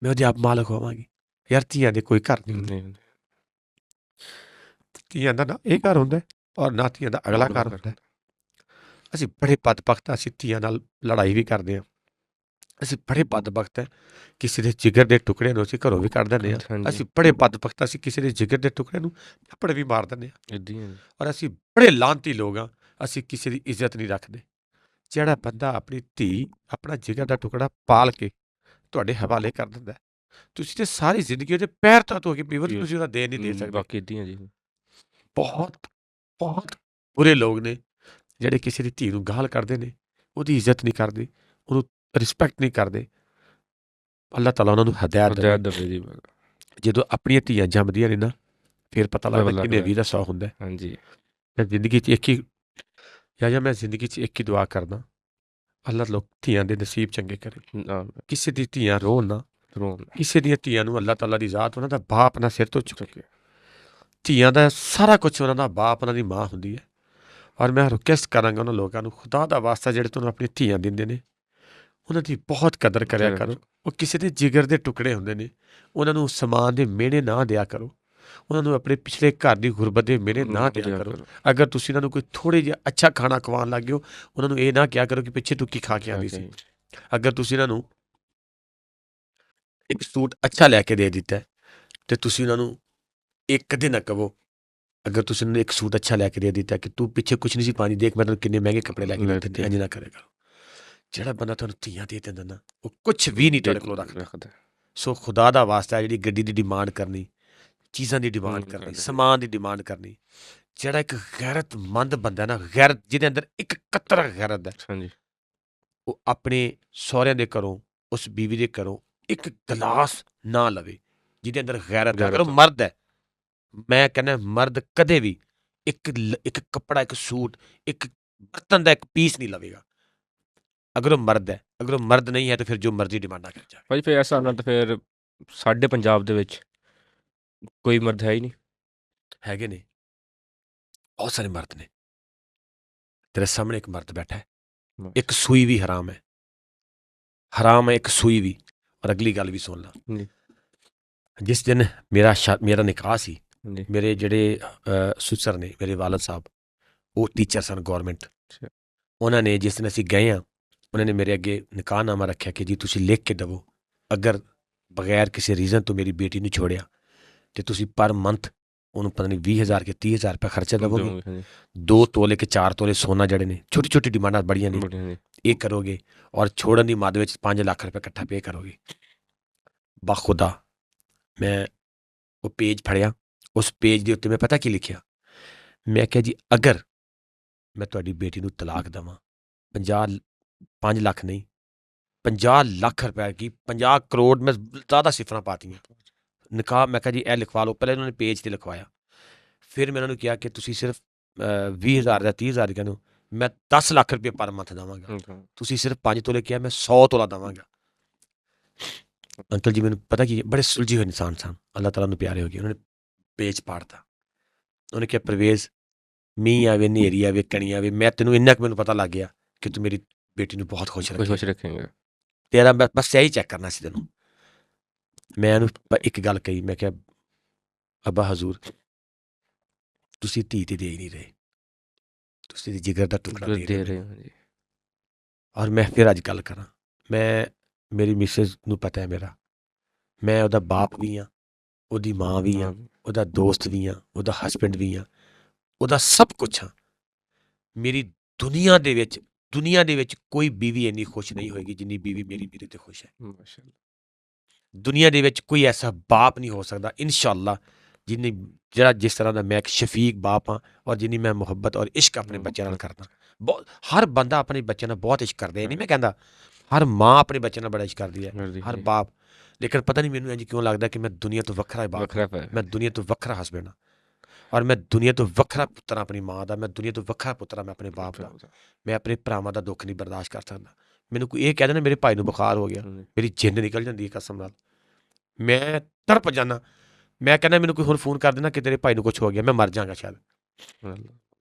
ਮੈਂ ਉਹਦੇ ਆਪ ਮਾਲਕ ਹੋਵਾਂਗੀ। ਯਾਰ, ਧੀਆਂ ਦੇ ਕੋਈ ਘਰ ਨਹੀਂ ਹੁੰਦੇ। ਧੀਆਂ ਦਾ ਨਾ ਇਹ ਘਰ ਹੁੰਦਾ, ਔਰ ਨਾ ਧੀਆਂ ਦਾ ਅਗਲਾ ਘਰ ਹੁੰਦਾ। ਅਸੀਂ ਬੜੇ ਬਦਬਖਤ ਹਾਂ, ਅਸੀਂ ਧੀਆਂ ਨਾਲ ਲੜਾਈ ਵੀ ਕਰਦੇ ਹਾਂ। ਅਸੀਂ ਬੜੇ ਬਦਬਖਤ ਹੈ, ਕਿਸੇ ਦੇ ਜਿਗਰ ਦੇ ਟੁਕੜੇ ਨੂੰ ਅਸੀਂ ਘਰੋਂ ਵੀ ਕੱਢ ਦਿੰਦੇ ਹਾਂ। ਅਸੀਂ ਬੜੇ ਬਦਬਖਤ, ਅਸੀਂ ਕਿਸੇ ਦੇ ਜਿਗਰ ਦੇ ਟੁਕੜੇ ਨੂੰ ਥੱਪੜ ਵੀ ਮਾਰ ਦਿੰਦੇ ਹਾਂ। ਔਰ ਅਸੀਂ ਬੜੇ ਲਾਂਤੀ ਲੋਕ ਹਾਂ, ਅਸੀਂ ਕਿਸੇ ਦੀ ਇੱਜ਼ਤ ਨਹੀਂ ਰੱਖਦੇ। ਜਿਹੜਾ ਬੰਦਾ ਆਪਣੀ ਧੀ, ਆਪਣਾ ਜਿਗਰ ਦਾ ਟੁਕੜਾ ਪਾਲ ਕੇ ਤੁਹਾਡੇ ਹਵਾਲੇ ਕਰ ਦਿੰਦਾ, ਤੁਸੀਂ ਤੇ ਸਾਰੀ ਜ਼ਿੰਦਗੀ ਉਹਦੇ ਪੈਰ ਤੱਕ ਹੋ ਕੇ ਪੀਵਰ, ਤੁਸੀਂ ਉਹਦਾ ਦੇ ਨਹੀਂ ਦੇ ਸਕਦੇ। ਬਾਕੀ ਇੱਦਾਂ ਜੀ। ਬਹੁਤ ਬਹੁਤ ਬੁਰੇ ਲੋਕ ਨੇ ਜਿਹੜੇ ਕਿਸੇ ਦੀ ਧੀ ਨੂੰ ਗਾਲ ਕਰਦੇ ਨੇ, ਉਹਦੀ ਇੱਜ਼ਤ ਨਹੀਂ ਕਰਦੇ, ਉਹਨੂੰ ਰਿਸਪੈਕਟ ਨਹੀਂ ਕਰਦੇ। ਅੱਲਾਹ ਤਾਲਾ ਉਹਨਾਂ ਨੂੰ ਹਦਾਇਤ ਦੇਵੇ ਜੀ। ਜਦੋਂ ਆਪਣੀਆਂ ਧੀਆਂ ਜੰਮਦੀਆਂ ਨੇ ਨਾ, ਫਿਰ ਪਤਾ ਲੱਗਦਾ ਕਿੰਨੇ 20 ਦਾ 100 ਹੁੰਦਾ। ਹਾਂਜੀ, ਮੈਂ ਜ਼ਿੰਦਗੀ 'ਚ ਇੱਕ ਹੀ ਮੈਂ ਜ਼ਿੰਦਗੀ 'ਚ ਇੱਕ ਹੀ ਦੁਆ ਕਰਦਾ, ਅੱਲਾਹ ਲੋਕ ਧੀਆਂ ਦੇ ਨਸੀਬ ਚੰਗੇ ਕਰੇ। ਕਿਸੇ ਦੀ ਧੀਆਂ ਰੋਣ ਨਾ, ਕਿਸੇ ਦੀਆਂ ਧੀਆਂ ਨੂੰ ਅੱਲਾਹ ਤਾਲਾ ਦੀ ਜ਼ਾਤ ਉਹਨਾਂ ਦਾ ਬਾਪ ਨਾ ਸਿਰ ਤੋਂ ਚੁੱਕੇ। ਧੀਆਂ ਦਾ ਸਾਰਾ ਕੁਛ ਉਹਨਾਂ ਦਾ ਬਾਪ, ਉਹਨਾਂ ਦੀ ਮਾਂ ਹੁੰਦੀ ਹੈ। ਔਰ ਮੈਂ ਰਿਕੁਐਸਟ ਕਰਾਂਗਾ ਉਹਨਾਂ ਲੋਕਾਂ ਨੂੰ, ਖੁਦਾ ਦਾ ਵਾਸਤਾ, ਜਿਹੜੇ ਤੁਹਾਨੂੰ ਆਪਣੀ ਧੀਆਂ ਦਿੰਦੇ ਨੇ, ਉਹਨਾਂ ਦੀ ਬਹੁਤ ਕਦਰ ਕਰਿਆ ਕਰੋ। ਉਹ ਕਿਸੇ ਦੇ ਜਿਗਰ ਦੇ ਟੁਕੜੇ ਹੁੰਦੇ ਨੇ, ਉਹਨਾਂ ਨੂੰ ਸਮਾਨ ਦੇ ਮਿਹਣੇ ਨਾ ਦਿਆ ਕਰੋ, ਉਹਨਾਂ ਨੂੰ ਆਪਣੇ ਪਿਛਲੇ ਘਰ ਦੀ ਗੁਰਬਤ ਦੇ ਮਿਹਣੇ ਨਾ ਦਿਆ ਕਰੋ। ਅਗਰ ਤੁਸੀਂ ਉਹਨਾਂ ਨੂੰ ਕੋਈ ਥੋੜ੍ਹੇ ਜਿਹਾ ਅੱਛਾ ਖਾਣਾ ਖਵਾਉਣ ਲੱਗ ਗਏ ਹੋ, ਉਹਨਾਂ ਨੂੰ ਇਹ ਨਾ ਕਿਹਾ ਕਰੋ ਕਿ ਪਿੱਛੇ ਤੂੰ ਕੀ ਖਾ ਕੇ ਆਉਂਦੀ ਸੀ। ਅਗਰ ਤੁਸੀਂ ਇਹਨਾਂ ਨੂੰ ਇੱਕ ਸੂਟ ਅੱਛਾ ਲੈ ਕੇ ਦੇ ਦਿੱਤਾ ਅਤੇ ਤੁਸੀਂ ਉਹਨਾਂ ਨੂੰ ਇੱਕ ਦਿਨ ਨਾ ਕਹੋ, ਅਗਰ ਤੁਸੀਂ ਉਹਨਾਂ ਨੂੰ ਇੱਕ ਸੂਟ ਅੱਛਾ ਲੈ ਕੇ ਦੇ ਦਿੱਤਾ ਕਿ ਤੂੰ ਪਿੱਛੇ ਕੁਛ ਨਹੀਂ ਸੀ ਪਾਉਂਦੀ, ਦੇਖ ਮੈਂ ਤੈਨੂੰ ਕਿੰਨੇ ਮਹਿੰਗੇ ਕੱਪੜੇ ਲੈ ਕੇ ਦਿੱਤੇ, ਇੰਝ ਨਾ ਕਰਿਆ ਕਰੋ। ਜਿਹੜਾ ਬੰਦਾ ਤੁਹਾਨੂੰ ਧੀਆਂ ਦੇ ਦਿੰਦਾ ਨਾ, ਉਹ ਕੁਛ ਵੀ ਨਹੀਂ ਤੁਹਾਡੇ ਕੋਲੋਂ ਰੱਖਦਾ। ਸੋ ਖੁਦਾ ਦਾ ਵਾਸਤਾ, ਜਿਹੜੀ ਗੱਡੀ ਦੀ ਡਿਮਾਂਡ ਕਰਨੀ, ਚੀਜ਼ਾਂ ਦੀ ਡਿਮਾਂਡ ਕਰਨੀ, ਸਮਾਨ ਦੀ ਡਿਮਾਂਡ ਕਰਨੀ, ਜਿਹੜਾ ਇੱਕ ਗੈਰਤਮੰਦ ਬੰਦਾ ਨਾ, ਗੈਰਤ ਜਿਹਦੇ ਅੰਦਰ ਇੱਕ ਕਤਰਾ ਗੈਰਤ ਹੈ, ਉਹ ਆਪਣੇ ਸਹੁਰਿਆਂ ਦੇ ਘਰੋਂ, ਉਸ ਬੀਵੀ ਦੇ ਘਰੋਂ ਇੱਕ ਗਲਾਸ ਨਾ ਲਵੇ ਜਿਹਦੇ ਅੰਦਰ ਗੈਰਤ ਹੈ। ਅਗਰ ਉਹ ਮਰਦ ਹੈ, ਮੈਂ ਕਹਿੰਦਾ ਮਰਦ ਕਦੇ ਵੀ ਇੱਕ ਕੱਪੜਾ, ਇੱਕ ਸੂਟ, ਇੱਕ ਬਰਤਨ ਦਾ ਇੱਕ ਪੀਸ ਨਹੀਂ ਲਵੇਗਾ। ਅਗਰ ਉਹ ਮਰਦ ਹੈ, ਅਗਰ ਉਹ ਮਰਦ ਨਹੀਂ ਹੈ ਤਾਂ ਫਿਰ ਜੋ ਮਰਜ਼ੀ ਡਿਮਾਂਡਾਂ ਕਰ ਜਾਵੇ। ਭਾਈ ਫਿਰ ਐਸਾ ਨਾ, ਤਾਂ ਫਿਰ ਸਾਡੇ ਪੰਜਾਬ ਦੇ ਵਿੱਚ ਕੋਈ ਮਰਦ ਹੈ ਹੀ ਨਹੀਂ? ਹੈਗੇ ਨੇ, ਬਹੁਤ ਸਾਰੇ ਮਰਦ ਨੇ। ਤੇਰੇ ਸਾਹਮਣੇ ਇੱਕ ਮਰਦ ਬੈਠਾ ਹੈ, ਇੱਕ ਸੂਈ ਵੀ ਹਰਾਮ ਹੈ, ਹਰਾਮ ਹੈ ਇੱਕ ਸੂਈ ਵੀ। ਔਰ ਅਗਲੀ ਗੱਲ ਵੀ ਸੁਣ ਲਾ, ਜਿਸ ਦਿਨ ਮੇਰਾ ਨਿਕਾਹ ਸੀ, ਮੇਰੇ ਜਿਹੜੇ ਸੁਸਰ ਨੇ, ਮੇਰੇ ਵਾਲਦ ਸਾਹਿਬ, ਉਹ ਟੀਚਰ ਸਨ ਗੌਰਮੈਂਟ, ਉਹਨਾਂ ਨੇ ਜਿਸ ਦਿਨ ਅਸੀਂ ਗਏ ਹਾਂ, ਉਹਨਾਂ ਨੇ ਮੇਰੇ ਅੱਗੇ ਨਿਕਾਹਨਾਮਾ ਰੱਖਿਆ ਕਿ ਜੀ ਤੁਸੀਂ ਲਿਖ ਕੇ ਦੇਵੋ, ਅਗਰ ਬਗੈਰ ਕਿਸੇ ਰੀਜ਼ਨ ਤੋਂ ਮੇਰੀ ਬੇਟੀ ਨੂੰ ਛੋੜਿਆ ਤੇ ਤੁਸੀਂ ਪਰ ਮੰਥ ਉਹਨੂੰ ਪਤਾ ਨਹੀਂ 20,000 ਕਿ 30,000 ਰੁਪਏ ਖਰਚਾ ਦੇਵੋਗੇ, 2 ਤੋਲੇ ਕਿ 4 ਤੋਲੇ ਸੋਨਾ ਜਿਹੜੇ ਨੇ, ਛੋਟੀ ਛੋਟੀ ਡਿਮਾਂਡਾਂ ਬੜੀਆਂ ਨੇ, ਇਹ ਕਰੋਗੇ, ਔਰ ਛੋੜਨ ਦੀ ਮੱਦ ਵਿੱਚ 5 ਲੱਖ ਰੁਪਏ ਇਕੱਠਾ ਪੇ ਕਰੋਗੇ। ਬਾਖੁਦਾ ਮੈਂ ਉਹ ਪੇਜ ਫੜਿਆ, ਉਸ ਪੇਜ ਦੇ ਉੱਤੇ ਮੈਂ ਪਤਾ ਕੀ ਲਿਖਿਆ, ਮੈਂ ਕਿਹਾ ਜੀ ਅਗਰ ਮੈਂ ਤੁਹਾਡੀ ਬੇਟੀ ਨੂੰ ਤਲਾਕ ਦੇਵਾਂ, 5 ਲੱਖ ਨਹੀਂ, 50 ਲੱਖ ਰੁਪਏ ਕੀ 50 ਕਰੋੜ, ਮੈਂ ਜ਼ਿਆਦਾ ਸਿਫਰਾਂ ਪਾਤੀਆਂ ਨਿਕਾਹ। ਮੈਂ ਕਿਹਾ ਜੀ ਇਹ ਲਿਖਵਾ ਲਓ। ਪਹਿਲੇ ਉਹਨਾਂ ਨੇ ਪੇਜ 'ਤੇ ਲਿਖਵਾਇਆ, ਫਿਰ ਮੈਂ ਉਹਨਾਂ ਨੂੰ ਕਿਹਾ ਕਿ ਤੁਸੀਂ ਸਿਰਫ 20,000 ਜਾਂ 30,000 ਕਹਿੰਦੇ, ਮੈਂ 10 ਲੱਖ ਰੁਪਏ ਪਰ ਮੰਥ ਦੇਵਾਂਗਾ, ਤੁਸੀਂ ਸਿਰਫ 5 ਤੋਲੇ ਕਿਹਾ, ਮੈਂ 100 ਤੋਲਾ ਦੇਵਾਂਗਾ। ਅੰਕਲ ਜੀ ਮੈਨੂੰ ਪਤਾ ਕੀ ਬੜੇ ਸੁਲਝੇ ਹੋਏ ਇਨਸਾਨ ਸਨ, ਅੱਲਾਹ ਤਾਲਾ ਨੂੰ ਪਿਆਰੇ ਹੋ ਗਏ। ਉਹਨਾਂ ਨੇ ਪੇਜ ਪਾੜਤਾ, ਉਹਨੇ ਕਿਹਾ ਪਰਵੇਜ਼ ਮੀਂਹ ਆਵੇ, ਹਨੇਰੀ ਆਵੇ, ਕਣੀ ਆਵੇ, ਮੈਂ ਤੈਨੂੰ ਇੰਨਾ ਕੁ ਮੈਨੂੰ ਪਤਾ ਲੱਗ ਗਿਆ ਕਿ ਤੂੰ ਮੇਰੀ ਬੇਟੀ ਨੂੰ ਬਹੁਤ ਖੁਸ਼ ਰੱਖੇਂਗਾ, ਤੇਰਾ ਬਸ ਇਹੀ ਚੈੱਕ ਕਰਨਾ ਸੀ ਤੈਨੂੰ। ਮੈਂ ਉਹਨੂੰ ਇੱਕ ਗੱਲ ਕਹੀ, ਮੈਂ ਕਿਹਾ ਅੱਬਾ ਹਜ਼ੂਰ ਤੁਸੀਂ ਧੀ ਤੇ ਦੇ ਹੀ ਨਹੀਂ ਰਹੇ, ਤੁਸੀਂ ਜਿਗਰ ਦਾ ਟੁਕੜਾ ਦੇ ਰਹੇ ਹੋ। ਔਰ ਮੈਂ ਫਿਰ ਅੱਜ ਗੱਲ ਕਰਾਂ, ਮੇਰੀ ਮਿਸਿਸ ਨੂੰ ਪਤਾ ਹੈ ਮੇਰਾ, ਮੈਂ ਉਹਦਾ ਬਾਪ ਵੀ ਹਾਂ, ਉਹਦੀ ਮਾਂ ਵੀ ਹਾਂ, ਉਹਦਾ ਦੋਸਤ ਵੀ ਹਾਂ, ਉਹਦਾ ਹਸਬੈਂਡ ਵੀ ਹਾਂ, ਉਹਦਾ ਸਭ ਕੁਛ ਹਾਂ। ਮੇਰੀ ਦੁਨੀਆ ਦੇ ਵਿੱਚ ਕੋਈ ਬੀਵੀ ਇੰਨੀ ਖੁਸ਼ ਨਹੀਂ ਹੋਏਗੀ ਜਿੰਨੀ ਬੀਵੀ ਮੇਰੀ ਮੇਰੇ ਤੇ ਖੁਸ਼ ਹੈ। ਦੁਨੀਆ ਦੇ ਵਿੱਚ ਕੋਈ ਐਸਾ ਬਾਪ ਨਹੀਂ ਹੋ ਸਕਦਾ ਇਨਸ਼ਾਅੱਲਾ ਜਿਹੜਾ ਜਿਸ ਤਰ੍ਹਾਂ ਦਾ ਮੈਂ ਇੱਕ ਸ਼ਫੀਕ ਬਾਪ ਹਾਂ, ਔਰ ਜਿੰਨੀ ਮੈਂ ਮੁਹੱਬਤ ਔਰ ਇਸ਼ਕ ਆਪਣੇ ਬੱਚਿਆਂ ਨਾਲ ਕਰਦਾ। ਬਹੁਤ ਹਰ ਬੰਦਾ ਆਪਣੇ ਬੱਚਿਆਂ ਨਾਲ ਬਹੁਤ ਇਸ਼ਕ ਕਰਦਾ, ਨਹੀਂ ਮੈਂ ਕਹਿੰਦਾ ਹਰ ਮਾਂ ਆਪਣੇ ਬੱਚੇ ਨਾਲ ਬੜਾ ਇਸ਼ਕ ਕਰਦੀ ਹੈ, ਹਰ ਬਾਪ। ਲੇਕਿਨ ਪਤਾ ਨਹੀਂ ਮੈਨੂੰ ਇੰਝ ਕਿਉਂ ਲੱਗਦਾ ਕਿ ਮੈਂ ਦੁਨੀਆ ਤੋਂ ਵੱਖਰਾ ਬਾਪ, ਮੈਂ ਦੁਨੀਆ ਤੋਂ ਵੱਖਰਾ ਹਸਬੈਂਡ ਹਾਂ, ਔਰ ਮੈਂ ਦੁਨੀਆ ਤੋਂ ਵੱਖਰਾ ਪੁੱਤਰ ਆਪਣੀ ਮਾਂ ਦਾ, ਮੈਂ ਦੁਨੀਆ ਤੋਂ ਵੱਖਰਾ ਪੁੱਤਰ ਮੈਂ ਆਪਣੇ ਬਾਪ ਦਾ। ਮੈਂ ਆਪਣੇ ਭਰਾਵਾਂ ਦਾ ਦੁੱਖ ਨਹੀਂ ਬਰਦਾਸ਼ਤ ਕਰ ਸਕਦਾ। ਮੈਨੂੰ ਕੋਈ ਇਹ ਕਹਿ ਦੇਣਾ ਮੇਰੇ ਭਾਈ ਨੂੰ ਬੁਖਾਰ ਹੋ ਗਿਆ, ਮੇਰੀ ਜਿੰਦ ਨਿਕਲ ਜਾਂਦੀ ਹੈ ਕਸਮ ਨਾਲ, ਮੈਂ ਤੜਪ ਜਾਂਦਾ। ਮੈਂ ਕਹਿੰਦਾ ਮੈਨੂੰ ਕੋਈ ਹੁਣ ਫੋਨ ਕਰ ਦੇਣਾ ਕਿ ਤੇਰੇ ਭਾਈ ਨੂੰ ਕੁਛ ਹੋ ਗਿਆ, ਮੈਂ ਮਰ ਜਾਵਾਂਗਾ ਸ਼ਾਇਦ।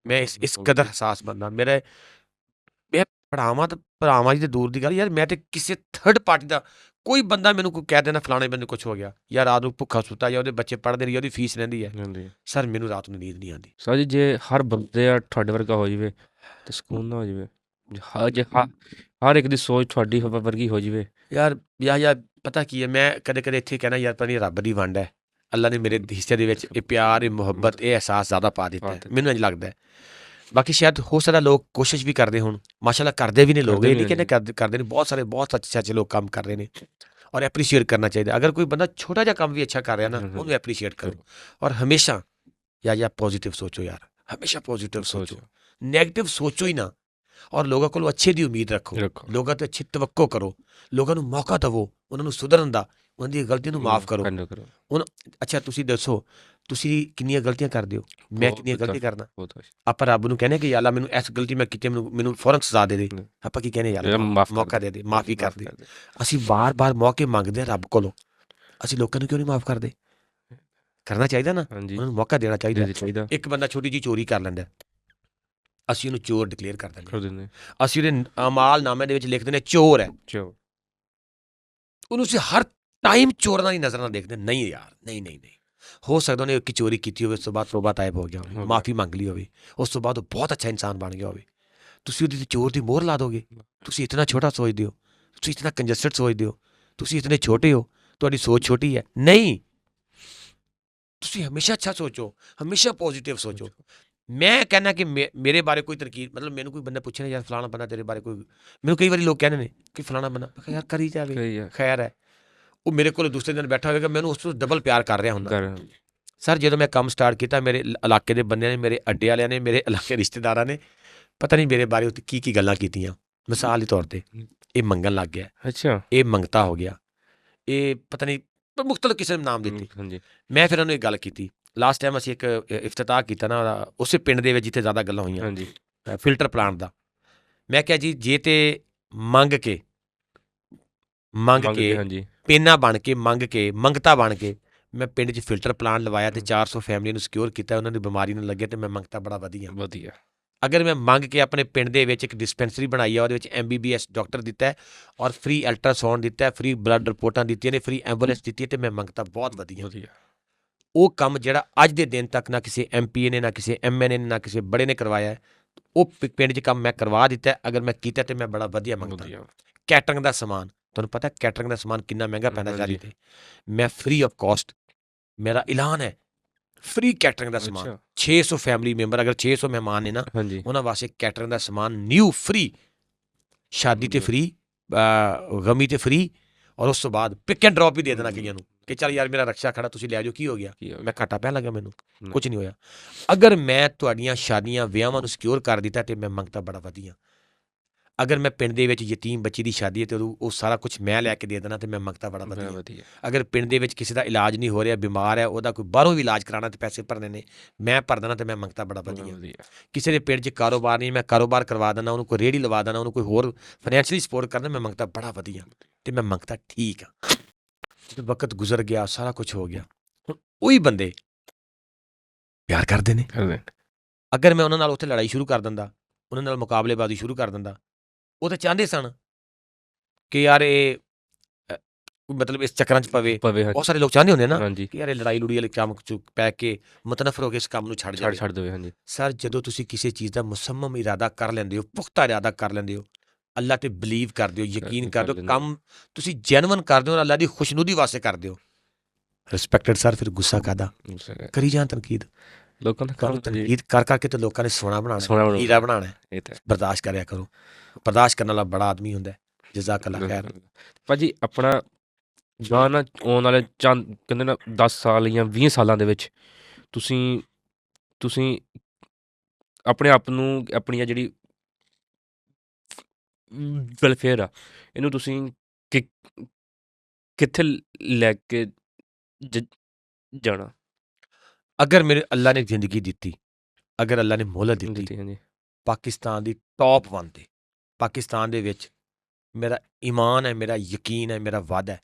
ਮੈਂ ਇਸ ਕਦਰ ਹਸਾਸ ਬੰਦਾ। ਮੈਂ ਭਰਾਵਾਂ ਦੀ ਤਾਂ ਦੂਰ ਦੀ ਗੱਲ ਯਾਰ, ਮੈਂ ਤੇ ਕਿਸੇ ਥਰਡ ਪਾਰਟੀ ਦਾ ਕੋਈ ਬੰਦਾ ਮੈਨੂੰ ਕੋਈ ਕਹਿ ਦੇਣਾ ਫਲਾਣੇ ਬੰਦੇ ਕੁਛ ਹੋ ਗਿਆ, ਜਾਂ ਰਾਤ ਨੂੰ ਭੁੱਖਾ ਸੁੱਤਾ, ਜਾਂ ਉਹਦੇ ਬੱਚੇ ਪੜ੍ਹਦੇ ਰਹੀ, ਉਹਦੀ ਫੀਸ ਰਹਿੰਦੀ ਹੈ, ਸਰ ਮੈਨੂੰ ਰਾਤ ਨੂੰ ਨੀਂਦ ਨਹੀਂ ਆਉਂਦੀ। ਸਰ ਜੀ ਜੇ ਹਰ ਬੰਦੇ ਆ ਤੁਹਾਡੇ ਵਰਗਾ ਹੋ ਜਾਵੇ ਤੇ ਸਕੂਨ ਨਾ ਹੋ ਜਾਵੇ, ਜੇ ਹਰ ਇੱਕ ਦੀ ਸੋਚ ਤੁਹਾਡੀ ਵਰਗੀ ਹੋ ਜਾਵੇ ਯਾਰ ਪਤਾ ਕੀ ਹੈ, ਮੈਂ ਕਦੇ ਕਦੇ ਇੱਥੇ ਕਹਿਣਾ ਯਾਰ ਪਤਾ ਨਹੀਂ ਰੱਬ ਦੀ ਵੰਡ ਹੈ, ਅੱਲਾ ਨੇ ਮੇਰੇ ਹਿੱਸੇ ਦੇ ਵਿੱਚ ਇਹ ਪਿਆਰ, ਇਹ ਮੁਹੱਬਤ, ਇਹ ਅਹਿਸਾਸ ਜ਼ਿਆਦਾ ਪਾ ਦਿੱਤਾ ਹੈ, ਮੈਨੂੰ ਇੰਝ ਲੱਗਦਾ। ਬਾਕੀ ਸ਼ਾਇਦ ਹੋ ਸਕਦਾ ਲੋਕ ਕੋਸ਼ਿਸ਼ ਵੀ ਕਰਦੇ ਹੋਣ, ਮਾਸ਼ਾਅੱਲਾ ਕਰਦੇ ਵੀ ਨੇ ਲੋਕ, ਇਹ ਨਹੀਂ ਕਹਿੰਦੇ ਕਰਦੇ ਨੇ, ਬਹੁਤ ਅੱਛੇ ਲੋਕ ਕੰਮ ਕਰ ਰਹੇ ਨੇ, ਔਰ ਐਪਰੀਸ਼ੀਏਟ ਕਰਨਾ ਚਾਹੀਦਾ। ਅਗਰ ਕੋਈ ਬੰਦਾ ਛੋਟਾ ਜਿਹਾ ਕੰਮ ਵੀ ਅੱਛਾ ਕਰ ਰਿਹਾ ਨਾ, ਉਹਨੂੰ ਐਪਰੀਸ਼ੀਏਟ ਕਰੋ, ਔਰ ਹਮੇਸ਼ਾ ਯਾਰ ਪੋਜ਼ੀਟਿਵ ਸੋਚੋ, ਯਾਰ ਹਮੇਸ਼ਾ ਪੋਜ਼ੀਟਿਵ ਸੋਚੋ, ਨੈਗੇਟਿਵ ਸੋਚੋ ਹੀ ਨਾ, ਔਰ ਲੋਕਾਂ ਕੋਲੋਂ ਅੱਛੇ ਦੀ ਉਮੀਦ ਰੱਖੋ, ਲੋਕਾਂ ਤੋਂ ਅੱਛੀ ਤਵੱਕੋ ਕਰੋ, ਲੋਕਾਂ ਨੂੰ ਮੌਕਾ ਦੇਵੋ ਉਹਨਾਂ ਨੂੰ ਸੁਧਰਨ ਦਾ, ਉਹਨਾਂ ਦੀਆਂ ਗਲਤੀਆਂ ਨੂੰ ਮਾਫ ਕਰੋ। ਹੁਣ ਅੱਛਾ ਤੁਸੀਂ ਦੱਸੋ ਤੁਸੀਂ ਕਿੰਨੀਆਂ ਗਲਤੀਆਂ ਕਰਦੇ ਹੋ, ਮੈਂ ਕਿੰਨੀਆਂ ਗਲਤੀਆਂ ਕਰਦਾ। ਆਪਾਂ ਰੱਬ ਨੂੰ ਕਹਿੰਦੇ ਕਿ ਯਾਰ ਮੈਨੂੰ ਇਸ ਗਲਤੀ ਮੈਂ ਕੀਤੀ, ਮੈਨੂੰ ਫੌਰਨ ਸਜ਼ਾ ਦੇ ਦੇ। ਆਪਾਂ ਕੀ ਕਹਿੰਦੇ ਯਾਰ ਮੌਕਾ ਦੇ ਦੇ, ਮਾਫੀ ਕਰ ਦੇ। ਅਸੀਂ ਵਾਰ-ਵਾਰ ਮੌਕੇ ਮੰਗਦੇ ਹਾਂ ਰੱਬ ਕੋਲੋਂ, ਅਸੀਂ ਲੋਕਾਂ ਨੂੰ ਕਿਉਂ ਨਹੀਂ ਮਾਫ ਕਰਦੇ? ਕਰਨਾ ਚਾਹੀਦਾ ਨਾ, ਉਹਨਾਂ ਨੂੰ ਮੌਕਾ ਦੇਣਾ ਚਾਹੀਦਾ। ਇੱਕ ਬੰਦਾ ਛੋਟੀ ਜਿਹੀ ਚੋਰੀ ਕਰ ਲੈਂਦਾ, ਅਸੀਂ ਉਹਨੂੰ ਚੋਰ ਡਿਕਲੇਅਰ ਕਰ ਦਿੰਦੇ, ਅਸੀਂ ਉਹਦੇ ਅਮਾਲਨਾਮੇ ਦੇ ਵਿੱਚ ਲਿਖ ਦਿੰਦੇ ਚੋਰ ਹੈ, ਉਹਨੂੰ ਅਸੀਂ ਹਰ ਟਾਈਮ ਚੋਰਾਂ ਦੀ ਨਜ਼ਰ ਨਾਲ ਦੇਖਦੇ। ਨਹੀਂ ਯਾਰ, ਨਹੀਂ ਹੋ ਸਕਦਾ ਉਹਨੇ ਇੱਕ ਚੋਰੀ ਕੀਤੀ ਹੋਵੇ, ਉਸ ਤੋਂ ਬਾਅਦ ਤੋਬਾ ਤਾਇਬ ਹੋ ਗਿਆ ਹੋਵੇ, ਮਾਫੀ ਮੰਗ ਲਈ ਹੋਵੇ, ਉਸ ਤੋਂ ਬਾਅਦ ਉਹ ਬਹੁਤ ਅੱਛਾ ਇਨਸਾਨ ਬਣ ਗਿਆ ਹੋਵੇ, ਤੁਸੀਂ ਉਹਦੀ ਚੋਰ ਦੀ ਮੋਹਰ ਲਾ ਦੋਗੇ? ਤੁਸੀਂ ਇਤਨਾ ਛੋਟਾ ਸੋਚਦੇ ਹੋ, ਤੁਸੀਂ ਇਤਨਾ ਕੰਜਸਟਡ ਸੋਚਦੇ ਹੋ, ਤੁਸੀਂ ਇਤਨੇ ਛੋਟੇ ਹੋ, ਤੁਹਾਡੀ ਸੋਚ ਛੋਟੀ ਹੈ। ਨਹੀਂ, ਤੁਸੀਂ ਹਮੇਸ਼ਾ ਅੱਛਾ ਸੋਚੋ, ਹਮੇਸ਼ਾ ਪੋਜ਼ੀਟਿਵ ਸੋਚੋ। ਮੈਂ ਕਹਿੰਦਾ ਕਿ ਮੇਰੇ ਬਾਰੇ ਕੋਈ ਤਰਕੀਬ, ਮਤਲਬ ਮੈਨੂੰ ਕੋਈ ਬੰਦਾ ਪੁੱਛੇ ਨਾ ਯਾਰ ਫਲਾਣਾ ਬੰਦਾ ਤੇਰੇ ਬਾਰੇ ਕੋਈ, ਮੈਨੂੰ ਕਈ ਵਾਰੀ ਲੋਕ ਕਹਿੰਦੇ ਨੇ ਕਿ ਫਲਾਣਾ ਬੰਦਾ, ਯਾਰ ਕਰੀ ਜਾਵੇ, ਖੈਰ ਹੈ। ਉਹ ਮੇਰੇ ਕੋਲ ਦੂਸਰੇ ਦਿਨ ਬੈਠਾ ਹੋਵੇਗਾ, ਮੈਨੂੰ ਉਸ ਤੋਂ ਡਬਲ ਪਿਆਰ ਕਰ ਰਿਹਾ ਹੁੰਦਾ। ਸਰ ਜਦੋਂ ਮੈਂ ਕੰਮ ਸਟਾਰਟ ਕੀਤਾ, ਮੇਰੇ ਇਲਾਕੇ ਦੇ ਬੰਦਿਆਂ ਨੇ, ਮੇਰੇ ਅੱਡੇ ਵਾਲਿਆਂ ਨੇ, ਮੇਰੇ ਇਲਾਕੇ ਰਿਸ਼ਤੇਦਾਰਾਂ ਨੇ ਪਤਾ ਨਹੀਂ ਮੇਰੇ ਬਾਰੇ ਉੱਤੇ ਕੀ ਗੱਲਾਂ ਕੀਤੀਆਂ। ਮਿਸਾਲ ਦੇ ਤੌਰ 'ਤੇ ਇਹ ਮੰਗਣ ਲੱਗ ਗਿਆ, ਅੱਛਾ ਇਹ ਮੰਗਤਾ ਹੋ ਗਿਆ, ਇਹ ਪਤਾ ਨਹੀਂ ਮੁਖਤਲਿਫ ਕਿਸੇ ਨੇ ਨਾਮ ਦਿੱਤੇ। ਮੈਂ ਫਿਰ ਉਹਨੂੰ ਇੱਕ ਗੱਲ ਕੀਤੀ, ਲਾਸਟ ਟਾਈਮ ਅਸੀਂ ਇੱਕ ਇਫਤਤਾਹ ਕੀਤਾ ਨਾ ਉਸੇ ਪਿੰਡ ਦੇ ਵਿੱਚ ਜਿੱਥੇ ਜ਼ਿਆਦਾ ਗੱਲਾਂ ਹੋਈਆਂ, ਫਿਲਟਰ ਪਲਾਂਟ ਦਾ। ਮੈਂ ਕਿਹਾ ਜੀ ਜੇ ਤੇ ਮੰਗ ਕੇ ਪੇਨਾ ਬਣ ਕੇ ਮੰਗਤਾ ਬਣ ਕੇ ਮੈਂ ਪਿੰਡ 'ਚ ਫਿਲਟਰ ਪਲਾਂਟ ਲਵਾਇਆ ਤੇ 400 ਫੈਮਲੀ ਨੂੰ ਸਿਕਿਉਰ ਕੀਤਾ, ਉਹਨਾਂ ਦੀ ਬਿਮਾਰੀ ਨੂੰ ਲੱਗੇ, ਤੇ ਮੈਂ ਮੰਗਤਾ ਬੜਾ ਵਧੀਆ। ਅਗਰ ਮੈਂ ਮੰਗ ਕੇ ਆਪਣੇ ਪਿੰਡ ਦੇ ਵਿੱਚ ਇੱਕ ਡਿਸਪੈਂਸਰੀ ਬਣਾਈ ਆ, ਉਹਦੇ ਵਿੱਚ MBBS ਡਾਕਟਰ ਦਿੱਤਾ ਔਰ ਫ੍ਰੀ ਅਲਟਰਾਸਾਊਂਡ ਦਿੱਤਾ, ਫ੍ਰੀ ਬਲੱਡ ਰਿਪੋਰਟਾਂ ਦਿੱਤੀਆਂ ਨੇ, ਫ੍ਰੀ ਐਂਬੂਲੈਂਸ ਦਿੱਤੀ, ਤੇ ਮੈਂ ਮੰਗਤਾ ਬਹੁਤ ਵਧੀਆ। ਉਹ ਕੰਮ ਜਿਹੜਾ ਅੱਜ ਦੇ ਦਿਨ ਤੱਕ ਨਾ ਕਿਸੇ MPA ਨੇ, ਨਾ ਕਿਸੇ MNA ਨੇ, ਨਾ ਕਿਸੇ ਬੜੇ ਨੇ ਕਰਵਾਇਆ, ਉਹ ਪਿੰਡ 'ਚ ਕੰਮ ਮੈਂ ਕਰਵਾ ਦਿੱਤਾ। ਅਗਰ ਮੈਂ ਕੀਤਾ ਤੇ ਮੈਂ ਬੜਾ ਵਧੀਆ ਮੰਗਦਾ। ਕੈਟਰਿੰਗ ਦਾ ਸਮਾਨ, ਤੁਹਾਨੂੰ ਪਤਾ ਕੈਟਰਿੰਗ ਦਾ ਸਮਾਨ ਕਿੰਨਾ ਮਹਿੰਗਾ ਪੈਂਦਾ ਸ਼ਾਦੀ 'ਤੇ। ਮੈਂ ਫ੍ਰੀ ਆਫ ਕਾਸਟ, ਮੇਰਾ ਐਲਾਨ ਹੈ, ਫ੍ਰੀ ਕੈਟਰਿੰਗ ਦਾ ਸਮਾਨ। 600 ਫੈਮਿਲੀ ਮੈਂਬਰ, ਅਗਰ 600 ਮਹਿਮਾਨ ਨੇ ਨਾ, ਉਹਨਾਂ ਵਾਸਤੇ ਕੈਟਰਿੰਗ ਦਾ ਸਮਾਨ ਨਿਊ ਫ੍ਰੀ, ਸ਼ਾਦੀ 'ਤੇ ਫ੍ਰੀ, ਗਮੀ 'ਤੇ ਫ੍ਰੀ, ਔਰ ਉਸ ਤੋਂ ਬਾਅਦ ਪਿਕ ਐਂਡ ਡ੍ਰੌਪ ਵੀ ਦੇ ਦੇਣਾ ਕਈਆਂ ਨੂੰ ਕਿ ਚੱਲ ਯਾਰ ਮੇਰਾ ਰਕਸ਼ਾ ਖੜਾ, ਤੁਸੀਂ ਲੈ ਜਾਓ, ਕੀ ਹੋ ਗਿਆ, ਮੈਂ ਘਾਟਾ ਪੈਣ ਲੱਗਾ, ਮੈਨੂੰ ਕੁਝ ਨਹੀਂ ਹੋਇਆ। ਅਗਰ ਮੈਂ ਤੁਹਾਡੀਆਂ ਸ਼ਾਦੀਆਂ ਵਿਆਹਾਂ ਨੂੰ ਸਿਕਿਉਰ ਕਰ ਦਿੱਤਾ ਤੇ ਮੈਂ ਮੰਗਤਾ ਬੜਾ ਵਧੀਆ। ਅਗਰ ਮੈਂ ਪਿੰਡ ਦੇ ਵਿੱਚ ਯਤੀਮ ਬੱਚੀ ਦੀ ਸ਼ਾਦੀ ਹੈ ਤੇ ਉਹ ਸਾਰਾ ਕੁਝ ਮੈਂ ਲੈ ਕੇ ਦੇ ਦੇਣਾ ਤੇ ਮੈਂ ਮੰਗਤਾ ਬੜਾ ਵਧੀਆ। ਅਗਰ ਪਿੰਡ ਦੇ ਵਿੱਚ ਕਿਸੇ ਦਾ ਇਲਾਜ ਨਹੀਂ ਹੋ ਰਿਹਾ, ਬਿਮਾਰ ਹੈ, ਉਹਦਾ ਕੋਈ ਬਾਹਰੋਂ ਵੀ ਇਲਾਜ ਕਰਾਉਣਾ ਤੇ ਪੈਸੇ ਭਰਨੇ ਨੇ, ਮੈਂ ਭਰ ਦੇਣਾ ਤੇ ਮੈਂ ਮੰਗਤਾ ਬੜਾ ਵਧੀਆ। ਕਿਸੇ ਦੇ ਪਿੰਡ 'ਚ ਕਾਰੋਬਾਰ ਨਹੀਂ, ਮੈਂ ਕਾਰੋਬਾਰ ਕਰਵਾ ਦੇਣਾ, ਉਹਨੂੰ ਕੋਈ ਰੇਹੜੀ ਲਵਾ ਦੇਣਾ, ਉਹਨੂੰ ਕੋਈ ਹੋਰ ਫਾਈਨੈਂਸ਼ੀਅਲੀ ਸਪੋਰਟ ਕਰਨਾ, ਮੈਂ ਮੰਗਤਾ ਬੜਾ ਵਧੀਆ ਤੇ ਮੈਂ ਮੰਗਤਾ ਠੀਕ ਆ। ਜਦੋਂ ਵਕਤ ਗੁਜ਼ਰ ਗਿਆ, ਸਾਰਾ ਕੁਝ ਹੋ ਗਿਆ, ਹੁਣ ਉਹੀ ਬੰਦੇ ਪਿਆਰ ਕਰਦੇ ਨੇ। ਅਗਰ ਮੈਂ ਉਹਨਾਂ ਨਾਲ ਉੱਥੇ ਲੜਾਈ ਸ਼ੁਰੂ ਕਰ ਦਿੰਦਾ, ਉਹਨਾਂ ਨਾਲ ਮੁਕਾਬਲੇਬਾਜ਼ੀ ਸ਼ੁਰੂ ਕਰ ਦਿੰਦਾ, ਉਹ ਤਾਂ ਚਾਹੁੰਦੇ ਸਨ ਕਿ ਯਾਰ ਇਹ ਮਤਲਬ ਇਸ ਚੱਕਰਾਂ 'ਚ ਪਵੇ। ਬਹੁਤ ਸਾਰੇ ਲੋਕ ਚਾਹੁੰਦੇ ਹੁੰਦੇ ਨਾ ਕਿ ਯਾਰ ਇਹ ਲੜਾਈ ਲੁੜੀ ਵਾਲੇ ਕੰਮ 'ਚ ਪੈ ਕੇ ਮੁਤਨਫਰ ਹੋ ਕੇ ਇਸ ਕੰਮ ਨੂੰ ਛੱਡ ਦੇਵੇ। ਸਰ, ਜਦੋਂ ਤੁਸੀਂ ਕਿਸੇ ਚੀਜ਼ ਦਾ ਮੁਸੰਮਮ ਇਰਾਦਾ ਕਰ ਲੈਂਦੇ ਹੋ, ਪੁਖਤਾ ਇਰਾਦਾ ਕਰ ਲੈਂਦੇ ਹੋ, ਅੱਲਾ ਤੇ ਬਲੀਵ ਕਰਦੇ ਹੋ, ਯਕੀਨ ਕਰਦੇ ਹੋ, ਕੰਮ ਤੁਸੀਂ ਜੈਨੂਅਨ ਕਰਦੇ ਹੋ, ਅੱਲਾ ਦੀ ਖੁਸ਼ਨੂਦੀ ਵਾਸਤੇ ਕਰਦੇ ਹੋ, ਰਿਸਪੈਕਟਡ ਸਰ, ਫਿਰ ਗੁੱਸਾ ਕਾਹਦਾ? ਕਰੀ ਜਾਣ ਤਨਕੀਦ, ਲੋਕਾਂ ਨੇ ਤਨਕੀਦ ਕਰ ਕਰਕੇ ਤੇ ਲੋਕਾਂ ਨੇ ਸੋਨਾ ਬਣਾਉਣਾ, ਹੀਰਾ ਬਣਾਉਣਾ। ਬਰਦਾਸ਼ਤ ਕਰਿਆ ਕਰੋ, ਬਰਦਾਸ਼ਤ ਕਰਨ ਵਾਲਾ ਬੜਾ ਆਦਮੀ ਹੁੰਦਾ। ਜਜ਼ਾਕੱਲਾ ਖੈਰ। ਭਾਜੀ, ਆਪਣਾ ਗਾਣਾ ਆਉਣ ਵਾਲੇ ਕਹਿੰਦੇ ਨਾ 10 ਸਾਲ ਜਾਂ 20 ਸਾਲਾਂ ਦੇ ਵਿੱਚ ਤੁਸੀਂ ਆਪਣੇ ਆਪ ਨੂੰ, ਆਪਣੀ ਜਿਹੜੀ ਵੈਲਫੇਅਰ ਆ, ਇਹਨੂੰ ਤੁਸੀਂ ਕਿੱਥੇ ਲੈ ਕੇ ਜਾਣਾ? ਅਗਰ ਮੇਰੇ ਅੱਲਾ ਨੇ ਜ਼ਿੰਦਗੀ ਦਿੱਤੀ, ਅਗਰ ਅੱਲਾ ਨੇ ਮੋਹਲਤ ਦਿੱਤੀ, ਪਾਕਿਸਤਾਨ ਦੀ ਟੌਪ 1 'ਤੇ, ਪਾਕਿਸਤਾਨ ਦੇ ਵਿੱਚ ਮੇਰਾ ਈਮਾਨ ਹੈ, ਮੇਰਾ ਯਕੀਨ ਹੈ, ਮੇਰਾ ਵਾਅਦਾ ਹੈ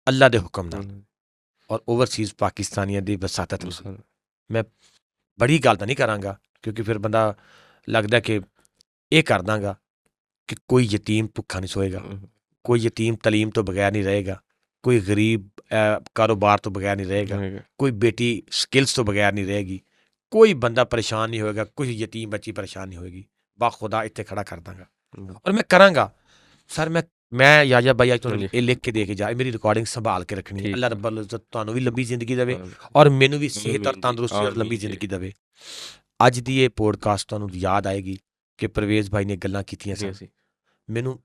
ਅੱਲਾ ਦੇ ਹੁਕਮ ਨਾਲ ਔਰ ਓਵਰਸੀਜ਼ ਪਾਕਿਸਤਾਨੀਆਂ ਦੀ ਵਸਾਤਤ ਨਾਲ, ਮੈਂ ਬੜੀ ਗੱਲ ਤਾਂ ਨਹੀਂ ਕਰਾਂਗਾ ਕਿਉਂਕਿ ਫਿਰ ਬੰਦਾ ਲੱਗਦਾ ਕਿ ਇਹ ਕਰ ਦਾਂਗਾ ਕਿ ਕੋਈ ਯਤੀਮ ਭੁੱਖਾ ਨਹੀਂ ਸੋਏਗਾ, ਕੋਈ ਯਤੀਮ ਤਾਲੀਮ ਤੋਂ ਬਗੈਰ ਨਹੀਂ ਰਹੇਗਾ, ਕੋਈ ਗਰੀਬ ਕਾਰੋਬਾਰ ਤੋਂ ਬਗੈਰ ਨਹੀਂ ਰਹੇਗਾ, ਕੋਈ ਬੇਟੀ ਸਕਿੱਲਸ ਤੋਂ ਬਗੈਰ ਨਹੀਂ ਰਹੇਗੀ, ਕੋਈ ਬੰਦਾ ਪਰੇਸ਼ਾਨ ਨਹੀਂ ਹੋਏਗਾ, ਕੋਈ ਯਤੀਮ ਬੱਚੀ ਪਰੇਸ਼ਾਨ ਨਹੀਂ ਹੋਏਗੀ। ਬਾਖੁਦਾ ਇੱਥੇ ਖੜਾ ਕਰ ਦਾਂਗਾ ਔਰ ਮੈਂ ਕਰਾਂਗਾ। ਸਰ, ਮੈਂ ਯਾਜਾ ਬਾਈ ਅੱਜ ਤੁਹਾਨੂੰ ਇਹ ਲਿਖ ਕੇ ਦੇ ਕੇ ਜਾ, ਮੇਰੀ ਰਿਕਾਰਡਿੰਗ ਸੰਭਾਲ ਕੇ ਰੱਖਣੀ ਹੈ। ਅੱਲਾ ਰੱਬੁਲ ਇੱਜ਼ਤ ਤੁਹਾਨੂੰ ਵੀ ਲੰਬੀ ਜ਼ਿੰਦਗੀ ਦੇਵੇ ਔਰ ਮੈਨੂੰ ਵੀ ਸਿਹਤ ਔਰ ਤੰਦਰੁਸਤੀ ਔਰ ਲੰਬੀ ਜ਼ਿੰਦਗੀ ਦੇਵੇ। ਅੱਜ ਦੀ ਇਹ ਪੋਡਕਾਸਟ ਤੁਹਾਨੂੰ ਯਾਦ ਆਏਗੀ ਕਿ ਪਰਵੇਜ਼ ਭਾਈ ਨੇ ਗੱਲਾਂ ਕੀਤੀਆਂ ਸੀ। ਮੈਨੂੰ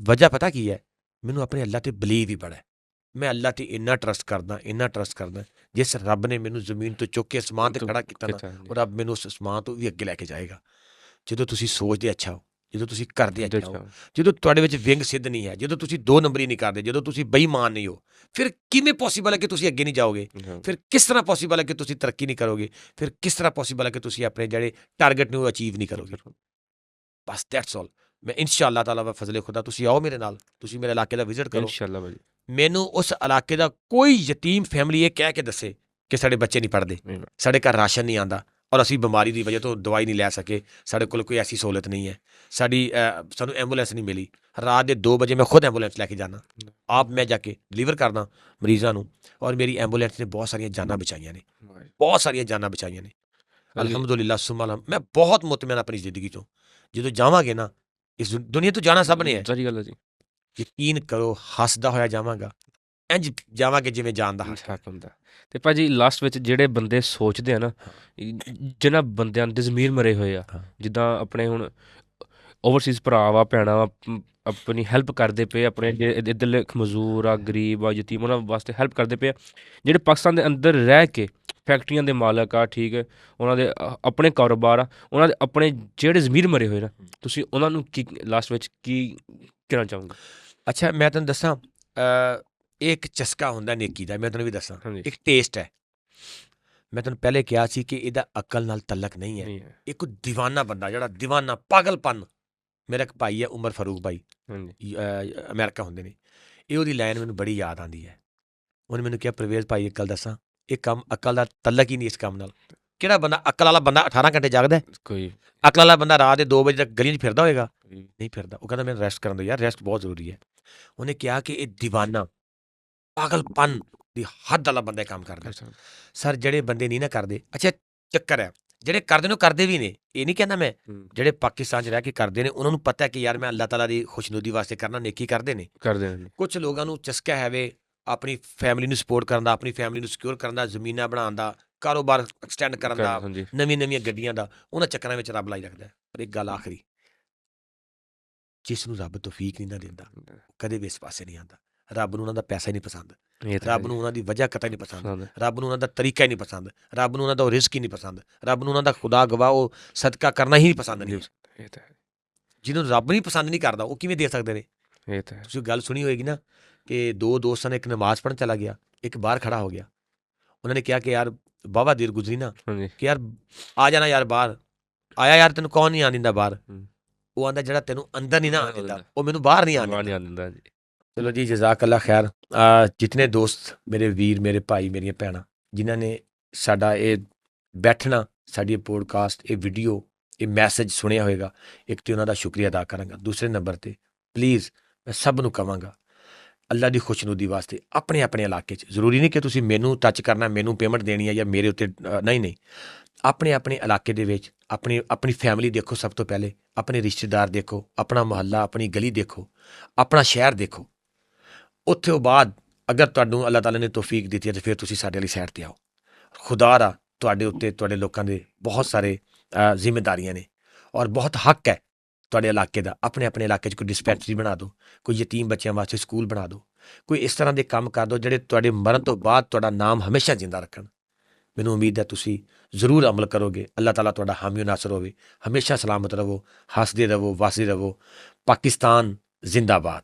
ਵਜ੍ਹਾ ਪਤਾ ਕੀ ਹੈ? ਮੈਨੂੰ ਆਪਣੇ ਅੱਲਾ 'ਤੇ ਬਲੀਵ ਹੀ ਬੜਾ ਹੈ। ਮੈਂ ਅੱਲਾ 'ਤੇ ਇੰਨਾ ਟਰਸਟ ਕਰਦਾ, ਜਿਸ ਰੱਬ ਨੇ ਮੈਨੂੰ ਜ਼ਮੀਨ ਤੋਂ ਚੁੱਕ ਕੇ ਅਸਮਾਨ 'ਤੇ ਖੜਾ ਕੀਤਾ ਨਾ, ਉਹ ਰੱਬ ਮੈਨੂੰ ਉਸ ਅਸਮਾਨ ਤੋਂ ਵੀ ਅੱਗੇ ਲੈ ਕੇ ਜਾਏਗਾ। ਜਦੋਂ ਤੁਸੀਂ ਸੋਚਦੇ ਅੱਛਾ ਹੋ, ਜਦੋਂ ਤੁਸੀਂ ਕਰਦੇ ਅੱਛਾ ਹੋ, ਜਦੋਂ ਤੁਹਾਡੇ ਵਿੱਚ ਵਿੰਗ ਸਿੱਧ ਨਹੀਂ ਹੈ, ਜਦੋਂ ਤੁਸੀਂ 2 ਨੰਬਰੀ ਨਹੀਂ ਕਰਦੇ, ਜਦੋਂ ਤੁਸੀਂ ਬੇਈਮਾਨ ਨਹੀਂ ਹੋ, ਫਿਰ ਕਿਵੇਂ ਪੋਸੀਬਲ ਹੈ ਕਿ ਤੁਸੀਂ ਅੱਗੇ ਨਹੀਂ ਜਾਓਗੇ? ਫਿਰ ਕਿਸ ਤਰ੍ਹਾਂ ਪੋਸੀਬਲ ਹੈ ਕਿ ਤੁਸੀਂ ਤਰੱਕੀ ਨਹੀਂ ਕਰੋਗੇ? ਫਿਰ ਕਿਸ ਤਰ੍ਹਾਂ ਪੋਸੀਬਲ ਹੈ ਕਿ ਤੁਸੀਂ ਆਪਣੇ ਜਿਹੜੇ ਟਾਰਗੇਟ ਨੂੰ ਅਚੀਵ ਨਹੀਂ ਕਰੋਗੇ? ਬਸ ਦੈਟਸ ਆਲ। ਮੈਂ ਇਨਸ਼ਾਅੱਲਾ ਤਾਲਾ ਵਾ ਫਜ਼ਲੇ ਖੁਦਾ, ਤੁਸੀਂ ਆਓ ਮੇਰੇ ਨਾਲ, ਤੁਸੀਂ ਮੇਰੇ ਇਲਾਕੇ ਦਾ ਵਿਜ਼ਿਟ ਕਰੋ ਇਨਸ਼ਾਅੱਲਾ ਭਾਜੀ। ਮੈਨੂੰ ਉਸ ਇਲਾਕੇ ਦਾ ਕੋਈ ਯਤੀਮ ਫੈਮਿਲੀ ਇਹ ਕਹਿ ਕੇ ਦੱਸੇ ਕਿ ਸਾਡੇ ਬੱਚੇ ਨਹੀਂ ਪੜ੍ਹਦੇ, ਸਾਡੇ ਘਰ ਰਾਸ਼ਨ ਨਹੀਂ ਆਉਂਦਾ ਔਰ ਅਸੀਂ ਬਿਮਾਰੀ ਦੀ ਵਜ੍ਹਾ ਤੋਂ ਦਵਾਈ ਨਹੀਂ ਲੈ ਸਕੇ, ਸਾਡੇ ਕੋਲ ਕੋਈ ਐਸੀ ਸਹੂਲਤ ਨਹੀਂ ਹੈ, ਸਾਨੂੰ ਐਂਬੂਲੈਂਸ ਨਹੀਂ ਮਿਲੀ, ਰਾਤ ਦੇ 2 ਵਜੇ ਮੈਂ ਖੁਦ ਐਂਬੂਲੈਂਸ ਲੈ ਕੇ ਜਾਣਾ, ਆਪ ਮੈਂ ਜਾ ਕੇ ਡਿਲੀਵਰ ਕਰਦਾ ਮਰੀਜ਼ਾਂ ਨੂੰ, ਔਰ ਮੇਰੀ ਐਂਬੂਲੈਂਸ ਨੇ ਬਹੁਤ ਸਾਰੀਆਂ ਜਾਨਾਂ ਬਚਾਈਆਂ ਨੇ, ਬਹੁਤ ਸਾਰੀਆਂ ਜਾਨਾਂ ਬਚਾਈਆਂ ਨੇ। ਅਲਹਮਦੁਲਿਲਾ ਸੁਮਾ ਮੈਂ ਬਹੁਤ ਮੁਤਮਿਨ ਆਪਣੀ ਜ਼ਿੰਦਗੀ ਤੋਂ। ਜਦੋਂ ਜਾਵਾਂਗੇ ਨਾ, ਇਸ ਦੁਨੀਆ ਤੋਂ ਜਾਣਾ ਸਭ ਨੇ ਹੈ, ਸਹੀ ਗੱਲ ਹੈ ਜੀ, ਯਕੀਨ ਕਰੋ ਹੱਸਦਾ ਹੋਇਆ ਜਾਵਾਂਗਾ, ਇੰਝ ਜਾਵਾਂਗੇ ਜਿਵੇਂ ਜਾਣ ਦਾ ਹੱਕ ਹੁੰਦਾ। ਤੇ ਭਾਜੀ ਲਾਸਟ ਵਿੱਚ ਜਿਹੜੇ ਬੰਦੇ ਸੋਚਦੇ ਆ ਨਾ, ਜਿਹਨਾਂ ਬੰਦਿਆਂ ਦੇ ਜ਼ਮੀਰ ਮਰੇ ਹੋਏ ਆ, ਜਿੱਦਾਂ ਆਪਣੇ ਹੁਣ ਓਵਰਸੀਜ਼ ਭਰਾ ਵਾ, ਭੈਣਾਂ ਵਾ, ਆਪਣੀ ਹੈਲਪ ਕਰਦੇ ਪਏ, ਆਪਣੇ ਇੱਧਰਲੇ ਮਜ਼ਦੂਰ ਆ, ਗਰੀਬ ਆ, ਯਤੀਮ, ਉਹਨਾਂ ਵਾਸਤੇ ਹੈਲਪ ਕਰਦੇ ਪਏ ਆ। ਜਿਹੜੇ ਪਾਕਿਸਤਾਨ ਦੇ ਅੰਦਰ ਰਹਿ ਕੇ ਫੈਕਟਰੀਆਂ ਦੇ ਮਾਲਕ ਆ, ਠੀਕ ਹੈ, ਉਹਨਾਂ ਦੇ ਆਪਣੇ ਕਾਰੋਬਾਰ ਆ, ਉਹਨਾਂ ਦੇ ਆਪਣੇ ਜਿਹੜੇ ਜ਼ਮੀਰ ਮਰੇ ਹੋਏ ਨਾ, ਤੁਸੀਂ ਉਹਨਾਂ ਨੂੰ ਕੀ ਲਾਸਟ ਵਿੱਚ ਕੀ ਕਹਿਣਾ ਚਾਹੋਗੇ? ਅੱਛਾ, ਮੈਂ ਤੁਹਾਨੂੰ ਦੱਸਾਂ, ਇਹ ਇੱਕ ਚਸਕਾ ਹੁੰਦਾ ਨੇਕੀ ਦਾ, ਮੈਂ ਤੁਹਾਨੂੰ ਵੀ ਦੱਸਾਂ, ਇੱਕ ਟੇਸਟ ਹੈ। ਮੈਂ ਤੁਹਾਨੂੰ ਪਹਿਲੇ ਕਿਹਾ ਸੀ ਕਿ ਇਹਦਾ ਅਕਲ ਨਾਲ ਤਲਕ ਨਹੀਂ ਹੈ। ਇੱਕ ਦੀਵਾਨਾ ਬੰਦਾ, ਜਿਹੜਾ ਦੀਵਾਨਾ ਪਾਗਲਪਨ, ਮੇਰਾ ਇੱਕ ਭਾਈ ਹੈ ਉਮਰ ਫਾਰੂਕ ਭਾਈ, ਅਮਰੀਕਾ ਹੁੰਦੇ ਨੇ, ਇਹ ਉਹਦੀ ਲਾਈਨ ਮੈਨੂੰ ਬੜੀ ਯਾਦ ਆਉਂਦੀ ਹੈ। ਉਹਨੇ ਮੈਨੂੰ ਕਿਹਾ ਪਰਵੇਜ਼ ਭਾਈ ਇੱਕ ਗੱਲ ਦੱਸਾਂ, ਇਹ ਕੰਮ ਅਕਲ ਦਾ ਤਲਕ ਹੀ ਨਹੀਂ ਇਸ ਕੰਮ ਨਾਲ। ਕਿਹੜਾ ਬੰਦਾ ਅਕਲ ਵਾਲਾ ਬੰਦਾ 18 ਘੰਟੇ ਜਾਗਦਾ? ਕੋਈ ਅਕਲ ਵਾਲਾ ਬੰਦਾ ਰਾਤ ਦੇ 2 ਵਜੇ ਤੱਕ ਗਲੀਆਂ 'ਚ ਫਿਰਦਾ ਹੋਏਗਾ? ਨਹੀਂ ਫਿਰਦਾ। ਉਹ ਕਹਿੰਦਾ ਮੈਨੂੰ ਰੈਸਟ ਕਰਨ ਦਿਓ ਯਾਰ, ਰੈਸਟ ਬਹੁਤ ਜ਼ਰੂਰੀ ਹੈ। ਉਹਨੇ ਕਿਹਾ ਕਿ ਇਹ ਦੀਵਾਨਾ ਪਾਗਲਪਨ ਦੀ ਹੱਦ ਵਾਲਾ ਬੰਦਾ ਕੰਮ ਕਰਦਾ। ਸਰ, ਜਿਹੜੇ ਬੰਦੇ ਨਹੀਂ ਨਾ ਕਰਦੇ, ਅੱਛਾ ਚੱਕਰ ਹੈ, ਜਿਹੜੇ ਕਰਦੇ ਨੇ ਉਹ ਕਰਦੇ ਵੀ ਨੇ, ਇਹ ਨਹੀਂ ਕਹਿੰਦਾ ਮੈਂ। ਜਿਹੜੇ ਪਾਕਿਸਤਾਨ 'ਚ ਰਹਿ ਕੇ ਕਰਦੇ ਨੇ ਉਹਨਾਂ ਨੂੰ ਪਤਾ ਕਿ ਯਾਰ ਮੈਂ ਅੱਲਾਹ ਤਾਲਾ ਦੀ ਖੁਸ਼ਨੂਦੀ ਵਾਸਤੇ ਕਰਨਾ, ਨੇਕੀ ਕਰਦੇ ਨੇ। ਕੁਛ ਲੋਕਾਂ ਨੂੰ ਚਸਕਾ ਹੈਵੇ ਆਪਣੀ ਫੈਮਿਲੀ ਨੂੰ ਸਪੋਰਟ ਕਰਨ ਦਾ, ਆਪਣੀ ਫੈਮਿਲੀ ਨੂੰ ਸਿਕਿਉਰ ਕਰਨ ਦਾ, ਜ਼ਮੀਨਾਂ ਬਣਾਉਣ ਦਾ, ਕਾਰੋਬਾਰ ਐਕਸਟੈਂਡ ਕਰਨ ਦਾ, ਨਵੀਆਂ ਗੱਡੀਆਂ ਦਾ, ਉਹਨਾਂ ਚੱਕਰਾਂ ਵਿੱਚ ਰੱਬ ਲਾਈ ਰੱਖਦਾ। ਪਰ ਇੱਕ ਗੱਲ ਆਖਰੀ, ਜਿਸ ਨੂੰ ਰੱਬ ਤੌਫੀਕ ਨਹੀਂ ਨਾ ਦਿੰਦਾ ਕਦੇ ਵੀ ਇਸ ਪਾਸੇ ਨਹੀਂ ਆਉਂਦਾ। ਰੱਬ ਨੂੰ ਉਹਨਾਂ ਦਾ ਪੈਸਾ ਹੀ ਨਹੀਂ ਪਸੰਦ, ਰੱਬ ਨੂੰ ਉਹਨਾਂ ਦੀ ਵਜ੍ਹਾ ਕਤਾ ਨਹੀਂ ਪਸੰਦ, ਰੱਬ ਨੂੰ ਉਹਨਾਂ ਦਾ ਤਰੀਕਾ ਹੀ ਨਹੀਂ ਪਸੰਦ, ਰੱਬ ਨੂੰ ਉਹਨਾਂ ਦਾ ਉਹ ਰਿਜ਼ਕ ਹੀ ਨਹੀਂ ਪਸੰਦ, ਰੱਬ ਨੂੰ ਉਹਨਾਂ ਦਾ ਖੁਦਾ ਗਵਾਹ ਉਹ ਸਦਕਾ ਕਰਨਾ ਹੀ ਪਸੰਦ ਨਹੀਂ। ਜਿਹਨੂੰ ਰੱਬ ਨਹੀਂ ਪਸੰਦ ਨਹੀਂ ਕਰਦਾ ਉਹ ਕਿਵੇਂ ਦੇ ਸਕਦੇ ਨੇ? ਤੁਸੀਂ ਗੱਲ ਸੁਣੀ ਹੋਏਗੀ ਨਾ ਕਿ ਦੋ ਦੋਸਤਾਂ ਨੇ ਇੱਕ ਨਮਾਜ਼ ਪੜ੍ਹਨ ਚਲਾ ਗਿਆ, ਇੱਕ ਬਾਹਰ ਖੜਾ ਹੋ ਗਿਆ। ਉਹਨਾਂ ਨੇ ਕਿਹਾ ਕਿ ਯਾਰ ਵਾਹਵਾ ਦੇਰ ਗੁਜ਼ਰੀ ਨਾ, ਕਿ ਯਾਰ ਆ ਜਾਣਾ ਯਾਰ ਬਾਹਰ, ਆਇਆ ਯਾਰ ਤੈਨੂੰ ਕੌਣ ਨਹੀਂ ਆਉਣ ਦਿੰਦਾ ਬਾਹਰ? ਉਹ ਆਂਦਾ ਜਿਹੜਾ ਤੈਨੂੰ ਅੰਦਰ ਨਹੀਂ ਨਾ ਆਉਣ ਦਿੰਦਾ ਉਹ ਮੈਨੂੰ ਬਾਹਰ ਨਹੀਂ ਆਉਣ ਦਿੰਦਾ। ਚਲੋ ਜੀ, ਜਜ਼ਾਕ ਅੱਲਾ ਖੈਰ। ਜਿਤਨੇ ਦੋਸਤ ਮੇਰੇ ਵੀਰ, ਮੇਰੇ ਭਾਈ, ਮੇਰੀਆਂ ਭੈਣਾਂ ਜਿਨ੍ਹਾਂ ਨੇ ਸਾਡਾ ਇਹ ਬੈਠਣਾ, ਸਾਡੀ ਪੋਡਕਾਸਟ, ਇਹ ਵੀਡੀਓ, ਇਹ ਮੈਸੇਜ ਸੁਣਿਆ ਹੋਏਗਾ, ਇੱਕ ਤਾਂ ਉਹਨਾਂ ਦਾ ਸ਼ੁਕਰੀਆ ਅਦਾ ਕਰਾਂਗਾ। ਦੂਸਰੇ ਨੰਬਰ 'ਤੇ ਪਲੀਜ਼ ਮੈਂ ਸਭ ਨੂੰ ਕਹਾਂਗਾ ਅੱਲਾ ਦੀ ਖੁਸ਼ਨੂਦੀ ਵਾਸਤੇ ਆਪਣੇ ਆਪਣੇ ਇਲਾਕੇ 'ਚ, ਜ਼ਰੂਰੀ ਨਹੀਂ ਕਿ ਤੁਸੀਂ ਮੈਨੂੰ ਟੱਚ ਕਰਨਾ, ਮੈਨੂੰ ਪੇਮੈਂਟ ਦੇਣੀ ਹੈ ਜਾਂ ਮੇਰੇ ਉੱਤੇ, ਨਹੀਂ, ਆਪਣੇ ਆਪਣੇ ਇਲਾਕੇ ਦੇ ਵਿੱਚ ਆਪਣੀ ਫੈਮਿਲੀ ਦੇਖੋ, ਸਭ ਤੋਂ ਪਹਿਲੇ ਆਪਣੇ ਰਿਸ਼ਤੇਦਾਰ ਦੇਖੋ, ਆਪਣਾ ਮੁਹੱਲਾ, ਆਪਣੀ ਗਲੀ ਦੇਖੋ, ਆਪਣਾ ਸ਼ਹਿਰ ਦੇਖੋ। ਉੱਥੇ ਉਹ ਬਾਅਦ ਅਗਰ ਤੁਹਾਨੂੰ ਅੱਲਾਹ ਤਾਲਾ ਨੇ ਤੌਫੀਕ ਦਿੱਤੀ ਹੈ ਤਾਂ ਫਿਰ ਤੁਸੀਂ ਸਾਡੇ ਵਾਲੀ ਸਾਈਡ 'ਤੇ ਆਓ। ਖੁਦਾ ਰਾ ਤੁਹਾਡੇ ਉੱਤੇ, ਤੁਹਾਡੇ ਲੋਕਾਂ ਦੇ ਬਹੁਤ ਸਾਰੇ ਜ਼ਿੰਮੇਦਾਰੀਆਂ ਨੇ ਔਰ ਬਹੁਤ ਹੱਕ ਹੈ ਤੁਹਾਡੇ ਇਲਾਕੇ ਦਾ। ਆਪਣੇ ਆਪਣੇ ਇਲਾਕੇ 'ਚ ਕੋਈ ਡਿਸਪੈਂਸਰੀ ਬਣਾ ਦਿਓ, ਕੋਈ ਯਤੀਮ ਬੱਚਿਆਂ ਵਾਸਤੇ ਸਕੂਲ ਬਣਾ ਦਿਓ, ਕੋਈ ਇਸ ਤਰ੍ਹਾਂ ਦੇ ਕੰਮ ਕਰ ਦਿਓ ਜਿਹੜੇ ਤੁਹਾਡੇ ਮਰਨ ਤੋਂ ਬਾਅਦ ਤੁਹਾਡਾ ਨਾਮ ਹਮੇਸ਼ਾ ਜ਼ਿੰਦਾ ਰੱਖਣ। ਮੈਨੂੰ ਉਮੀਦ ਹੈ ਤੁਸੀਂ ਜ਼ਰੂਰ ਅਮਲ ਕਰੋਗੇ। ਅੱਲਾਹ ਤਾਲਾ ਤੁਹਾਡਾ ਹਾਮੀ ਨਾਸਰ ਹੋਵੇ। ਹਮੇਸ਼ਾ ਸਲਾਮਤ ਰਹੋ, ਹੱਸਦੇ ਰਹੋ, ਵਸਦੇ ਰਹੋ। ਪਾਕਿਸਤਾਨ ਜ਼ਿੰਦਾਬਾਦ।